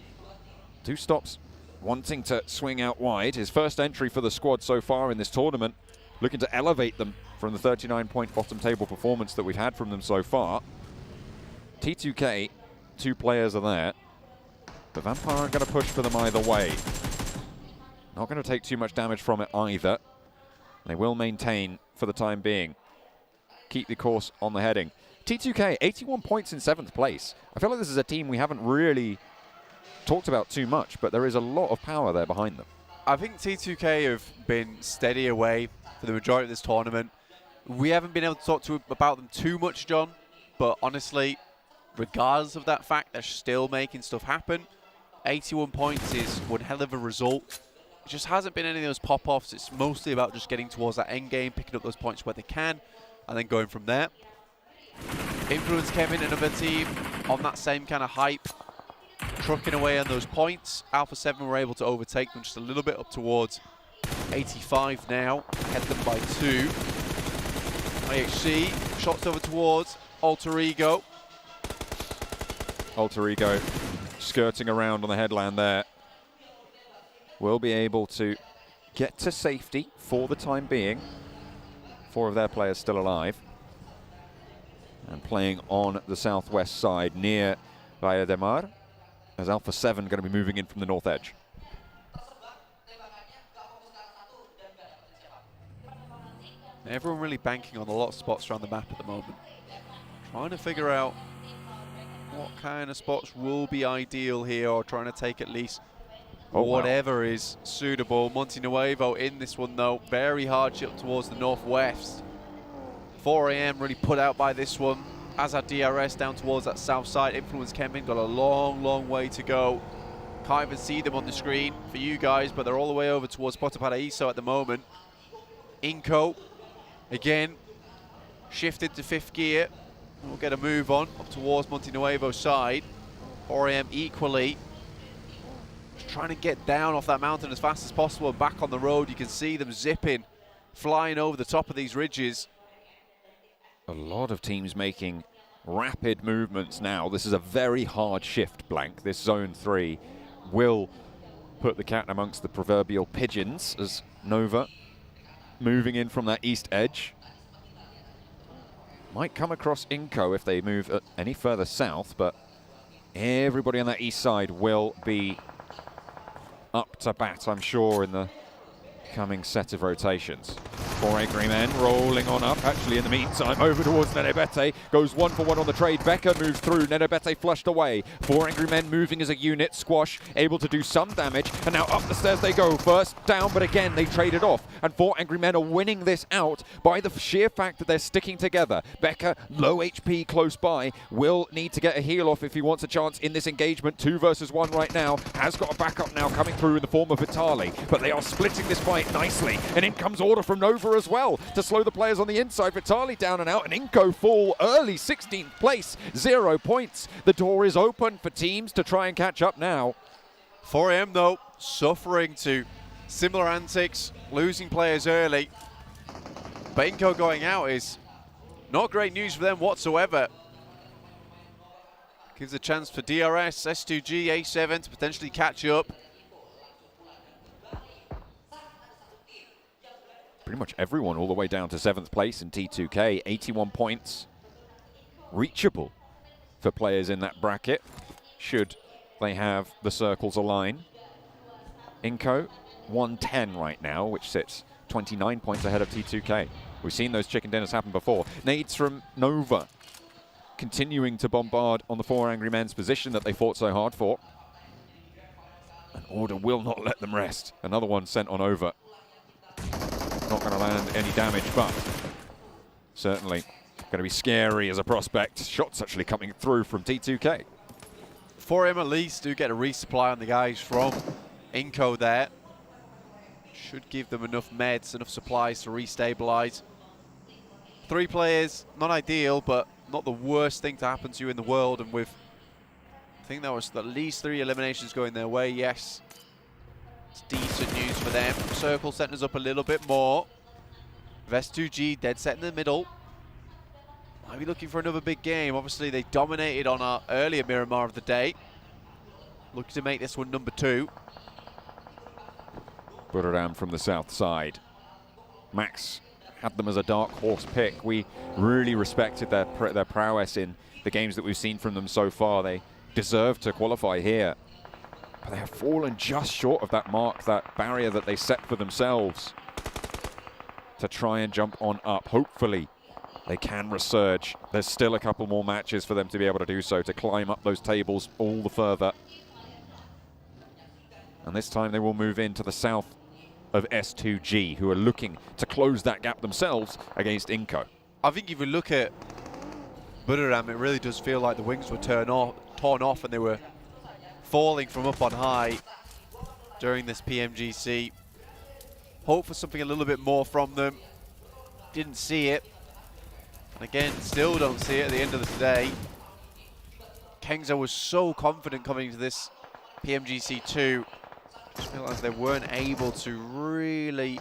2 stops wanting to swing out wide. His first entry for the squad so far in this tournament, looking to elevate them from the 39-point bottom table performance that we've had from them so far. T2K, 2 players are there. The Vampire are going to push for them either way. Not going to take too much damage from it either. They will maintain for the time being. Keep the course on the heading. T2K, 81 points in 7th place. I feel like this is a team we haven't really talked about too much, but there is a lot of power there behind them. I think T2K have been steady away for the majority of this tournament. We haven't been able to talk about them too much, John, but honestly, regardless of that fact, they're still making stuff happen. 81 points is one hell of a result. It just hasn't been any of those pop-offs. It's mostly about just getting towards that end game, picking up those points where they can, and then going from there. Influence Kevin, another team on that same kind of hype, trucking away on those points. Alpha 7 were able to overtake them just a little bit up towards 85 now, head them by 2. IHC, shots over towards Alter Ego. Alter Ego skirting around on the headland there. Will be able to get to safety for the time being. 4 of their players still alive. And playing on the southwest side near Villa de Mar, as Alpha 7 going to be moving in from the north edge. Everyone really banking on a lot of spots around the map at the moment. Trying to figure out what kind of spots will be ideal here, or trying to take at least whatever is suitable. Monte Nuevo in this one though, very hard ship towards the northwest. 4 AM really put out by this one, as our DRS down towards that south side. Influence Kevin got a long way to go. Can't even see them on the screen for you guys, but they're all the way over towards Puerto Paraíso at the moment. Inco, again, shifted to 5th gear. We'll get a move on up towards Monte Nuevo's side. 4 AM equally just trying to get down off that mountain as fast as possible and back on the road. You can see them zipping, flying over the top of these ridges. A lot of teams making rapid movements now. This is a very hard shift, Blank. This zone 3 will put the cat amongst the proverbial pigeons as Nova moving in from that east edge. Might come across Inco if they move any further south, but everybody on that east side will be up to bat, I'm sure, in the coming set of rotations. 4 Angry Men rolling on up. Actually, in the meantime, over towards Nenebete. Goes 1-for-1 on the trade. Becker moves through. Nenebete flushed away. 4 Angry Men moving as a unit. Squash able to do some damage. And now up the stairs they go. First down, but again, they traded off. And 4 Angry Men are winning this out by the sheer fact that they're sticking together. Becker, low HP close by. Will need to get a heal off if he wants a chance in this engagement. 2 versus 1 right now. Has got a backup now coming through in the form of Vitali. But they are splitting this fight nicely. And in comes order from Nova as well to slow the players on the inside. Vitali down and out, and Inco full early 16th place, 0 points. The door is open for teams to try and catch up now. 4AM though, suffering to similar antics, losing players early. But Inco going out is not great news for them whatsoever. Gives a chance for DRS, S2G, A7 to potentially catch up. Pretty much everyone all the way down to 7th place in T2K, 81 points. Reachable for players in that bracket, should they have the circles align. Inco, 110 right now, which sits 29 points ahead of T2K. We've seen those chicken dinners happen before. Nades from Nova, continuing to bombard on the 4 Angry Men's position that they fought so hard for. And Order will not let them rest. Another one sent on over. Not going to land any damage, but certainly going to be scary as a prospect. Shots actually coming through from T2K. 4M at least do get a resupply on the guys from Inco there. Should give them enough meds, enough supplies to restabilize. 3 players, not ideal, but not the worst thing to happen to you in the world. And with, I think that was at least 3 eliminations going their way, yes. It's decent news for them. Circle setting us up a little bit more. S2G dead set in the middle. Might be looking for another big game. Obviously, they dominated on our earlier Miramar of the day. Looking to make this one number 2. Buradam from the south side. Max had them as a dark horse pick. We really respected their prowess in the games that we've seen from them so far. They deserve to qualify here. But they have fallen just short of that mark, that barrier that they set for themselves to try and jump on up. Hopefully, they can resurge. There's still a couple more matches for them to be able to do so, to climb up those tables all the further. And this time they will move into the south of S2G, who are looking to close that gap themselves against Inco. I think if you look at Buriram, it really does feel like the wings were torn off and they were falling from up on high during this PMGC. Hope for something a little bit more from them. Didn't see it. And again, still don't see it at the end of the day. Kengza was so confident coming into this PMGC2. Just feel like they weren't able to really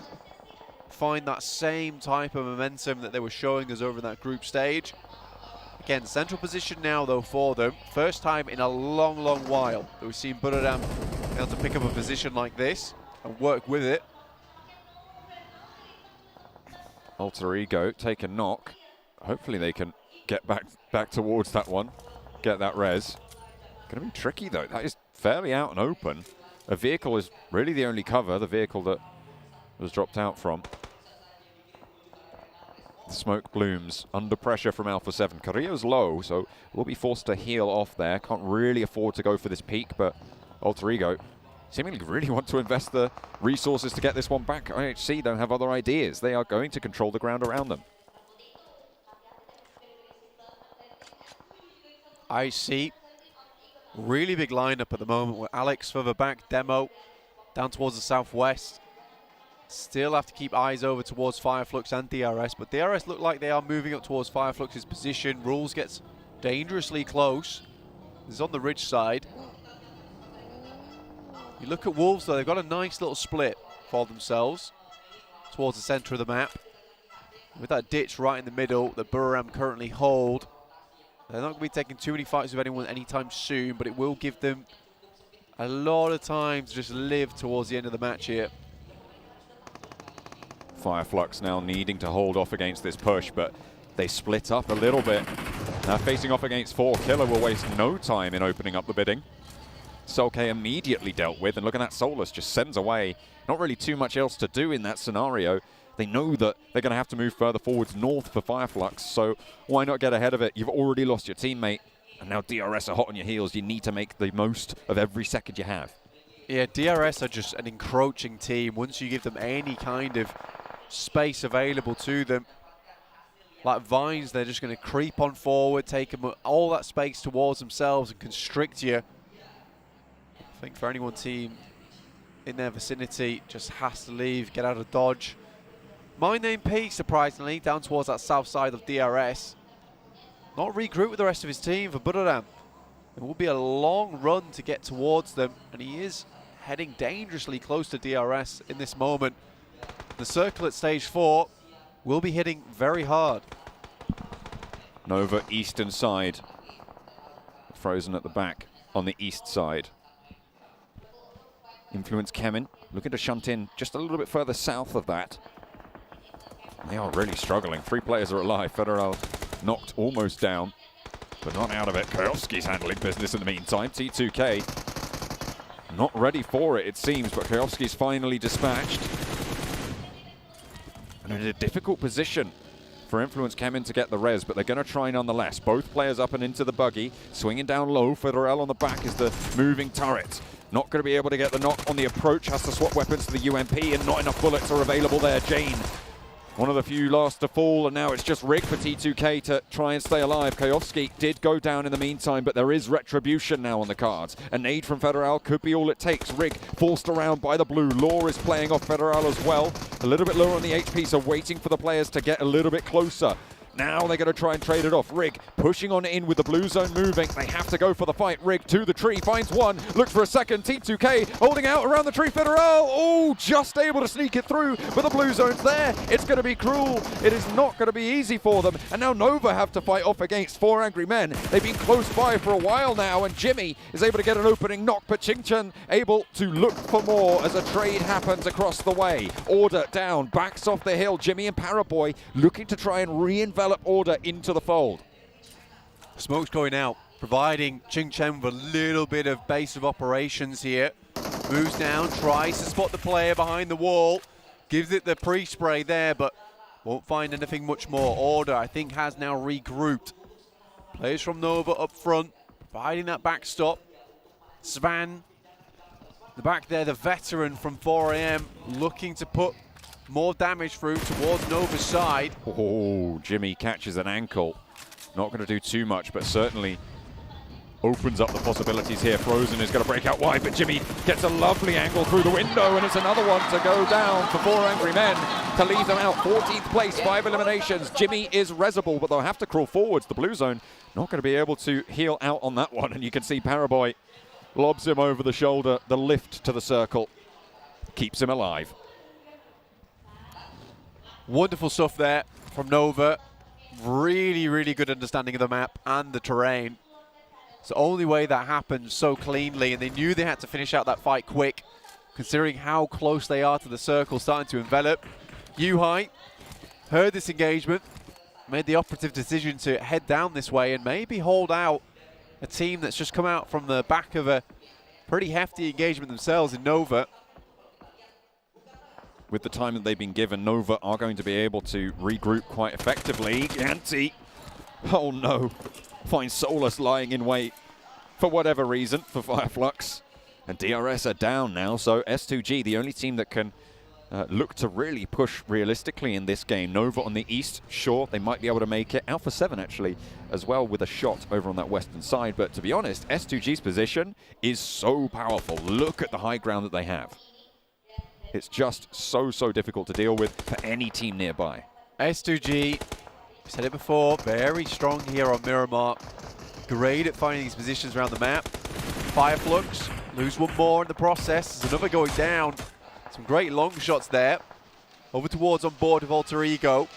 find that same type of momentum that they were showing us over in that group stage. Again, central position now though for them. First time in a long, long while that we've seen Buriram be able to pick up a position like this and work with it. Alter Ego take a knock. Hopefully they can get back towards that one, get that res. Gonna be tricky though. That is fairly out and open. A vehicle is really the only cover, the vehicle that was dropped out from. Smoke blooms under pressure from Alpha 7. Carrillo's low, so will be forced to heal off there. Can't really afford to go for this peak, but Alter Ego seemingly really want to invest the resources to get this one back. IHC don't have other ideas. They are going to control the ground around them. IHC, really big lineup at the moment with Alex further back, Demo down towards the southwest. Still have to keep eyes over towards Fireflux and DRS, but DRS look like they are moving up towards Fireflux's position. Rules gets dangerously close. He's on the ridge side. You look at Wolves though, they've got a nice little split for themselves towards the centre of the map. With that ditch right in the middle that Buriram currently hold, they're not going to be taking too many fights with anyone anytime soon, but it will give them a lot of time to just live towards the end of the match here. Fireflux now needing to hold off against this push, but they split up a little bit. Now facing off against 4, Killer will waste no time in opening up the bidding. Solke immediately dealt with, and look at that, Solus just sends away. Not really too much else to do in that scenario. They know that they're going to have to move further forwards north for Fireflux, so why not get ahead of it? You've already lost your teammate, and now DRS are hot on your heels. You need to make the most of every second you have. Yeah, DRS are just an encroaching team. Once you give them any kind of space available to them, like vines, they're just going to creep on forward, take them all that space towards themselves and constrict you. I think for any one team in their vicinity, just has to leave, get out of dodge. My name P, surprisingly, down towards that south side of DRS. Not regroup with the rest of his team for Buriram. It will be a long run to get towards them, and he is heading dangerously close to DRS in this moment. The circle at stage 4 will be hitting very hard. Nova eastern side. Frozen at the back on the east side. Influence Kemin looking to shunt in just a little bit further south of that. They are really struggling. 3 players are alive. Federal knocked almost down, but not out of it. Kayovski's handling business in the meantime. T2K not ready for it, it seems, but Kayovski's finally dispatched. And in a difficult position for Influence Kemin to get the res, but they're going to try nonetheless. Both players up and into the buggy. Swinging down low. Federal on the back is the moving turret. Not going to be able to get the knock on the approach. Has to swap weapons to the UMP, and not enough bullets are available there. Jane, one of the few last to fall, and now it's just Rig for T2K to try and stay alive. Kayovski did go down in the meantime, but there is retribution now on the cards. A nade from Federal could be all it takes. Rig forced around by the blue. Law is playing off Federal as well. A little bit lower on the HP, so waiting for the players to get a little bit closer. Now they're going to try and trade it off. Rig pushing on in with the blue zone moving. They have to go for the fight. Rig to the tree, finds one, looks for a second. T2K holding out around the tree. Federal, oh, just able to sneak it through, but the blue zone's there. It's going to be cruel. It is not going to be easy for them. And now Nova have to fight off against 4 angry men. They've been close by for a while now, and Jimmy is able to get an opening knock, but Chingchen able to look for more as a trade happens across the way. Order down, backs off the hill. Jimmy and Paraboy looking to try and re-envelop Order into the fold. Smoke's going out, providing Ching Chen with a little bit of base of operations here. Moves down, tries to spot the player behind the wall, gives it the pre-spray there, but Won't find anything much more. Order, I think, has now regrouped. Players from Nova up front, providing that backstop. Svan, the back there, the veteran from 4AM, looking to put more damage through towards Nova's side. Oh, Jimmy catches an ankle. Not going to do too much, but certainly opens up the possibilities here. Frozen is going to break out wide, but Jimmy gets a lovely angle through the window, and it's another one to go down for 4 Angry Men to leave them out. 14th place, 5 eliminations. Jimmy is resible, but they'll have to crawl forwards. The blue zone not going to be able to heal out on that one, and you can see Paraboy lobs him over the shoulder. The lift to the circle keeps him alive. Wonderful stuff there from Nova. Really, really good understanding of the map and the terrain. It's the only way that happened so cleanly, and they knew they had to finish out that fight quick, considering how close they are to the circle starting to envelop. Yuhai heard this engagement, made the operative decision to head down this way and maybe hold out a team that's just come out from the back of a pretty hefty engagement themselves in Nova. With the time that they've been given, Nova are going to be able to regroup quite effectively. Yanti, oh no, finds Solus lying in wait for whatever reason for Fireflux. And DRS are down now, so S2G, the only team that can look to really push realistically in this game. Nova on the east, sure, they might be able to make it. Alpha 7 actually as well with a shot over on that western side. But to be honest, S2G's position is so powerful. Look at the high ground that they have. It's just so difficult to deal with for any team nearby. S2G, said it before, very strong here on Miramar. Great at finding these positions around the map. Fireflux, lose one more in the process. There's another going down. Some great long shots there. Over towards on board of Alter Ego.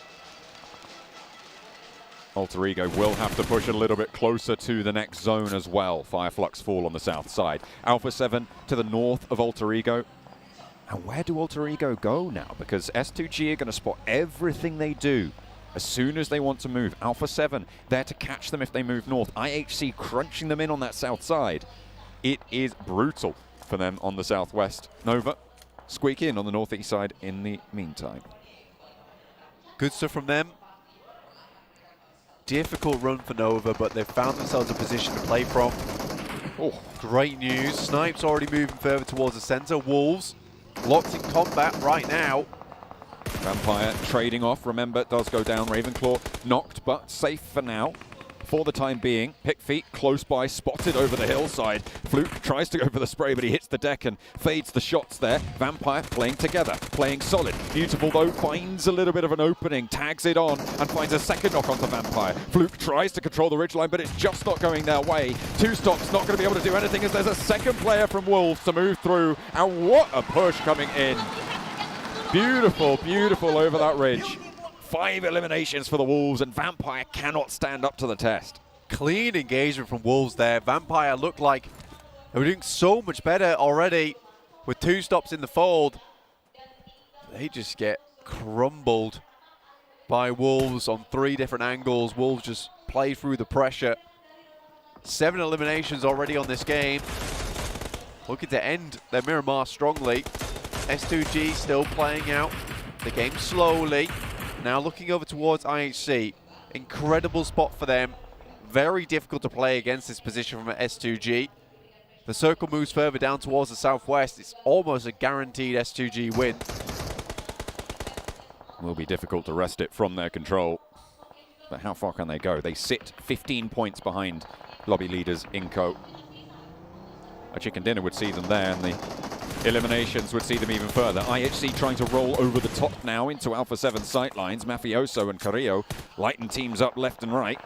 Alter Ego will have to push a little bit closer to the next zone as well. Fireflux fall on the south side. Alpha 7 to the north of Alter Ego. And where do Alter Ego go now? Because S2G are going to spot everything they do as soon as they want to move. Alpha 7 there to catch them if they move north. IHC crunching them in on that south side. It is brutal for them on the southwest. Nova squeak in on the northeast side in the meantime. Good stuff from them. Difficult run for Nova, but they've found themselves a position to play from. Oh, great news. Snipes already moving further towards the center. Wolves locked in combat right now. Vampire trading off. Remember, it does go down. Ravenclaw knocked, but safe for now. For the time being, Pick Feet close by, spotted over the hillside. Fluke tries to go for the spray, but he hits the deck and fades the shots there. Vampire playing together, playing solid. Beautiful, though, finds a little bit of an opening, tags it on, and finds a second knock onto Vampire. Fluke tries to control the ridgeline, but it's just not going their way. Two Stops not going to be able to do anything as there's a second player from Wolves to move through. And what a push coming in. Beautiful, beautiful over that ridge. 5 eliminations for the Wolves, and Vampire cannot stand up to the test. Clean engagement from Wolves there. Vampire looked like they were doing so much better already with 2 stops in the fold. They just get crumbled by Wolves on 3 different angles. Wolves just play through the pressure. 7 eliminations already on this game. Looking to end their Miramar strongly. S2G still playing out the game slowly. Now looking over towards IHC. Incredible spot for them. Very difficult to play against this position from S2G. The circle moves further down towards the southwest. It's almost a guaranteed S2G win. Will be difficult to wrest it from their control. But how far can they go? They sit 15 points behind lobby leaders Inco. A chicken dinner would see them there, and the eliminations would see them even further. IHC trying to roll over the top now into Alpha 7 sightlines. Mafioso and Carrillo lighten teams up left and right.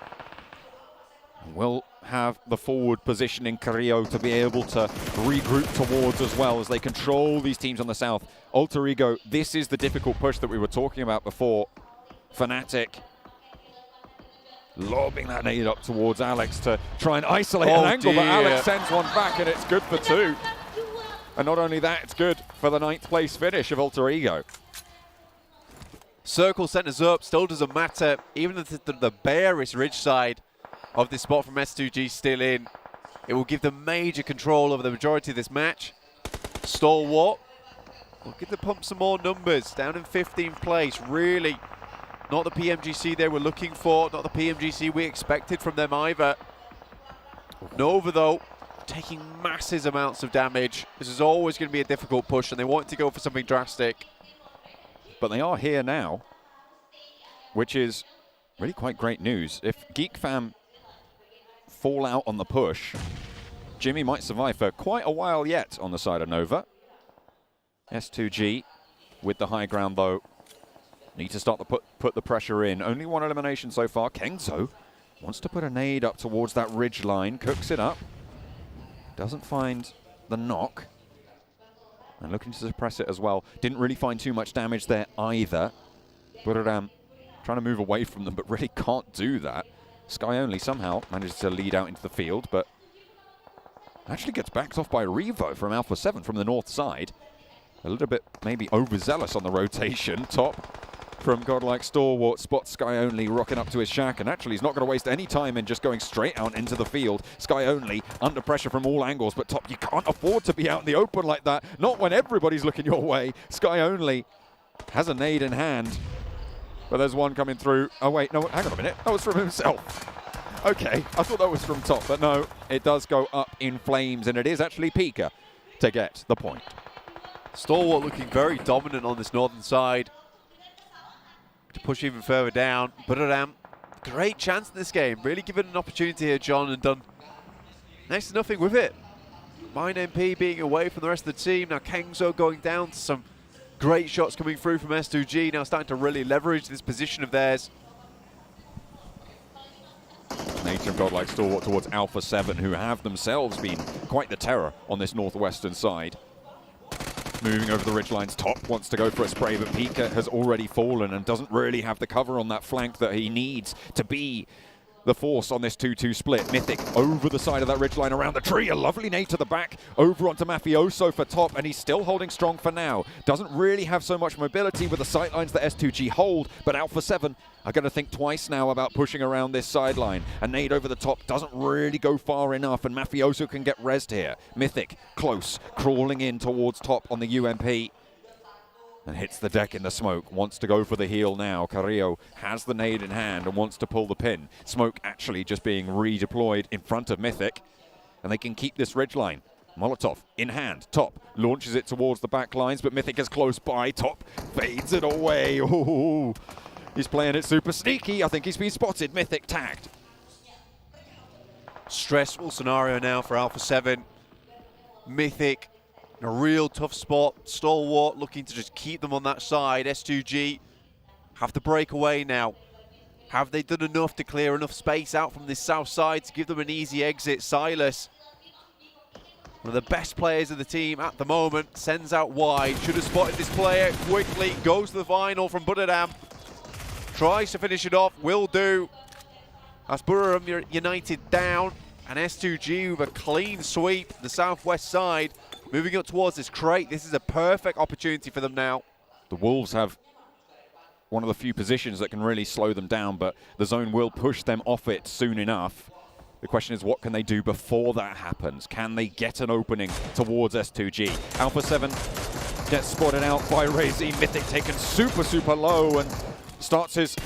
Will have the forward position in Carrillo to be able to regroup towards as well as they control these teams on the south. Alter Ego, this is the difficult push that we were talking about before. Fnatic lobbing that nade up towards Alex to try and isolate an angle, but Alex sends one back and it's good for 2. And not only that, it's good for the 9th place finish of Alter Ego. Circle centers up, still doesn't matter. Even if the barest ridge side of this spot from S2G still in, it will give them major control over the majority of this match. Stalwart looking to pump some more numbers, down in 15th place, really Not the PMGC they were looking for, not the PMGC we expected from them either. Nova, though, taking massive amounts of damage. This is always going to be a difficult push, and they want to go for something drastic. But they are here now, which is really quite great news. If Geek Fam fall out on the push, Jimmy might survive for quite a while yet on the side of Nova. S2G with the high ground, though. Need to start to put the pressure in. Only one elimination so far. Kengzo wants to put a nade up towards that ridge line. Cooks it up. Doesn't find the knock. And looking to suppress it as well. Didn't really find too much damage there either. Buradam trying to move away from them, but really can't do that. Sky Only somehow manages to lead out into the field, but actually gets backed off by Revo from Alpha 7 from the north side. A little bit maybe overzealous on the rotation. Top from Godlike Stalwart, spots Sky Only rocking up to his shack, and actually he's not going to waste any time in just going straight out into the field. Sky Only under pressure from all angles, but Top, you can't afford to be out in the open like that, not when everybody's looking your way. Sky Only has a nade in hand, but there's one coming through. Oh wait, no, hang on a minute, that was from himself. Okay, I thought that was from Top, but no, it does go up in flames, and it is actually Pika to get the point. Stalwart looking very dominant on this northern side. To push even further down. Buradam, great chance in this game. Really given an opportunity here, John, and done next to nothing with it. Mine MP being away from the rest of the team. Now Kengzo going down to some great shots coming through from S2G. Now starting to really leverage this position of theirs. Nature of Godlike Stalwart towards Alpha 7, who have themselves been quite the terror on this northwestern side. Moving over the ridgelines, Top wants to go for a spray, but Pika has already fallen and doesn't really have the cover on that flank that he needs to be the force on this 2-2 split. Mythic over the side of that ridgeline around the tree. A lovely nade to the back, over onto Mafioso for Top, and he's still holding strong for now. Doesn't really have so much mobility with the sightlines that S2G hold, but Alpha 7 are going to think twice now about pushing around this sideline. A nade over the top doesn't really go far enough, and Mafioso can get rezzed here. Mythic close, crawling in towards Top on the UMP. And hits the deck in the smoke, wants to go for the heal now. Carrillo has the nade in hand and wants to pull the pin. Smoke actually just being redeployed in front of Mythic, and they can keep this ridgeline. Molotov in hand, Top launches it towards the back lines, but Mythic is close by. Top fades it away. Ooh, he's playing it super sneaky. I think he's been spotted. Mythic tagged. Stressful scenario now for Alpha 7. Mythic in a real tough spot. Stalwart looking to just keep them on that side. S2G have to break away now. Have they done enough to clear enough space out from this south side to give them an easy exit? Silas, one of the best players of the team at the moment, sends out wide. Should have spotted this player quickly. Goes to the final from Buradam. Tries to finish it off. Will do. As Buradam United down. And S2G with a clean sweep. The southwest side moving up towards this crate. This is a perfect opportunity for them now. The Wolves have one of the few positions that can really slow them down, but the zone will push them off it soon enough. The question is, what can they do before that happens? Can they get an opening towards S2G? Alpha 7 gets spotted out by Razy. Mythic taken super, super low and starts his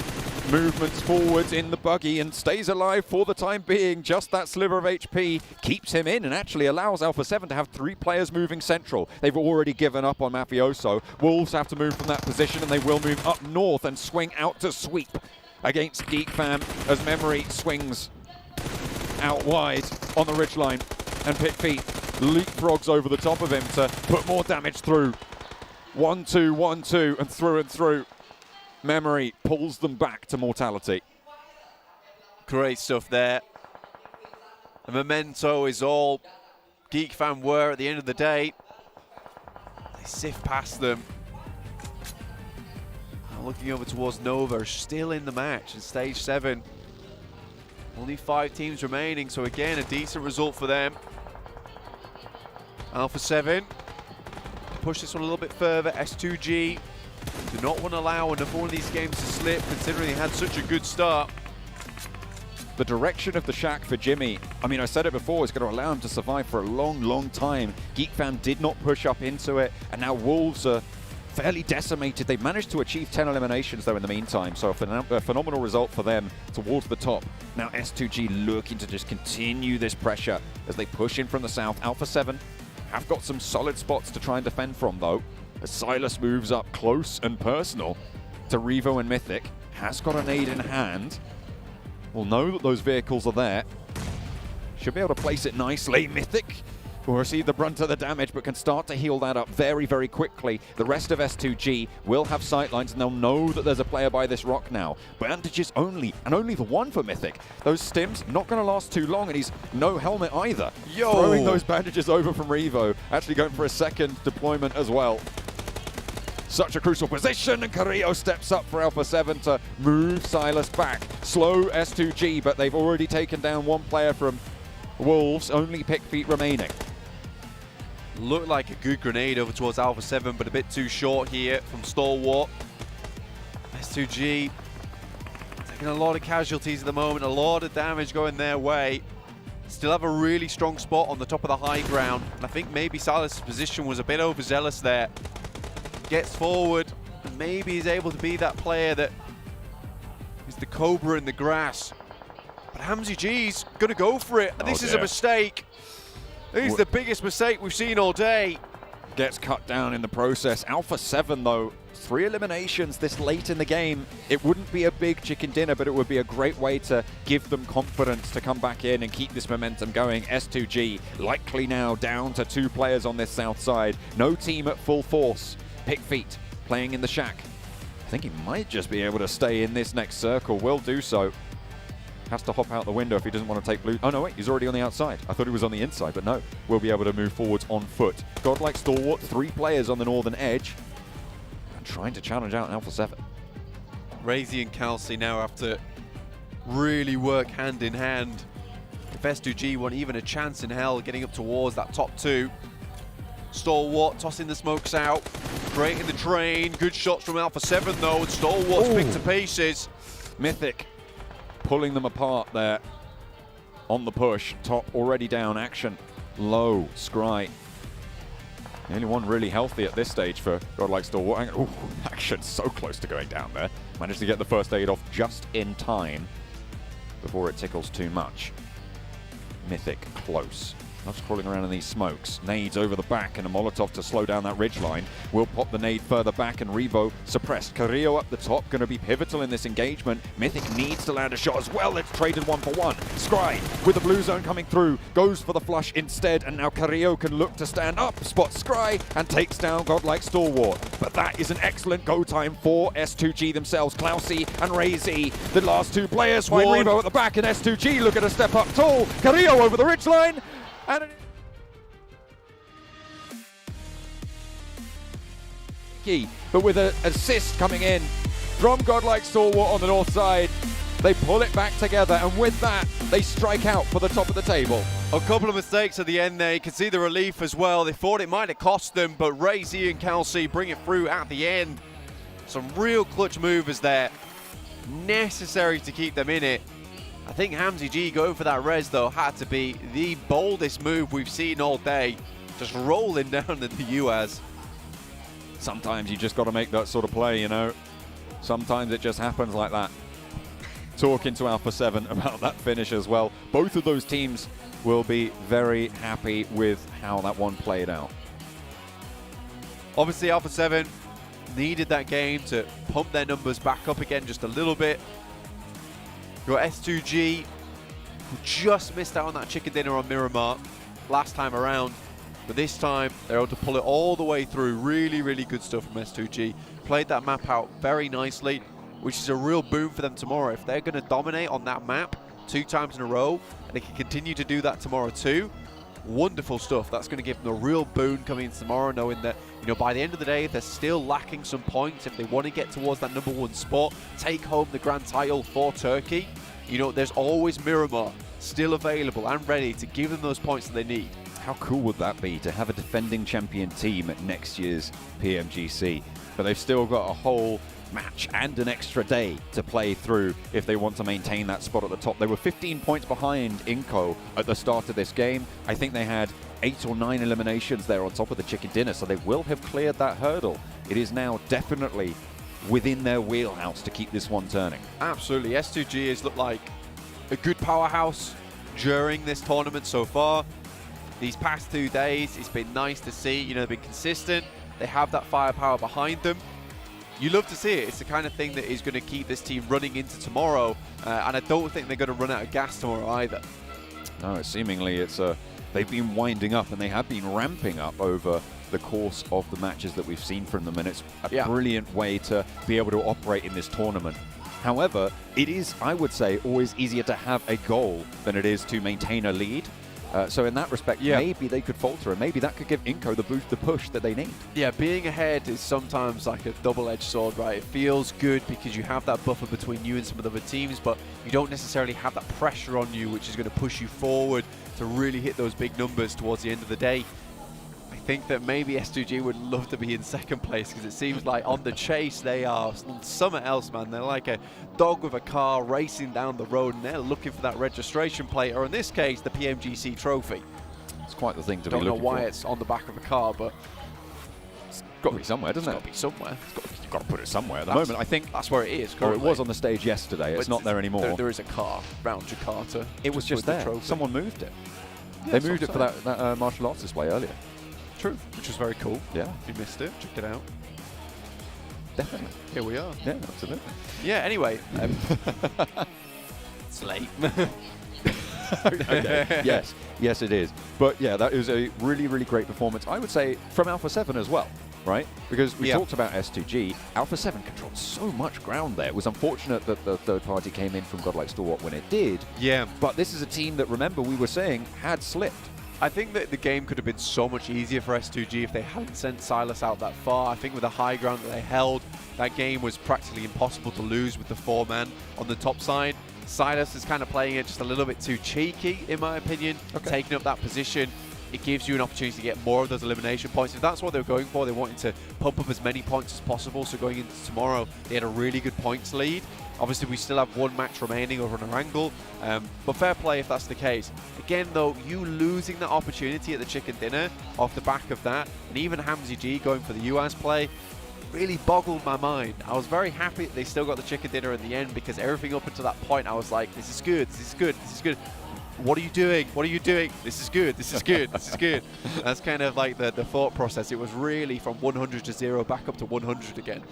movements forwards in the buggy and stays alive for the time being. Just that sliver of HP keeps him in and actually allows Alpha 7 to have 3 players moving central. They've already given up on Mafioso. Wolves have to move from that position, and they will move up north and swing out to sweep against Geek Fam as Memory swings out wide on the ridgeline, and Pit Feet leapfrogs over the top of him to put more damage through. 1-2, 1-2, and through. Memory pulls them back to mortality. Great stuff there. The memento is all Geek Fam were at the end of the day. They sift past them. Now looking over towards Nova, still in the match in stage 7. Only 5 teams remaining, so again, a decent result for them. Alpha 7 push this one a little bit further. S2G do not want to allow another one of these games to slip, considering they had such a good start. The direction of the shack for Jimmy, I mean, I said it before, is going to allow him to survive for a long, long time. Geek Fam did not push up into it, and now Wolves are fairly decimated. They've managed to achieve 10 eliminations though in the meantime, so a phenomenal result for them towards the top. Now S2G looking to just continue this pressure as they push in from the south. Alpha 7 have got some solid spots to try and defend from though, as Silas moves up close and personal to Revo and Mythic. Has got a nade in hand. Will know that those vehicles are there. Should be able to place it nicely. Mythic will receive the brunt of the damage, but can start to heal that up very, very quickly. The rest of S2G will have sightlines, and they'll know that there's a player by this rock now. Bandages only, and only the one for Mythic. Those stims not going to last too long, and he's no helmet either. Yo! Throwing those bandages over from Revo, actually going for a second deployment as well. Such a crucial position, and Carrillo steps up for Alpha 7 to move Silas back. Slow S2G, but they've already taken down one player from Wolves, only pick feet remaining. Looked like a good grenade over towards Alpha 7, but a bit too short here from Stalwart. S2G taking a lot of casualties at the moment, a lot of damage going their way. Still have a really strong spot on the top of the high ground, and I think maybe Silas' position was a bit overzealous there. Gets forward, and maybe he's able to be that player that is the cobra in the grass. But Hamzy G's gonna go for it, and this is a mistake. This is the biggest mistake we've seen all day. Gets cut down in the process. Alpha 7 though, 3 eliminations this late in the game. It wouldn't be a big chicken dinner, but it would be a great way to give them confidence to come back in and keep this momentum going. S2G likely now down to 2 players on this south side. No team at full force. Pick feet playing in the shack. I think he might just be able to stay in this next circle. Will do so. Has to hop out the window if he doesn't want to take blue. Oh no, wait, he's already on the outside. I thought he was on the inside, but no. We'll be able to move forwards on foot. Godlike Stalwart, 3 players on the northern edge. And trying to challenge out Alpha 7. Razy and Kelsey now have to really work hand in hand. If S2G want even a chance in hell getting up towards that top 2. Stalwart tossing the smokes out, creating the train. Good shots from Alpha 7 though, and Stalwart's picked to pieces. Mythic pulling them apart there on the push. Top already down, action low. Scry, the only one really healthy at this stage for Godlike Stalwart. Ooh, action so close to going down there. Managed to get the first aid off just in time before it tickles too much. Mythic close. Loves crawling around in these smokes. Nades over the back and a Molotov to slow down that ridgeline. Will pop the nade further back and Revo suppressed. Carrillo up the top, going to be pivotal in this engagement. Mythic needs to land a shot as well. It's traded 1 for 1. Scry with the blue zone coming through. Goes for the flush instead, and now Carrillo can look to stand up. Spots Scry and takes down Godlike Stalwart. But that is an excellent go time for S2G themselves. Klausy and Razy, the last 2 players. Find Revo at the back, and S2G looking to step up tall. Carrillo over the ridgeline. But with an assist coming in from Godlike Stalwart on the north side, they pull it back together, and with that, they strike out for the top of the table. A couple of mistakes at the end there. You can see the relief as well. They thought it might have cost them, but Razy and Kelsey bring it through at the end. Some real clutch movers there. Necessary to keep them in it. I think Hamzy G going for that res though had to be the boldest move we've seen all day. Just rolling down the UAS. Sometimes you just got to make that sort of play, you know. Sometimes it just happens like that. Talking to Alpha 7 about that finish as well. Both of those teams will be very happy with how that one played out. Obviously Alpha 7 needed that game to pump their numbers back up again just a little bit. Your S2G, who just missed out on that chicken dinner on Miramar last time around. But this time, they're able to pull it all the way through. Really, really good stuff from S2G. Played that map out very nicely, which is a real boon for them tomorrow. If they're going to dominate on that map 2 times in a row, and they can continue to do that tomorrow too, wonderful stuff. That's going to give them a real boon coming in tomorrow, knowing that, you know, by the end of the day, if they're still lacking some points, if they want to get towards that #1 spot, take home the grand title for Turkey, you know, there's always Miramar still available and ready to give them those points that they need. How cool would that be to have a defending champion team at next year's PMGC? But they've still got a whole match and an extra day to play through if they want to maintain that spot at the top. They were 15 points behind Inco at the start of this game. I think they had 8 or 9 eliminations there on top of the chicken dinner, so they will have cleared that hurdle it is now definitely within their wheelhouse to keep this one turning. Absolutely. S2G has looked like a good powerhouse during this tournament so far. These past 2 days, it's been nice to see. You know, they've been consistent. They have that firepower behind them. You love to see it. It's the kind of thing that is going to keep this team running into tomorrow. And I don't think they're going to run out of gas tomorrow either. No, seemingly they've been winding up, and they have been ramping up over the course of the matches that we've seen from them, and it's a brilliant way to be able to operate in this tournament. However, it is, I would say, always easier to have a goal than it is to maintain a lead. So in that respect, maybe they could falter, and maybe that could give Inco the boost, the push that they need. Yeah, being ahead is sometimes like a double-edged sword, right? It feels good because you have that buffer between you and some of the other teams, but you don't necessarily have that pressure on you, which is going to push you forward to really hit those big numbers towards the end of the day. I think that maybe S2G would love to be in second place, because it seems like on the chase they are somewhere else, man. They're like a dog with a car racing down the road, and they're looking for that registration plate, or in this case, the PMGC trophy. It's quite the thing to be looking for. Don't know why it's on the back of a car, but it's got to be somewhere, doesn't it? It's got to be somewhere. You've got to put it somewhere. At the moment, I think that's where it is. Or it was on the stage yesterday. It's not there anymore. There is a car round Jakarta. It was just there. Someone moved it. Yeah, they moved it for that martial arts display earlier. True, which was very cool. Yeah. If you missed it, check it out. Definitely. Here we are. Yeah, absolutely. Yeah, anyway. It's late. Okay. Yes, it is. But yeah, that was a really, really great performance. I would say from Alpha 7 as well, right? Because we talked about S2G. Alpha 7 controlled so much ground there. It was unfortunate that the third party came in from Godlike Stalwart when it did. Yeah. But this is a team that, remember, we were saying had slipped. I think that the game could have been so much easier for S2G if they hadn't sent Silas out that far. I think with the high ground that they held, that game was practically impossible to lose with the 4-man on the top side. Silas is kind of playing it just a little bit too cheeky, in my opinion, taking up that position. It gives you an opportunity to get more of those elimination points. If that's what they were going for, they wanted to pump up as many points as possible. So going into tomorrow, they had a really good points lead. Obviously, we still have one match remaining over on Erangel, but fair play if that's the case. Again, though, you losing that opportunity at the chicken dinner off the back of that, and even Hamzy G going for the US play, really boggled my mind. I was very happy that they still got the chicken dinner in the end, because everything up until that point, I was like, this is good, this is good, this is good. What are you doing? What are you doing? This is good, this is good, this is good. That's kind of like the thought process. It was really from 100 to 0 back up to 100 again,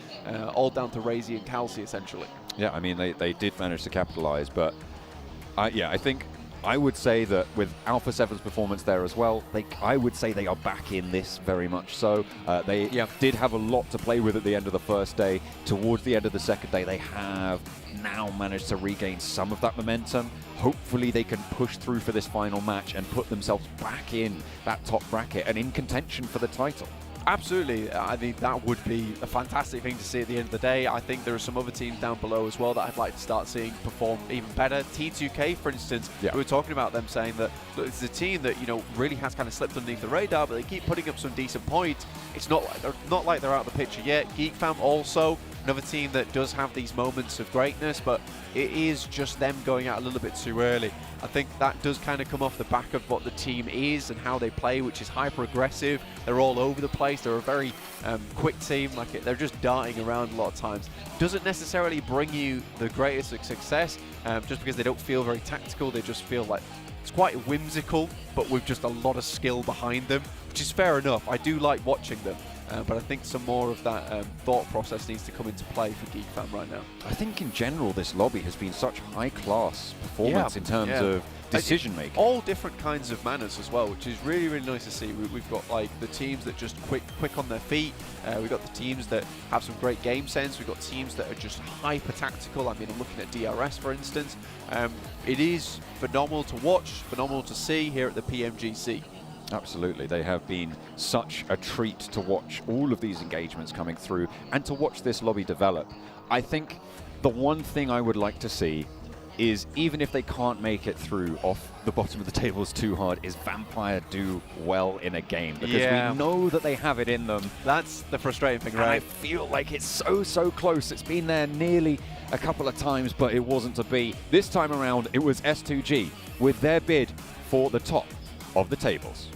all down to Razy and Calci, essentially. Yeah, I mean, they did manage to capitalize, but I think I would say that with Alpha 7's performance there as well, I would say they are back in this very much so. They did have a lot to play with at the end of the first day. Towards the end of the second day, they have now managed to regain some of that momentum. Hopefully they can push through for this final match and put themselves back in that top bracket and in contention for the title. Absolutely. I think that would be a fantastic thing to see at the end of the day. I think there are some other teams down below as well that I'd like to start seeing perform even better. T2K, for instance, we were talking about them saying that look, it's a team that, you know, really has kind of slipped underneath the radar, but they keep putting up some decent points. It's not like they're out of the picture yet. GeekFam also, another team that does have these moments of greatness, but it is just them going out a little bit too early. I think that does kind of come off the back of what the team is and how they play, which is hyper-aggressive. They're all over the place. They're a very quick team. They're just darting around a lot of times. Doesn't necessarily bring you the greatest of success just because they don't feel very tactical. They just feel like it's quite whimsical, but with just a lot of skill behind them, which is fair enough. I do like watching them. But I think some more of that thought process needs to come into play for GeekFam right now. I think in general this lobby has been such high-class performance in terms of decision-making. All different kinds of manners as well, which is really, really nice to see. We've got like the teams that just quick on their feet. We've got the teams that have some great game sense. We've got teams that are just hyper-tactical. I mean, I'm looking at DRS, for instance. It is phenomenal to watch, phenomenal to see here at the PMGC. Absolutely. They have been such a treat to watch all of these engagements coming through and to watch this lobby develop. I think the one thing I would like to see is, even if they can't make it through off the bottom of the tables too hard, is Vampire do well in a game, because we know that they have it in them. That's the frustrating thing, right? And I feel like it's so close. It's been there nearly a couple of times, but it wasn't to be. This time around, it was S2G with their bid for the top of the tables.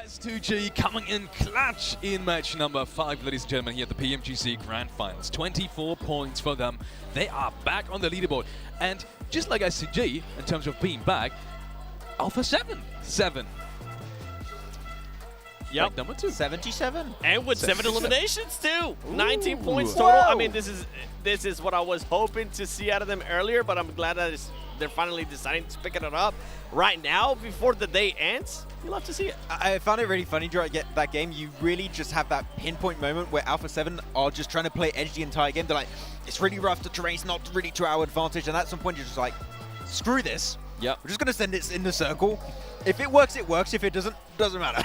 S2G coming in clutch in match number 5, ladies and gentlemen, here at the PMGC Grand Finals. 24 points for them. They are back on the leaderboard. And just like S2G, in terms of being back, Alpha 7. Yep. Number 2. 77. And with 7 77. eliminations too. 19 points Whoa. total. I mean, this is what I was hoping to see out of them earlier, but I'm glad that they're finally deciding to pick it up right now before the day ends. You'll have to see it. I found it really funny during that game. You really just have that pinpoint moment where Alpha 7 are just trying to play edge the entire game. They're like, it's really rough, the terrain's not really to our advantage, and at some point you're just like, screw this. Yep. We're just going to send it in the circle. If it works, it works. If it doesn't matter.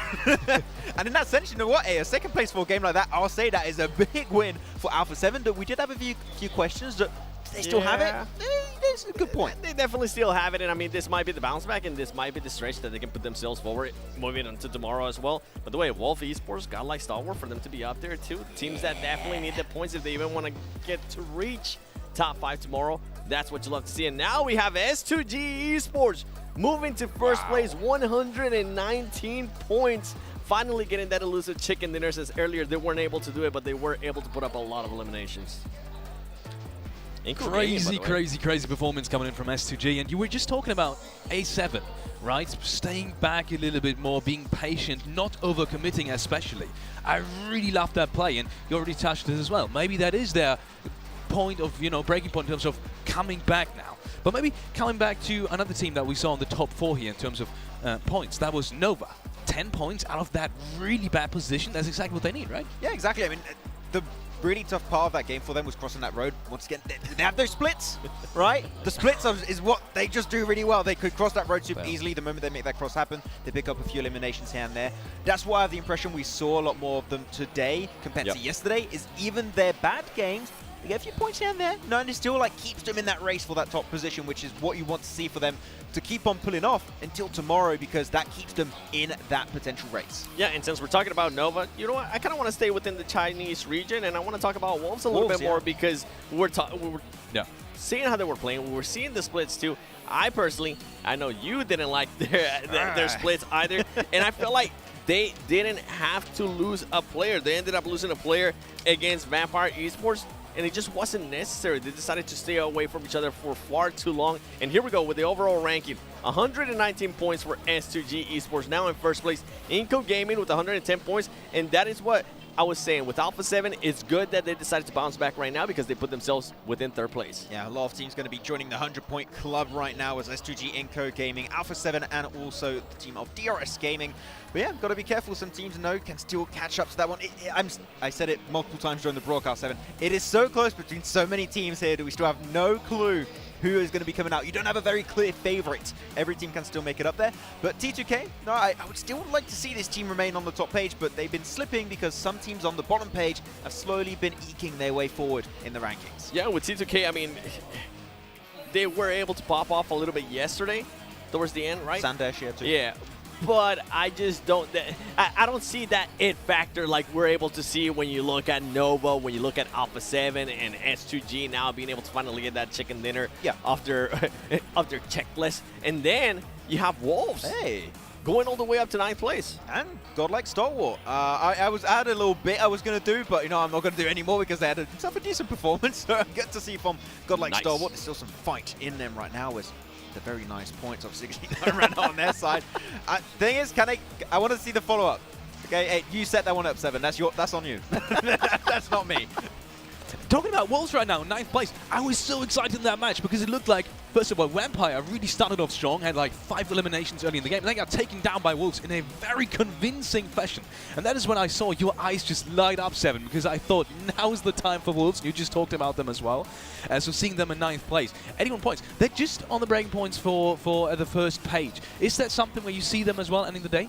And in that sense, you know what? A second place for a game like that, I'll say that is a big win for Alpha 7. But we did have a few questions. Do they still have it? That's a good point. They definitely still have it, and I mean, this might be the bounce back, and this might be the stretch that they can put themselves forward, moving into tomorrow as well. But the way Wolf Esports got like Stalwart for them to be up there too. Teams that definitely need the points if they even want to get to reach top 5 tomorrow. That's what you love to see. And now we have S2G Esports moving to first place, 119 points. Finally getting that elusive chicken dinner, as earlier they weren't able to do it, but they were able to put up a lot of eliminations. Crazy performance coming in from S2G. And you were just talking about A7, right? Staying back a little bit more, being patient, not overcommitting especially. I really love that play, and you already touched it as well. Maybe that is their point of, breaking point in terms of coming back now. But maybe coming back to another team that we saw in the top 4 here in terms of points. That was Nova. 10 points out of that really bad position. That's exactly what they need, right? Yeah, exactly. I mean, the really tough part of that game for them was crossing that road. Once again, they have those splits, right? The splits is what they just do really well. They could cross that road super easily. The moment they make that cross happen, they pick up a few eliminations here and there. That's why I have the impression we saw a lot more of them today compared to yesterday, is even their bad games, they get a few points here and there. No, and it still keeps them in that race for that top position, which is what you want to see for them to keep on pulling off until tomorrow, because that keeps them in that potential race. Yeah, and since we're talking about Nova, you know what? I kind of want to stay within the Chinese region, and I want to talk about Wolves a little bit more, because we were seeing how they were playing. We were seeing the splits too. I personally, I know you didn't like their splits either, and I felt like they didn't have to lose a player. They ended up losing a player against Vampire Esports, and it just wasn't necessary. They decided to stay away from each other for far too long. And here we go with the overall ranking. 119 points for S2G Esports, now in first place. Inco Gaming with 110 points, and that is what I was saying. With Alpha 7, it's good that they decided to bounce back right now, because they put themselves within third place. Yeah, a lot of teams going to be joining the 100-point club right now, as S2G Inco Gaming, Alpha 7, and also the team of DRS Gaming. But yeah, got to be careful. Some teams can still catch up to that one. I said it multiple times during the broadcast, 7. It is so close between so many teams here that we still have no clue who is going to be coming out. You don't have a very clear favorite. Every team can still make it up there. But T2K, no, I would still like to see this team remain on the top page, but they've been slipping because some teams on the bottom page have slowly been eking their way forward in the rankings. Yeah, with T2K, I mean, they were able to pop off a little bit yesterday towards the end, right? Sandesh here too. Yeah. But I just don't, I don't see that it factor like we're able to see when you look at Nova, when you look at Alpha 7 and S2G now being able to finally get that chicken dinner off their checklist. And then you have Wolves. Hey. Going all the way up to 9th place. And godlike Stalwart. I had a little bit I was going to do, but I'm not going to do any more because they had a decent performance. So I get to see from godlike Stalwart. There's still some fight in them right now. The very nice points of 69 ran on their side. Thing is, I want to see the follow-up. Okay, hey, you set that one up, 7. That's on you. That's not me. Talking about Wolves right now, 9th place. I was so excited in that match because it looked like, first of all, Vampire really started off strong, had like 5 eliminations early in the game, and they got taken down by Wolves in a very convincing fashion. And that is when I saw your eyes just light up, 7, because I thought, now's the time for Wolves. You just talked about them as well. So seeing them in 9th place, 81 points. They're just on the breaking points for the first page. Is that something where you see them as well ending the day?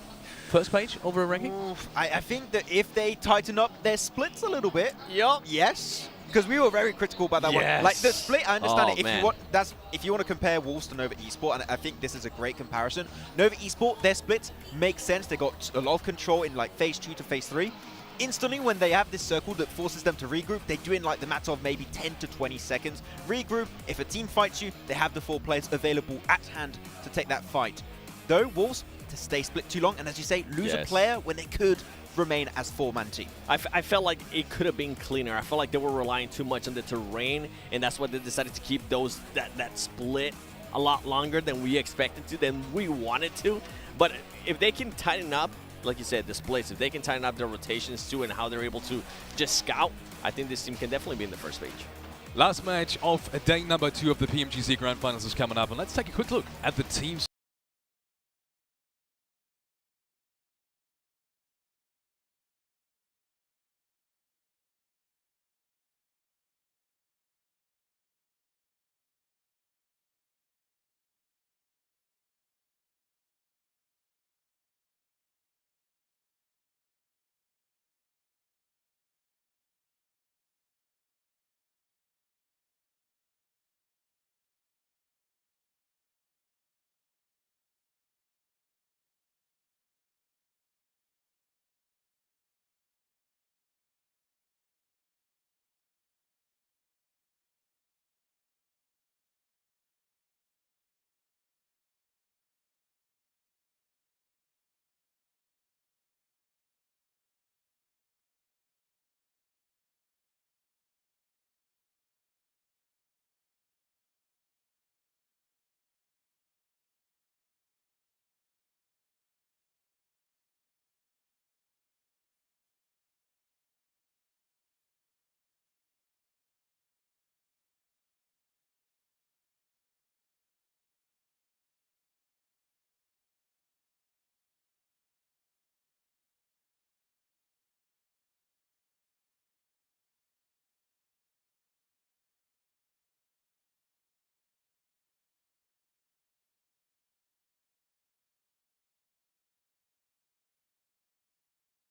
First page over a ranking? I think that if they tighten up their splits a little bit, yes. Because we were very critical about that one. Like the split, I understand it. If you want to compare Wolves to Nova Esports, and I think this is a great comparison. Nova Esports, their splits make sense. They got a lot of control in like phase 2 to phase 3. Instantly, when they have this circle that forces them to regroup, they do it in like the matter of maybe 10 to 20 seconds. Regroup. If a team fights you, they have the 4 players available at hand to take that fight. Though Wolves, to stay split too long, and as you say, lose a Yes. player when they could remain as four-man team. I felt like it could have been cleaner. I felt like they were relying too much on the terrain, and that's why they decided to keep that split a lot longer than we expected to, than we wanted to. But if they can tighten up, like you said, the splits, if they can tighten up their rotations too and how they're able to just scout, I think this team can definitely be in the first page. Last match of day number 2 of the PMGC Grand Finals is coming up, and let's take a quick look at the teams.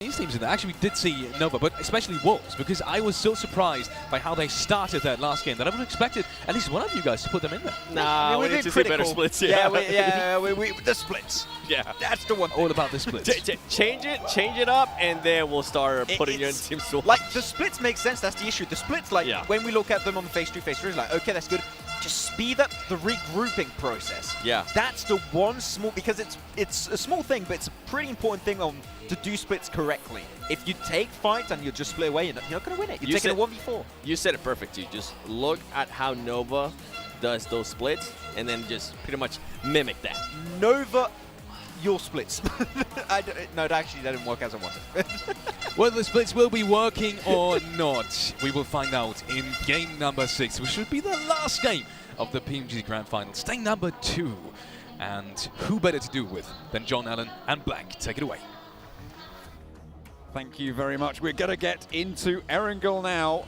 These teams in there, actually we did see Nova, but especially Wolves, because I was so surprised by how they started that last game that I would have expected at least one of you guys to put them in there. Nah, we need to see better splits. Yeah, the splits. Yeah, that's the one. All about the splits. Change it up, and then we'll start putting your teams to like the splits make sense. That's the issue. The splits, like when we look at them on the phase 2, phase 3, it's like okay, that's good. Just speed up the regrouping process. Yeah, that's the one small, because it's a small thing, but it's a pretty important thing to do splits correctly. If you take fights and you just split away, you're not going to win it. You're taking a 1v4. You said it perfect, you just look at how Nova does those splits, and then just pretty much mimic that. Nova, your splits. No, actually, that didn't work as I wanted. Whether the splits will be working or not, we will find out in game number 6, which should be the last game of the PMGC Grand Finals. Day number 2. And who better to do with than John Allen and Blank? Take it away. Thank you very much. We're going to get into Erangel now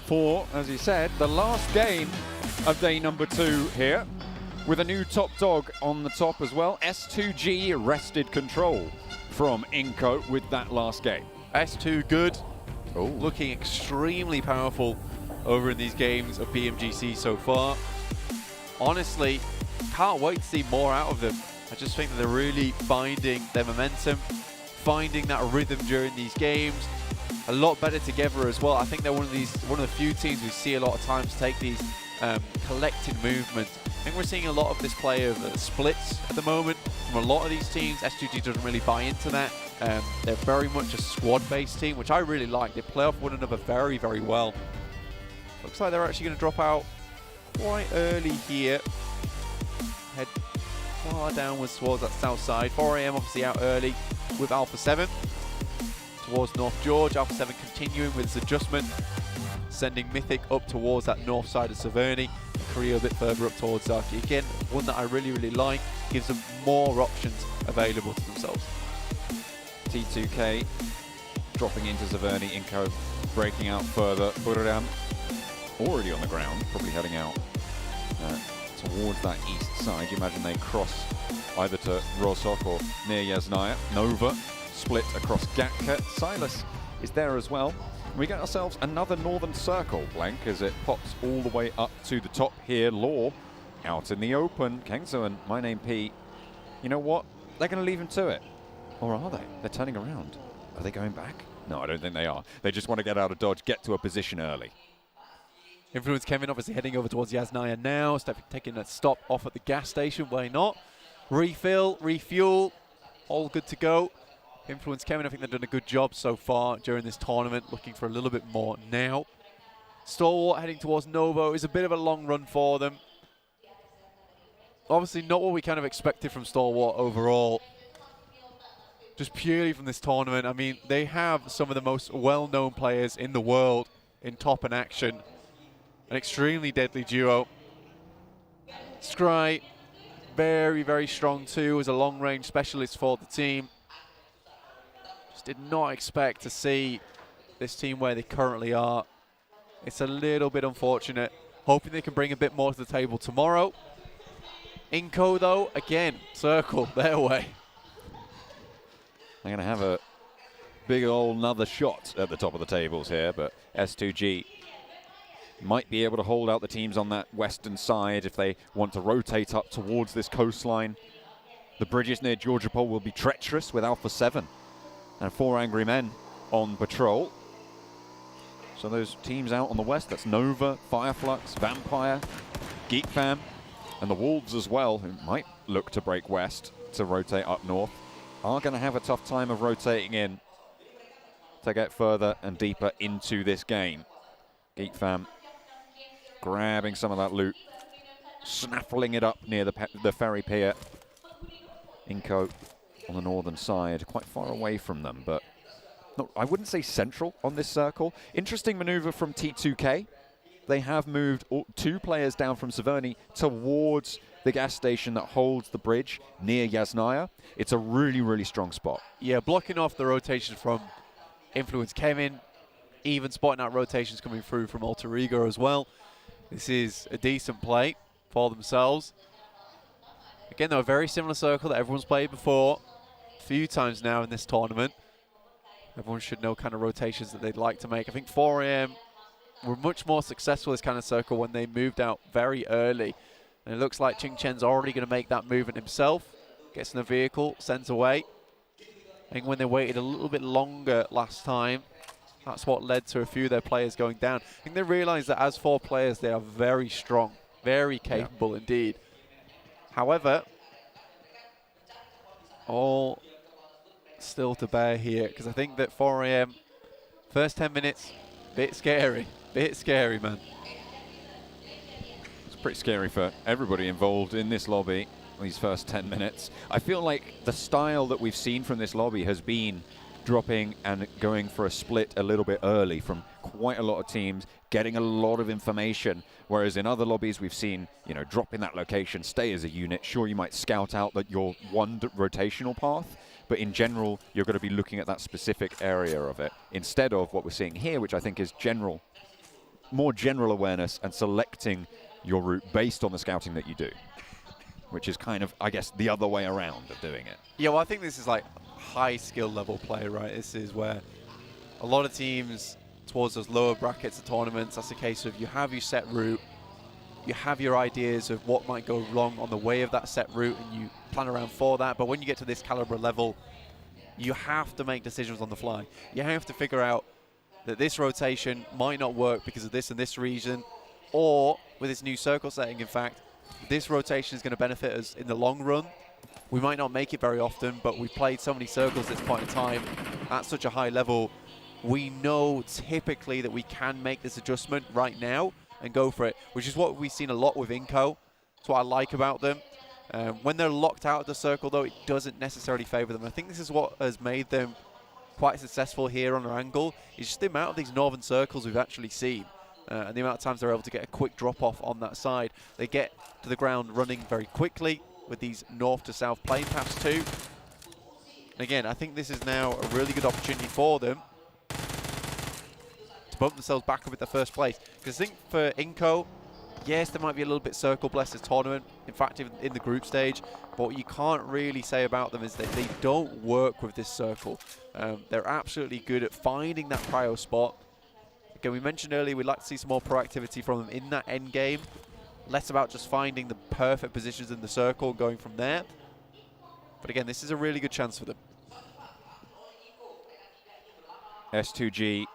for, as he said, the last game of day number 2 here, with a new top dog on the top as well. S2G wrested control from Inco with that last game. S2 good, looking extremely powerful over in these games of PMGC so far. Honestly, can't wait to see more out of them. I just think that they're really finding their momentum, finding that rhythm during these games. A lot better together as well. I think they're one of the few teams we see a lot of times take these collective movements. I think we're seeing a lot of this play of splits at the moment from a lot of these teams. S2G doesn't really buy into that. They're very much a squad-based team, which I really like. They play off one another very, very well. Looks like they're actually going to drop out quite early here. Head far downwards towards that south side. 4 AM obviously out early with Alpha 7 towards North George. Alpha 7 continuing with its adjustment, sending Mythic up towards that north side of Severny. Korea a bit further up towards Zaki. Again, one that I really, really like. Gives them more options available to themselves. T2K dropping into Severny. Inco breaking out further. Buram already on the ground, probably heading out towards that east side. You imagine they cross either to Rosok or near Yasnaya. Nova split across Gatka. Silas is there as well. We get ourselves another northern circle, Blank, as it pops all the way up to the top here. Law out in the open. Kengso and My Name P. You know what? They're going to leave him to it. Or are they? They're turning around. Are they going back? No, I don't think they are. They just want to get out of dodge, get to a position early. Influence Kevin obviously heading over towards Yasnaya now. Taking a stop off at the gas station. Why not? Refill, refuel. all good to go. Influence Kevin, I think they've done a good job so far during this tournament, looking for a little bit more now. Stalwart heading towards Novo is a bit of a long run for them. Obviously not what we kind of expected from Stalwart overall. Just purely from this tournament. I mean, they have some of the most well-known players in the world in top and action. An extremely deadly duo. Scry, very, very strong too as a long-range specialist for the team. Just did not expect to see this team where they currently are. It's a little bit unfortunate. Hoping they can bring a bit more to the table tomorrow. Inco though, again, circle their way. They're going to have a big old another shot at the top of the tables here, but S2G might be able to hold out the teams on that western side if they want to rotate up towards this coastline. The bridges near Georgia Pole will be treacherous with Alpha 7 and 4 angry men on patrol. So those teams out on the west, that's Nova, Fireflux, Vampire, Geek Fam, and the Wolves as well, who might look to break west to rotate up north, are going to have a tough time of rotating in to get further and deeper into this game. Geek Fam grabbing some of that loot, snaffling it up near the ferry pier. Inco on the northern side, quite far away from them, but not, I wouldn't say central on this circle. Interesting maneuver from T2K. They have moved 2 players down from Severny towards the gas station that holds the bridge near Yasnaya. It's a really, really strong spot. Yeah, blocking off the rotations from Influence Kevin, even spotting out rotations coming through from Alter Ego as well. This is a decent play for themselves. Again, though, a very similar circle that everyone's played before a few times now in this tournament. Everyone should know kind of rotations that they'd like to make. I think 4AM were much more successful this kind of circle when they moved out very early. And it looks like Ching Chen's already going to make that movement himself. Gets in the vehicle, sends away. I think when they waited a little bit longer last time, that's what led to a few of their players going down. I think they realized that as 4 players, they are very strong, very capable indeed. However, all still to bear here, because I think that 4AM, first 10 minutes, bit scary, man. It's pretty scary for everybody involved in this lobby, these first 10 minutes. I feel like the style that we've seen from this lobby has been dropping and going for a split a little bit early from quite a lot of teams, getting a lot of information, whereas in other lobbies we've seen, you know, drop in that location, stay as a unit. Sure, you might scout out that your one rotational path, but in general, you're going to be looking at that specific area of it, instead of what we're seeing here, which I think is general, more general awareness and selecting your route based on the scouting that you do, which is kind of, I guess, the other way around of doing it. Yeah, well, I think this is like high skill level play, right? This is where a lot of teams towards those lower brackets of tournaments, that's a case of you have your set route, you have your ideas of what might go wrong on the way of that set route, and you plan around for that. But when you get to this caliber level, you have to make decisions on the fly. You have to figure out that this rotation might not work because of this and this reason, or with this new circle setting, in fact, this rotation is going to benefit us in the long run. We might not make it very often, but we've played so many circles at this point in time at such a high level. We know typically that we can make this adjustment right now and go for it, which is what we've seen a lot with Inco. That's what I like about them. When they're locked out of the circle, though, it doesn't necessarily favor them. I think this is what has made them quite successful here on Erangel, is just the amount of these northern circles we've actually seen. And the amount of times they're able to get a quick drop-off on that side. They get to the ground running very quickly with these north to south plane paths too. And again, I think this is now a really good opportunity for them to bump themselves back up at the first place. Because I think for Inco, yes, there might be a little bit circle blessed this tournament, in fact, even in the group stage, but what you can't really say about them is that they don't work with this circle. They're absolutely good at finding that prio spot. Again, we mentioned earlier we'd like to see some more proactivity from them in that end game. Less about just finding the perfect positions in the circle and going from there. But again, this is a really good chance for them. S2G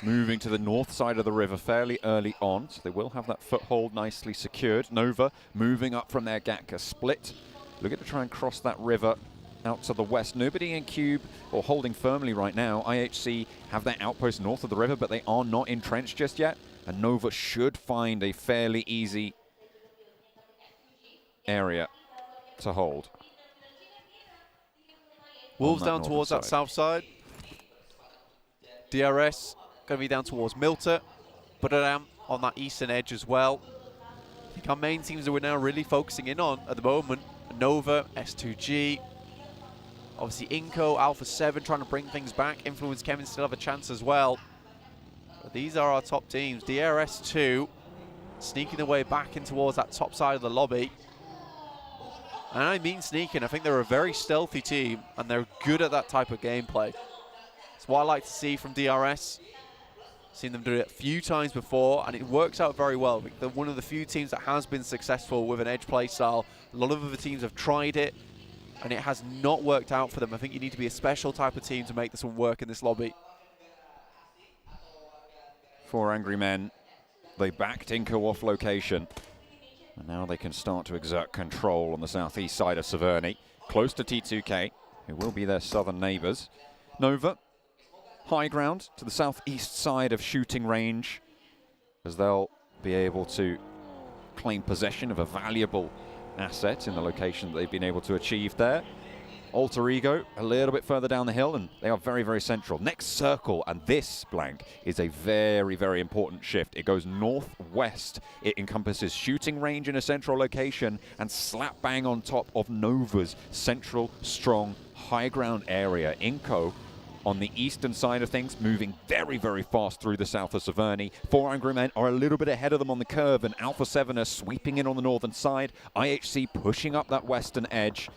moving to the north side of the river fairly early on, so they will have that foothold nicely secured. Nova moving up from their Gatka split. looking to try and cross that river out to the west. Nobody in Cube or holding firmly right now. IHC have their outpost north of the river, but they are not entrenched just yet. And Nova should find a fairly easy area to hold. Wolves down towards that south side. DRS going to be down towards Milter. Budaram on that eastern edge as well. I think our main teams that we're now really focusing in on at the moment, Nova, S2G, obviously Inco, Alpha 7 trying to bring things back. Influence Kevin still have a chance as well. But these are our top teams. DRS 2 sneaking their way back in towards that top side of the lobby. And I mean sneaking. I think they're a very stealthy team and they're good at that type of gameplay. It's what I like to see from DRS. Seen them do it a few times before and it works out very well. They're one of the few teams that has been successful with an edge play style. A lot of other teams have tried it and it has not worked out for them. I think you need to be a special type of team to make this one work in this lobby. 4 angry men. They backed Inco off location. And now they can start to exert control on the southeast side of Severny, close to T2K, who will be their southern neighbors. Nova, high ground to the southeast side of shooting range, as they'll be able to claim possession of a valuable asset in the location that they've been able to achieve there. Alter Ego a little bit further down the hill, and they are very, very central. Next circle, and this blank is a very, very important shift. It goes northwest. It encompasses shooting range in a central location and slap bang on top of Nova's central, strong, high ground area. Inco on the eastern side of things, moving very, very fast through the south of Severny. 4 angry men are a little bit ahead of them on the curve, and Alpha 7 are sweeping in on the northern side. IHC pushing up that western edge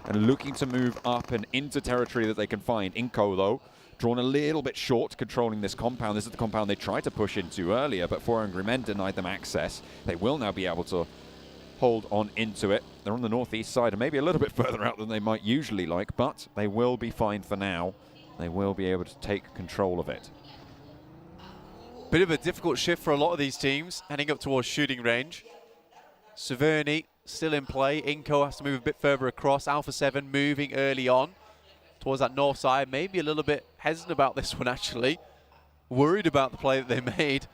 and looking to move up and into territory that they can find. Inco, though, drawn a little bit short controlling this compound. This is the compound they tried to push into earlier, but 4 angry men denied them access. They will now be able to hold on into it. They're on the northeast side and maybe a little bit further out than they might usually like, but they will be fine for now. They will be able to take control of it. Bit of a difficult shift for a lot of these teams, heading up towards shooting range. Severny still in play. Inco has to move a bit further across. Alpha 7 moving early on towards that north side. Maybe a little bit hesitant about this one, actually. Worried about the play that they made.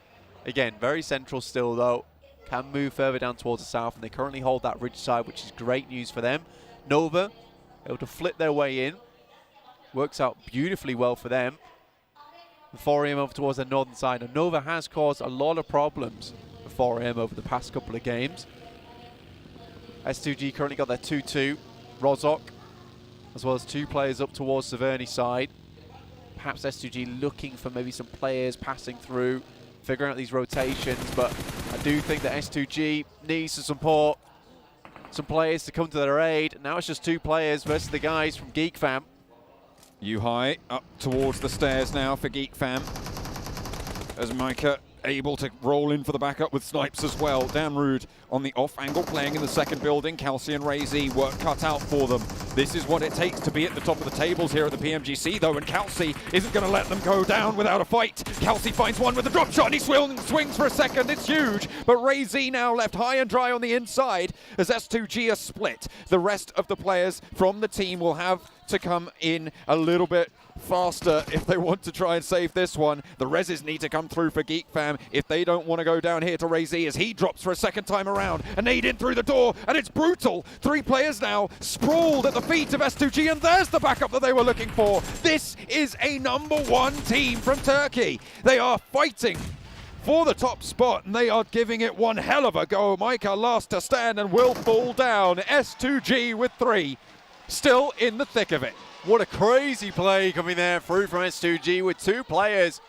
Again, very central still, though. Can move further down towards the south, and they currently hold that ridge side, which is great news for them. Nova able to flip their way in. Works out beautifully well for them. 4AM over towards the northern side. And Nova has caused a lot of problems for 4AM over the past couple of games. S2G currently got their 2-2. Rozok, as well as 2 players up towards Severny side. Perhaps S2G looking for maybe some players passing through, figuring out these rotations, but I do think that S2G needs some support, some players to come to their aid. Now it's just 2 players versus the guys from Geek Fam. U-High up towards the stairs now for Geek Fam, as Micah able to roll in for the backup with snipes as well. Dan Rude on the off angle, playing in the second building. Kelsey and Razy, work cut out for them. This is what it takes to be at the top of the tables here at the PMGC, though, and Kelsey isn't going to let them go down without a fight. Kelsey finds one with a drop shot, and he swings for a second. It's huge, but Razy now left high and dry on the inside as S2G are split. The rest of the players from the team will have to come in a little bit faster if they want to try and save this one. The reses need to come through for Geek Fam if they don't want to go down here to Razy as he drops for a second time around. A nade in through the door, and it's brutal. 3 players now sprawled at the feet of S2G, and there's the backup that they were looking for. This is a #1 team from Turkey. They are fighting for the top spot, and they are giving it one hell of a go. Micah last to stand and will fall down. S2G with 3, still in the thick of it. What a crazy play coming there through from S2G with 2 players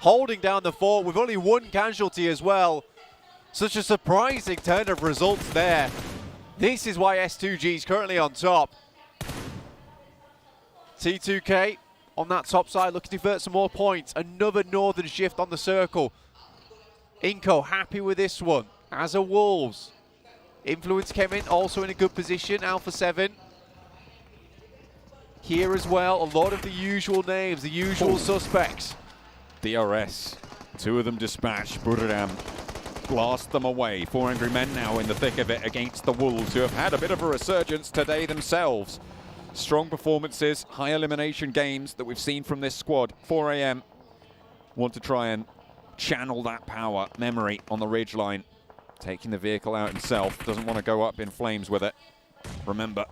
holding down the fort with only 1 casualty as well. Such a surprising turn of results there. This is why S2G is currently on top. T2K on that top side looking to convert some more points. Another northern shift on the circle. Inco happy with this one, as are Wolves. Influence Kevin also in a good position. Alpha 7 here as well. A lot of the usual names, the usual suspects. DRS, 2 of them dispatched. Buradam blast them away. 4 Angry Men now in the thick of it against the Wolves, who have had a bit of a resurgence today themselves. Strong performances, high elimination games that we've seen from this squad. 4 AM want to try and channel that power. Memory on the ridgeline, taking the vehicle out himself. Doesn't want to go up in flames with it. Remember,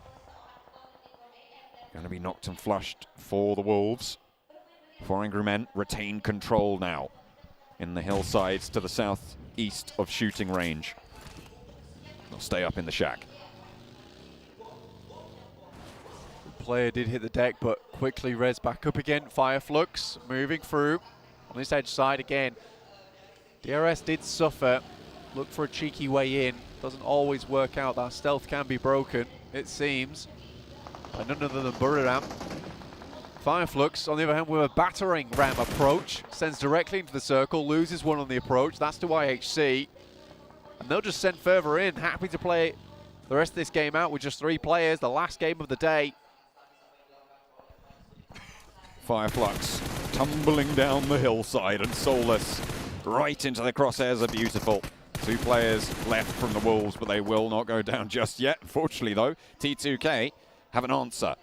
going to be knocked and flushed for the Wolves. 4 Angry Men retain control now in the hillsides to the southeast of shooting range. They'll stay up in the shack. Player did hit the deck, but quickly res back up again. Fireflux moving through on this edge side again. DRS did suffer. Look for a cheeky way in. Doesn't always work out. That stealth can be broken, it seems, by none other than Buriram. Fireflux, on the other hand, with a battering ram approach, sends directly into the circle, loses one on the approach. That's to IHC. And they'll just send further in. Happy to play the rest of this game out with just 3 players. The last game of the day. Fireflux tumbling down the hillside, and Soulless right into the crosshairs are beautiful. 2 players left from the Wolves, but they will not go down just yet. Unfortunately, though, T2K have an answer.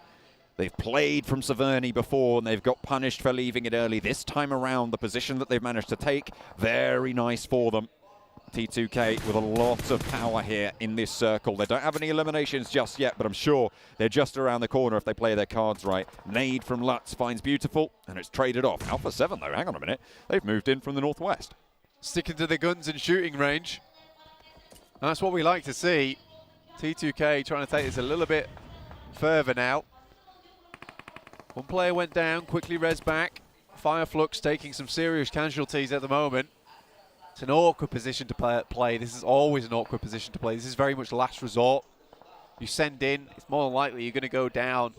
They've played from Severny before, and they've got punished for leaving it early. This time around, the position that they've managed to take, very nice for them. T2K with a lot of power here in this circle. They don't have any eliminations just yet, but I'm sure they're just around the corner if they play their cards right. Nade from Lutz finds beautiful, and it's traded off. Alpha 7, though, hang on a minute. They've moved in from the northwest. Sticking to the guns in shooting range. And that's what we like to see. T2K trying to take this a little bit further now. One player went down, quickly res back. Fireflux taking some serious casualties at the moment. It's an awkward position to play. This is always an awkward position to play. This is very much last resort. You send in, it's more than likely you're going to go down.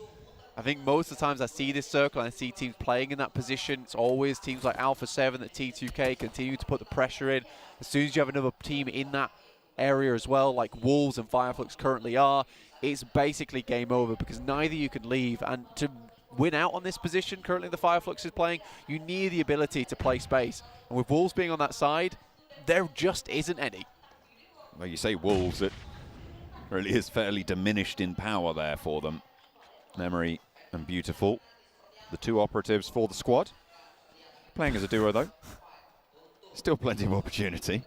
I think most of the times I see this circle and I see teams playing in that position, it's always teams like Alpha 7 that T2K continue to put the pressure in. As soon as you have another team in that area as well, like Wolves and Fireflux currently are, it's basically game over because neither you can leave. And to win out on this position currently the Fireflux is playing, you need the ability to play space. And with Wolves being on that side, there just isn't any. Well, you say Wolves, it really is fairly diminished in power there for them. Memory and Beautiful, the 2 operatives for the squad. Playing as a duo, though. Still plenty of opportunity.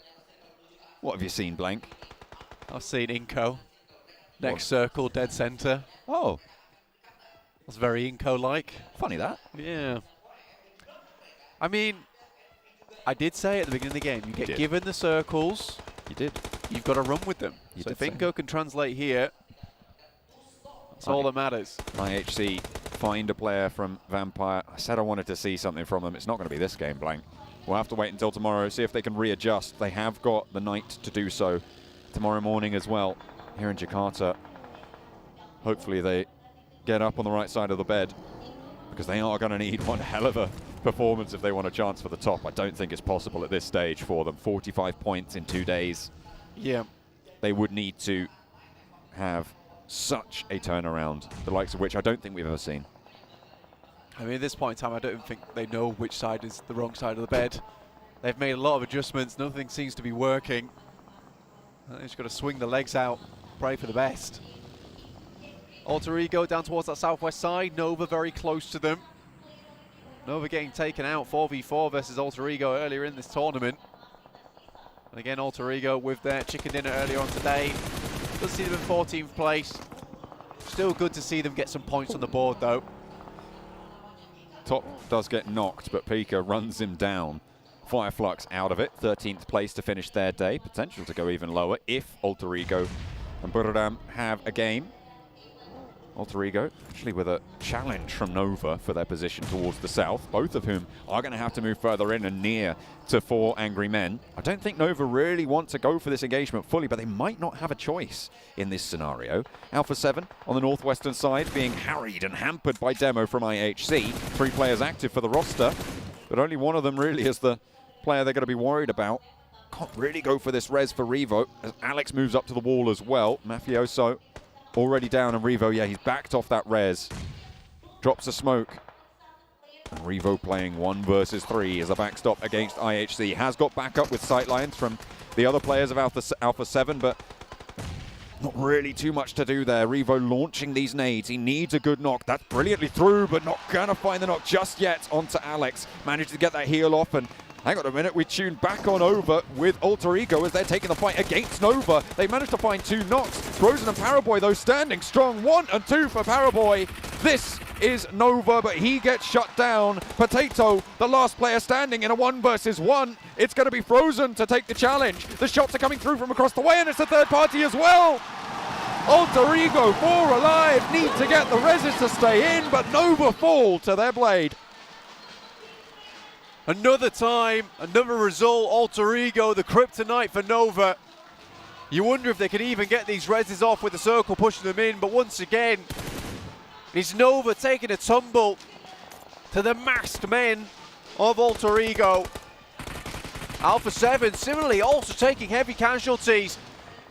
What have you seen, Blank? I've seen Inco. Next circle, dead center. Oh. That's very Inco-like. Funny that. Yeah. I mean, I did say at the beginning of the game, you get given the circles. You did. You've got to run with them. So if Inco can translate here, that's all that matters. IHC find a player from Vampire. I said I wanted to see something from them. It's not going to be this game, Blank. We'll have to wait until tomorrow, see if they can readjust. They have got the night to do so tomorrow morning as well here in Jakarta. Hopefully they get up on the right side of the bed because they are going to need one hell of a performance if they want a chance for the top. I don't think it's possible at this stage for them. 45 points in 2 days. Yeah. They would need to have such a turnaround, the likes of which I don't think we've ever seen. I mean, at this point in time, I don't think they know which side is the wrong side of the bed. They've made a lot of adjustments. Nothing seems to be working. They've just got to swing the legs out, pray for the best. Alter Ego down towards that southwest side. Nova very close to them. Nova getting taken out 4v4 versus Alter Ego earlier in this tournament. And again, Alter Ego with their chicken dinner earlier on today. Good to see them in 14th place. Still good to see them get some points on the board, though. Top does get knocked, but Pika runs him down. Fireflux out of it. 13th place to finish their day. Potential to go even lower if Alter Ego and Buriram have a game. Alter Ego actually with a challenge from Nova for their position towards the south, both of whom are going to have to move further in and near to 4 Angry Men. I don't think Nova really want to go for this engagement fully, but they might not have a choice in this scenario. Alpha 7 on the northwestern side being harried and hampered by Demo from IHC. 3 players active for the roster, but only one of them really is the player they're going to be worried about. Can't really go for this res for Revo as Alex moves up to the wall as well. Mafioso already down, and Revo, yeah, he's backed off that res. Drops a smoke. And Revo playing 1 versus 3 as a backstop against IHC. Has got backup with sightlines from the other players of Alpha 7, but not really too much to do there. Revo launching these nades. He needs a good knock. That's brilliantly through, but not gonna find the knock just yet onto Alex. Managed to get that heal off, and hang on a minute, we tune back on over with Alter Ego as they're taking the fight against Nova. They managed to find 2 knocks. Frozen and Paraboy, though, standing strong. 1 and 2 for Paraboy. This is Nova, but he gets shut down. Potato, the last player standing in a 1 versus 1. It's going to be Frozen to take the challenge. The shots are coming through from across the way, and it's the third party as well. Alter Ego, 4 alive, need to get the reses to stay in, but Nova fall to their blade. Another time, another result. Alter Ego, the kryptonite for Nova. You wonder if they can even get these reses off with the circle pushing them in, but once again, it's Nova taking a tumble to the masked men of Alter Ego. Alpha 7 similarly also taking heavy casualties.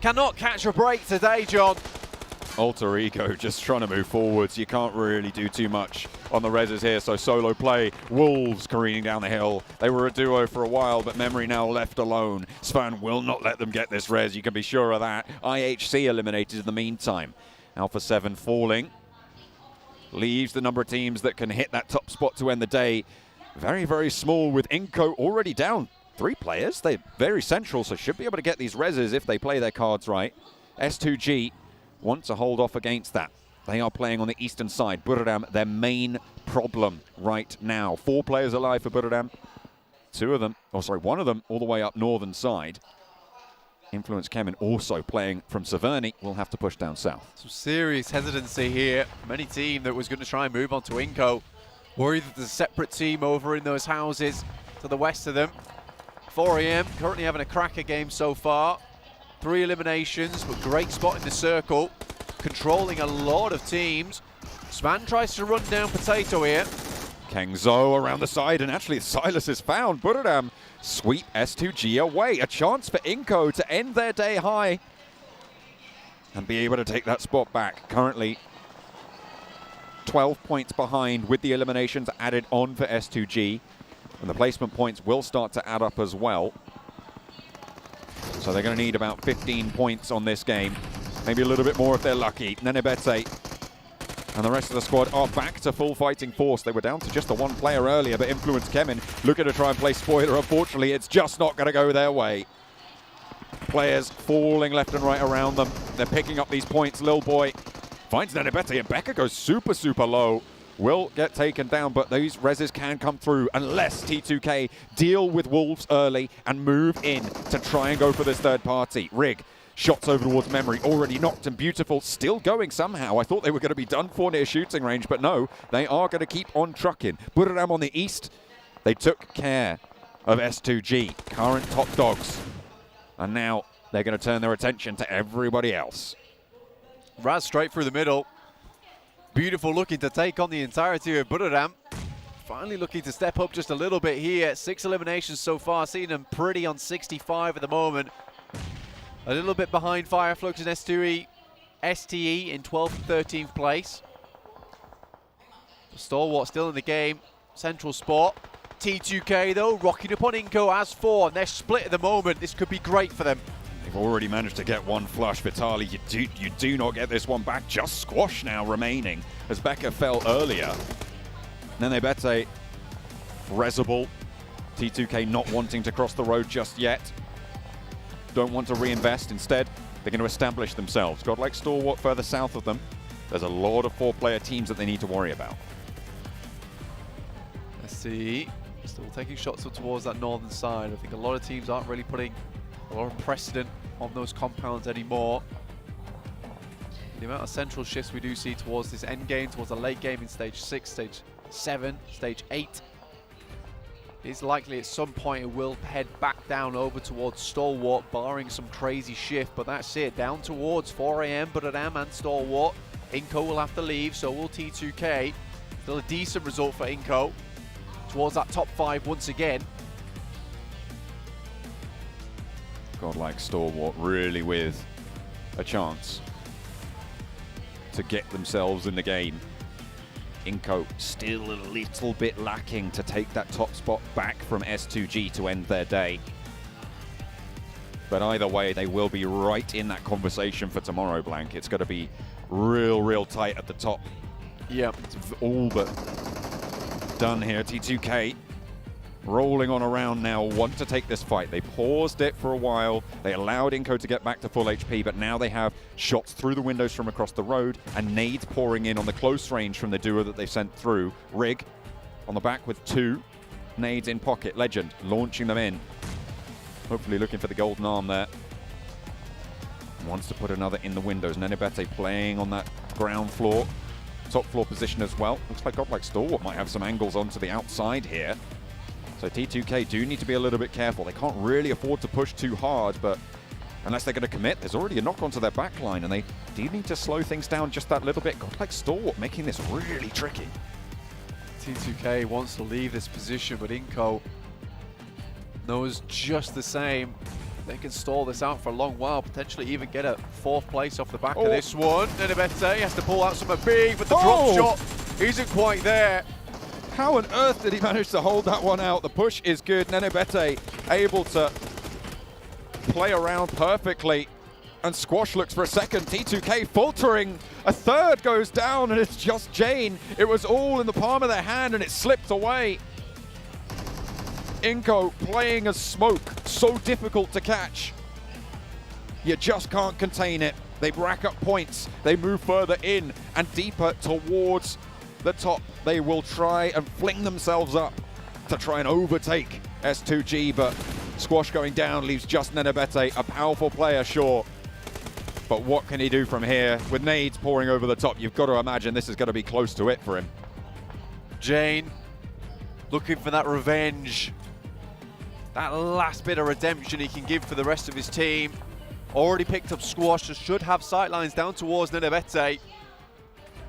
Cannot catch a break today, John. Alter Ego just trying to move forwards. You can't really do too much on the reses here, so solo play. Wolves careening down the hill. They were a duo for a while, but Memory now left alone. Svan will not let them get this res, you can be sure of that. IHC eliminated in the meantime. Alpha 7 falling. Leaves the number of teams that can hit that top spot to end the day very, very small, with Inco already down 3 players. They're very central, so should be able to get these reses if they play their cards right. S2G want to hold off against that. They are playing on the eastern side. Buradam, their main problem right now. 4 players alive for Buradam. 1 of them all the way up northern side. Influence Kemin also playing from Severny. Will have to push down south. Some serious hesitancy here from any team that was going to try and move on to Inco. Worried that there's a separate team over in those houses to the west of them. 4am currently having a cracker game so far. 3 eliminations, but great spot in the circle. Controlling a lot of teams. Svan tries to run down Potato here. Kengzo around the side, and actually Silas is found. Buradam sweep S2G away. A chance for Inco to end their day high and be able to take that spot back. Currently 12 points behind with the eliminations added on for S2G. And the placement points will start to add up as well. So they're going to need about 15 points on this game. Maybe a little bit more if they're lucky. Nenebete and the rest of the squad are back to full fighting force. They were down to just the 1 player earlier, but Influence Kemin looking to try and play spoiler. Unfortunately, it's just not going to go their way. Players falling left and right around them. They're picking up these points. Lil Boy finds Nenebete, and Becca goes super, super low. Will get taken down, but these reses can come through unless T2K deal with Wolves early and move in to try and go for this third party. Rig, shots over towards Memory, already knocked and beautiful, still going somehow. I thought they were going to be done for near shooting range, but no, they are going to keep on trucking. Buradam on the east, they took care of S2G, current top dogs, and now they're going to turn their attention to everybody else. Raz straight through the middle. Beautiful looking to take on the entirety of Buradam. Finally looking to step up just a little bit here. 6 eliminations so far, seeing them pretty on 65 at the moment. A little bit behind Fireflux and S2E, STE in 12th and 13th place. Stalwart still in the game, central spot. T2K though, rocking up on Inco as 4, and they're split at the moment. This could be great for them. They've already managed to get 1 flush. Vitali, you do not get this one back. Just squash now remaining as Becca fell earlier. Nenebete, Rezable. T2K not wanting to cross the road just yet. Don't want to reinvest. Instead, they're going to establish themselves. Godlike Stalwart further south of them. There's a lot of 4-player teams that they need to worry about. Let's see. Still taking shots up towards that northern side. I think a lot of teams aren't really putting a lot of precedent on those compounds anymore. The amount of central shifts we do see towards this end game, towards the late game in stage 6, stage 7, stage 8, it's likely at some point it will head back down over towards Stalwart, barring some crazy shift, but that's it. Down towards 4am, Buradam and Stalwart. Inco will have to leave, so will T2K. Still a decent result for Inco. Towards that top 5 once again. Godlike Stalwart really with a chance to get themselves in the game. Inco still a little bit lacking to take that top spot back from S2G to end their day. But either way, they will be right in that conversation for tomorrow, Blank. It's going to be real tight at the top. Yeah. It's all but done here. T2K rolling on around now, want to take this fight. They paused it for a while. They allowed Inco to get back to full HP, but now they have shots through the windows from across the road and nades pouring in on the close range from the duo that they've sent through. Rig on the back with 2 nades in pocket. Legend launching them in. Hopefully looking for the golden arm there. Wants to put another in the windows. Nenebete playing on that ground floor. Top floor position as well. Looks like Godlike Stalwart might have some angles onto the outside here. So T2K do need to be a little bit careful. They can't really afford to push too hard, but unless they're going to commit, there's already a knock onto their back line, and they do need to slow things down just that little bit. Godlike Stalwart making this really tricky. T2K wants to leave this position, but Inco knows just the same. They can stall this out for a long while, potentially even get a 4th place off the back of this one. Nenebete has to pull out something big, but the drop shot isn't quite there. How on earth did he manage to hold that one out? The push is good. Nenebete able to play around perfectly. And Squash looks for a second. T2K faltering. A 3rd goes down, and it's just Jane. It was all in the palm of their hand, and it slipped away. Inco playing as smoke, so difficult to catch. You just can't contain it. They rack up points, they move further in and deeper towards the top. They will try and fling themselves up to try and overtake S2G, but Squash going down leaves just Nenebete, a powerful player, sure. But what can he do from here? With nades pouring over the top, you've got to imagine this is going to be close to it for him. Jane looking for that revenge. That last bit of redemption he can give for the rest of his team. Already picked up Squash, so should have sightlines down towards Nenebete.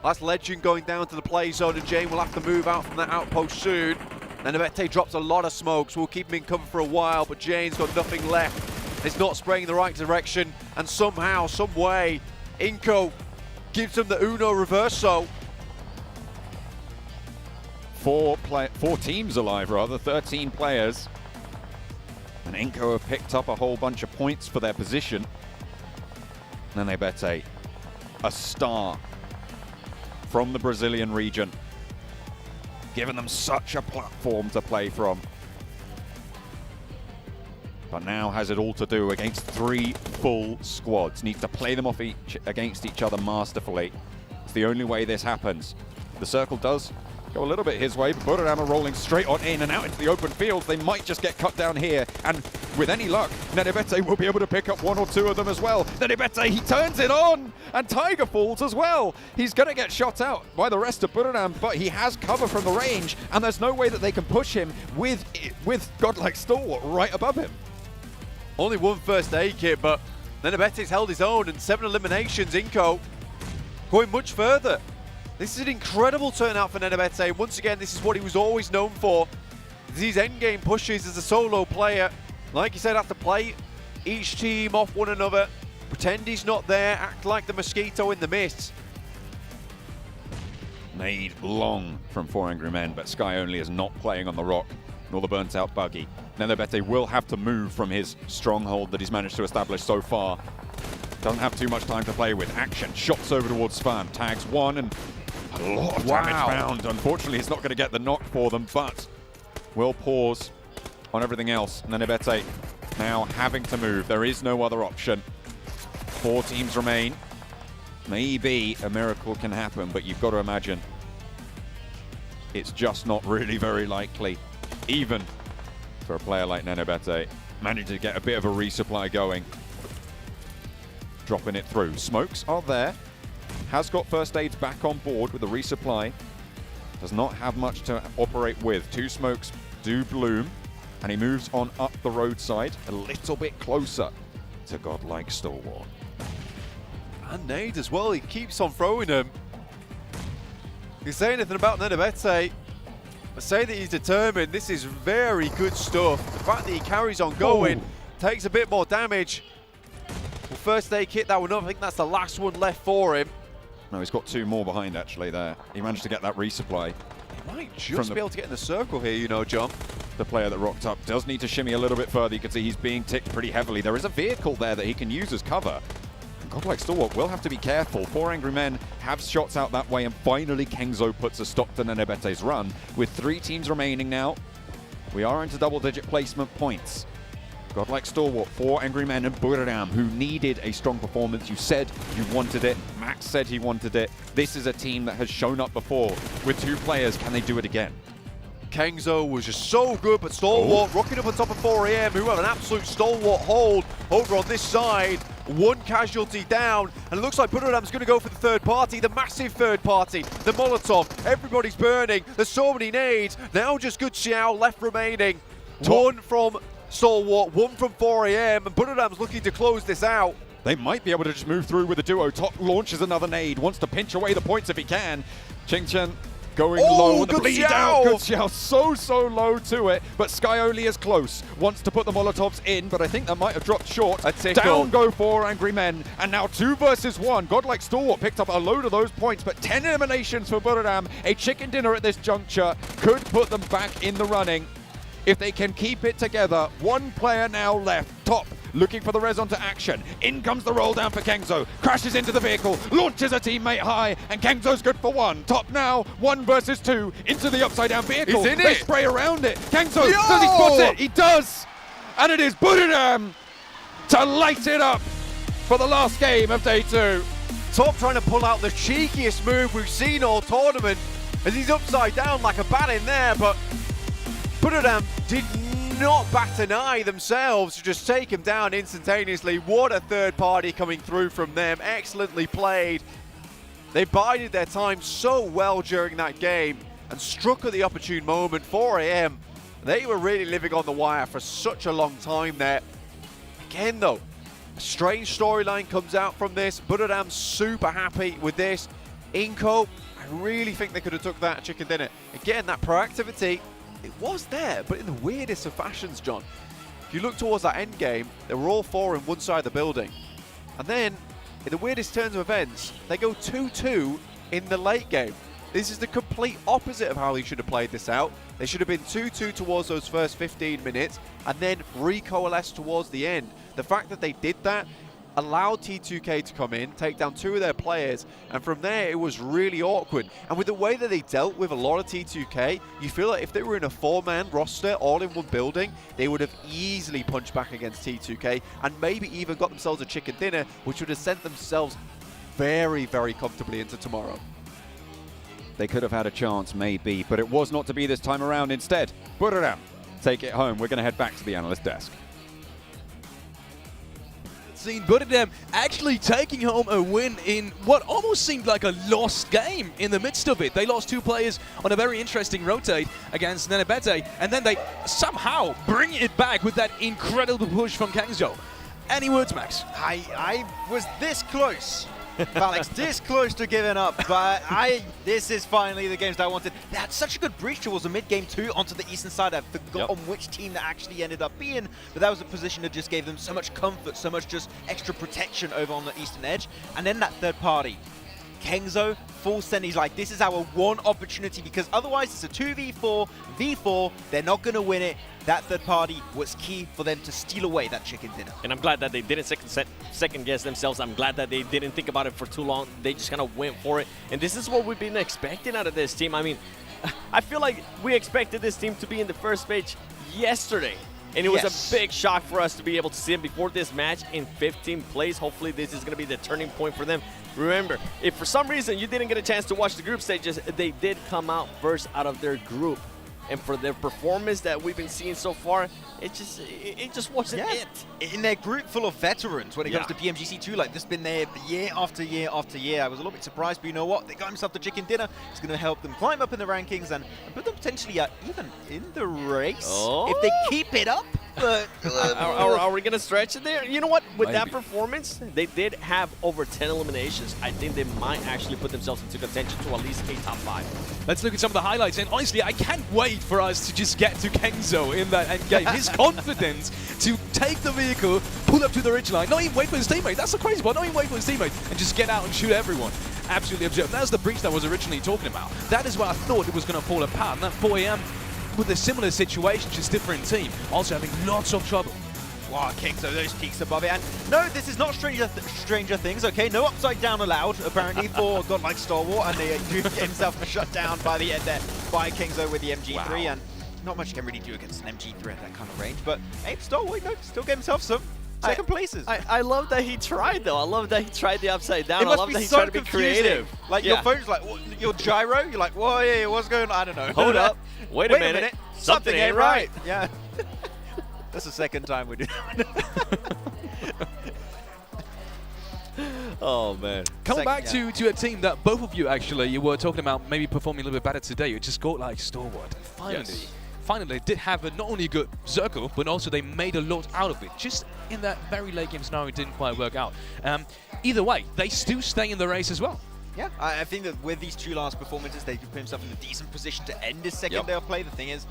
That's Legend going down to the play zone, and Jane will have to move out from that outpost soon. Nenebete drops a lot of smoke, so we'll keep him in cover for a while, but Jane's got nothing left. It's not spraying the right direction, and somehow, some way, Inco gives them the Uno Reverso. 4 teams alive, rather, 13 players. And Inco have picked up a whole bunch of points for their position. Nenebete, a star from the Brazilian region, giving them such a platform to play from. But now has it all to do against 3 full squads. Needs to play them off against each other masterfully. It's the only way this happens. The circle does go a little bit his way, but Buranam rolling straight on in and out into the open field. They might just get cut down here, and with any luck, Nenebete will be able to pick up 1 or 2 of them as well. Nenebete, he turns it on, and Tiger falls as well. He's going to get shot out by the rest of Buranam, but he has cover from the range, and there's no way that they can push him with Godlike Stalwart right above him. Only 1 first aid kit, but Nenebete's held his own, and 7 eliminations. Inco going much further. This is an incredible turnout for Nenebete. Once again, this is what he was always known for. These endgame pushes as a solo player. Like you said, have to play each team off one another. Pretend he's not there, act like the mosquito in the mist. Nade long from 4 Angry Men, but Sky Only is not playing on the rock, nor the burnt out buggy. Nenebete will have to move from his stronghold that he's managed to establish so far. Doesn't have too much time to play with. Action, shots over towards Svan, tags 1, and a lot of damage found. Unfortunately, he's not going to get the knock for them, but will pause on everything else. Nenebete now having to move. There is no other option. 4 teams remain. Maybe a miracle can happen, but you've got to imagine it's just not really very likely, even for a player like Nenebete. Managed to get a bit of a resupply going. Dropping it through. Smokes are there. Has got first aids back on board with the resupply. Does not have much to operate with. 2 smokes do bloom, and he moves on up the roadside a little bit closer to Godlike Stalwart. And nades as well, he keeps on throwing them. You say anything about Nenebete, but say that he's determined. This is very good stuff. The fact that he carries on going, takes a bit more damage. Well, first aid kit that one up, I think that's the last one left for him. No, he's got 2 more behind actually there. He managed to get that resupply. Might just be able to get in the circle here, you know, John. The player that rocked up does need to shimmy a little bit further. You can see he's being ticked pretty heavily. There is a vehicle there that he can use as cover. Godlike Stalwart will have to be careful. 4 Angry Men have shots out that way, and finally Kengzo puts a stop to Nenebete's run. With 3 teams remaining now, we are into double-digit placement points. Godlike Stalwart, 4 Angry Men, and Buradam, who needed a strong performance. You said you wanted it. Max said he wanted it. This is a team that has shown up before. With 2 players, can they do it again? Kengzo was just so good, but Stalwart rocking up on top of 4AM, who have an absolute stalwart hold over on this side. 1 casualty down, and it looks like Buradam's going to go for the third party, the massive third party, the Molotov. Everybody's burning. There's so many nades. Now just Good Xiao left remaining. 1 from Stalwart, 1 from 4AM, and Buradam's looking to close this out. They might be able to just move through with the duo. Top launches another nade, wants to pinch away the points if he can. Chingchen going low on the bleed out. Good Xiao so low to it, but Skyoli is close. Wants to put the Molotovs in, but I think that might have dropped short. Down go 4 Angry Men, and now 2 versus 1. Godlike Stalwart picked up a load of those points, but 10 eliminations for Buradam. A chicken dinner at this juncture could put them back in the running if they can keep it together. 1 player now left. Top looking for the res onto action. In comes the roll down for Kengzo. Crashes into the vehicle, launches a teammate high, and Kengzo's good for 1. Top now, 1 versus 2, into the upside down vehicle. He's in They it. spray around it. Kengzo, does he spot it? He does! And it is Buradam to light it up for the last game of day 2. Top trying to pull out the cheekiest move we've seen all tournament, as he's upside down like a bat in there, but Buradam did not bat an eye themselves to just take him down instantaneously. What a third party coming through from them. Excellently played. They bided their time so well during that game and struck at the opportune moment. 4AM, they were really living on the wire for such a long time there. Again though, a strange storyline comes out from this. Buradam's super happy with this. Inco, I really think they could have took that chicken dinner. Again, that proactivity, it was there, but in the weirdest of fashions, John. If you look towards that end game, they were all 4 in one side of the building. And then, in the weirdest turns of events, they go 2-2 in the late game. This is the complete opposite of how they should have played this out. They should have been 2-2 towards those first 15 minutes and then recoalesce towards the end. The fact that they did that allowed T2K to come in, take down 2 of their players, and from there it was really awkward. And with the way that they dealt with a lot of T2K, you feel like if they were in a 4-man roster all in one building, they would have easily punched back against T2K and maybe even got themselves a chicken dinner, which would have sent themselves very, very comfortably into tomorrow. They could have had a chance, maybe, but it was not to be this time around. Instead, Buradam take it home. We're going to head back to the analyst desk. Seen Buradam actually taking home a win in what almost seemed like a lost game in the midst of it. They lost 2 players on a very interesting rotate against Nenebete, and then they somehow bring it back with that incredible push from Kangzhou. Any words, Max? I was this close, Alex, this close to giving up, but this is finally the games that I wanted. They had such a good breach towards the mid-game too onto the eastern side. I forgot on which team that actually ended up being, but that was a position that just gave them so much comfort, so much just extra protection over on the eastern edge. And then that third party, Kengzo, full send. He's like, this is our one opportunity, because otherwise it's a 2v4, v4, they're not going to win it. That third party was key for them to steal away that chicken dinner. And I'm glad that they didn't second guess themselves. I'm glad that they didn't think about it for too long. They just kind of went for it. And this is what we've been expecting out of this team. I mean, I feel like we expected this team to be in the first stage yesterday. And it was a big shock for us to be able to see them before this match in 15th place. Hopefully this is going to be the turning point for them. Remember, if for some reason you didn't get a chance to watch the group stages, they did come out first out of their group. And for their performance that we've been seeing so far, it just wasn't it. In their group full of veterans when it comes to PMGC too, like this been there year after year after year. I was a little bit surprised, but you know what? They got themselves the chicken dinner. It's going to help them climb up in the rankings and put them potentially even in the race if they keep it up. but Are we going to stretch it there? You know what? With that Maybe. performance, they did have over 10 eliminations. I think they might actually put themselves into contention to at least a top 5. Let's look at some of the highlights, and honestly, I can't wait for us to just get to Kenzo in that end game. His confidence to take the vehicle, pull up to the ridge line, not even wait for his teammate. That's the crazy part. Not even wait for his teammate, and just get out and shoot everyone. Absolutely absurd. That's the breach that I was originally talking about. That is what I thought it was going to fall apart. And that 4 AM with a similar situation, just different team, also having lots of trouble. Wow, Kingso, those peaks above it. And no, this is not Stranger Things, okay? No upside down allowed, apparently, for God like Stalwart. And they do get himself shut down by the end there by Kingso with the MG3. Wow. And not much you can really do against an MG3 at that kind of range. But hey, Stalwart, no, still get himself some second places. I love that he tried, though. I love that he tried the upside down. It must I love be that he so tried to be confusing. creative. Like, your phone's like, your gyro, you're like, whoa, yeah, what's going on? I don't know. Hold up. Wait a minute. Something ain't right. Yeah. That's the second time we do that. Oh, man. Coming back to a team that both of you actually, you were talking about maybe performing a little bit better today. You just got like Stalwart. Finally, they did have not only a good circle, but also they made a lot out of it. Just in that very late game scenario, it didn't quite work out. Either way, they still stay in the race as well. Yeah, I think that with these two last performances, they put himself in a decent position to end this second day of play. The thing is,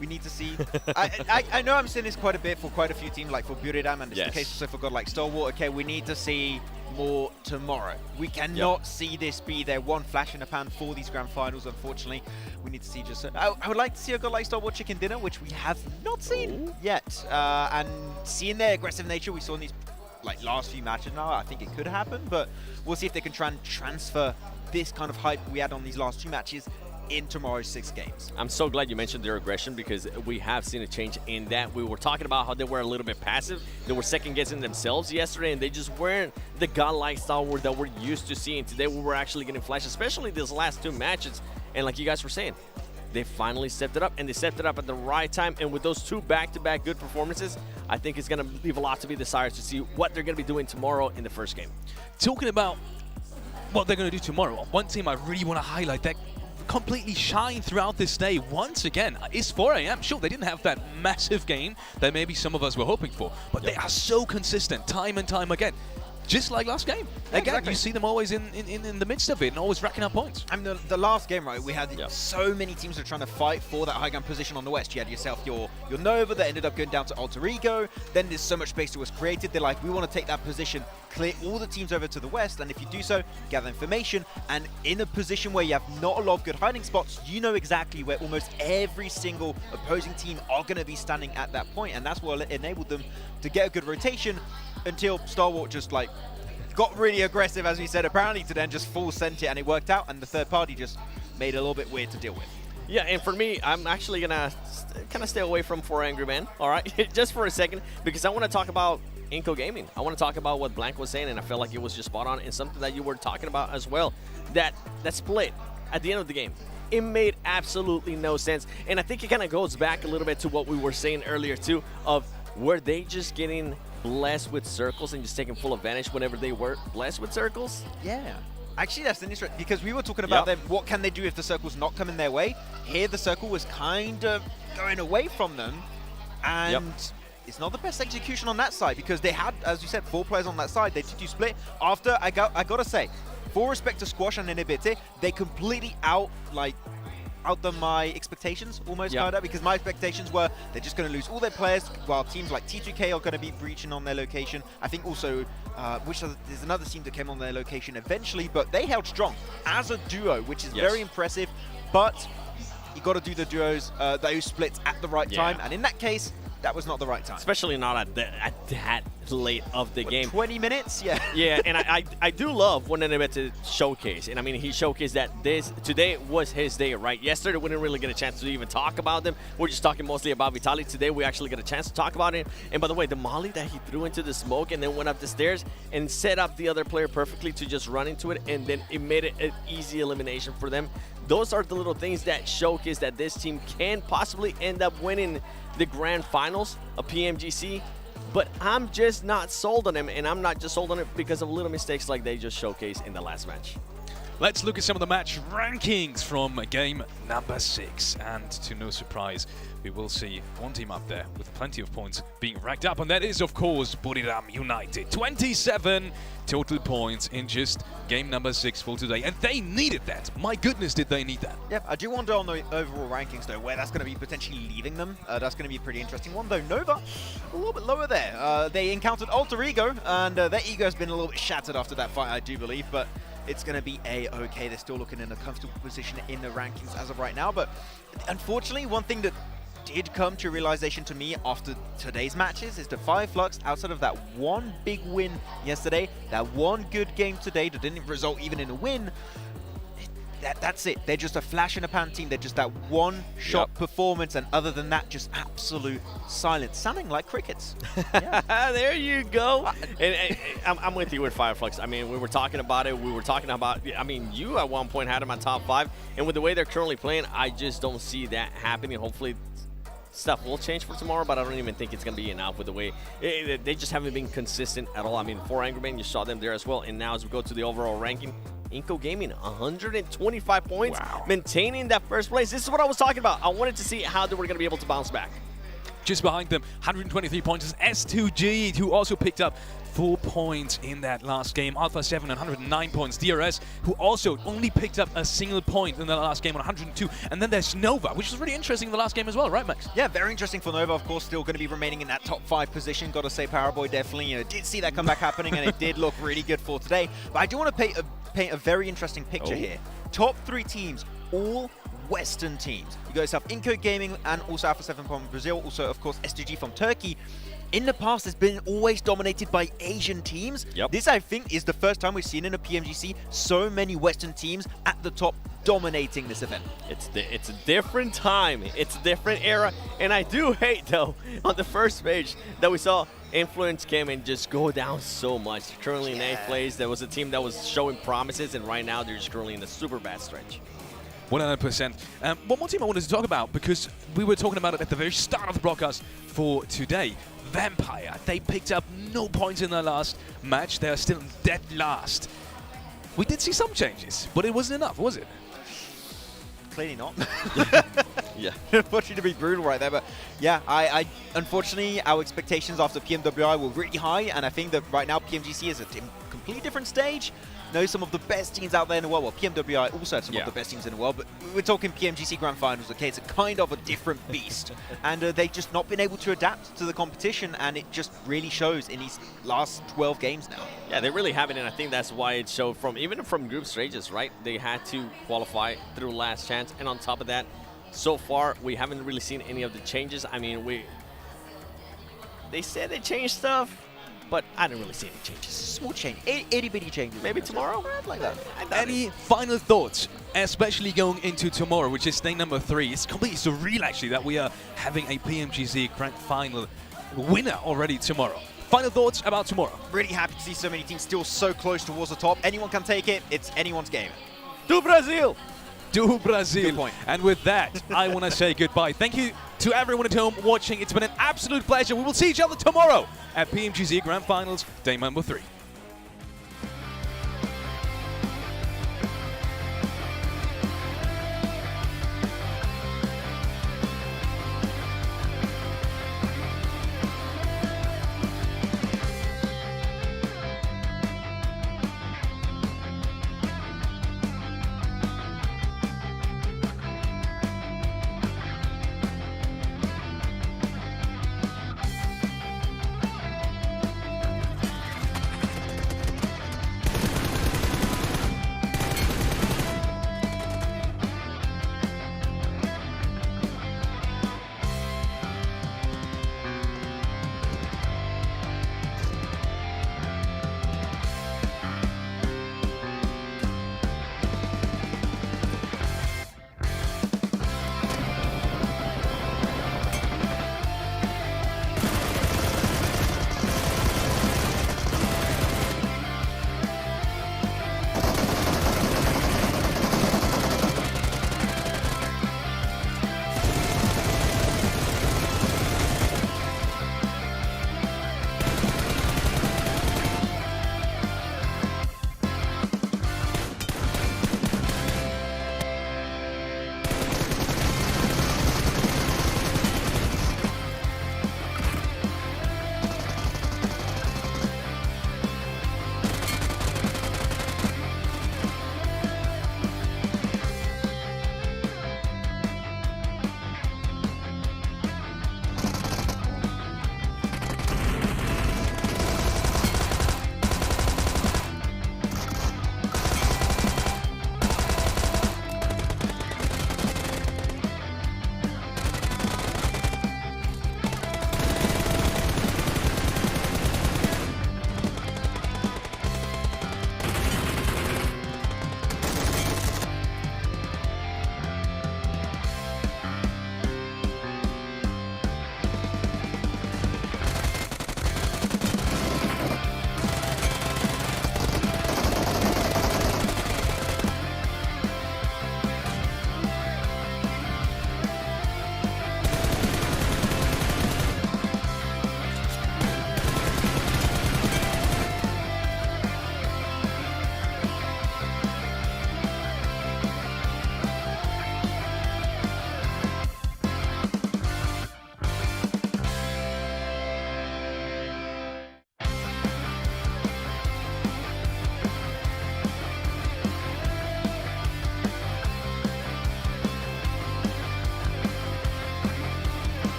we need to see. I know I'm saying this quite a bit for quite a few teams, like for Buridam, and it's the case also for God like Stalwart. Okay, we need to see more tomorrow. We cannot see this be their one flash in the pan for these grand finals, unfortunately. We need to see just... I would like to see a God like Stalwart chicken dinner, which we have not seen yet. And seeing their aggressive nature we saw in these last few matches now, I think it could happen, but we'll see if they can try and transfer this kind of hype we had on these last two matches in tomorrow's 6 games. I'm so glad you mentioned their aggression, because we have seen a change in that. We were talking about how they were a little bit passive. They were second-guessing themselves yesterday, and they just weren't the godlike Stalwart that we're used to seeing. Today, we were actually getting flash, especially these last 2 matches. And like you guys were saying, they finally stepped it up, and they stepped it up at the right time. And with those 2 back-to-back good performances, I think it's going to leave a lot to be desired to see what they're going to be doing tomorrow in the first game. Talking about what they're going to do tomorrow, one team I really want to highlight that completely shine throughout this day once again is 4 AM. Sure, they didn't have that massive game that maybe some of us were hoping for, but they are so consistent time and time again. Just like last game. Again, you see them always in the midst of it and always racking up points. I mean, the last game, right, we had so many teams that were trying to fight for that high ground position on the West. You had yourself your Nova that ended up going down to Alter Ego. Then there's so much space that was created. They're like, we want to take that position, clear all the teams over to the West, and if you do so, gather information, and in a position where you have not a lot of good hiding spots, you know exactly where almost every single opposing team are going to be standing at that point, and that's what enabled them to get a good rotation until Stalwart just got really aggressive, as we said, apparently, to then just full sent it, and it worked out, and the third party just made it a little bit weird to deal with. Yeah, and for me, I'm actually gonna kind of stay away from 4 Angry Men, all right, just for a second, because I want to talk about Inco Gaming. I want to talk about what Blank was saying, and I felt like it was just spot on, and something that you were talking about as well, that split at the end of the game. It made absolutely no sense, and I think it kind of goes back a little bit to what we were saying earlier too, of were they just getting blessed with circles and just taking full advantage whenever they were blessed with circles? Yeah. Actually, that's interesting, because we were talking about them, what can they do if the circle's not coming their way? Here, the circle was kind of going away from them, and it's not the best execution on that side, because they had, as you said, 4 players on that side. They did do split. After, I gotta say, for respect to Squash and Inhibite, they completely outdone my expectations, almost kind of, because my expectations were they're just going to lose all their players, while teams like T2K are going to be breaching on their location. I think also, there's another team that came on their location eventually, but they held strong as a duo, which is very impressive. But you got to do the duos, those splits at the right time, and in that case, that was not the right time. Especially not at that late of the game. 20 minutes? Yeah. Yeah, and I do love when Inhibit showcase. And I mean, he showcased that today was his day, right? Yesterday, we didn't really get a chance to even talk about them. We're just talking mostly about Vitaly. Today, we actually get a chance to talk about it. And by the way, the molly that he threw into the smoke and then went up the stairs and set up the other player perfectly to just run into it, and then it made it an easy elimination for them. Those are the little things that showcase that this team can possibly end up winning the grand finals of PMGC, but I'm just not sold on them, and I'm not just sold on it because of little mistakes like they just showcased in the last match. Let's look at some of the match rankings from game number 6. And to no surprise, we will see one team up there with plenty of points being racked up. And that is, of course, Buriram United. 27 total points in just game number 6 for today. And they needed that. My goodness, did they need that. Yeah, I do wonder on the overall rankings, though, where that's going to be potentially leaving them. That's going to be a pretty interesting one, though. Nova, a little bit lower there. They encountered Alter Ego, and their ego has been a little bit shattered after that fight, I do believe. But it's going to be A-okay. They're still looking in a comfortable position in the rankings as of right now. But unfortunately, one thing that did come to realization to me after today's matches is the Fireflux, outside of that one big win yesterday, that one good game today that didn't result even in a win, that's it. They're just a flash in the pan team. They're just that one-shot performance, and other than that, just absolute silence, sounding like crickets. There you go. And I'm with you with Fireflux. I mean, we were talking about it. We were talking about, I mean, you at one point had them on top 5, and with the way they're currently playing, I just don't see that happening. Hopefully, stuff will change for tomorrow, but I don't even think it's going to be enough with the way they just haven't been consistent at all. I mean, for Angry Man, you saw them there as well. And now as we go to the overall ranking, Inco Gaming, 125 points, maintaining that first place. This is what I was talking about. I wanted to see how they were going to be able to bounce back. Just behind them, 123 points is S2G, who also picked up 4 points in that last game. Alpha 7 and 109 points. DRS, who also only picked up a single point in the last game on 102. And then there's Nova, which is really interesting in the last game as well, right, Max? Yeah, very interesting for Nova. Of course, still going to be remaining in that top 5 position. Got to say, Powerboy definitely did see that comeback happening, and it did look really good for today. But I do want to paint a very interesting picture here. Top 3 teams, all Western teams. You guys have Inco Gaming and also Alpha 7 from Brazil. Also, of course, S2G from Turkey. In the past, it's been always dominated by Asian teams. This, I think, is the first time we've seen in a PMGC so many Western teams at the top dominating this event. It's a different time. It's a different era. And I do hate, though, on the first page that we saw Influence came and just go down so much. Currently in 8th place, there was a team that was showing promises, and right now they're just currently in a super bad stretch. 100%. One more team I wanted to talk about, because we were talking about it at the very start of the broadcast for today. Vampire. They picked up no points in their last match. They are still dead last. We did see some changes, but it wasn't enough, was it? Clearly not. Yeah. Unfortunately to be brutal right there, but yeah, I unfortunately our expectations after PMWI were really high, and I think that right now PMGC is a completely different stage. Know some of the best teams out there in the world. Well, PMWI also had some of the best teams in the world, but we're talking PMGC Grand Finals, okay? It's a kind of a different beast. And they've just not been able to adapt to the competition, and it just really shows in these last 12 games now. Yeah, they really haven't, and I think that's why it showed even from group stages, right? They had to qualify through last chance, and on top of that, so far, we haven't really seen any of the changes. I mean, they said they changed stuff, but I didn't really see any changes. Small change, itty-bitty changes. Maybe tomorrow? Like that. Any final thoughts, especially going into tomorrow, which is day number 3? It's completely surreal, actually, that we are having a PMGC Grand Final winner already tomorrow. Final thoughts about tomorrow? Really happy to see so many teams still so close towards the top. Anyone can take it. It's anyone's game. Do Brazil! Do Brazil. Good point. And with that, I want to say goodbye. Thank you to everyone at home watching. It's been an absolute pleasure. We will see each other tomorrow at PMGC Grand Finals, day number 3.